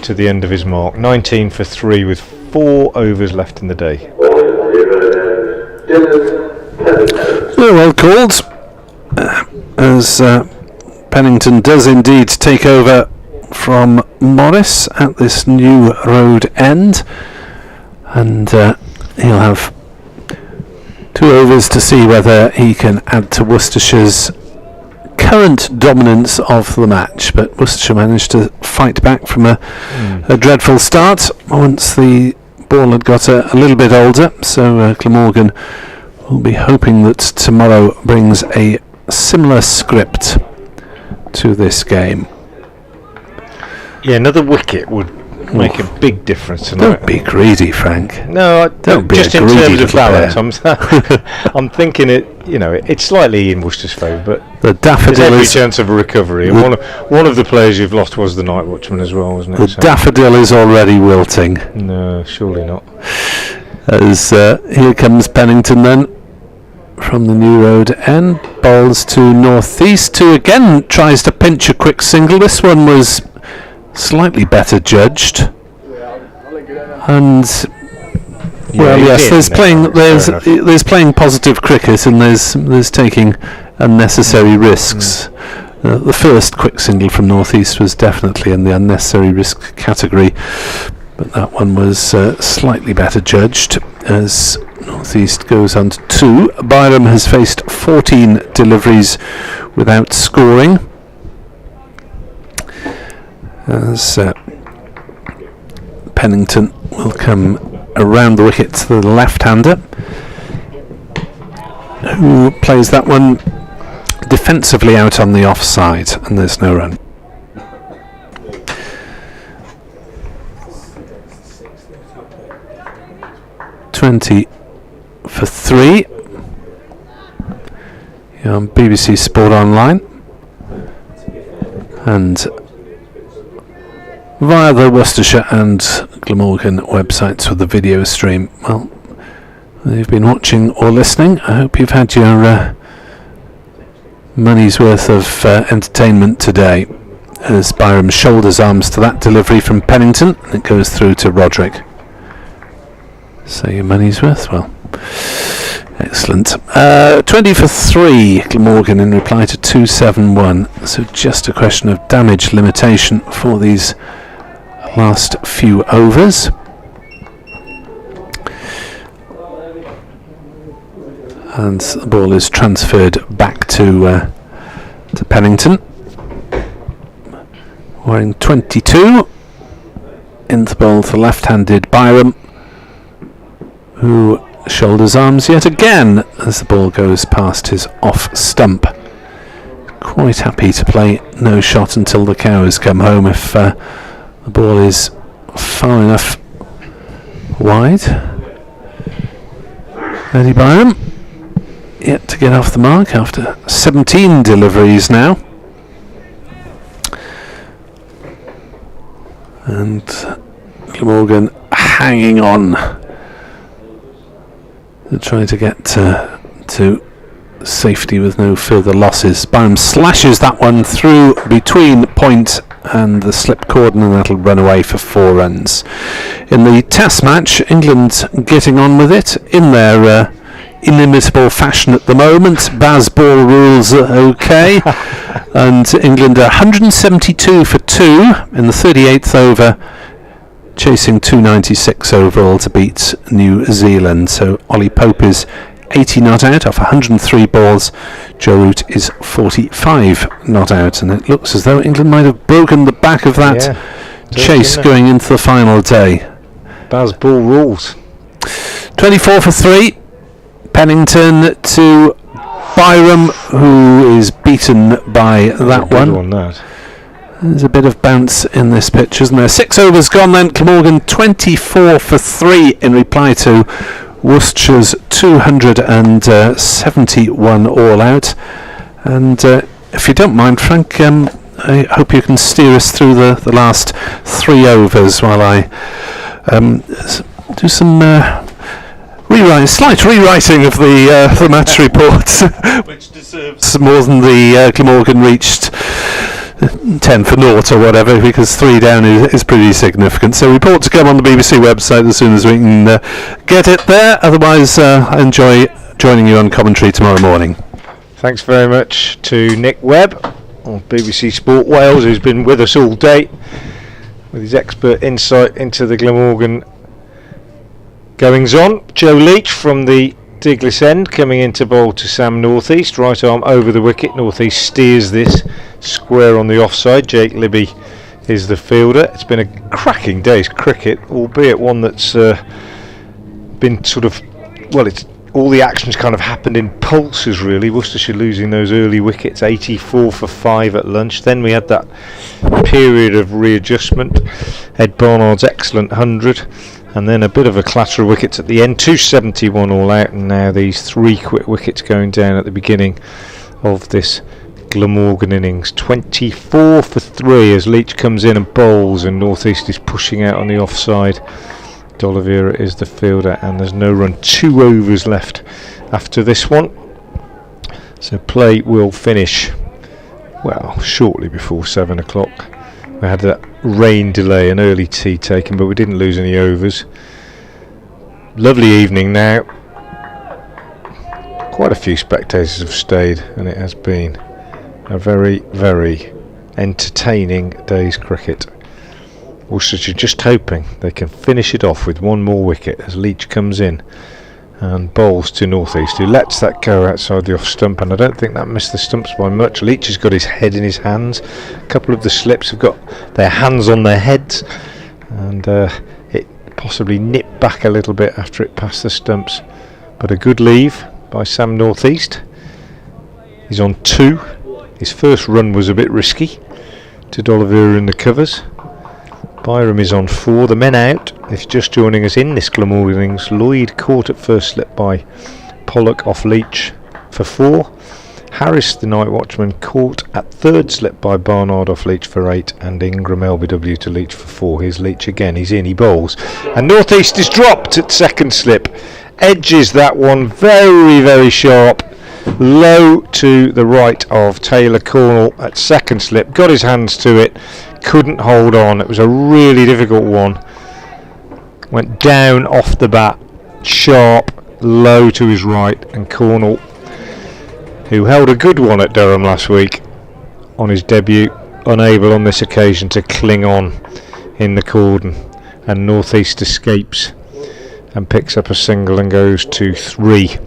to the end of his mark. 19 for 3 with 4 overs left in the day. Very well called. As Pennington does indeed take over from Morris at this new road end, and he'll have 2 overs to see whether he can add to Worcestershire's current dominance of the match. But Worcestershire managed to fight back from a dreadful start once the ball had got a little bit older, so Glamorgan will be hoping that tomorrow brings a similar script to this game. Yeah, another wicket would make a big difference tonight. Don't be greedy, Frank. No, Don't be just a in greedy terms of little balance. I'm thinking it's slightly in Worcester's favour, but The there's daffodil every is chance of a recovery. And one of the players you've lost was the night watchman as well, wasn't it? the daffodil is already wilting. No, surely not. As here comes Pennington then from the new road end, bowls to northeast, who again tries to pinch a quick single. This one was slightly better judged, and yes, there's playing positive cricket, and there's taking unnecessary risks. The first quick single from northeast was definitely in the unnecessary risk category, but that one was slightly better judged as northeast goes on to 2. Byram has faced 14 deliveries without scoring, as Pennington will come around the wicket to the left-hander, who plays that one defensively out on the offside, and there's no run. $20 for 3 here on BBC Sport Online and via the Worcestershire and Glamorgan websites with the video stream. Well, you've been watching or listening. I hope you've had your money's worth of entertainment today, as Byram shoulders arms to that delivery from Pennington, and it goes through to Roderick. So your money's worth? Well, excellent. 20 for 3 Glamorgan in reply to 271. So just a question of damage limitation for these last few overs. And the ball is transferred back to Pennington, wearing 22 in the ball to left-handed Byram, who shoulders arms yet again as the ball goes past his off stump. Quite happy to play no shot until the cows come home if the ball is far enough wide. Eddie Byram yet to get off the mark after 17 deliveries now, and Glamorgan hanging on to try to get to safety with no further losses. Byram slashes that one through between point and the slip cordon, and that'll run away for 4 runs. In the Test match, England getting on with it in their inimitable fashion at the moment. Baz ball rules okay, and England are 172 for 2 in the 38th over, chasing 296 overall to beat New Zealand. So Ollie Pope is 80 not out off 103 balls. Joe Root is 45 not out, and it looks as though England might have broken the back of that chase going into the final day. Baz ball rules. 24 for 3 Pennington to Byram, who is beaten by that one. There's a bit of bounce in this pitch, isn't there? 6 overs gone then. Glamorgan 24 for 3 in reply to Worcestershire's 271 all out. And if you don't mind, Frank, I hope you can steer us through the last 3 overs while I do some slight rewriting of the match report, which deserves more than the Glamorgan reached 10 for naught or whatever, because 3 down is pretty significant. So report to come on the BBC website as soon as we can get it there. Otherwise, I enjoy joining you on commentary tomorrow morning. Thanks very much to Nick Webb on BBC Sport Wales, who's been with us all day with his expert insight into the Glamorgan goings on. Joe Leach from the Diglis end coming into bowl to Sam Northeast, right arm over the wicket. Northeast steers this square on the offside. Jake Libby is the fielder. It's been a cracking day's cricket, albeit one that's been sort of, well, it's all the action's kind of happened in pulses really. Worcestershire losing those early wickets, 84 for 5 at lunch. Then we had that period of readjustment, Ed Barnard's excellent 100, and then a bit of a clatter of wickets at the end, 271 all out, and now these 3 quick wickets going down at the beginning of this Glamorgan innings. 24 for 3 as Leach comes in and bowls, and Northeast is pushing out on the offside. D'Oliveira is the fielder, and there's no run. 2 overs left after this one, so play will finish well shortly before 7 o'clock. We had that rain delay, an early tea taken, but we didn't lose any overs. Lovely evening now. Quite a few spectators have stayed, and it has been a very, very entertaining day's cricket. Worcestershire just hoping they can finish it off with 1 more wicket as Leach comes in and bowls to Northeast, who lets that go outside the off stump, and I don't think that missed the stumps by much. Leach has got his head in his hands. A couple of the slips have got their hands on their heads, and it possibly nipped back a little bit after it passed the stumps, but a good leave by Sam Northeast. He's on 2. His first run was a bit risky to D'Oliveira in the covers. Byram is on 4. The men out. If just joining us in this Glamorgan innings, Lloyd caught at first slip by Pollock off Leach for 4. Harris, the night watchman, caught at third slip by Barnard off Leach for 8, and Ingram LBW to Leach for 4. Here's Leach again. He's in. He bowls, and Northeast is dropped at second slip. Edges that one very, very sharp, low to the right of Taylor Cornell at second slip. Got his hands to it. Couldn't hold on. It was a really difficult one. Went down off the bat, sharp, low to his right, and Cornell, who held a good one at Durham last week on his debut, unable on this occasion to cling on in the cordon, and Northeast escapes and picks up a single and goes to 3.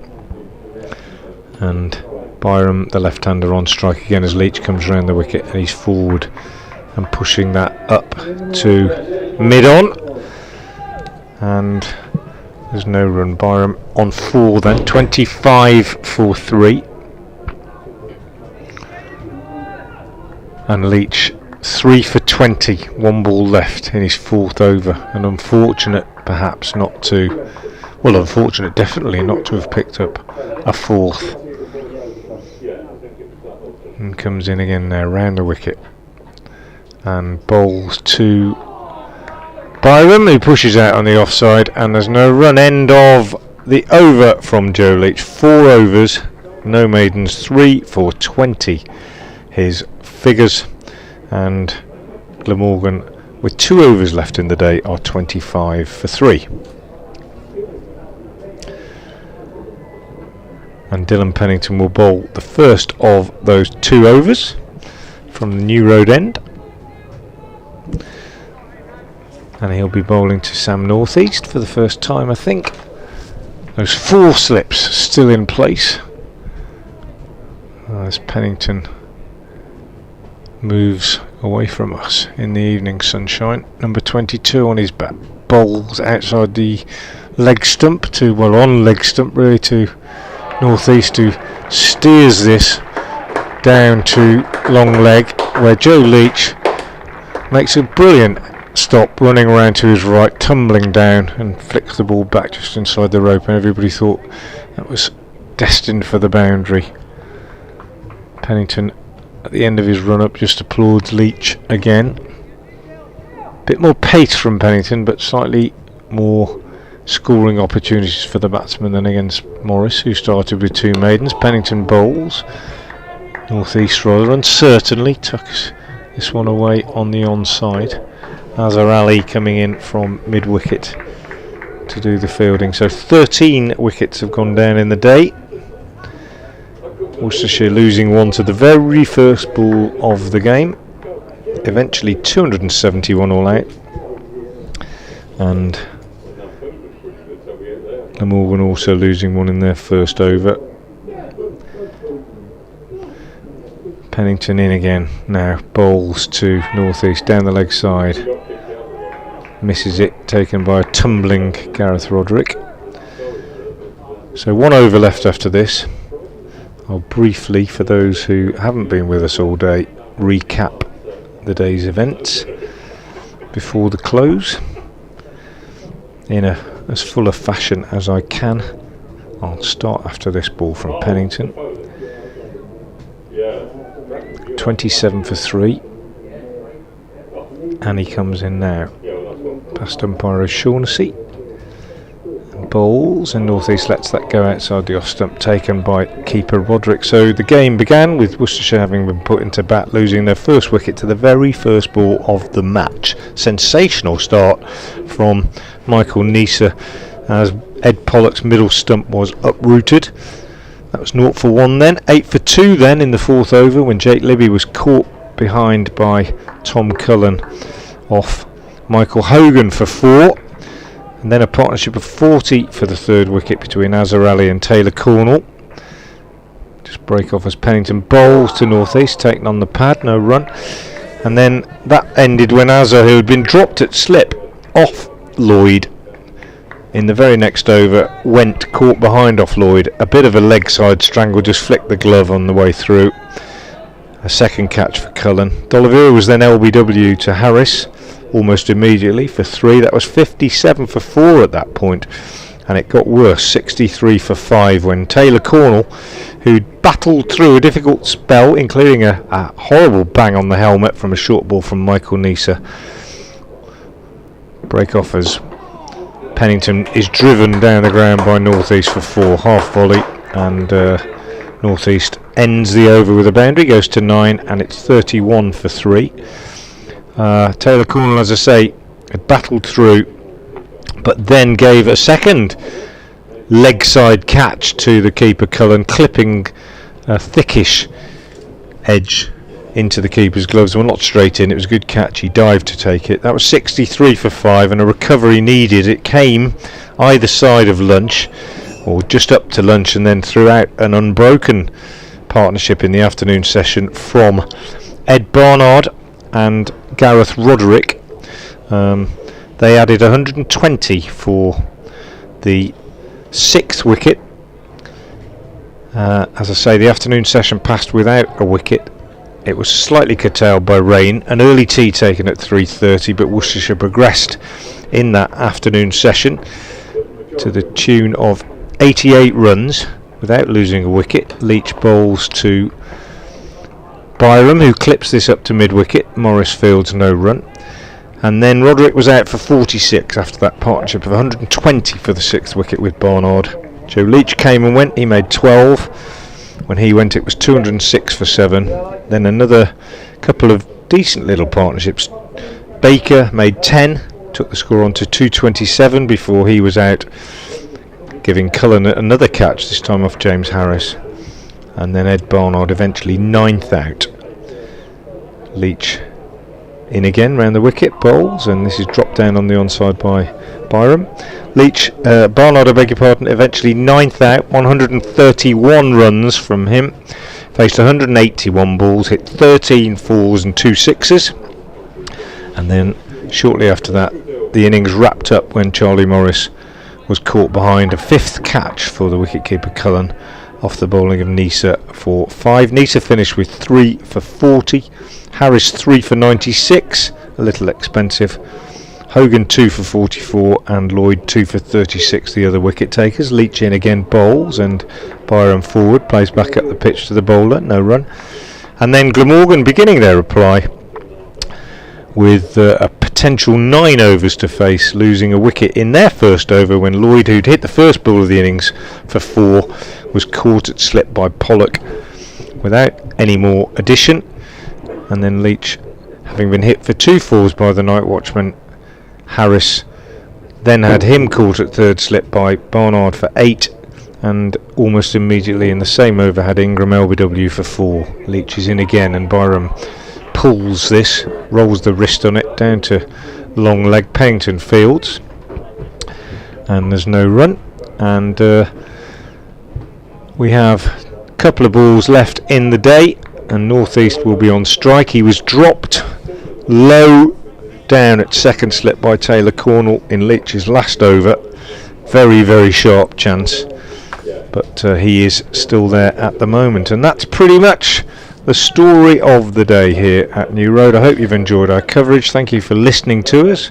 And Byram, the left-hander, on strike again as Leach comes round the wicket, and he's forward and pushing that up to mid-on, and there's no run. Byram on 4 then, 25 for 3, and Leach 3 for 20, 1 ball left in his 4th over, and unfortunate perhaps not to, well, unfortunate definitely not to have picked up a 4th, and comes in again now round the wicket and bowls to Byram, who pushes out on the offside, and there's no run. End of the over from Joe Leach. 4 overs, no maidens, 3 for 20 his figures, and Glamorgan, with 2 overs left in the day, are 25 for 3. And Dylan Pennington will bowl the first of those 2 overs from the New Road end, and he'll be bowling to Sam Northeast for the first time, I think. Those 4 slips still in place as Pennington moves away from us in the evening sunshine. Number 22 on his bat, bowls outside the leg stump to, well, on leg stump really, to Northeast, who steers this down to long leg, where Joe Leach makes a brilliant stop, running around to his right, tumbling down, and flicks the ball back just inside the rope, and everybody thought that was destined for the boundary. Pennington, at the end of his run up, just applauds Leach again. Bit more pace from Pennington, but slightly more scoring opportunities for the batsman than against Morris, who started with 2 maidens. Pennington bowls. Northeast rather uncertainly tucks this one away on the onside. Azhar Ali coming in from mid-wicket to do the fielding. So 13 wickets have gone down in the day. Worcestershire losing 1 to the very first ball of the game. Eventually 271 all out. And Glamorgan also losing 1 in their first over. Pennington in again now, bowls to Northeast down the leg side, misses it, taken by a tumbling Gareth Roderick. So 1 over left after this. I'll briefly, for those who haven't been with us all day, recap the day's events before the close in as full a fashion as I can. I'll start after this ball from Pennington. 27 for 3, and he comes in now past umpire O'Shaughnessy and bowls, and Northeast lets that go outside the off stump, taken by keeper Roderick. So the game began with Worcestershire having been put into bat, losing their first wicket to the very first ball of the match. Sensational start from Michael Nisa as Ed Pollock's middle stump was uprooted. That was 0 for 1 then. 8 for 2 then in the 4th over, when Jake Libby was caught behind by Tom Cullen off Michael Hogan for 4. And then a partnership of 40 for the 3rd wicket between Azhar Ali and Taylor Cornell. Just break off as Pennington bowls to Northeast, taken on the pad, no run. And then that ended when Azhar, who had been dropped at slip off Lloyd in the very next over, went caught behind off Lloyd. A bit of a leg side strangle, just flicked the glove on the way through. A second catch for Cullen. D'Oliveira was then LBW to Harris almost immediately for 3. That was 57 for 4 at that point, and it got worse, 63 for 5, when Taylor Cornell, who'd battled through a difficult spell, including a horrible bang on the helmet from a short ball from Michael Nisa, break off as Pennington is driven down the ground by Northeast for 4, half volley, and Northeast ends the over with a boundary, goes to 9, and it's 31 for 3. Taylor Cornell, as I say, had battled through, but then gave a second leg side catch to the keeper Cullen, clipping a thickish edge into the keeper's gloves. Well, not straight in, it was a good catch, he dived to take it. That was 63 for 5, and a recovery needed. It came either side of lunch, or just up to lunch, and then throughout an unbroken partnership in the afternoon session from Ed Barnard and Gareth Roderick. They added 120 for the 6th wicket. As I say, the afternoon session passed without a wicket. It was slightly curtailed by rain. An early tea taken at 3:30, but Worcestershire progressed in that afternoon session to the tune of 88 runs without losing a wicket. Leach bowls to Byram, who clips this up to mid-wicket. Morris fields no run. And then Roderick was out for 46 after that partnership of 120 for the 6th wicket with Barnard. Joe Leach came and went, he made 12. When he went, it was 206 for 7. Then another couple of decent little partnerships. Baker made 10, took the score on to 227 before he was out, giving Cullen another catch, this time off James Harris. And then Ed Barnard eventually 9th out. Leach in again round the wicket, bowls, and this is dropped down on the onside by Byram. Leach, Barnard, I beg your pardon, eventually 9th out, 131 runs from him, faced 181 balls, hit 13 fours and 2 sixes, and then shortly after that the innings wrapped up when Charlie Morris was caught behind. A 5th catch for the wicketkeeper Cullen off the bowling of Nisa for 5. Nisa finished with 3 for 40. Harris 3 for 96, a little expensive. Hogan 2 for 44 and Lloyd 2 for 36, the other wicket takers. Leach in again bowls, and Byram forward plays back up the pitch to the bowler, no run. And then Glamorgan beginning their reply with a potential 9 overs to face, losing a wicket in their first over when Lloyd, who'd hit the first ball of the innings for 4, was caught at slip by Pollock without any more addition. And then Leach, having been hit for 2 fours by the night watchman Harris, then had him caught at third slip by Barnard for 8, and almost immediately in the same over had Ingram LBW for 4. Leach is in again, and Byram pulls this, rolls the wrist on it down to long leg Pennington Fields, and there's no run. And we have a couple of balls left in the day, and North East will be on strike. He was dropped low down at second slip by Taylor Cornell in Leach's last over. Very, very sharp chance, but he is still there at the moment. And that's pretty much the story of the day here at New Road. I hope you've enjoyed our coverage. Thank you for listening to us.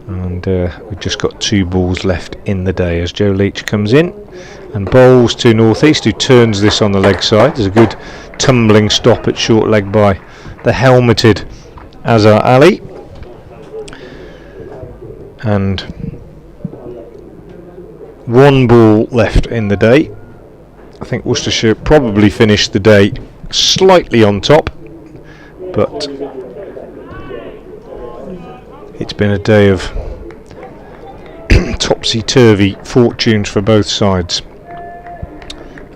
And we've just got 2 balls left in the day as Joe Leach comes in and bowls to North East, who turns this on the leg side. There's a good tumbling stop at short leg by the helmeted Azhar Ali. And 1 ball left in the day. I think Worcestershire probably finished the day slightly on top, but it's been a day of topsy-turvy fortunes for both sides,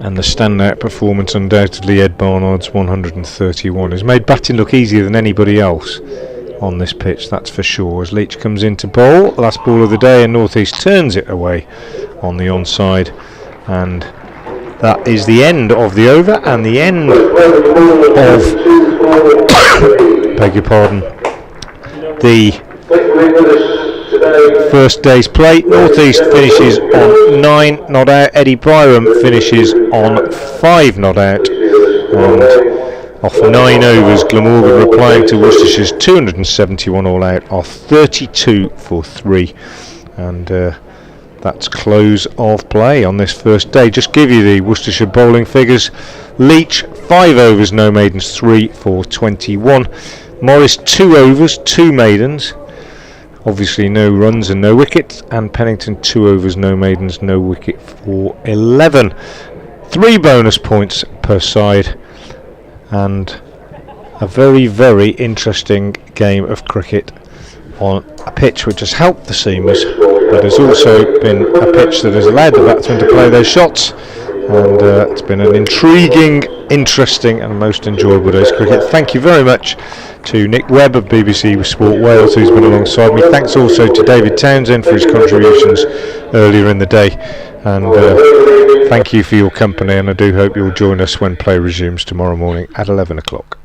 and the standout performance, undoubtedly Ed Barnard's 131, has made batting look easier than anybody else on this pitch, that's for sure. As Leach comes in to bowl, last ball of the day, and North East turns it away on the onside, and that is the end of the over and the end of beg your pardon, the first day's play. North East finishes on 9 not out. Eddie Byram finishes on 5 not out, and off 9 overs, Glamorgan replying to Worcestershire's 271 all out are 32 for 3, and that's close of play on this first day. Just give you the Worcestershire bowling figures. Leach 5 overs, no maidens, 3 for 21. Morris 2 overs, 2 maidens, obviously no runs and no wickets, and Pennington 2 overs, no maidens, no wicket for 11. 3 bonus points per side, and a very, very interesting game of cricket on a pitch which has helped the seamers, but has also been a pitch that has allowed the batsmen to play their shots, and it's been an intriguing, interesting and most enjoyable day's cricket. Thank you very much to Nick Webb of BBC Sport Wales, who's been alongside me. Thanks also to David Townsend for his contributions earlier in the day, and thank you for your company, and I do hope you'll join us when play resumes tomorrow morning at 11 o'clock.